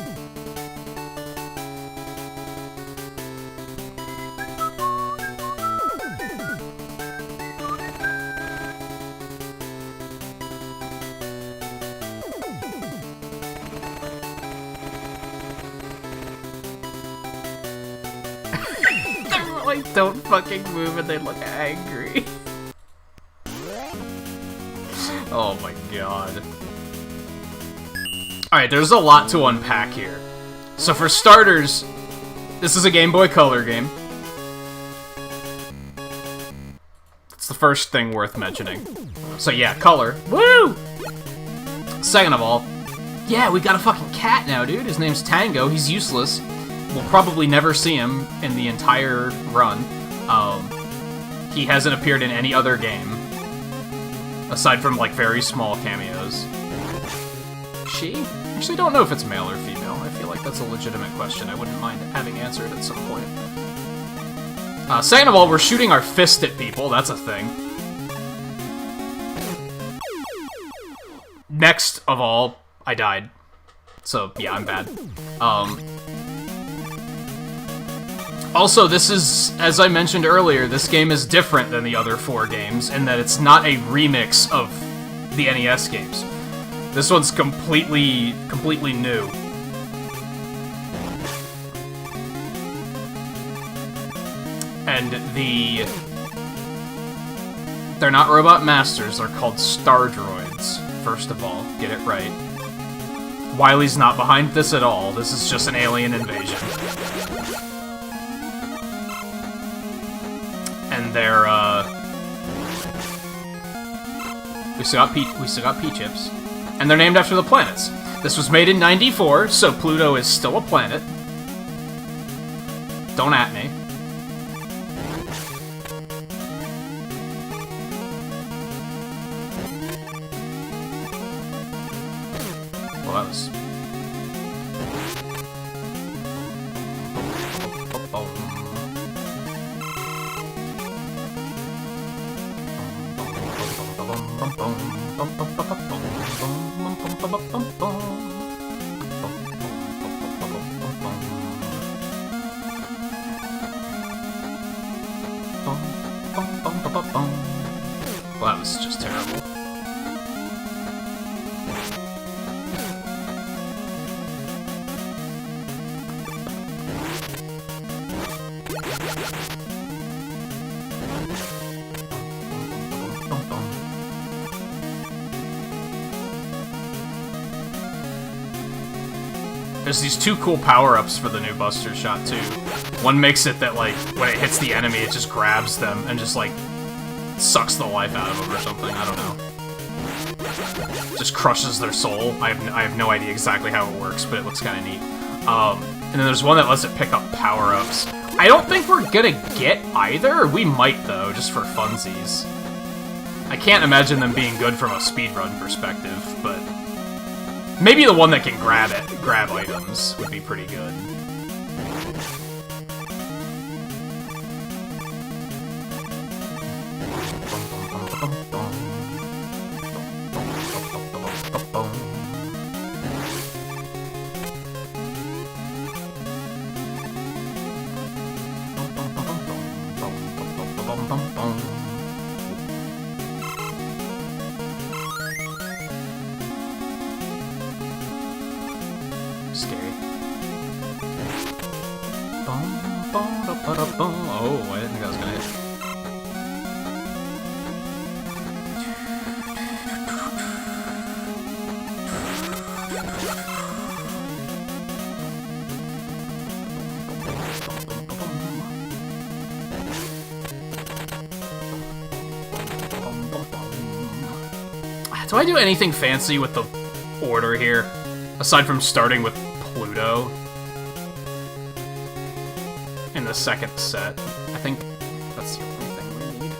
Like, don't fucking move and they look angry. Oh my god. Alright, there's a lot to unpack here. So for starters, this is a Game Boy Color game. That's the first thing worth mentioning. So yeah, color. Woo! Second of all, yeah, we got a fucking cat now, dude. His name's Tango. He's useless. We'll probably never see him in the entire run. He hasn't appeared in any other game. Aside from, like, very small cameos. She? Actually, don't know if it's male or female. I feel like that's a legitimate question. I wouldn't mind having answered at some point. Second of all, we're shooting our fist at people. That's a thing. Next of all, I died. So, yeah, I'm bad. Also, this is, as I mentioned earlier, this game is different than the other 4 games in that it's not a remix of the NES games. This one's completely new. And they're not Robot Masters, they're called Star Droids, first of all, get it right. Wily's not behind this at all, this is just an alien invasion. And they're, we still got P-chips. And they're named after the planets. This was made in '94, so Pluto is still a planet. Don't at me. Well, that was... Well, that was just terrible. There's these two cool power-ups for the new Buster Shot, too. One makes it that, like, when it hits the enemy, it just grabs them and just, like, sucks the life out of them or something. I don't know. Just crushes their soul. I have no idea exactly how it works, but it looks kind of neat. And then there's one that lets it pick up power-ups. I don't think we're gonna get either. We might, though, just for funsies. I can't imagine them being good from a speedrun perspective, but... maybe the one that can grab items would be pretty good. Scary. Oh, I didn't think I was gonna hit. Do I do anything fancy with the order here? Aside from starting with Pluto in the second set. I think that's the only thing we need.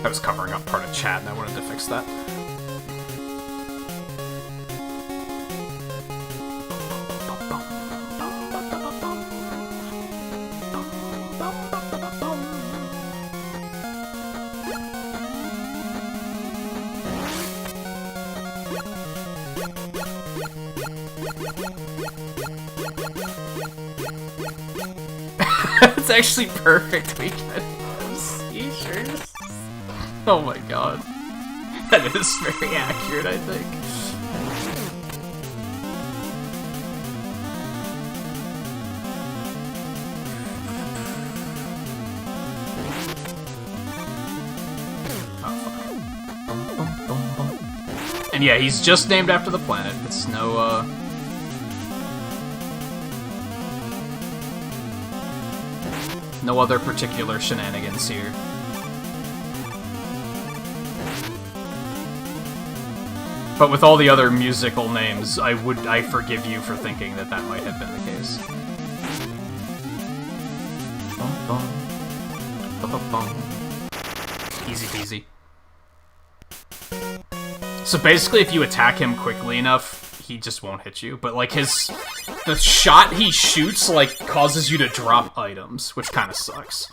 I was covering up part of chat and I wanted to fix that. It's actually perfect weekend seizures. Oh my god. That is very accurate, I think. Oh, fuck. And yeah, he's just named after the planet. It's no, no other particular shenanigans here. But with all the other musical names, I forgive you for thinking that that might have been the case. Easy peasy. So basically, if you attack him quickly enough, he just won't hit you. But like the shot he shoots like causes you to drop items, which kind of sucks.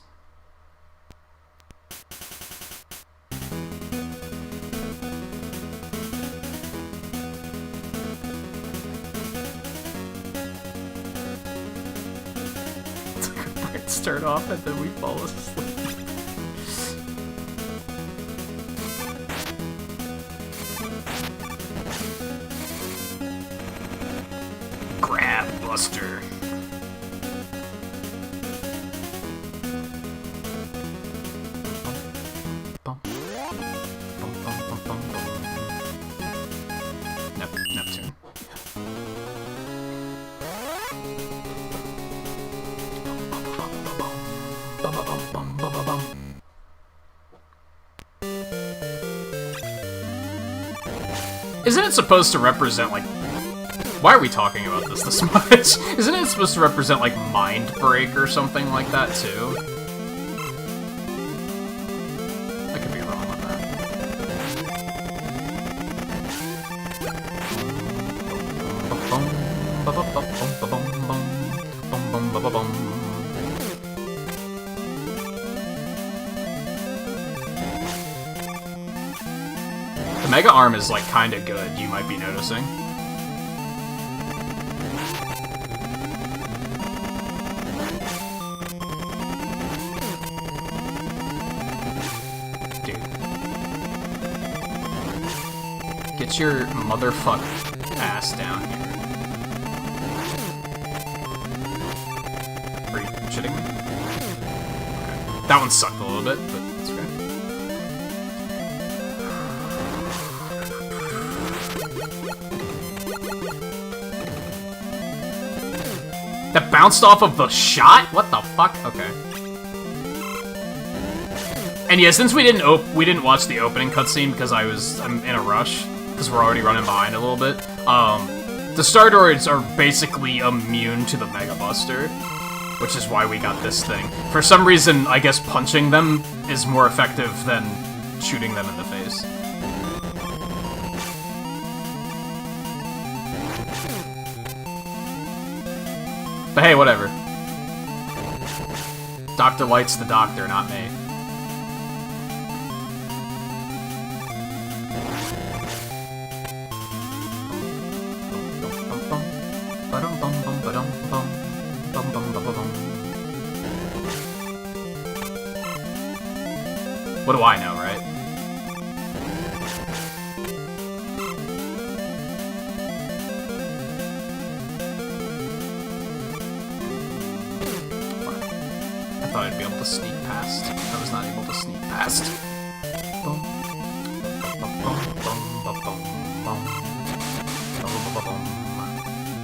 Lights turn off and then we fall asleep. Grab Buster. Neptune. Isn't it supposed to represent, like... Why are we talking about this much? Isn't it supposed to represent, like, Mind Break or something like that, too? I could be wrong on that. The Mega Arm is, like, kinda good, you might be noticing. Get your motherfucking ass down here. Are you shitting me? Okay. That one sucked a little bit, but it's okay. That bounced off of the shot? What the fuck? Okay. And yeah, since we didn't watch the opening cutscene because I'm in a rush because we're already running behind a little bit. The Star Droids are basically immune to the Mega Buster, which is why we got this thing. For some reason, I guess punching them is more effective than shooting them in the face. But hey, whatever. Dr. Light's the doctor, not me. What do I know, right? I thought I'd be able to sneak past. I was not able to sneak past.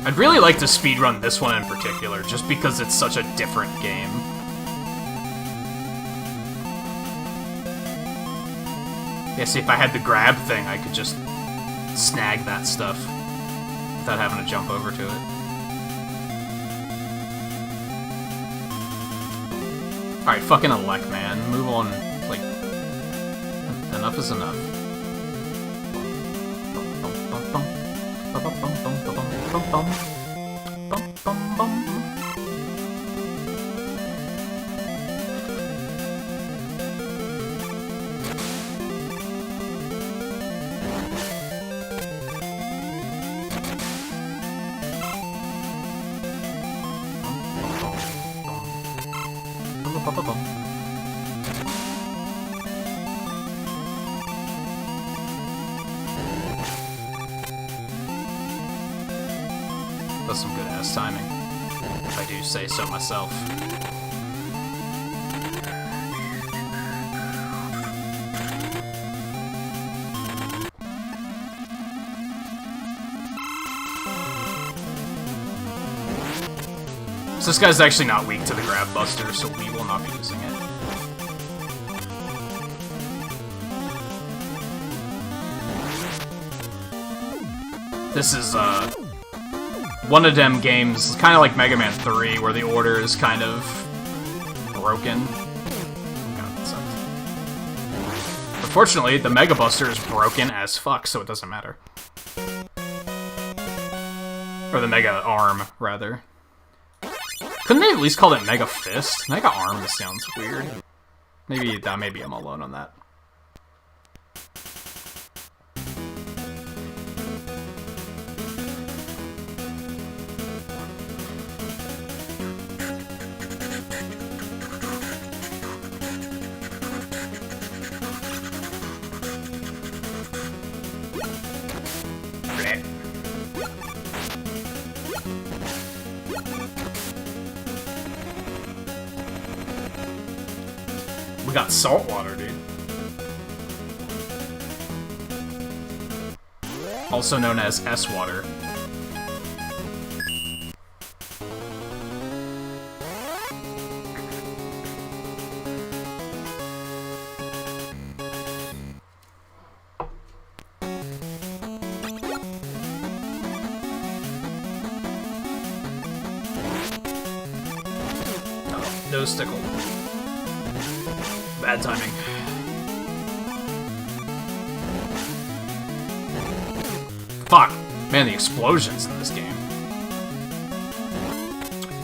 I'd really like to speedrun this one in particular, just because it's such a different game. Yeah, see, if I had the grab thing, I could just snag that stuff without having to jump over to it. Alright, fucking elect, man. Move on. Like, enough is enough. That's some good-ass timing, if I do say so myself. So this guy's actually not weak to the grab buster, so we will not be using it. This is, one of them games, kind of like Mega Man 3, where the order is kind of broken. God, that sucks. Unfortunately, the Mega Buster is broken as fuck, so it doesn't matter. Or the Mega Arm, rather. Couldn't they at least call it Mega Fist? Mega Arm sounds weird. Maybe I'm alone on that. We got salt water, dude. Also known as S-water. Oh, nose tickle. Bad timing. Fuck! Man, the explosions in this game.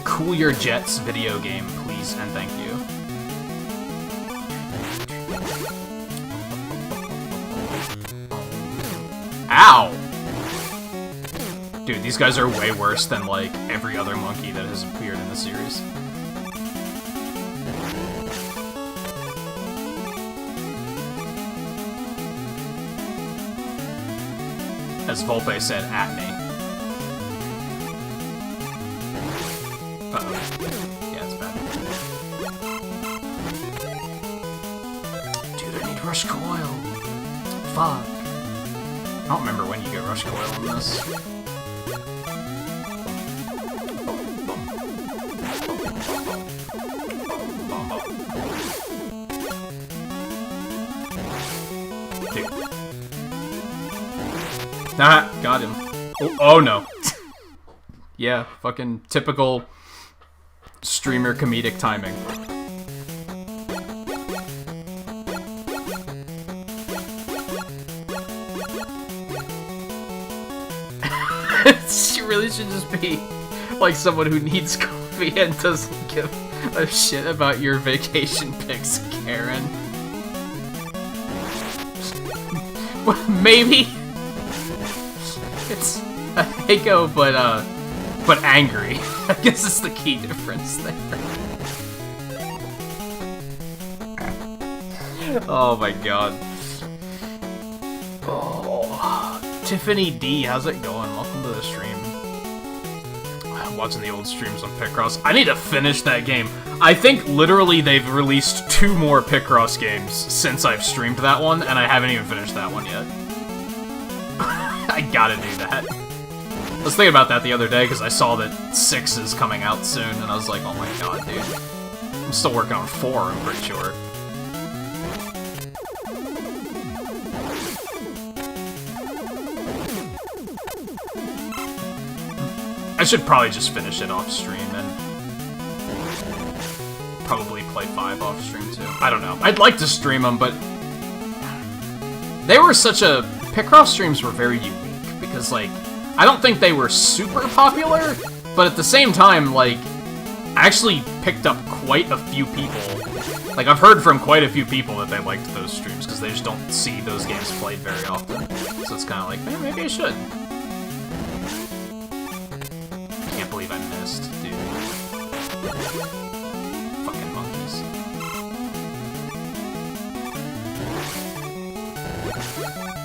Cool Your Jets video game, please and thank you. Ow! Dude, these guys are way worse than, like, every other monkey that has appeared in the series. As Volpe said, at me. Uh-oh. Yeah, it's bad. Dude, I need Rush Coil. Fuck. I don't remember when you get Rush Coil in this. combo. Dude. Nah, got him. Oh no. Yeah, fucking typical streamer comedic timing. She really should just be like someone who needs coffee and doesn't give a shit about your vacation pics, Karen. Well, maybe it's a Heiko, but angry. I guess it's the key difference there. Oh my god. Oh, Tiffany D, how's it going? Welcome to the stream. I'm watching the old streams on Picross. I need to finish that game. I think literally they've released 2 more Picross games since I've streamed that one, and I haven't even finished that one yet. I gotta do that. I was thinking about that the other day because I saw that 6 is coming out soon, and I was like, oh my god, dude. I'm still working on 4, I'm pretty sure. I should probably just finish it off stream and probably play 5 off stream too. I don't know. I'd like to stream them, but they were such a... Picross streams were very unique because, like, I don't think they were super popular, but at the same time, like, I actually picked up quite a few people. Like, I've heard from quite a few people that they liked those streams because they just don't see those games played very often. So it's kind of like, man, maybe I should. Can't believe I missed, dude. Fucking monkeys.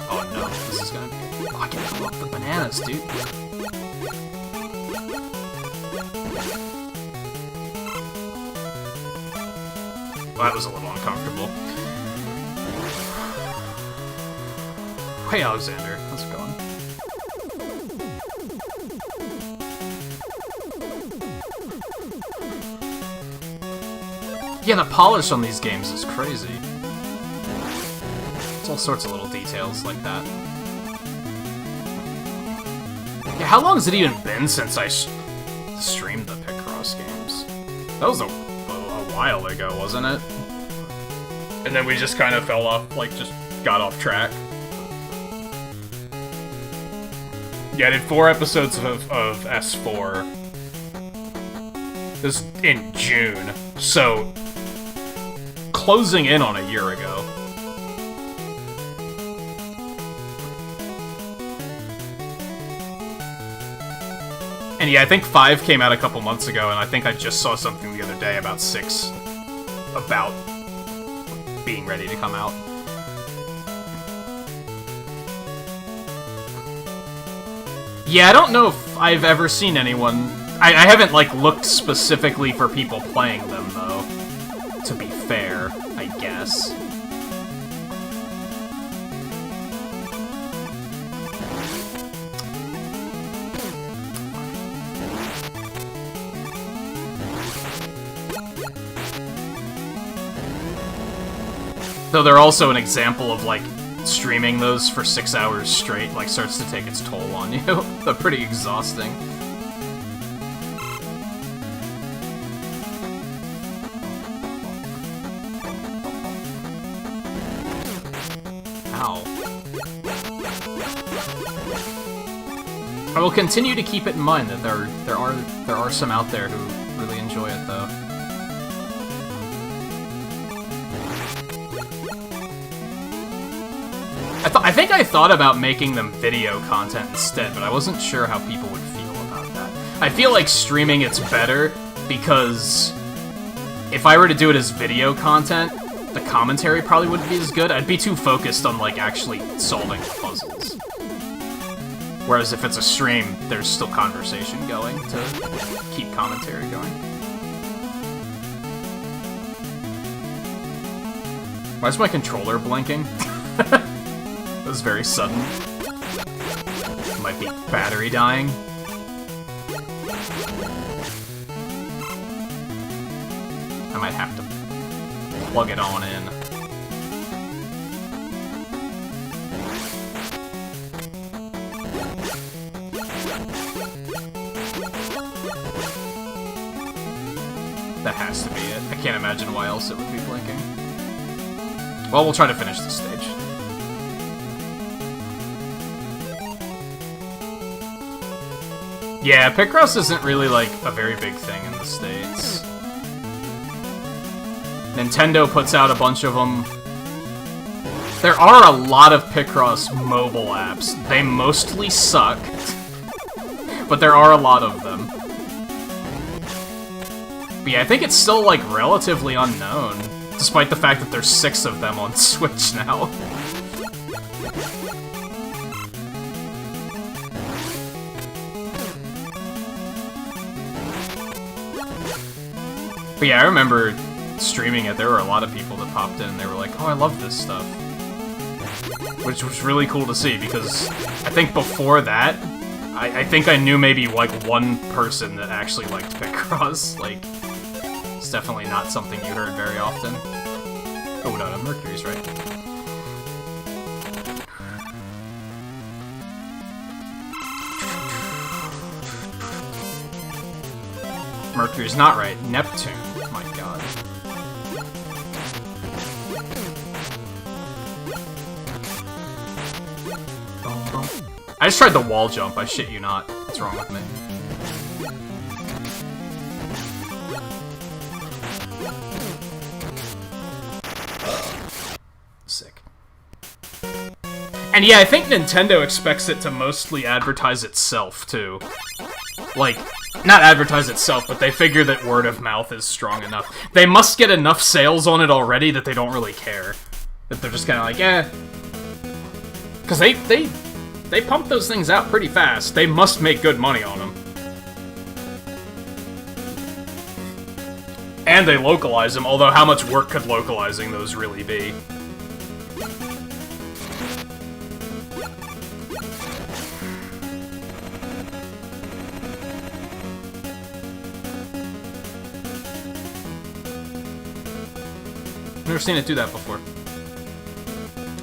Oh no, this is gonna be... Oh, I can pull up the bananas, dude. Well, that was a little uncomfortable. Hey, Alexander. How's it going? Yeah, the polish on these games is crazy. It's all sorts of little details like that. Yeah, how long has it even been since I streamed the Picross games? That was a while ago, wasn't it? And then we just kind of fell off, like, just got off track. Yeah, I did 4 episodes of S4. This in June, so closing in on a year ago. And yeah, I think 5 came out a couple months ago, and I think I just saw something the other day about 6 about being ready to come out. Yeah, I don't know if I've ever seen anyone... I haven't, like, looked specifically for people playing them, though. To be fair, I guess. Though they're also an example of, like, streaming those for 6 hours straight, like, starts to take its toll on you. They're pretty exhausting. Ow. I will continue to keep it in mind that there are some out there who really enjoy it, though. I think I thought about making them video content instead, but I wasn't sure how people would feel about that. I feel like streaming it's better, because if I were to do it as video content, the commentary probably wouldn't be as good. I'd be too focused on, like, actually solving the puzzles. Whereas if it's a stream, there's still conversation going to keep commentary going. Why is my controller blinking? That was very sudden. Might be battery dying. I might have to plug it on in. That has to be it. I can't imagine why else it would be blinking. Well, we'll try to finish this stage. Yeah, Picross isn't really, like, a very big thing in the States. Nintendo puts out a bunch of them. There are a lot of Picross mobile apps. They mostly suck, but there are a lot of them. But yeah, I think it's still, like, relatively unknown, despite the fact that there's 6 of them on Switch now. But yeah, I remember streaming it, there were a lot of people that popped in and they were like, oh, I love this stuff. Which was really cool to see, because I think before that, I think I knew maybe, like, one person that actually liked Picross. Like, it's definitely not something you heard very often. Oh, no, Mercury's right. Mercury's not right. Neptune. My god. I just tried the wall jump, I shit you not. What's wrong with me? Sick. And yeah, I think Nintendo expects it to mostly advertise itself, too. Like, not advertise itself, but they figure that word of mouth is strong enough. They must get enough sales on it already that they don't really care. That they're just kind of like, eh. Because they pump those things out pretty fast. They must make good money on them. And they localize them, although how much work could localizing those really be? Never seen it do that before.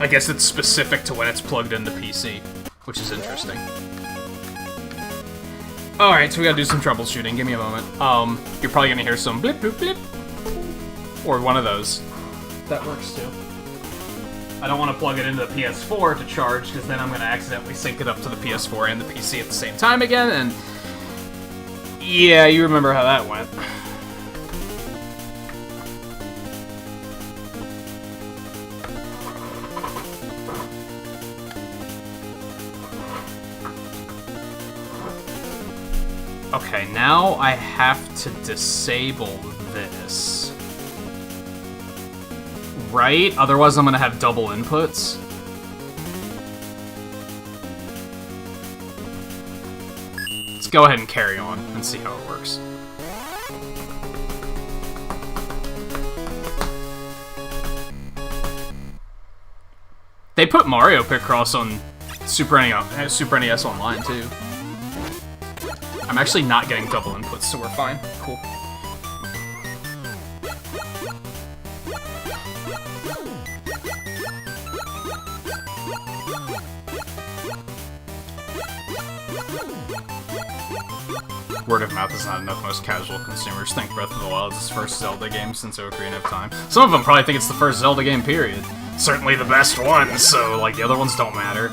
I guess it's specific to when it's plugged into PC, which is interesting. Alright, so we gotta do some troubleshooting. Give me a moment. You're probably gonna hear some blip, blip, blip. Or one of those. That works too. I don't want to plug it into the PS4 to charge, because then I'm gonna accidentally sync it up to the PS4 and the PC at the same time again, and... yeah, you remember how that went. Okay, now I have to disable this. Right? Otherwise I'm gonna have double inputs. Let's go ahead and carry on and see how it works. They put Mario Picross on Super NES Online, too. I'm actually not getting double inputs, so we're fine. Cool. Word of mouth is not enough. Most casual consumers think Breath of the Wild is its first Zelda game since Ocarina of Time. Some of them probably think it's the first Zelda game, period. Certainly the best one, so, like, the other ones don't matter.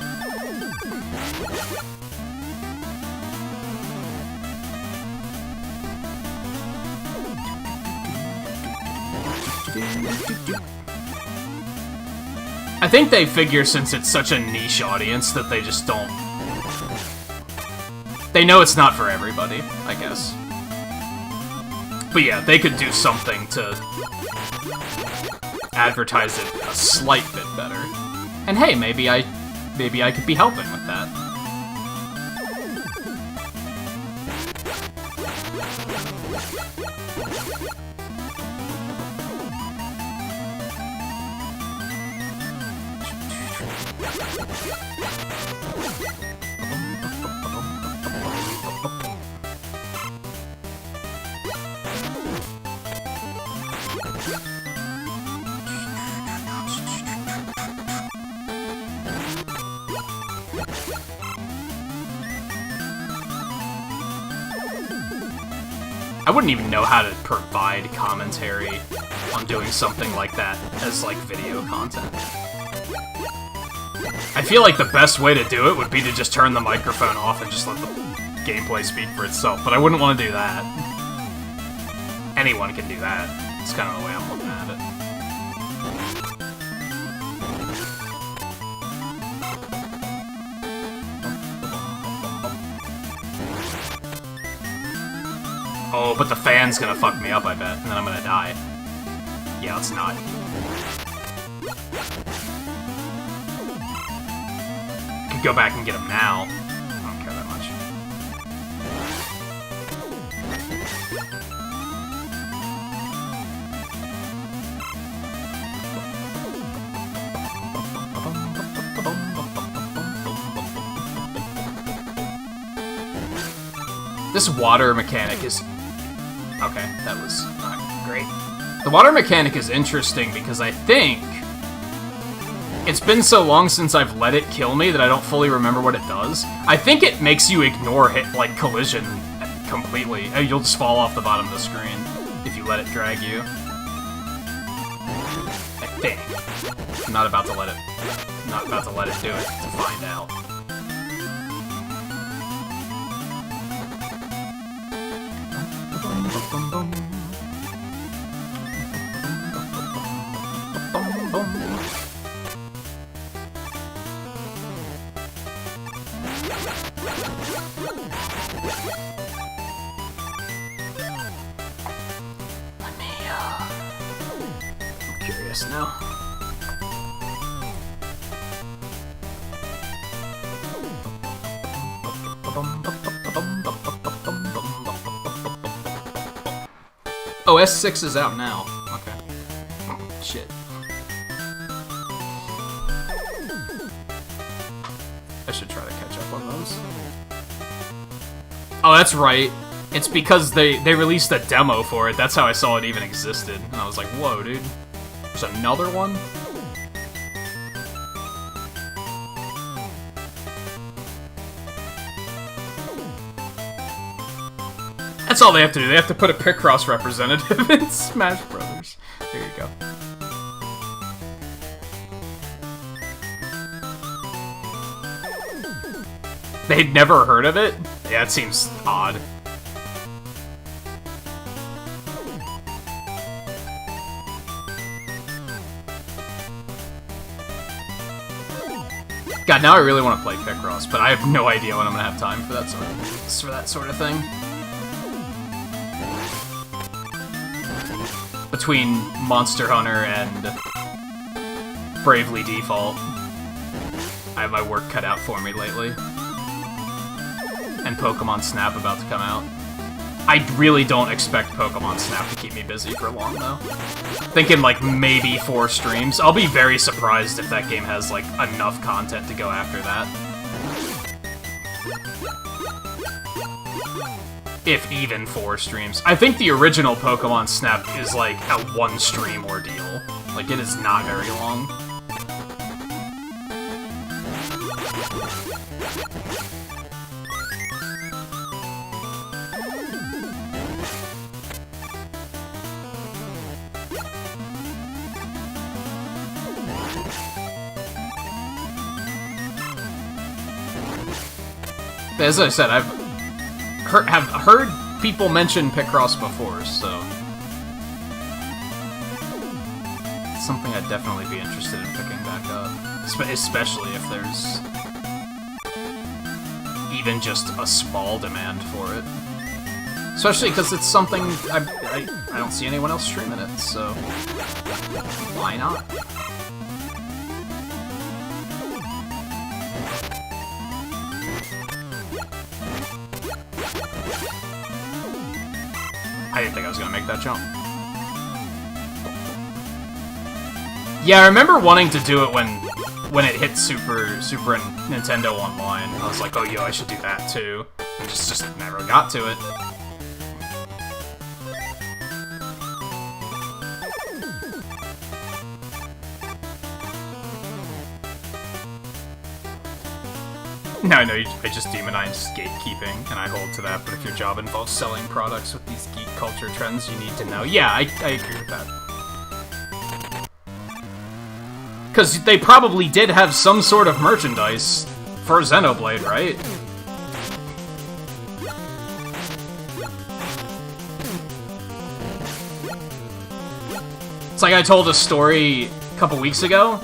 I think they figure since it's such a niche audience that they just don't... They know it's not for everybody, I guess. But yeah, they could do something to advertise it a slight bit better. And hey, maybe I could be helping with that. I wouldn't even know how to provide commentary on doing something like that as, like, video content. I feel like the best way to do it would be to just turn the microphone off and just let the gameplay speak for itself, but I wouldn't want to do that. Anyone can do that. It's kind of the way I'm looking at it. Oh, but the fan's gonna fuck me up, I bet, and then I'm gonna die. Yeah, let's not. Could go back and get him now. I don't care that much. This water mechanic is... Okay, that was not great. The water mechanic is interesting because I think... It's been so long since I've let it kill me that I don't fully remember what it does. I think it makes you ignore hit, like, collision completely. You'll just fall off the bottom of the screen if you let it drag you. I think. I'm not about to let it do it to find out. I'm curious now. Oh, S6 is out now. Okay. Shit. I should try to catch up on those. Oh, that's right. It's because they released a demo for it. That's how I saw it even existed. And I was like, whoa, dude. There's another one? That's all they have to do. They have to put a Picross representative in Smash Brothers. There you go. They'd never heard of it? Yeah, it seems odd. God, now I really want to play Picross, but I have no idea when I'm gonna have time for that sort of thing. Between Monster Hunter and Bravely Default, I have my work cut out for me lately. And Pokemon Snap about to come out. I really don't expect Pokemon Snap to keep me busy for long, though. Thinking, like, maybe 4 streams. I'll be very surprised if that game has, like, enough content to go after that. If even 4 streams. I think the original Pokemon Snap is, like, a 1-stream ordeal. Like, it is not very long. As I said, I've heard people mention Picross before, so it's something I'd definitely be interested in picking back up, especially if there's even just a small demand for it. Especially because it's something I don't see anyone else streaming it, so why not? I didn't think I was gonna make that jump. Yeah, I remember wanting to do it when it hit Super Nintendo Online. I was like, oh yo, I should do that too. And just never got to it. No, I just demonize gatekeeping, and I hold to that, but if your job involves selling products with these geek culture trends, you need to know. Yeah, I agree with that. Because they probably did have some sort of merchandise for Xenoblade, right? It's like I told a story a couple weeks ago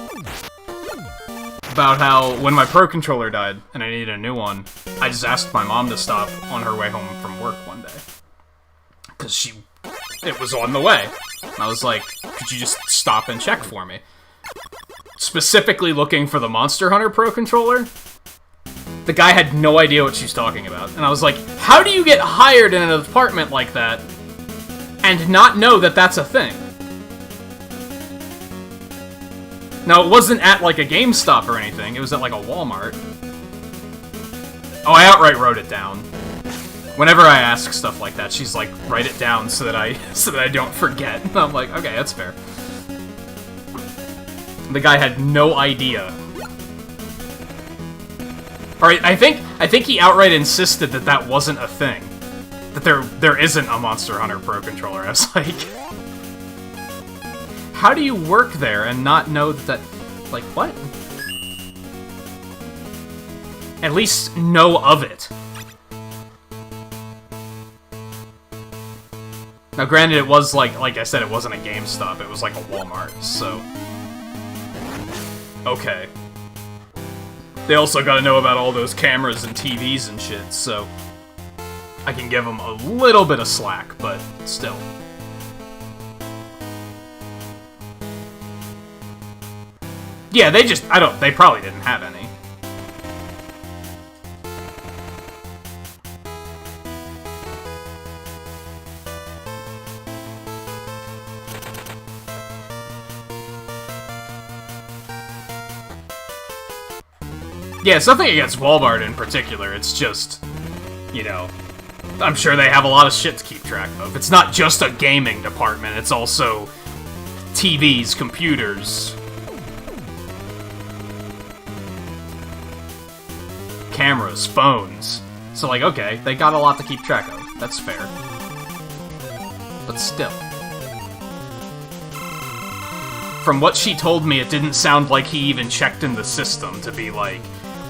about how when my Pro Controller died and I needed a new one, I just asked my mom to stop on her way home from work one day. Because it was on the way. And I was like, could you just stop and check for me? Specifically looking for the Monster Hunter Pro Controller. The guy had no idea what she's talking about. And I was like, how do you get hired in an apartment like that and not know that that's a thing? Now, it wasn't at, like, a GameStop or anything. It was at, like, a Walmart. Oh, I outright wrote it down. Whenever I ask stuff like that, she's like, write it down so that I don't forget. And I'm like, okay, that's fair. The guy had no idea. Alright, I think he outright insisted that that wasn't a thing. That there isn't a Monster Hunter Pro Controller. I was like... How do you work there and not know that... Like, what? At least know of it. Now, granted, it was like I said, it wasn't a GameStop. It was like a Walmart, so... Okay. They also gotta know about all those cameras and TVs and shit, so... I can give them a little bit of slack, but still. Yeah, they probably didn't have any. Yeah, it's nothing against Walmart in particular, it's just, you know, I'm sure they have a lot of shit to keep track of. It's not just a gaming department, it's also TVs, computers, cameras, phones. So, like, okay, they got a lot to keep track of. That's fair. But still. From what she told me, it didn't sound like he even checked in the system to be like,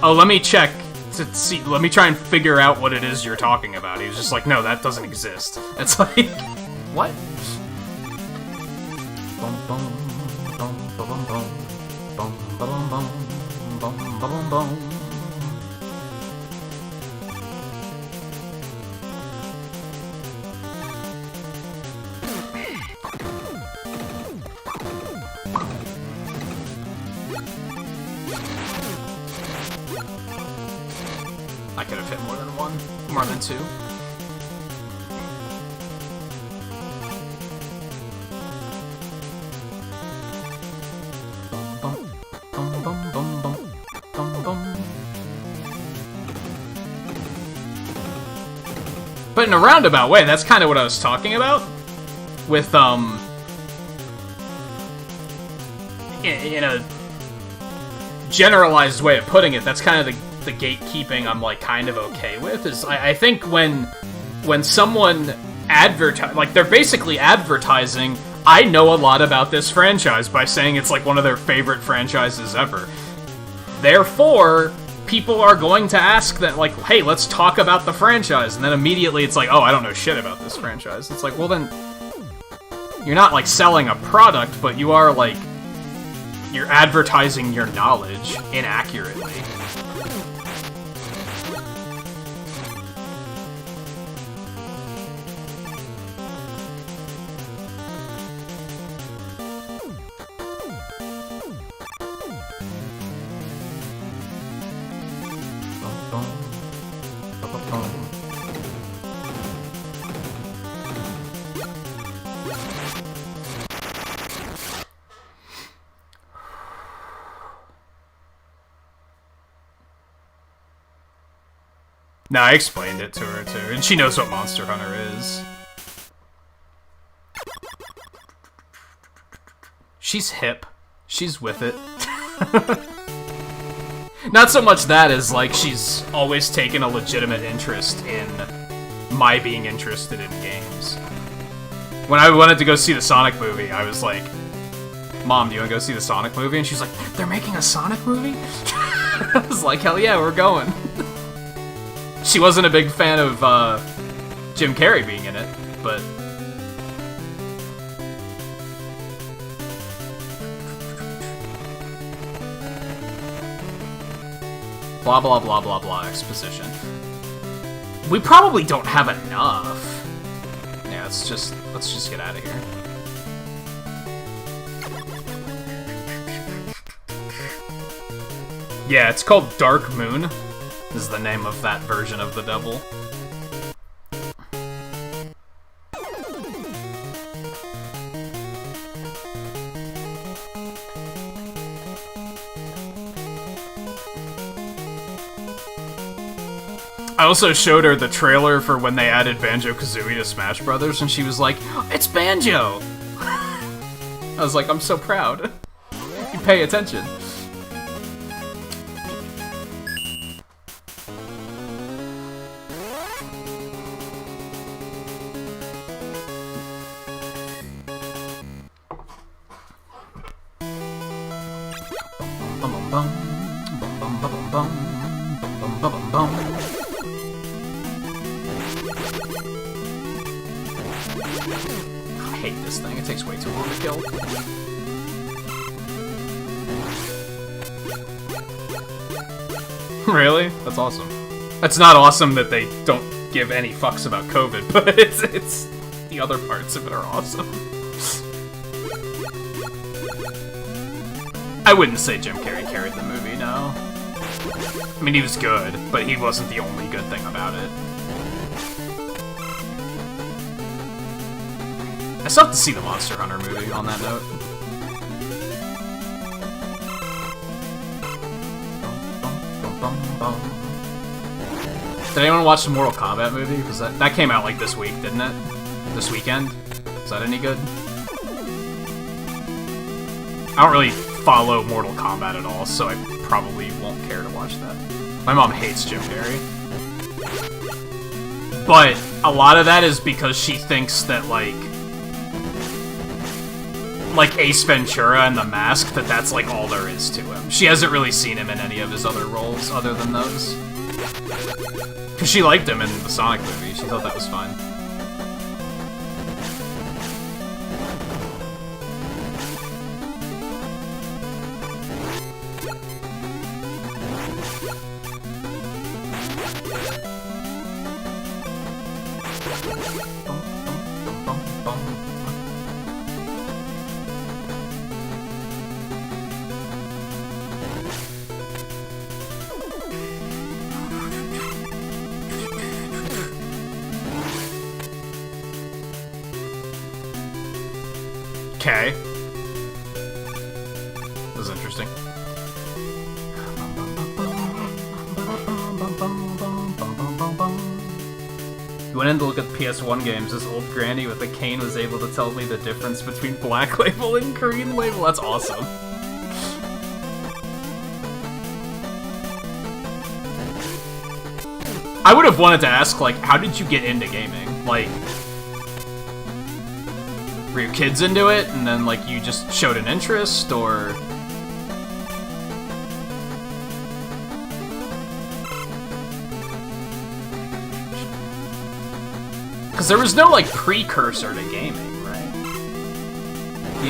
oh, let me check to see, let me try and figure out what it is you're talking about. He was just like, no, that doesn't exist. It's like, what? Bum, bum, bum, bum, bum, bum, bum, bum, bum, bum, bum. I could have hit more than one, more than two. Bum, bum, bum, bum, bum, bum, bum. But in a roundabout way, that's kind of what I was talking about. With, in a generalized way of putting it, that's kind of the gatekeeping I'm, like, kind of okay with, is I think when someone like, they're basically advertising, I know a lot about this franchise by saying it's, like, one of their favorite franchises ever. Therefore, people are going to ask that, like, hey, let's talk about the franchise, and then immediately it's like, oh, I don't know shit about this franchise. It's like, well then, you're not, like, selling a product, but you are, like, you're advertising your knowledge inaccurately. No, I explained it to her, too, and she knows what Monster Hunter is. She's hip. She's with it. Not so much that as, like, she's always taken a legitimate interest in my being interested in games. When I wanted to go see the Sonic movie, I was like, Mom, do you want to go see the Sonic movie? And she's like, they're making a Sonic movie? I was like, hell yeah, we're going. She wasn't a big fan of Jim Carrey being in it, but... Blah blah blah blah blah exposition. We probably don't have enough. Yeah, let's just get out of here. Yeah, it's called Dark Moon, is the name of that version of the devil. I also showed her the trailer for when they added Banjo-Kazooie to Smash Brothers, and she was like, "It's Banjo!" I was like, I'm so proud. You pay attention. I hate this thing, it takes way too long to kill. Really? That's awesome. That's not awesome that they don't give any fucks about COVID, but it's the other parts of it are awesome. I wouldn't say Jim Carrey carried the movie, no. I mean, he was good, but he wasn't the only good thing about it. I still have to see the Monster Hunter movie, on that note. Did anyone watch the Mortal Kombat movie? Because that came out, like, this week, didn't it? This weekend? Is that any good? I don't really follow Mortal Kombat at all, so I probably won't care to watch that. My mom hates Jim Carrey. But a lot of that is because she thinks that, like Ace Ventura and The Mask, that's, like, all there is to him. She hasn't really seen him in any of his other roles other than those. Because she liked him in the Sonic movie. She thought that was fine. Okay. That was interesting. You went in to look at the PS1 games. This old granny with a cane was able to tell me the difference between Black Label and Green Label. That's awesome. I would have wanted to ask, like, how did you get into gaming? Like, were your kids into it, and then, like, you just showed an interest, or... Because there was no, like, precursor to gaming, right?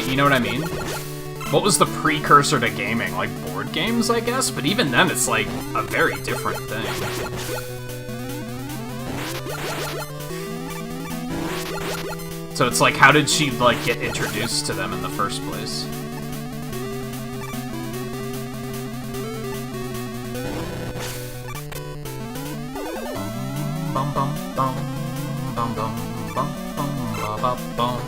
You know what I mean? What was the precursor to gaming? Like, board games, I guess? But even then, it's, like, a very different thing. So it's like, how did she, like, get introduced to them in the first place? Bum bum bum bum bum bum bum bum bum.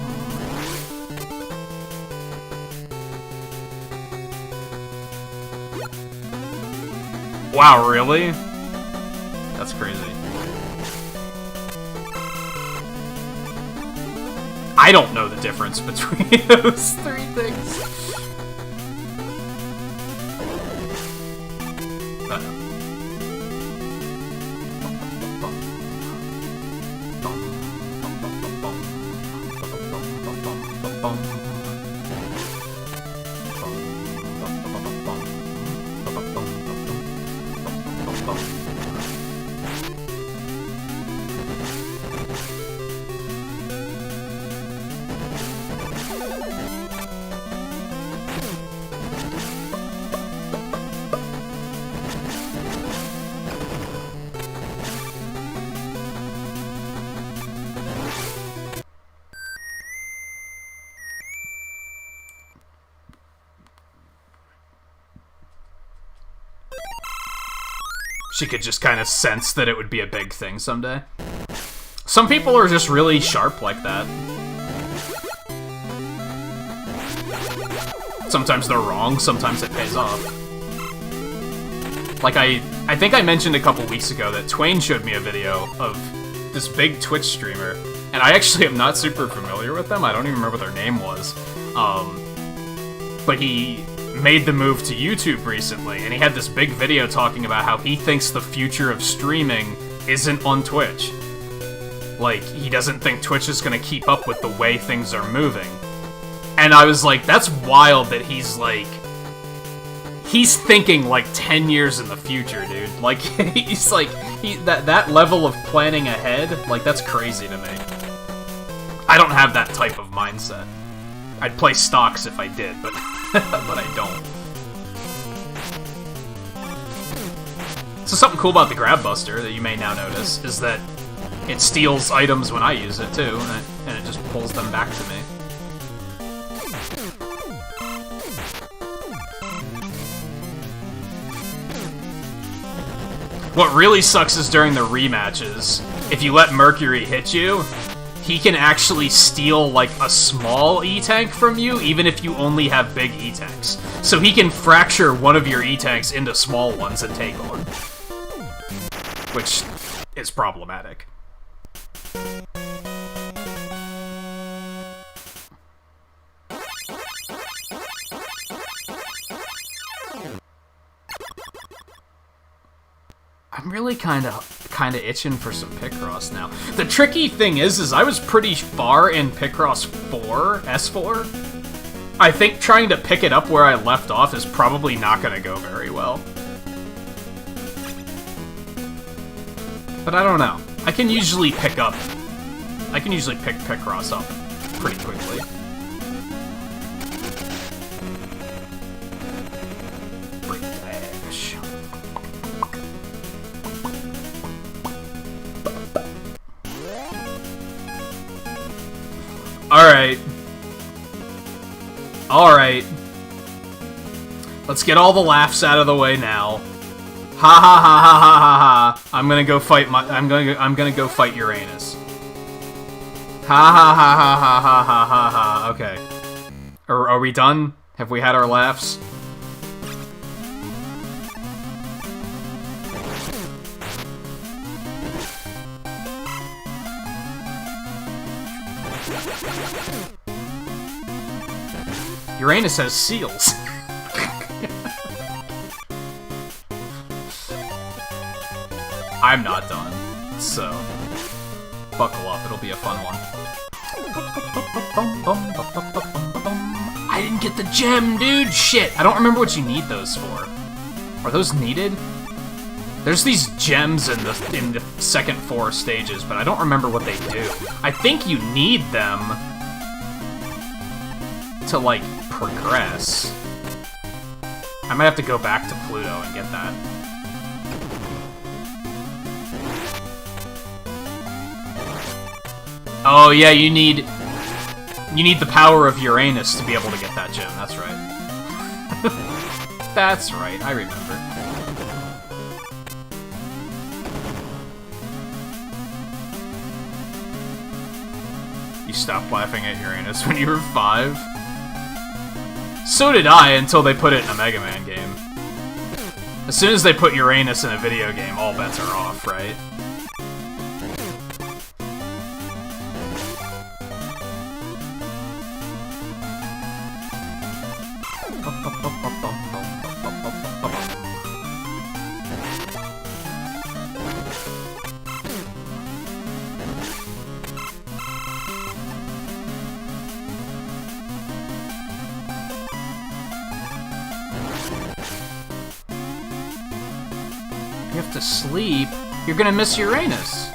Wow, really? That's crazy. I don't know the difference between those three things. She could just kind of sense that it would be a big thing someday. Some people are just really sharp like that. Sometimes they're wrong, sometimes it pays off. Like, I think I mentioned a couple weeks ago that Twain showed me a video of this big Twitch streamer, and I actually am not super familiar with them. I don't even remember what their name was. But he made the move to YouTube recently, and he had this big video talking about how he thinks the future of streaming isn't on Twitch. Like, he doesn't think Twitch is gonna keep up with the way things are moving. And I was like, that's wild that he's like... He's thinking like 10 years in the future, dude. Like, he's like... that level of planning ahead, like, that's crazy to me. I don't have that type of mindset. I'd play stocks if I did, but but I don't. So something cool about the Grab Buster that you may now notice is that it steals items when I use it too, and it just pulls them back to me. What really sucks is during the rematches, if you let Mercury hit you, he can actually steal, like, a small E-Tank from you, even if you only have big E-Tanks. So he can fracture one of your E-Tanks into small ones and take on. Which is problematic. I'm really kind of itching for some Picross now. The tricky thing is I was pretty far in Picross 4, S4. I think trying to pick it up where I left off is probably not going to go very well. But I don't know. I can usually pick Picross up pretty quickly. Alright. Alright. Let's get all the laughs out of the way now. Ha ha ha ha ha ha ha. I'm gonna go fight Uranus. Ha ha ha ha ha ha ha ha ha. Okay. Are we done? Have we had our laughs? Uranus has seals. I'm not done, so buckle up, it'll be a fun one. I didn't get the gem, dude! Shit! I don't remember what you need those for. Are those needed? There's these gems in the second 4 stages, but I don't remember what they do. I think you need them to, like, progress. I might have to go back to Pluto and get that. Oh yeah, you need the power of Uranus to be able to get that gem, that's right. That's right, I remember. You stopped laughing at Uranus when you were 5? So did I, until they put it in a Mega Man game. As soon as they put Uranus in a video game, all bets are off, right? to sleep, you're gonna miss Uranus.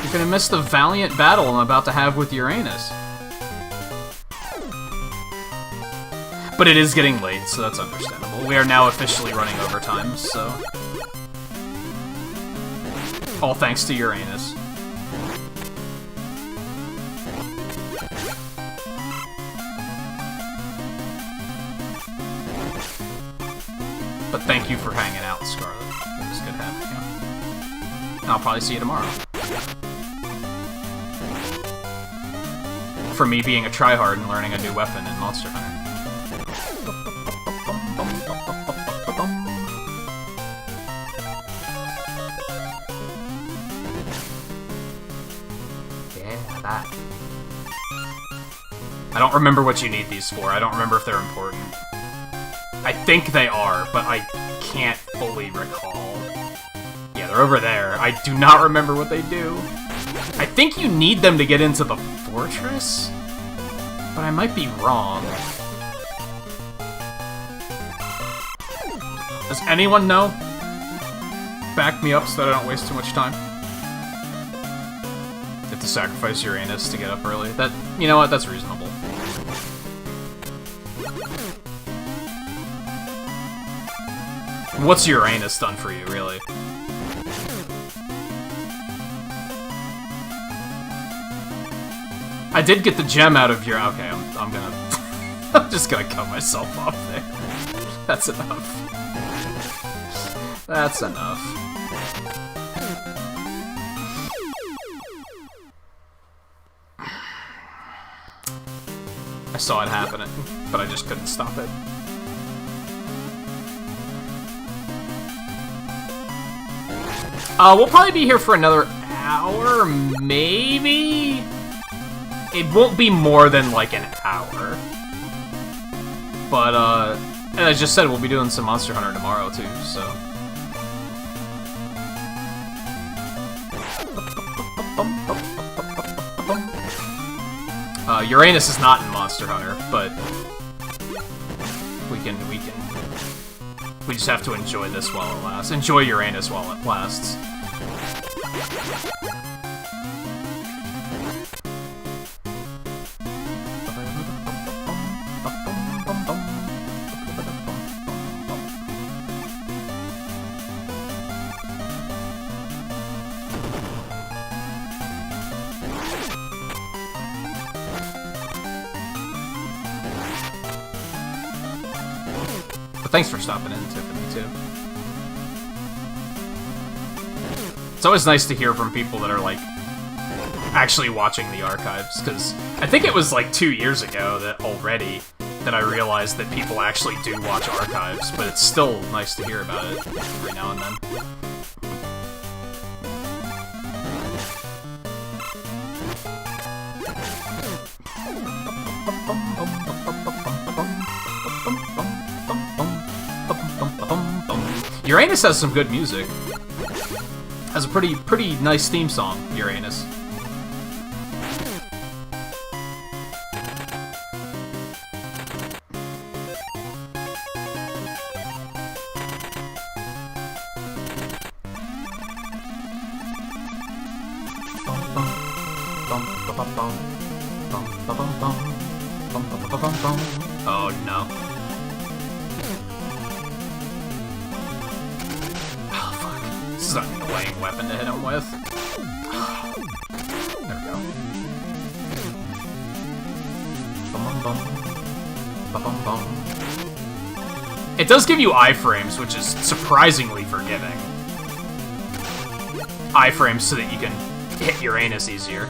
You're gonna miss the valiant battle I'm about to have with Uranus. But it is getting late, so that's understandable. We are now officially running overtime, so... all thanks to Uranus. But thank you for hanging out, Scarlet. It was good having you. And I'll probably see you tomorrow. For me being a tryhard and learning a new weapon in Monster Hunter. Yeah, that. I don't remember what you need these for. I don't remember if they're important. I think they are, but I can't fully recall. Yeah, they're over there. I do not remember what they do. I think you need them to get into the fortress? But I might be wrong. Does anyone know? Back me up so that I don't waste too much time. You have to sacrifice Uranus to get up early. That, you know what? That's reasonable. What's Uranus done for you, really? I did get the gem out of your... okay, I'm gonna... I'm just gonna cut myself off there. That's enough. That's enough. I saw it happening, but I just couldn't stop it. We'll probably be here for another hour, maybe? It won't be more than, like, an hour. But, as I just said, we'll be doing some Monster Hunter tomorrow, too, so... Uranus is not in Monster Hunter, but... We just have to enjoy this while it lasts. Enjoy Uranus while it lasts. But thanks for stopping in, Tiffany, too. It's always nice to hear from people that are, like, actually watching the archives, because I think it was, like, 2 years ago that I realized that people actually do watch archives, but it's still nice to hear about it every now and then. Uranus has some good music. Has a pretty nice theme song, Uranus. Oh no. This is an annoying weapon to hit him with. There we go. It does give you iframes, which is surprisingly forgiving. Iframes so that you can hit Uranus easier.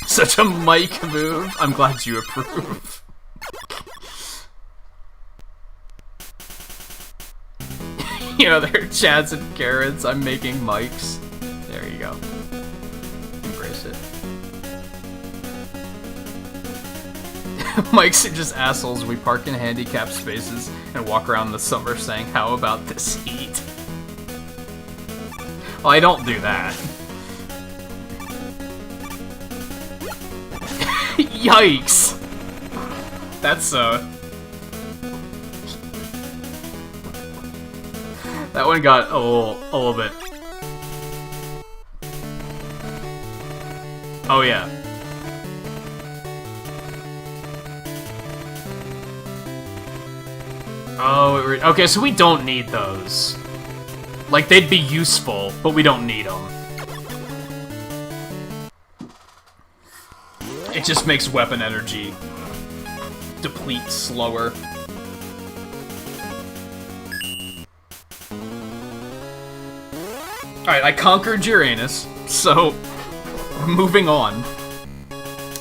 Such a Mike move. I'm glad you approve. You know, they're Chads and Karens. I'm making mics. There you go. Embrace it. Mics are just assholes. We park in handicapped spaces and walk around the summer saying, "How about this heat?" Well, I don't do that. Yikes! That's, that one got a little bit... Oh, yeah. Oh, okay, so we don't need those. Like, they'd be useful, but we don't need them. It just makes weapon energy deplete slower. Alright, I conquered Uranus, so moving on.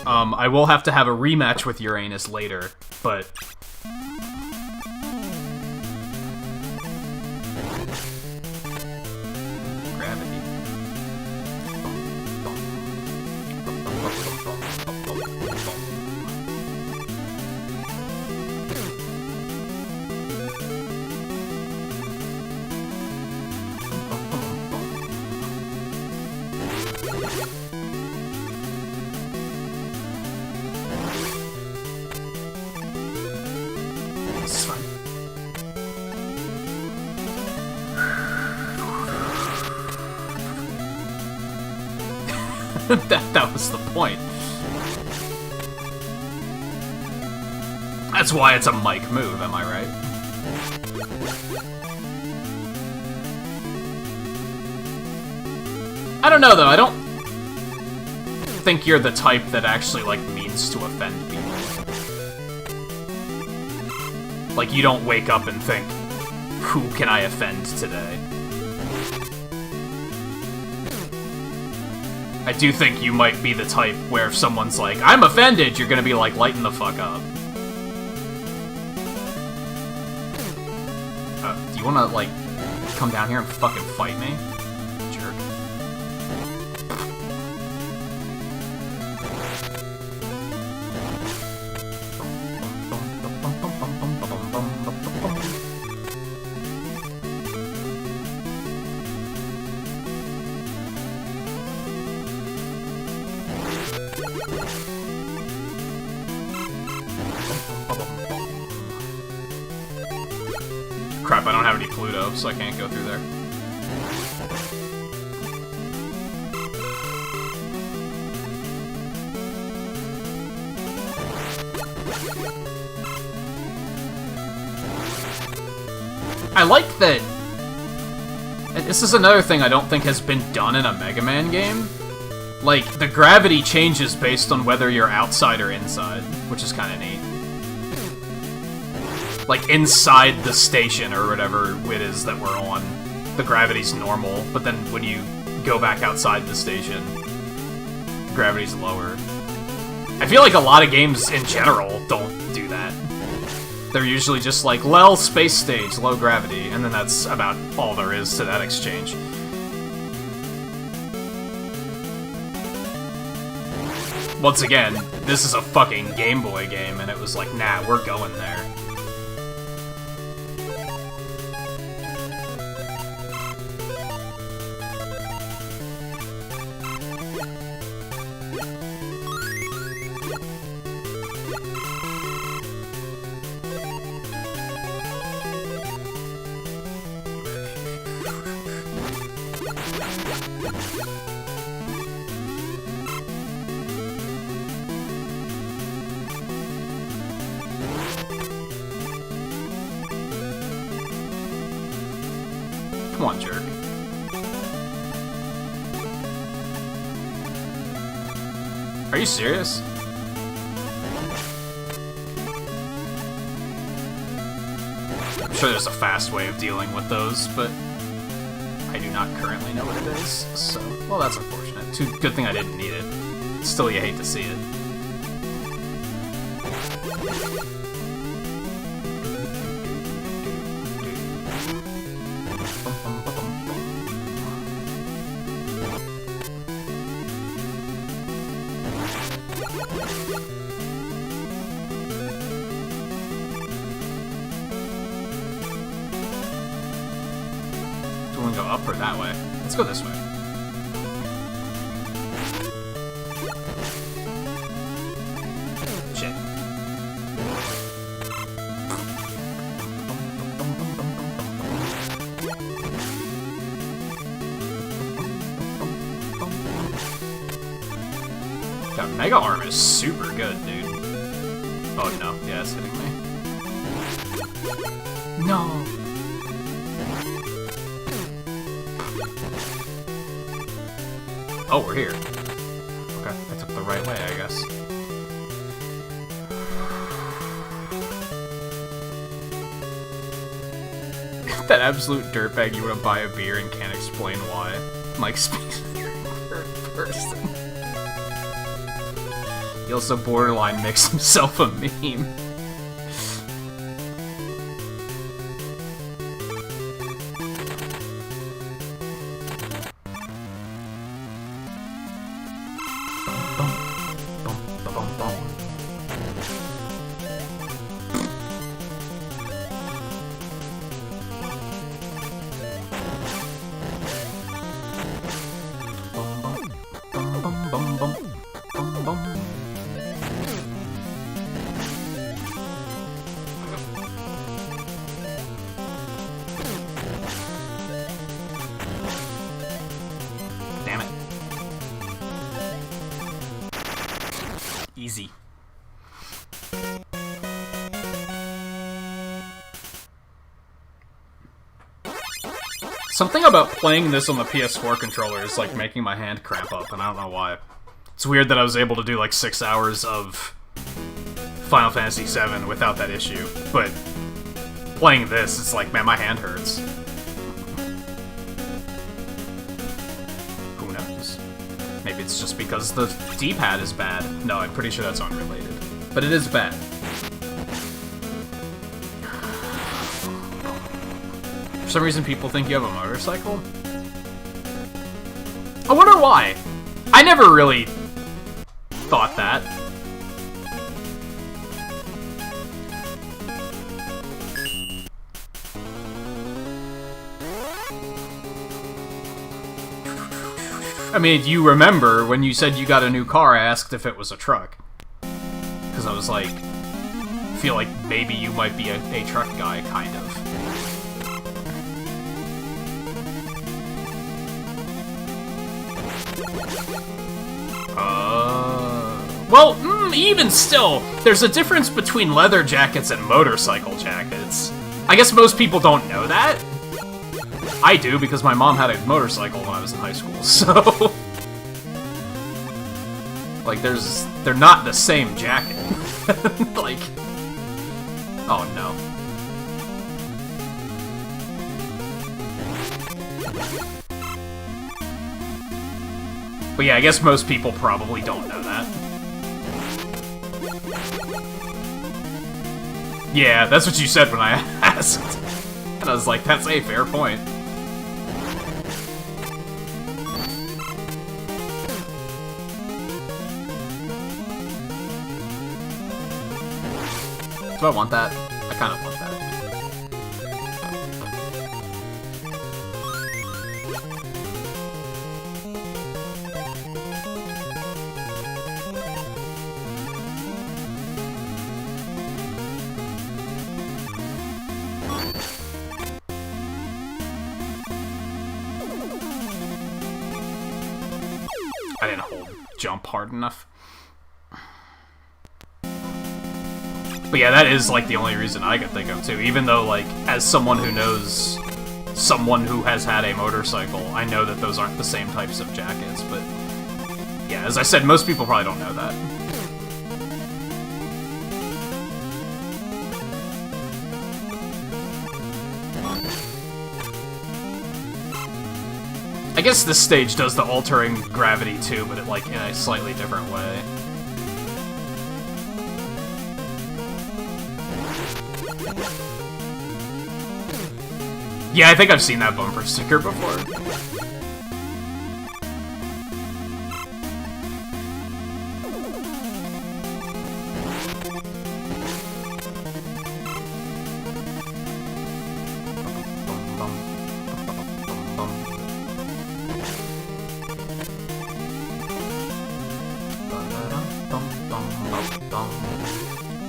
I will have to have a rematch with Uranus later, but... that was the point. That's why it's a mic move, am I right? I don't know, though. I don't think you're the type that actually, like, means to offend people. Like, you don't wake up and think, who can I offend today? I do think you might be the type where if someone's like, I'm offended, you're gonna be like, lighten the fuck up. Do you wanna, like, come down here and fucking fight me? Jerk. Crap, I don't have any Pluto, so I can't go through there. I like that... And this is another thing I don't think has been done in a Mega Man game. Like, the gravity changes based on whether you're outside or inside, which is kind of neat. Like, inside the station, or whatever it is that we're on, the gravity's normal, but then when you go back outside the station, gravity's lower. I feel like a lot of games, in general, don't do that. They're usually just like, lel, space stage, low gravity, and then that's about all there is to that exchange. Once again, this is a fucking Game Boy game, and it was like, nah, we're going there. Come on, jerk. Are you serious? I'm sure there's a fast way of dealing with those, but I do not currently know what it is, so... Well, that's unfortunate. Good thing I didn't need it. Still, you hate to see it. go up or that way? Let's go this way. Shit. God, Mega Arm is super good, dude. Oh no, yeah, it's hitting me. No! Oh, we're here. Okay, I took the right way, I guess. That absolute dirtbag you want to buy a beer and can't explain why. Mike speaks third person. He also borderline makes himself a meme. Damn it. Easy. Something about playing this on the PS4 controller is like making my hand cramp up, and I don't know why. It's weird that I was able to do like 6 hours of Final Fantasy VII without that issue, but playing this, it's like, man, my hand hurts. Who knows? Maybe it's just because the D-pad is bad. No, I'm pretty sure that's unrelated. But it is bad. For some reason, people think you have a motorcycle. I wonder why. I never really thought that. I mean, you remember when you said you got a new car, I asked if it was a truck. Because I was like, feel like maybe you might be a truck guy, kind of. Well, even still, there's a difference between leather jackets and motorcycle jackets. I guess most people don't know that. I do, because my mom had a motorcycle when I was in high school, so... like, they're not the same jacket. Like... oh, no. But yeah, I guess most people probably don't know that. Yeah, that's what you said when I asked. And I was like, that's a fair point. Do I want that? I kind of want that. I didn't hold jump hard enough. But yeah, that is, like, the only reason I could think of, too. Even though, like, as someone who knows someone who has had a motorcycle, I know that those aren't the same types of jackets, but... yeah, as I said, most people probably don't know that. I guess this stage does the altering gravity, too, but, like, in a slightly different way. Yeah, I think I've seen that bumper sticker before.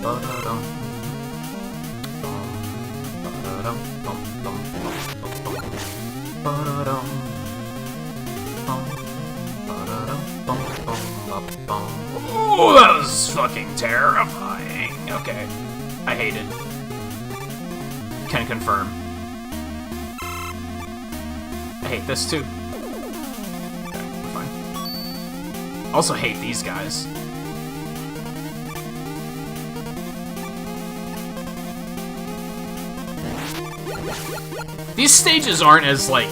Ba-da-dum. Oh, that was fucking terrifying. Okay. I hate it. Can confirm. I hate this too. Okay, we're fine. Also hate these guys. These stages aren't as, like,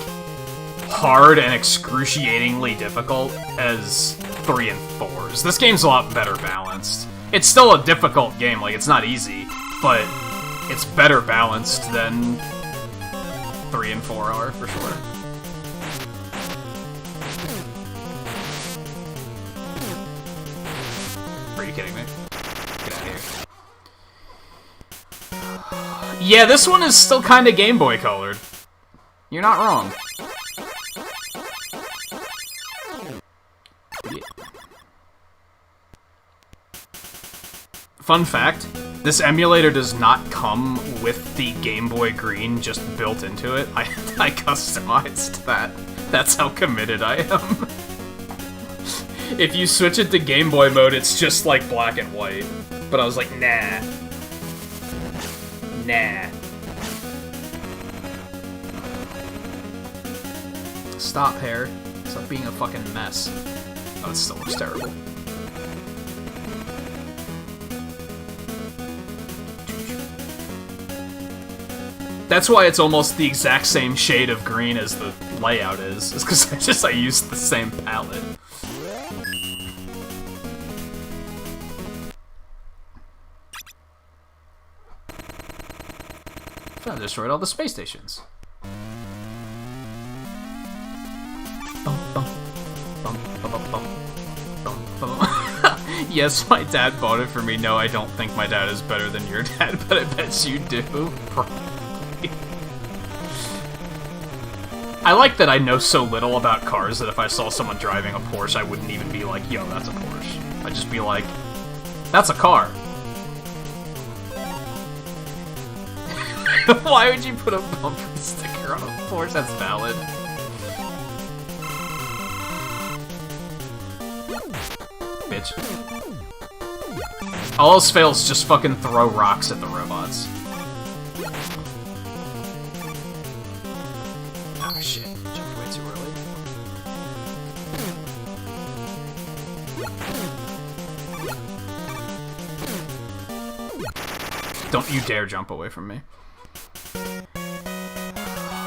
hard and excruciatingly difficult as 3 and 4's. This game's a lot better balanced. It's still a difficult game, like, it's not easy, but it's better balanced than 3 and 4 are, for sure. Are you kidding me? Get out of here. Yeah, this one is still kinda Game Boy colored. You're not wrong. Yeah. Fun fact, this emulator does not come with the Game Boy Green just built into it. I customized that. That's how committed I am. If you switch it to Game Boy mode, it's just like black and white. But I was like, nah. Nah. Stop, hair. Stop being a fucking mess. Oh, it still looks terrible. That's why it's almost the exact same shade of green as the layout is. It's because I used the same palette. I destroyed all the space stations. Yes, my dad bought it for me. No, I don't think my dad is better than your dad, but I bet you do. Probably. I like that I know so little about cars that if I saw someone driving a Porsche, I wouldn't even be like, yo, that's a Porsche. I'd just be like, that's a car. Why would you put a bumper sticker on a Porsche? That's valid. Bitch. All else fails, just fucking throw rocks at the robots. Oh shit, jumped way too early. Don't you dare jump away from me.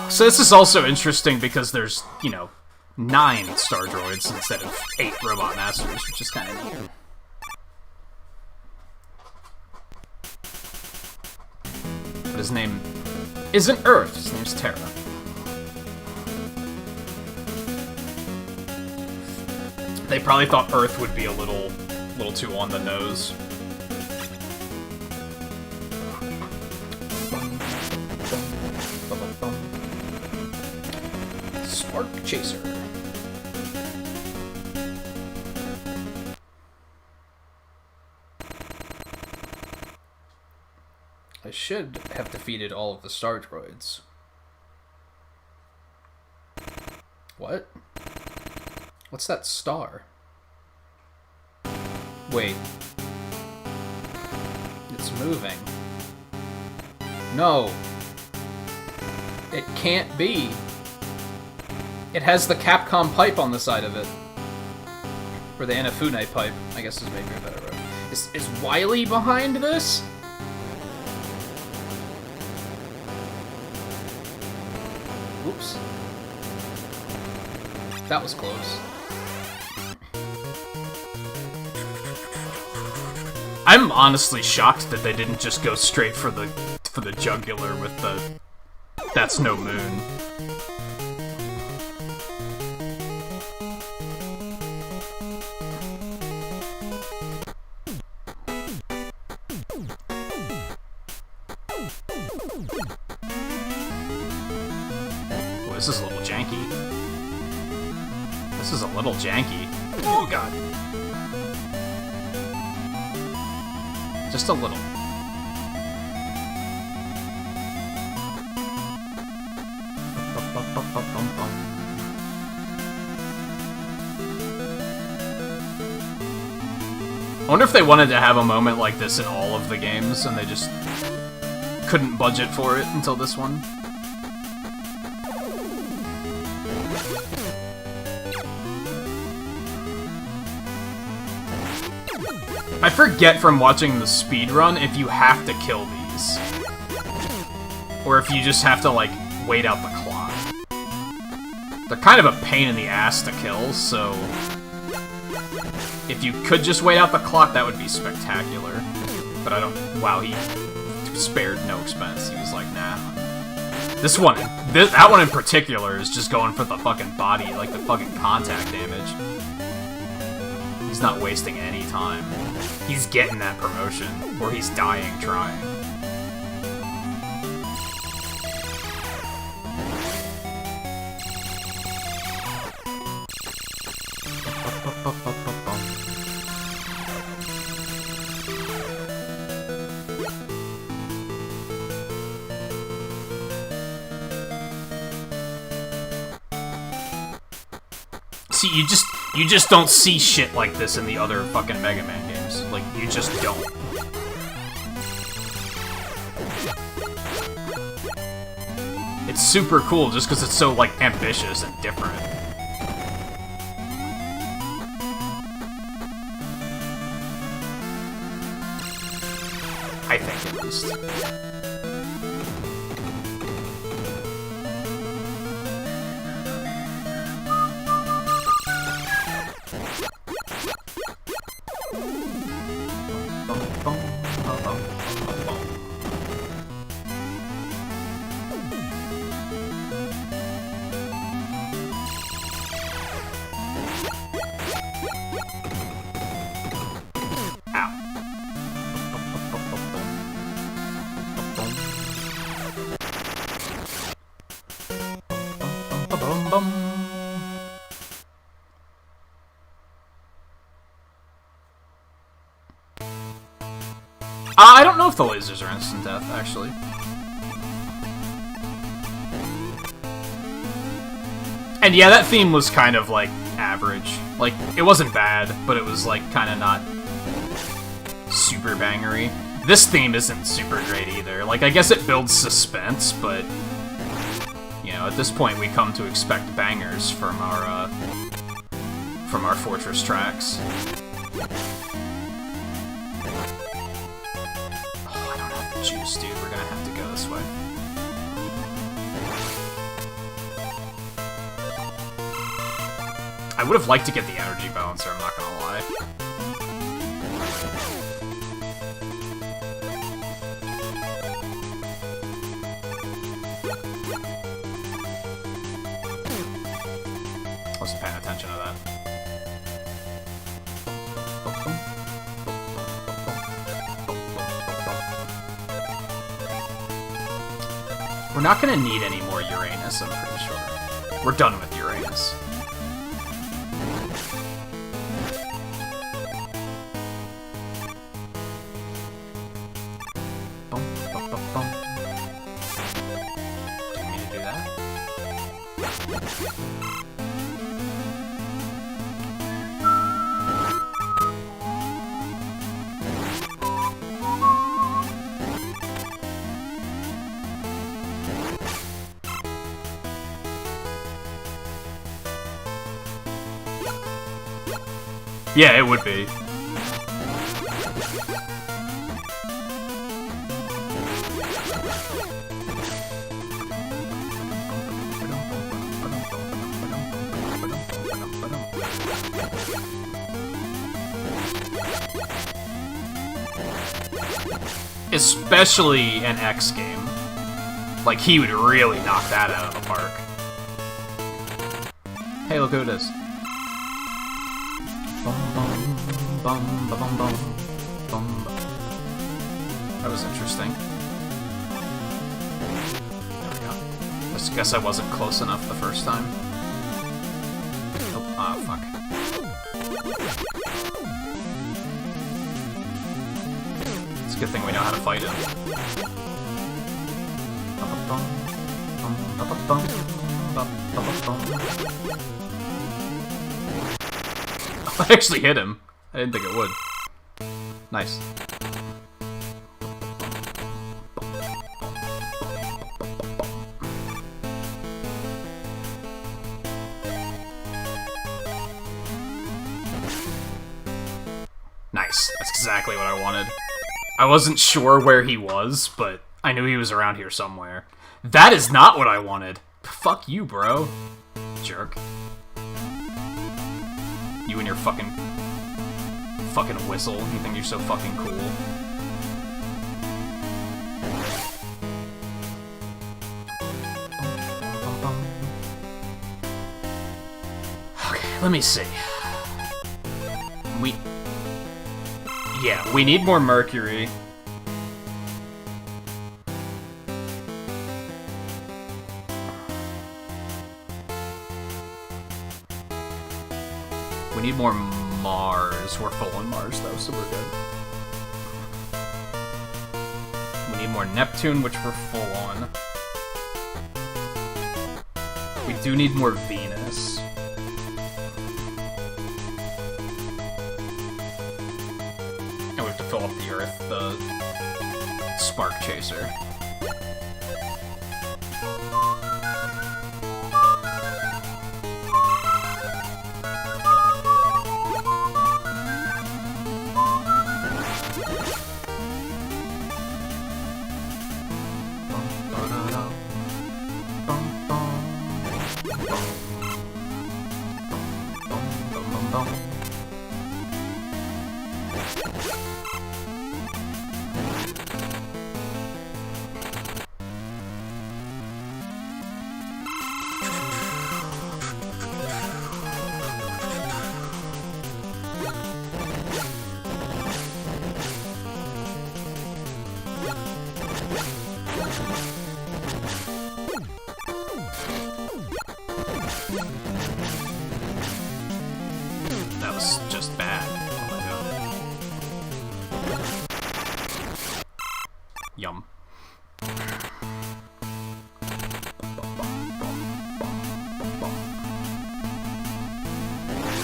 So this is also interesting because there's, you know, 9 Star Droids instead of 8 Robot Masters, which is kind of neat. But his name isn't Earth, his name's Terra. They probably thought Earth would be a little too on the nose. Spark Chaser. I should have defeated all of the Star Droids. What? What's that star? Wait. It's moving. No. It can't be. It has the Capcom pipe on the side of it. Or the Inafune pipe, I guess is maybe a better word. Is Wily behind this? Oops. That was close. I'm honestly shocked that they didn't just go straight for the jugular with the "That's no moon." Boy, this is a little janky. This is a little janky. Oh god. Just a little. I wonder if they wanted to have a moment like this in all of the games, and they just couldn't budget for it until this one. I forget from watching the speedrun if you have to kill these. Or if you just have to, like, wait out the clock. They're kind of a pain in the ass to kill, so... if you could just wait out the clock, that would be spectacular. But I don't... wow, he spared no expense. He was like, nah. This one, that one in particular is just going for the fucking body, like the fucking contact damage. He's not wasting any time. He's getting that promotion, or he's dying trying. See, you just don't see shit like this in the other fucking Mega Man games. Like, you just don't. It's super cool just because it's so, like, ambitious and different. I think, at least. I don't know if the lasers are instant death, actually. And yeah, that theme was kind of, like, average. Like, it wasn't bad, but it was, like, kind of not super bangery. This theme isn't super great either. Like, I guess it builds suspense, but... you know, at this point we come to expect bangers from our Fortress tracks. Juice, dude. We're gonna have to go this way. I would have liked to get the energy balancer, I'm not gonna lie. I wasn't paying attention to that. We're not gonna need any more Uranus, I'm pretty sure. We're done with Uranus. Bum, bum, bum, bum. Do you mean to do that? Yeah, it would be. Especially an X game. Like, he would really knock that out of the park. Hey, look who it is. That was interesting. There we go. I guess I wasn't close enough the first time. Oh, ah, fuck. Good thing we know how to fight him. I actually hit him. I didn't think it would. Nice. Nice. That's exactly what I wanted. I wasn't sure where he was, but I knew he was around here somewhere. That is not what I wanted. Fuck you, bro. Jerk. You and your fucking whistle. You think you're so fucking cool. Okay, let me see. Yeah, we need more mercury. We need more Mars. We're full on Mars, though, so we're good. We need more Neptune, which we're full on. We do need more Venus. And we have to fill up the Earth, the Spark Chaser. That was just bad. Oh my god. Yum.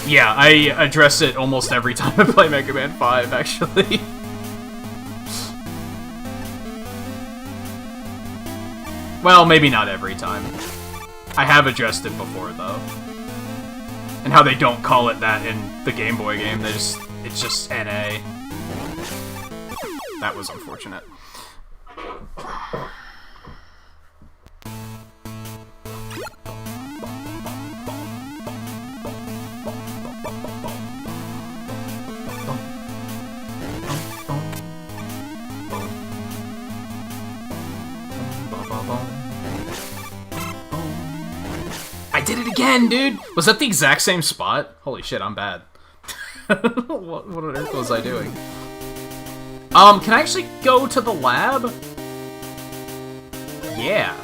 Yeah, I address it almost every time I play Mega Man 5, actually. Well, maybe not every time. I have addressed it before, though. And how they don't call it that in the Game Boy game, it's just NA. That was unfortunate. I did it again, dude! Was that the exact same spot? Holy shit, I'm bad. what on earth was I doing? Can I actually go to the lab? Yeah.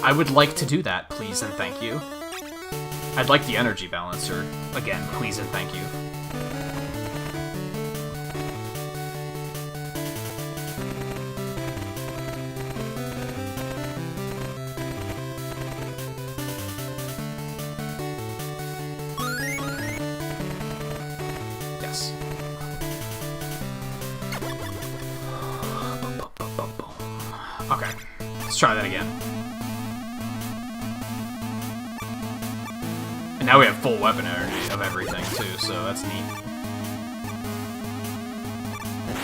I would like to do that, please and thank you. I'd like the energy balancer. Again, please and thank you. Yes. Okay, let's try that again. And now we have full weapon energy of everything, too, so that's neat.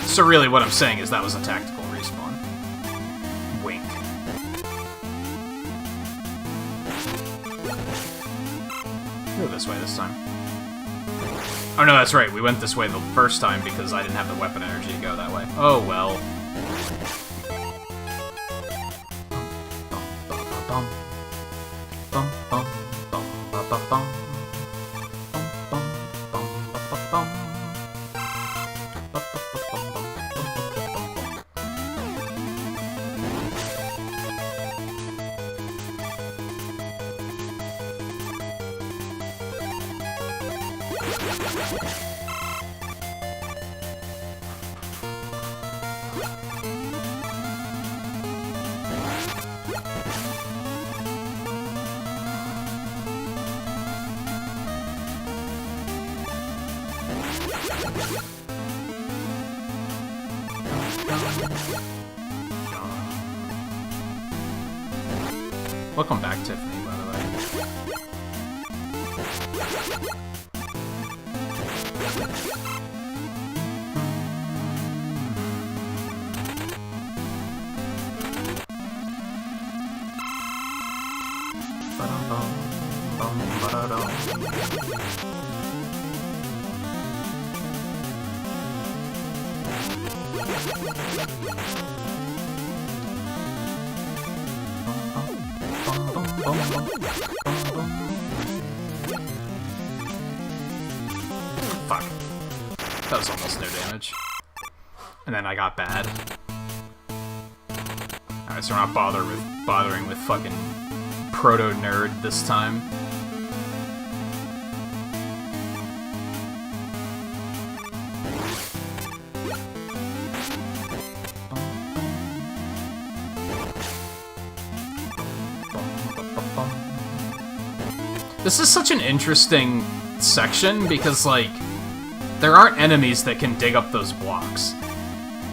So really what I'm saying is that was a tactical respawn. Wink. Go this way this time. Oh no, that's right, we went this way the first time because I didn't have the weapon energy to go that way. Oh well. Welcome back, Tiffany, by the way. Fuck. That was almost no damage. And then I got bad. Alright, so we're not bothering with fucking proto-nerd this time. This is such an interesting section because, like, there aren't enemies that can dig up those blocks.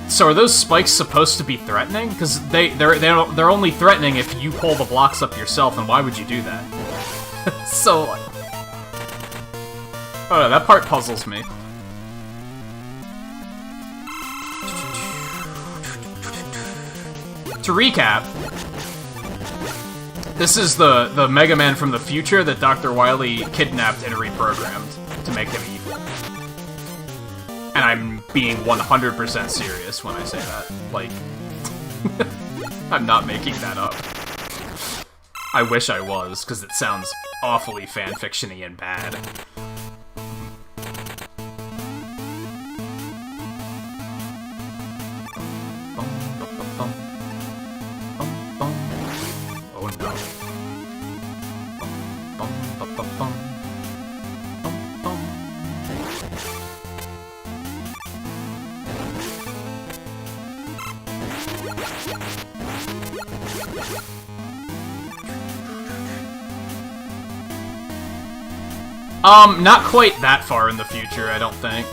So are those spikes supposed to be threatening? Because they're only threatening if you pull the blocks up yourself, and why would you do that? So, like... Oh no, that part puzzles me. To recap, this is the Mega Man from the future that Dr. Wily kidnapped and reprogrammed to make him evil. And I'm being 100% serious when I say that. Like, I'm not making that up. I wish I was, because it sounds awfully fanfiction-y and bad. Oh no. Not quite that far in the future, I don't think.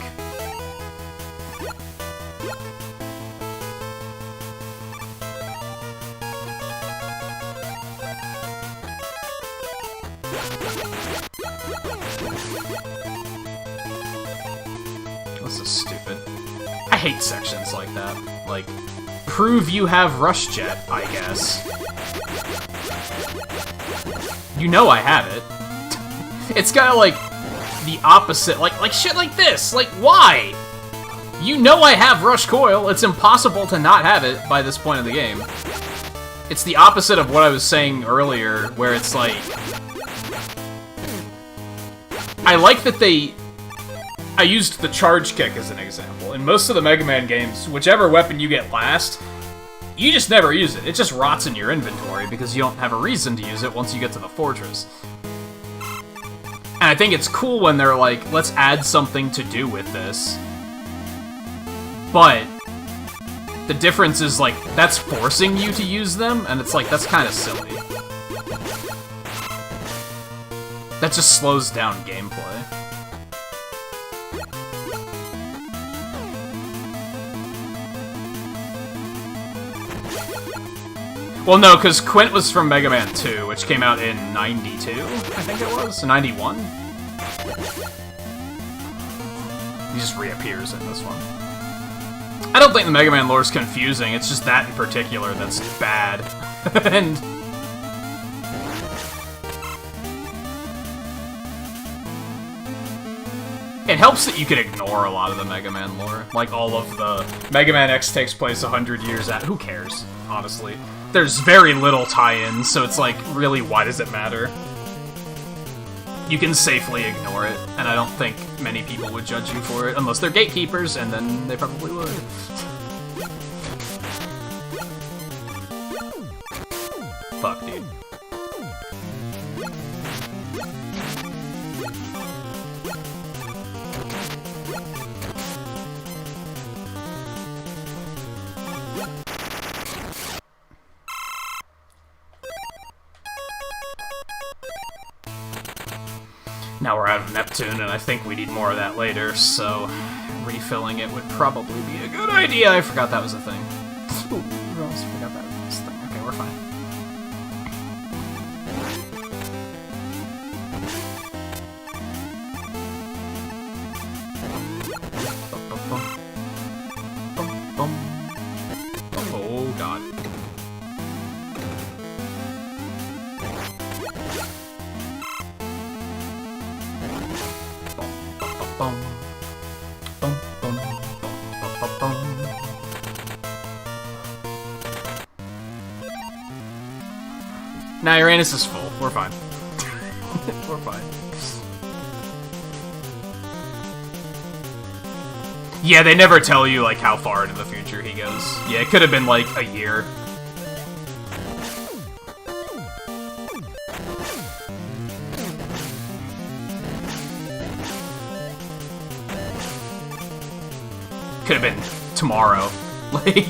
This is stupid. I hate sections like that. Like, prove you have Rush Jet, I guess. You know I have it. It's kinda like the opposite, like shit like this. Like, why? You know I have Rush Coil. It's impossible to not have it by this point of the game. It's the opposite of what I was saying earlier, where it's like... I like that I used the charge kick as an example. In most of the Mega Man games, whichever weapon you get last, you just never use it. It just rots in your inventory because you don't have a reason to use it once you get to the fortress. And I think it's cool when they're like, let's add something to do with this. But the difference is, like, that's forcing you to use them, and it's like, that's kind of silly. That just slows down gameplay. Well, no, because Quint was from Mega Man 2, which came out in 92, I think it was? 91? He just reappears in this one. I don't think the Mega Man lore is confusing, it's just that in particular that's bad. And... it helps that you can ignore a lot of the Mega Man lore. Like, all of the Mega Man X takes place 100 years at... Who cares, honestly? There's very little tie-ins, so it's like, really, why does it matter? You can safely ignore it, and I don't think many people would judge you for it, unless they're gatekeepers, and then they probably would. Fuck, dude. Now we're out of Neptune, and I think we need more of that later, so refilling it would probably be a good idea. I forgot that was a thing. Ooh, I almost forgot that was a thing. Okay, we're fine. Oh, God. Now Uranus is full. We're fine. We're fine. Yeah, they never tell you, like, how far into the future he goes. Yeah, it could have been, like, a year. Could have been tomorrow. Like...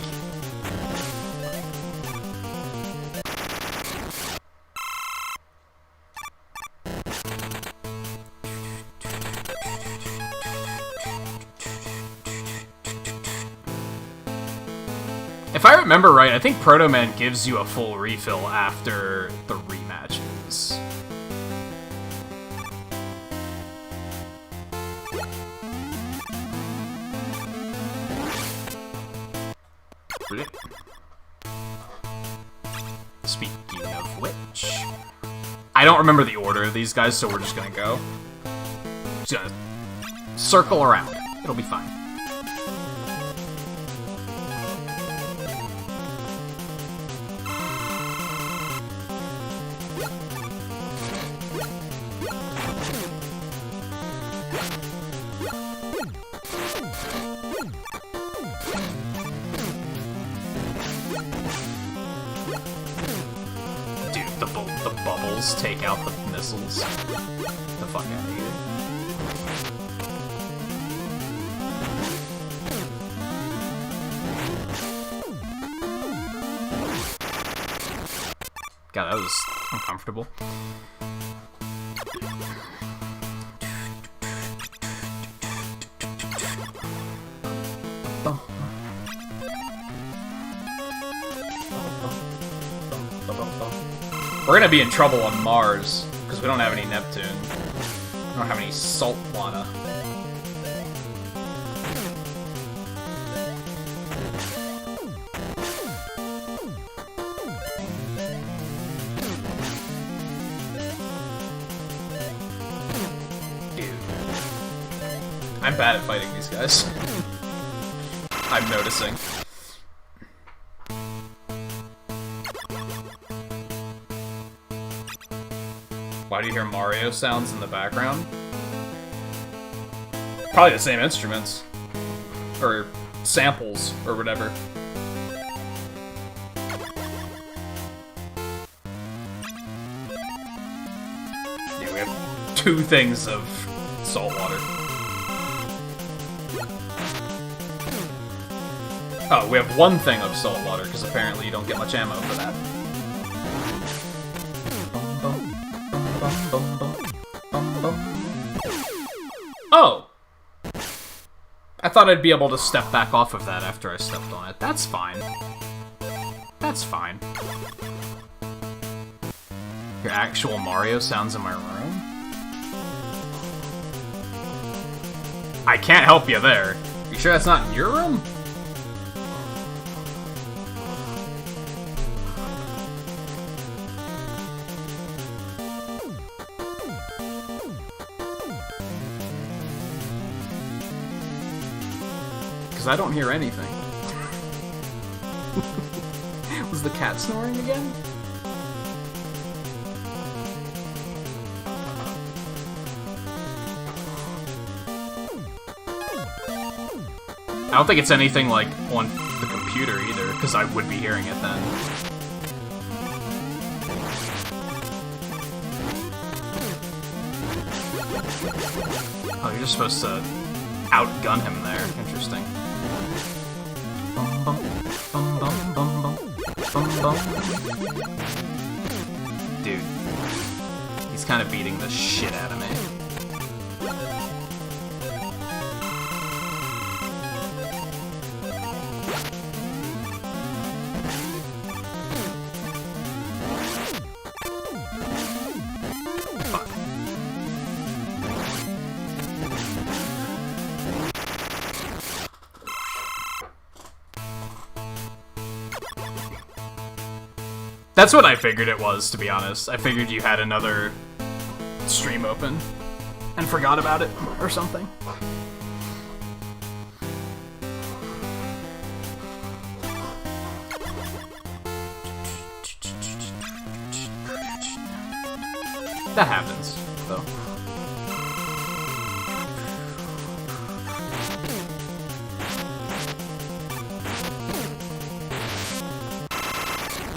If I remember right, I think Proto Man gives you a full refill after the rematches. Speaking of which, I don't remember the order of these guys, so we're just gonna go. Just gonna circle around. It'll be fine. The bubbles take out the missiles. The fuck out of here. God, that was uncomfortable. We're gonna be in trouble on Mars, because we don't have any Neptune. We don't have any salt water. Dude. I'm bad at fighting these guys. I'm noticing. Why do you hear Mario sounds in the background? Probably the same instruments. Or samples, or whatever. Yeah, we have 2 things of salt water. Oh, we have 1 thing of salt water, because apparently you don't get much ammo for that. Oh! I thought I'd be able to step back off of that after I stepped on it. That's fine. That's fine. Your actual Mario sounds in my room? I can't help you there. You sure that's not in your room? Because I don't hear anything. Was the cat snoring again? I don't think it's anything, like, on the computer either, because I would be hearing it then. Oh, you're just supposed to outgun him there. Interesting. Bum, bum, bum, bum, bum, bum, bum. Dude. He's kind of beating the shit out of me. That's what I figured it was, to be honest. I figured you had another stream open and forgot about it or something. That happens, though.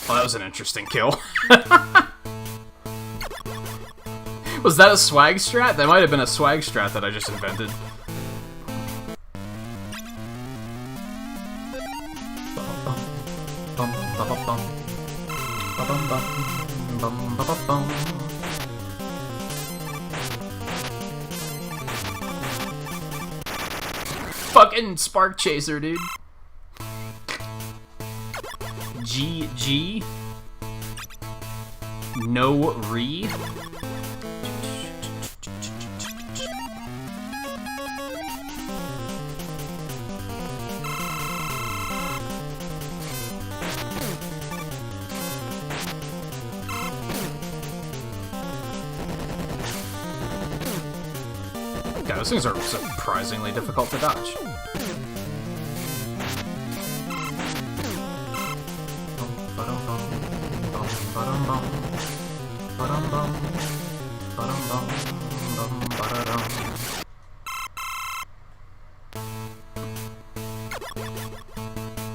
Oh, that was an interesting kill. Was that a swag strat? That might have been a swag strat that I just invented. Fucking Spark Chaser, dude. GG. No re. God, those things are surprisingly difficult to dodge.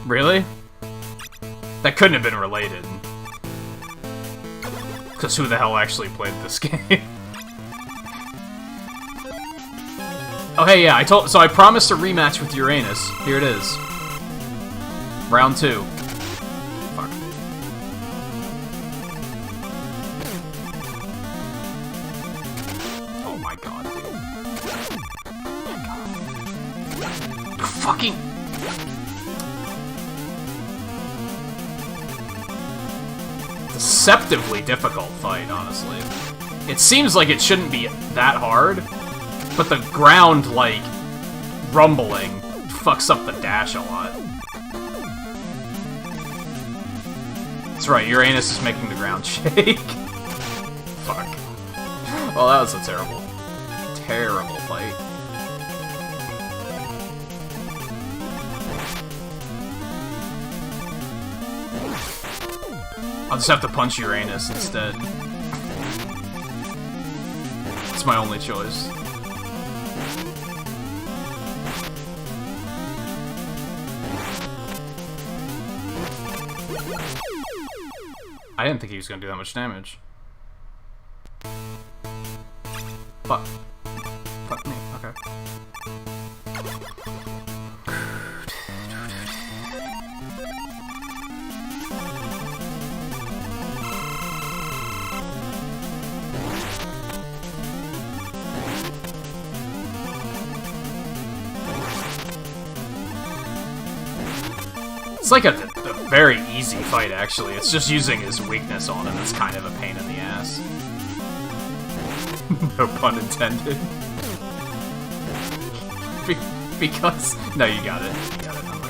Really? That couldn't have been related. Because who the hell actually played this game? Oh hey, yeah, so I promised a rematch with Uranus. Here it is. Round 2. Fuck. Oh my god, dude. Oh my god. Fucking... Deceptively difficult fight, honestly. It seems like it shouldn't be that hard, but the ground, like, rumbling fucks up the dash a lot. That's right, Uranus is making the ground shake. Fuck. Well, that was a terrible, terrible fight. I'll just have to punch Uranus instead. It's my only choice. I didn't think he was gonna do that much damage. Fuck. Fuck me, okay. It's like a very easy fight, actually. It's just using his weakness on him that's kind of a pain in the ass. No pun intended. Because... No, you got it. You got it. Oh my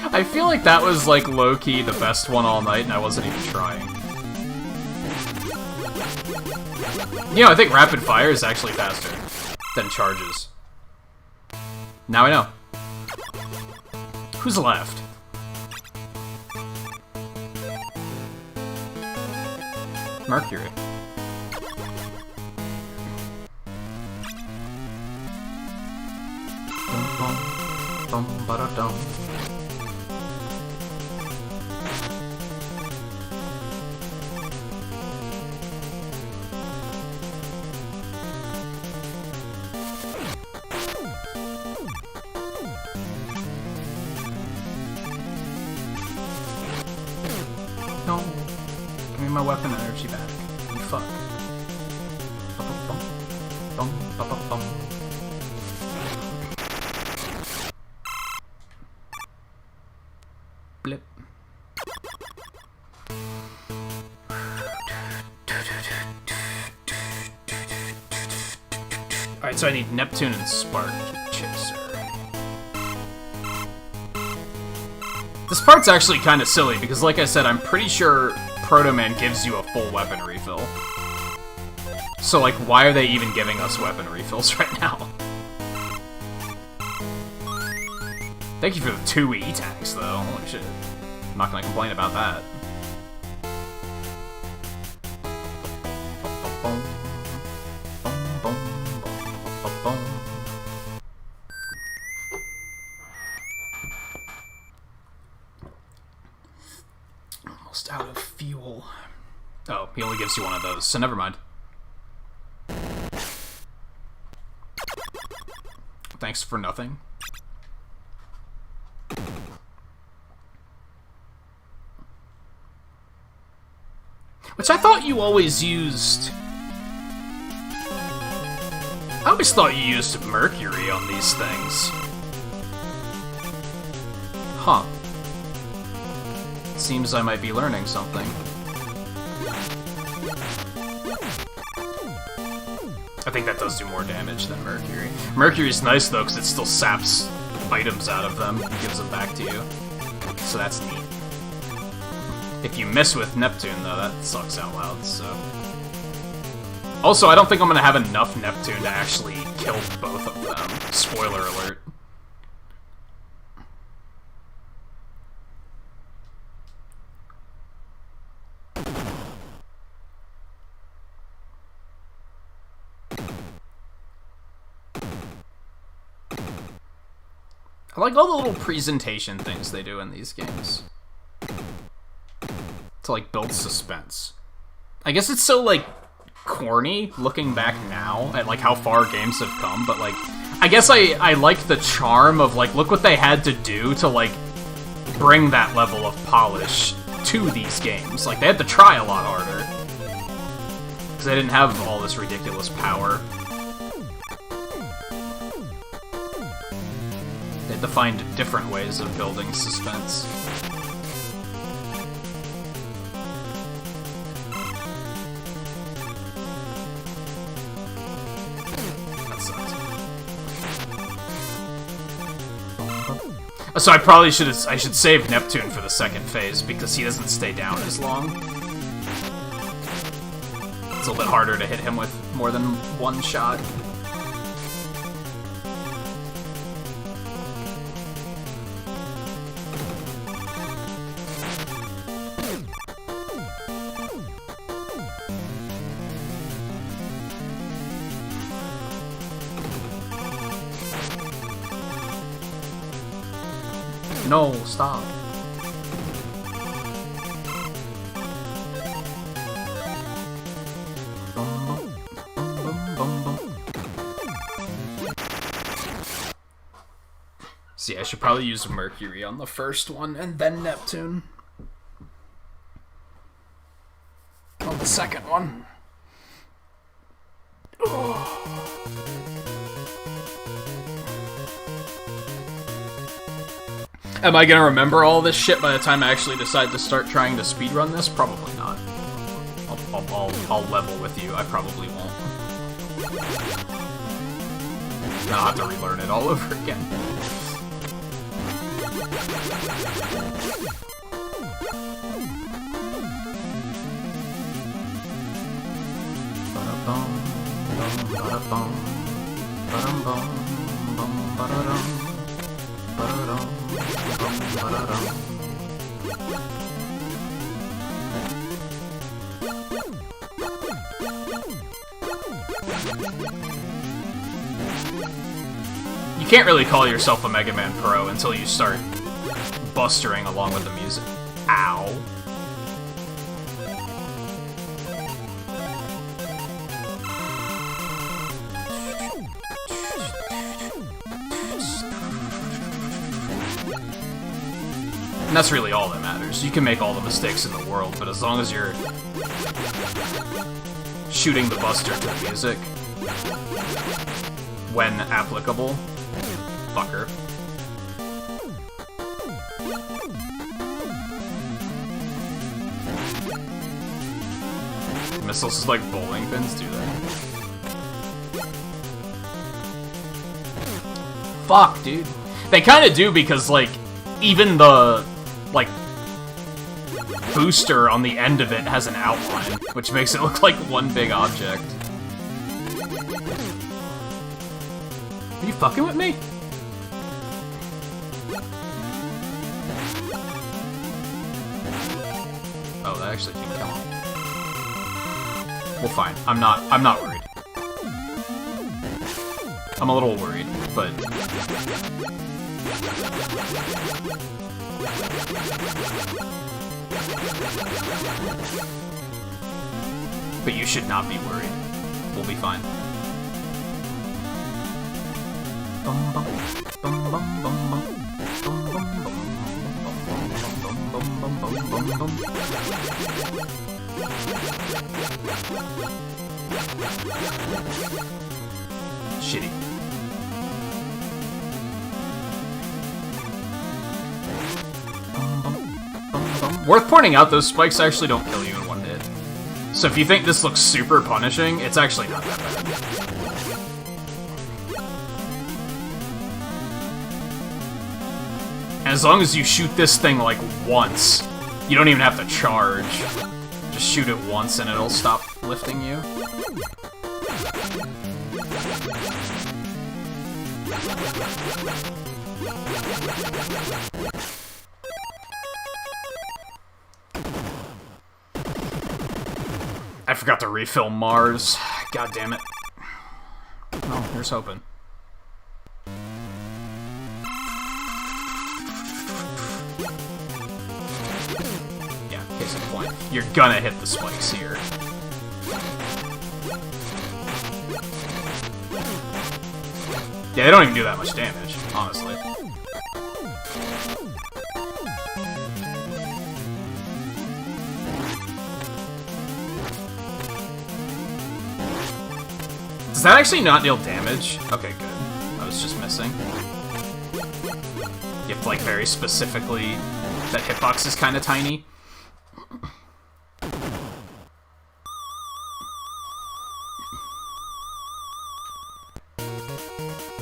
god. I feel like that was, like, low-key the best one all night, and I wasn't even trying. You know, I think rapid fire is actually faster than charges. Now I know. Who's left? Mercury. No. Give me my weapon energy back. You fuck. Blip. Alright, so I need Neptune and Spark Chaser. This part's actually kind of silly, because like I said, I'm pretty sure Proto Man gives you a full weapon refill. So, like, why are they even giving us weapon refills right now? Thank you for the 2 E-tags, though. Holy shit. I'm not gonna complain about that. Almost out of fuel. Oh, he only gives you one of those, so never mind. Thanks for nothing. Which I thought you always used... I always thought you used mercury on these things. Huh. Seems I might be learning something. I think that does do more damage than mercury. Mercury's nice, though, because it still saps items out of them and gives them back to you. So that's neat. If you miss with Neptune, though, that sucks out loud, so... Also, I don't think I'm gonna have enough Neptune to actually kill both of them. Spoiler alert. I like all the little presentation things they do in these games. To, like, build suspense. I guess it's so, like, corny looking back now at, like, how far games have come, but, like, I guess I like the charm of, like, look what they had to do to, like, bring that level of polish to these games. Like, they had to try a lot harder. Because they didn't have all this ridiculous power. They had to find different ways of building suspense. That sucks. So I probably should save Neptune for the second phase because he doesn't stay down as long. It's a little bit harder to hit him with more than one shot. No, stop. See, I should probably use Mercury on the first one and then Neptune on the second one. Am I gonna remember all this shit by the time I actually decide to start trying to speedrun this? Probably not. I'll level with you. I probably won't. I'll have to relearn it all over again. You can't really call yourself a Mega Man Pro until you start bustering along with the music. Ow. And that's really all that matters. You can make all the mistakes in the world, but as long as you're shooting the buster to the music when applicable, fucker. Missiles is like bowling pins do that. Fuck, dude. They kind of do because, like, even the like, booster on the end of it has an outline, which makes it look like one big object. Are you fucking with me? Oh, that actually didn't come up. Well, fine. I'm not worried. I'm a little worried, but... But you should not be worried. We'll be fine. Bum, bum, bum, bum, bum, bum. Shitty. Worth pointing out, those spikes actually don't kill you in one hit. So if you think this looks super punishing, it's actually not that bad. And as long as you shoot this thing, like, once, you don't even have to charge. Just shoot it once and it'll stop lifting you. I forgot to refill Mars. God damn it. Oh, here's hoping. Yeah, case in point. You're gonna hit the spikes here. Yeah, they don't even do that much damage, honestly. Does that actually not deal damage? Okay, good. I was just missing. You have to, like, very specifically... That hitbox is kind of tiny.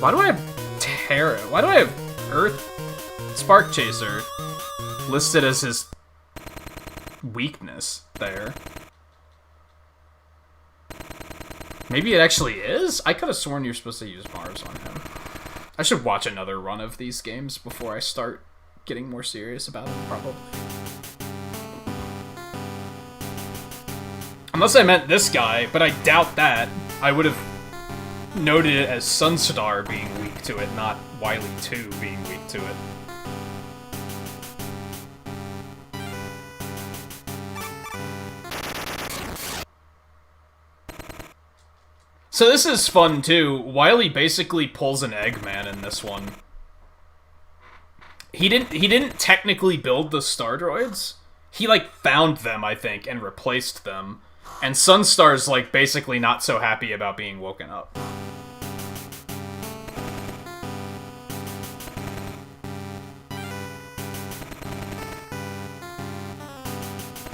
Why do I have Terra? Why do I have Earth Spark Chaser listed as his weakness there? Maybe it actually is? I could have sworn you're supposed to use Mars on him. I should watch another run of these games before I start getting more serious about it, probably. Unless I meant this guy, but I doubt that. I would have noted it as Sunstar being weak to it, not Wily 2 being weak to it. So this is fun too. Wily basically pulls an Eggman in this one. He didn't technically build the Star Droids. He like found them, I think, and replaced them. And Sunstar's like basically not so happy about being woken up.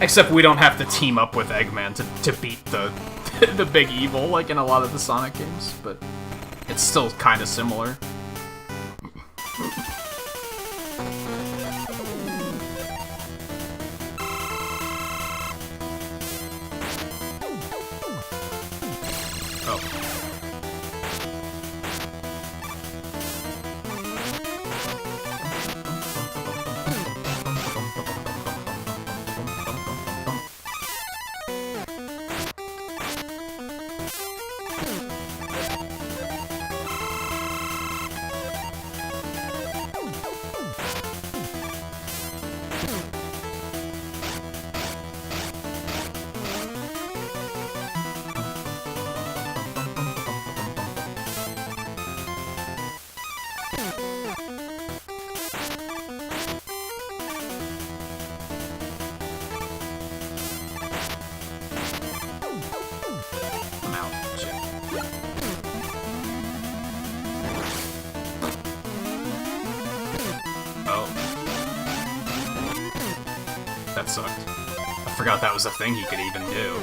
Except we don't have to team up with Eggman to beat the the big evil, like in a lot of the Sonic games, but it's still kind of similar. Oh. That sucked. I forgot that was a thing he could even do.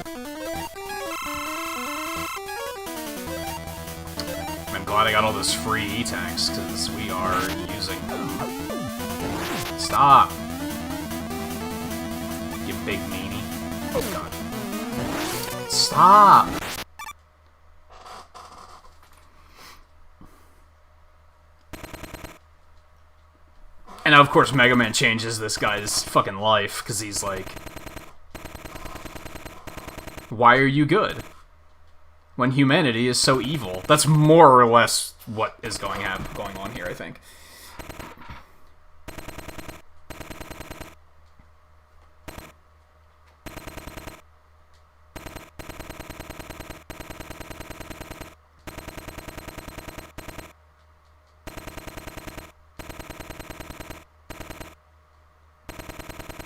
I'm glad I got all those free E-tanks, because we are using them. Stop! big meanie. Oh god. Stop! And now, of course, Mega Man changes this guy's fucking life, because he's like... Why are you good? When humanity is so evil. That's more or less what is going on here, I think.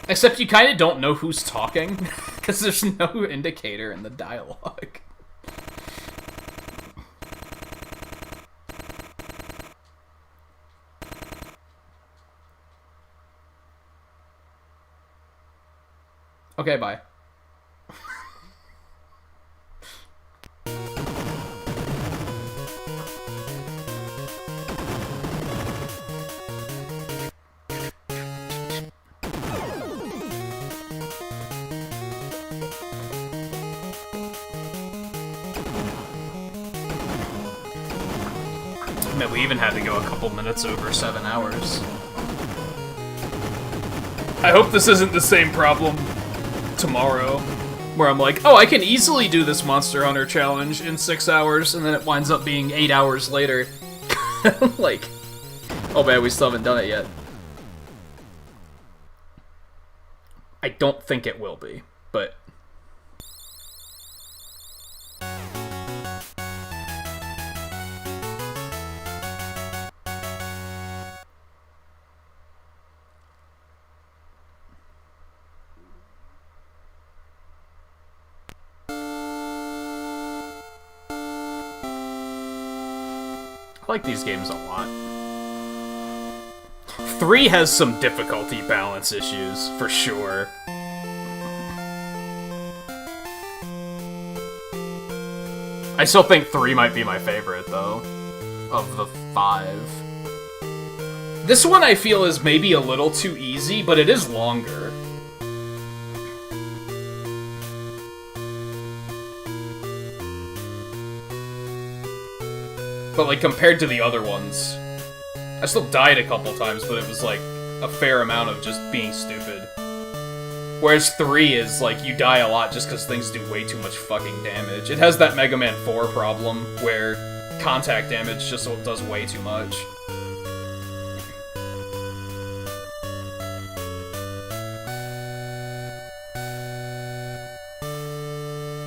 Except you kind of don't know who's talking, because there's no indicator in the dialogue. Okay, bye. Man, we even had to go a couple minutes over 7 hours. I hope this isn't the same problem tomorrow, where I'm like, oh, I can easily do this Monster Hunter challenge in 6 hours, and then it winds up being 8 hours later. Like, oh man, we still haven't done it yet. I don't think it will be, but... I like these games a lot. 3 has some difficulty balance issues, for sure. I still think 3 might be my favorite, though, of the 5. This one I feel is maybe a little too easy, but it is longer. But, like, compared to the other ones, I still died a couple times, but it was, like, a fair amount of just being stupid. Whereas 3 is, like, you die a lot just because things do way too much fucking damage. It has that Mega Man 4 problem, where contact damage just does way too much.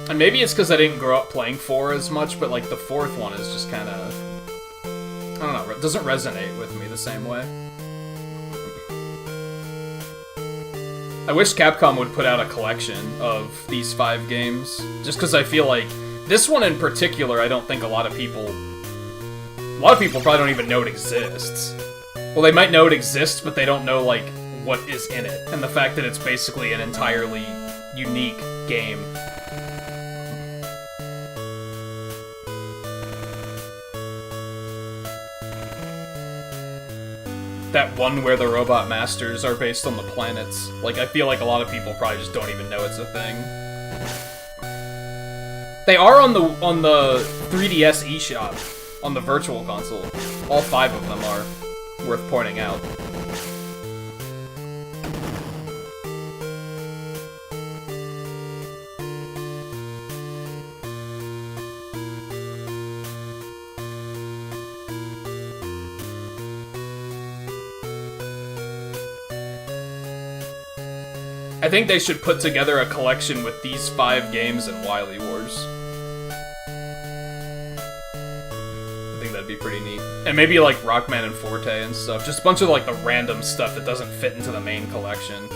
And maybe it's because I didn't grow up playing 4 as much, but, like, the 4th one is just kind of... I don't know, it doesn't resonate with me the same way. I wish Capcom would put out a collection of these 5 games, just because I feel like this one in particular, I don't think a lot of people probably don't even know it exists. Well, they might know it exists, but they don't know, like, what is in it, and the fact that it's basically an entirely unique game. That one where the robot masters are based on the planets. Like, I feel like a lot of people probably just don't even know it's a thing. They are on the 3DS eShop, on the Virtual Console. All 5 of them are worth pointing out. I think they should put together a collection with these 5 games and Wily Wars. I think that'd be pretty neat. And maybe like Rockman and Forte and stuff. Just a bunch of like the random stuff that doesn't fit into the main collection.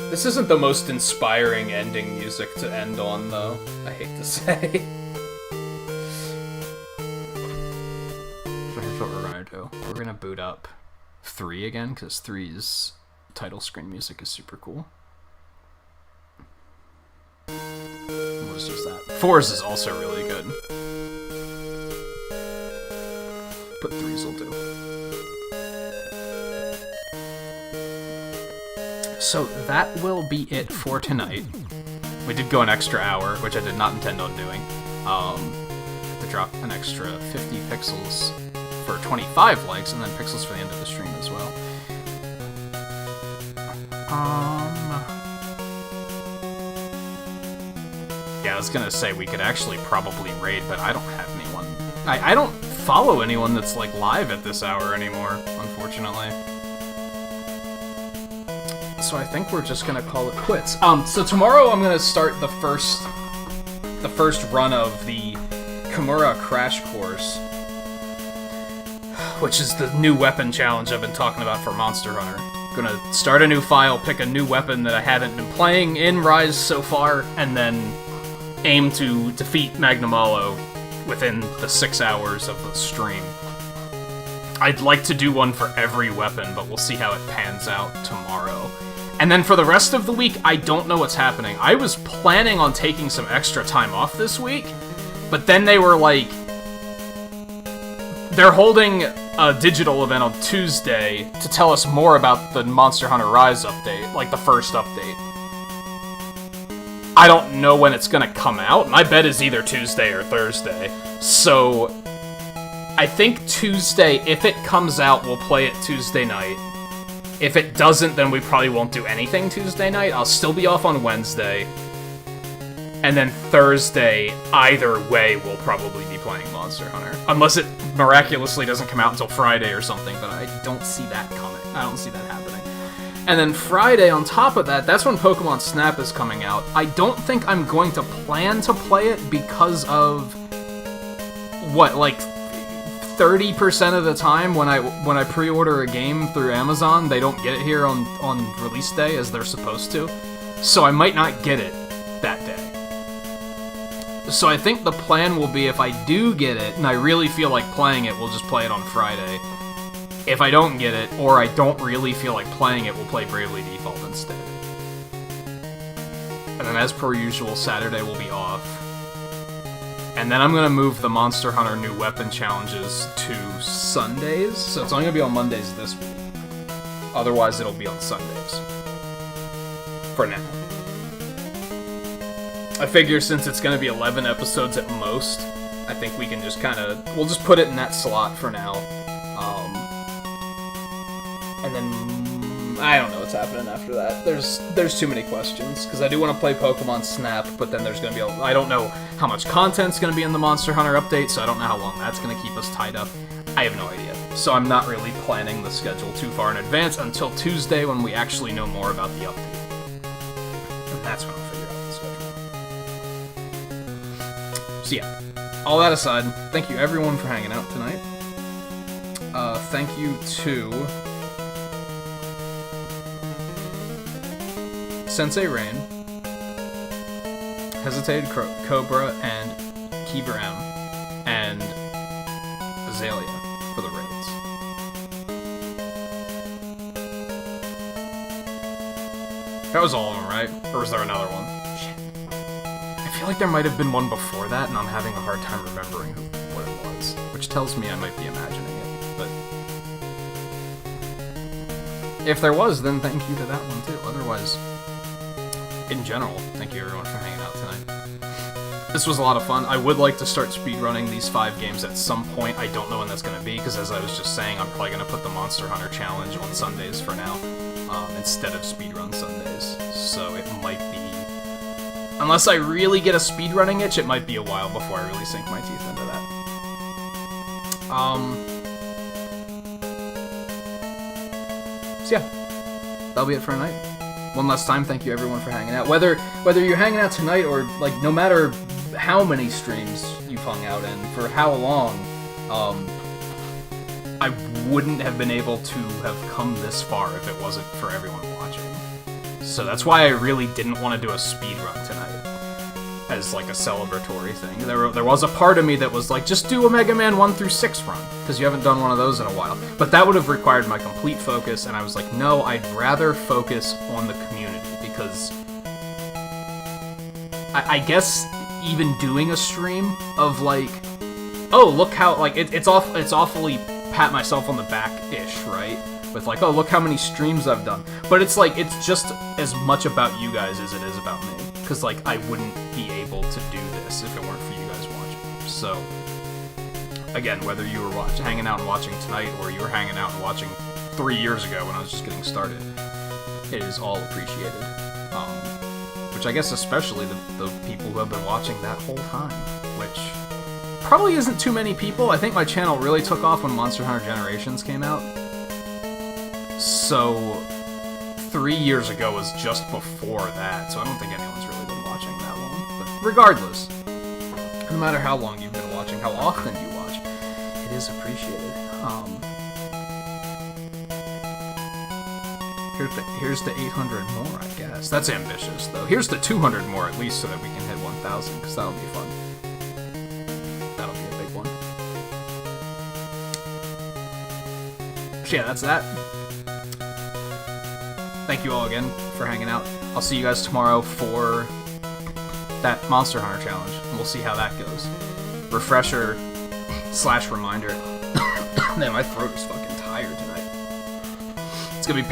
This isn't the most inspiring ending music to end on, though, I hate to say. So here's what we're gonna do. We're gonna boot up 3 again, because 3's title screen music is super cool. was just that. 4's is also really good. But 3's will do. So that will be it for tonight. We did go an extra hour, which I did not intend on doing. To drop an extra 50 pixels for 25 likes, and then pixels for the end of the stream as well. Yeah, I was gonna say we could actually probably raid, but I don't have anyone. I don't follow anyone that's like live at this hour anymore, unfortunately. So I think we're just gonna call it quits. So tomorrow I'm gonna start the first run of the Kimura Crash Course, which is the new weapon challenge I've been talking about for Monster Hunter. Gonna start a new file, pick a new weapon that I haven't been playing in Rise so far, and then aim to defeat Magnamalo within the 6 hours of the stream. I'd like to do one for every weapon, but we'll see how it pans out tomorrow. And then for the rest of the week, I don't know what's happening. I was planning on taking some extra time off this week, but then they were like, they're holding a digital event on Tuesday to tell us more about the Monster Hunter Rise update, like the first update. I don't know when it's gonna come out. My bet is either Tuesday or Thursday. So I think Tuesday, if it comes out, we'll play it Tuesday night. If it doesn't, then we probably won't do anything Tuesday night. I'll still be off on Wednesday. And then Thursday, either way, we'll probably be playing Monster Hunter. Unless it miraculously doesn't come out until Friday or something, but I don't see that coming. I don't see that happening. And then Friday, on top of that, that's when Pokemon Snap is coming out. I don't think I'm going to plan to play it because of, what, like 30% of the time when I pre-order a game through Amazon, they don't get it here on release day as they're supposed to. So I might not get it that day. So I think the plan will be, if I do get it, and I really feel like playing it, we'll just play it on Friday. If I don't get it, or I don't really feel like playing it, we'll play Bravely Default instead. And then as per usual, Saturday will be off. And then I'm going to move the Monster Hunter new weapon challenges to Sundays, so it's only going to be on Mondays this week. Otherwise, it'll be on Sundays. For now. I figure since it's going to be 11 episodes at most, I think we can just we'll just put it in that slot for now. And then, I don't know what's happening after that. There's too many questions, because I do want to play Pokemon Snap, but then there's going to be I don't know how much content's going to be in the Monster Hunter update, so I don't know how long that's going to keep us tied up. I have no idea. So I'm not really planning the schedule too far in advance until Tuesday when we actually know more about the update. And that's when I'll figure out the schedule. So yeah, all that aside, thank you everyone for hanging out tonight. Thank you to Sensei Rain, Hesitated Cobra, and Kiever M, and Azalea for the raids. That was all of them, right? Or was there another one? Shit. I feel like there might have been one before that, and I'm having a hard time remembering what it was, which tells me I might be imagining it, but if there was, then thank you to that one too. Otherwise, in general, thank you everyone for hanging out tonight. This was a lot of fun. I would like to start speedrunning these 5 games at some point. I don't know when that's going to be, because as I was just saying, I'm probably going to put the Monster Hunter Challenge on Sundays for now, instead of speedrun Sundays. So it might be... Unless I really get a speedrunning itch, it might be a while before I really sink my teeth into that. So yeah, that'll be it for tonight. One last time, thank you everyone for hanging out. Whether you're hanging out tonight or, like, no matter how many streams you've hung out in, for how long, I wouldn't have been able to have come this far if it wasn't for everyone watching. So that's why I really didn't want to do a speed run tonight, as like a celebratory thing. There was a part of me that was like, just do a Mega Man 1 through 6 run, because you haven't done one of those in a while. But that would have required my complete focus, and I was like, no, I'd rather focus on the community, because I guess even doing a stream of like, oh, look how, like, it's awfully pat myself on the back-ish, right? With like, oh, look how many streams I've done. But it's like, it's just as much about you guys as it is about me. Because, like, I wouldn't be able to do this if it weren't for you guys watching. So, again, whether you were hanging out and watching tonight, or you were hanging out and watching 3 years ago when I was just getting started, it is all appreciated. Which I guess especially the people who have been watching that whole time, which probably isn't too many people. I think my channel really took off when Monster Hunter Generations came out. So 3 years ago was just before that, so I don't think anyone's really been watching that long. But regardless, no matter how long you've been watching, how often you watch, it is appreciated. Here's the 800 more, I guess. That's ambitious, though. Here's the 200 more, at least, so that we can hit 1,000, because that'll be fun. That'll be a big one. So yeah, that's that. Thank you all again for hanging out. I'll see you guys tomorrow for that Monster Hunter challenge, and we'll see how that goes. Refresher / reminder. Man, my throat is fucking tired tonight. It's gonna be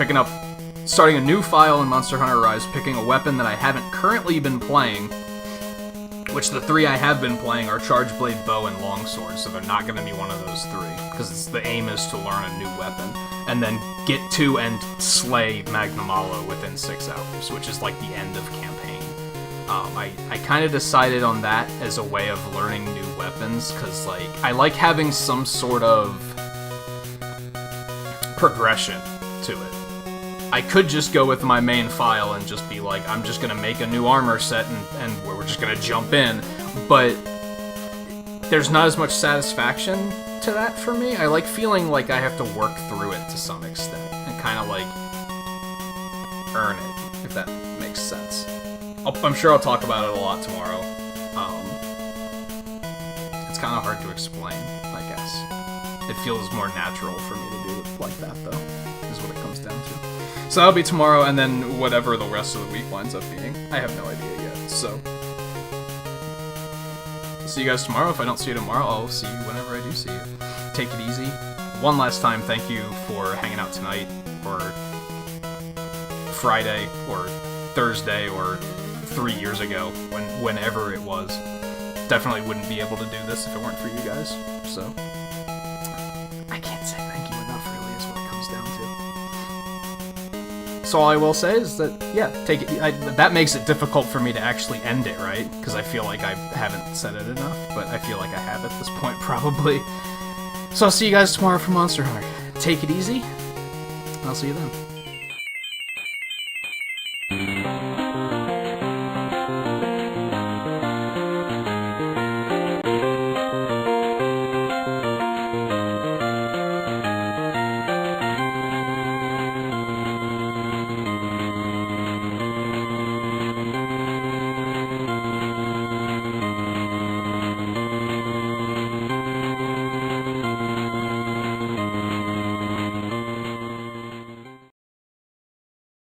starting a new file in Monster Hunter Rise, picking a weapon that I haven't currently been playing, which the 3 I have been playing are Charge Blade, Bow, and Longsword, so they're not going to be one of those 3, because the aim is to learn a new weapon, and then get to and slay Magnamalo within 6 hours, which is like the end of campaign. I kind of decided on that as a way of learning new weapons, because like, I like having some sort of progression to it. I could just go with my main file and just be like, I'm just gonna make a new armor set and we're just gonna jump in, but there's not as much satisfaction to that for me. I like feeling like I have to work through it to some extent and kind of like earn it, if that makes sense. I'm sure I'll talk about it a lot tomorrow. It's kind of hard to explain, I guess. It feels more natural for me to do it like that, though, is what it comes down to. So that'll be tomorrow, and then whatever the rest of the week winds up being. I have no idea yet, so. I'll see you guys tomorrow. If I don't see you tomorrow, I'll see you whenever I do see you. Take it easy. One last time, thank you for hanging out tonight, or Friday, or Thursday, or 3 years ago, whenever it was. Definitely wouldn't be able to do this if it weren't for you guys, so. I can't say thank you enough, really, is what it comes down to. So all I will say is that, yeah, take it. That makes it difficult for me to actually end it, right? Because I feel like I haven't said it enough, but I feel like I have at this point, probably. So I'll see you guys tomorrow for Monster Hunter. Take it easy, and I'll see you then.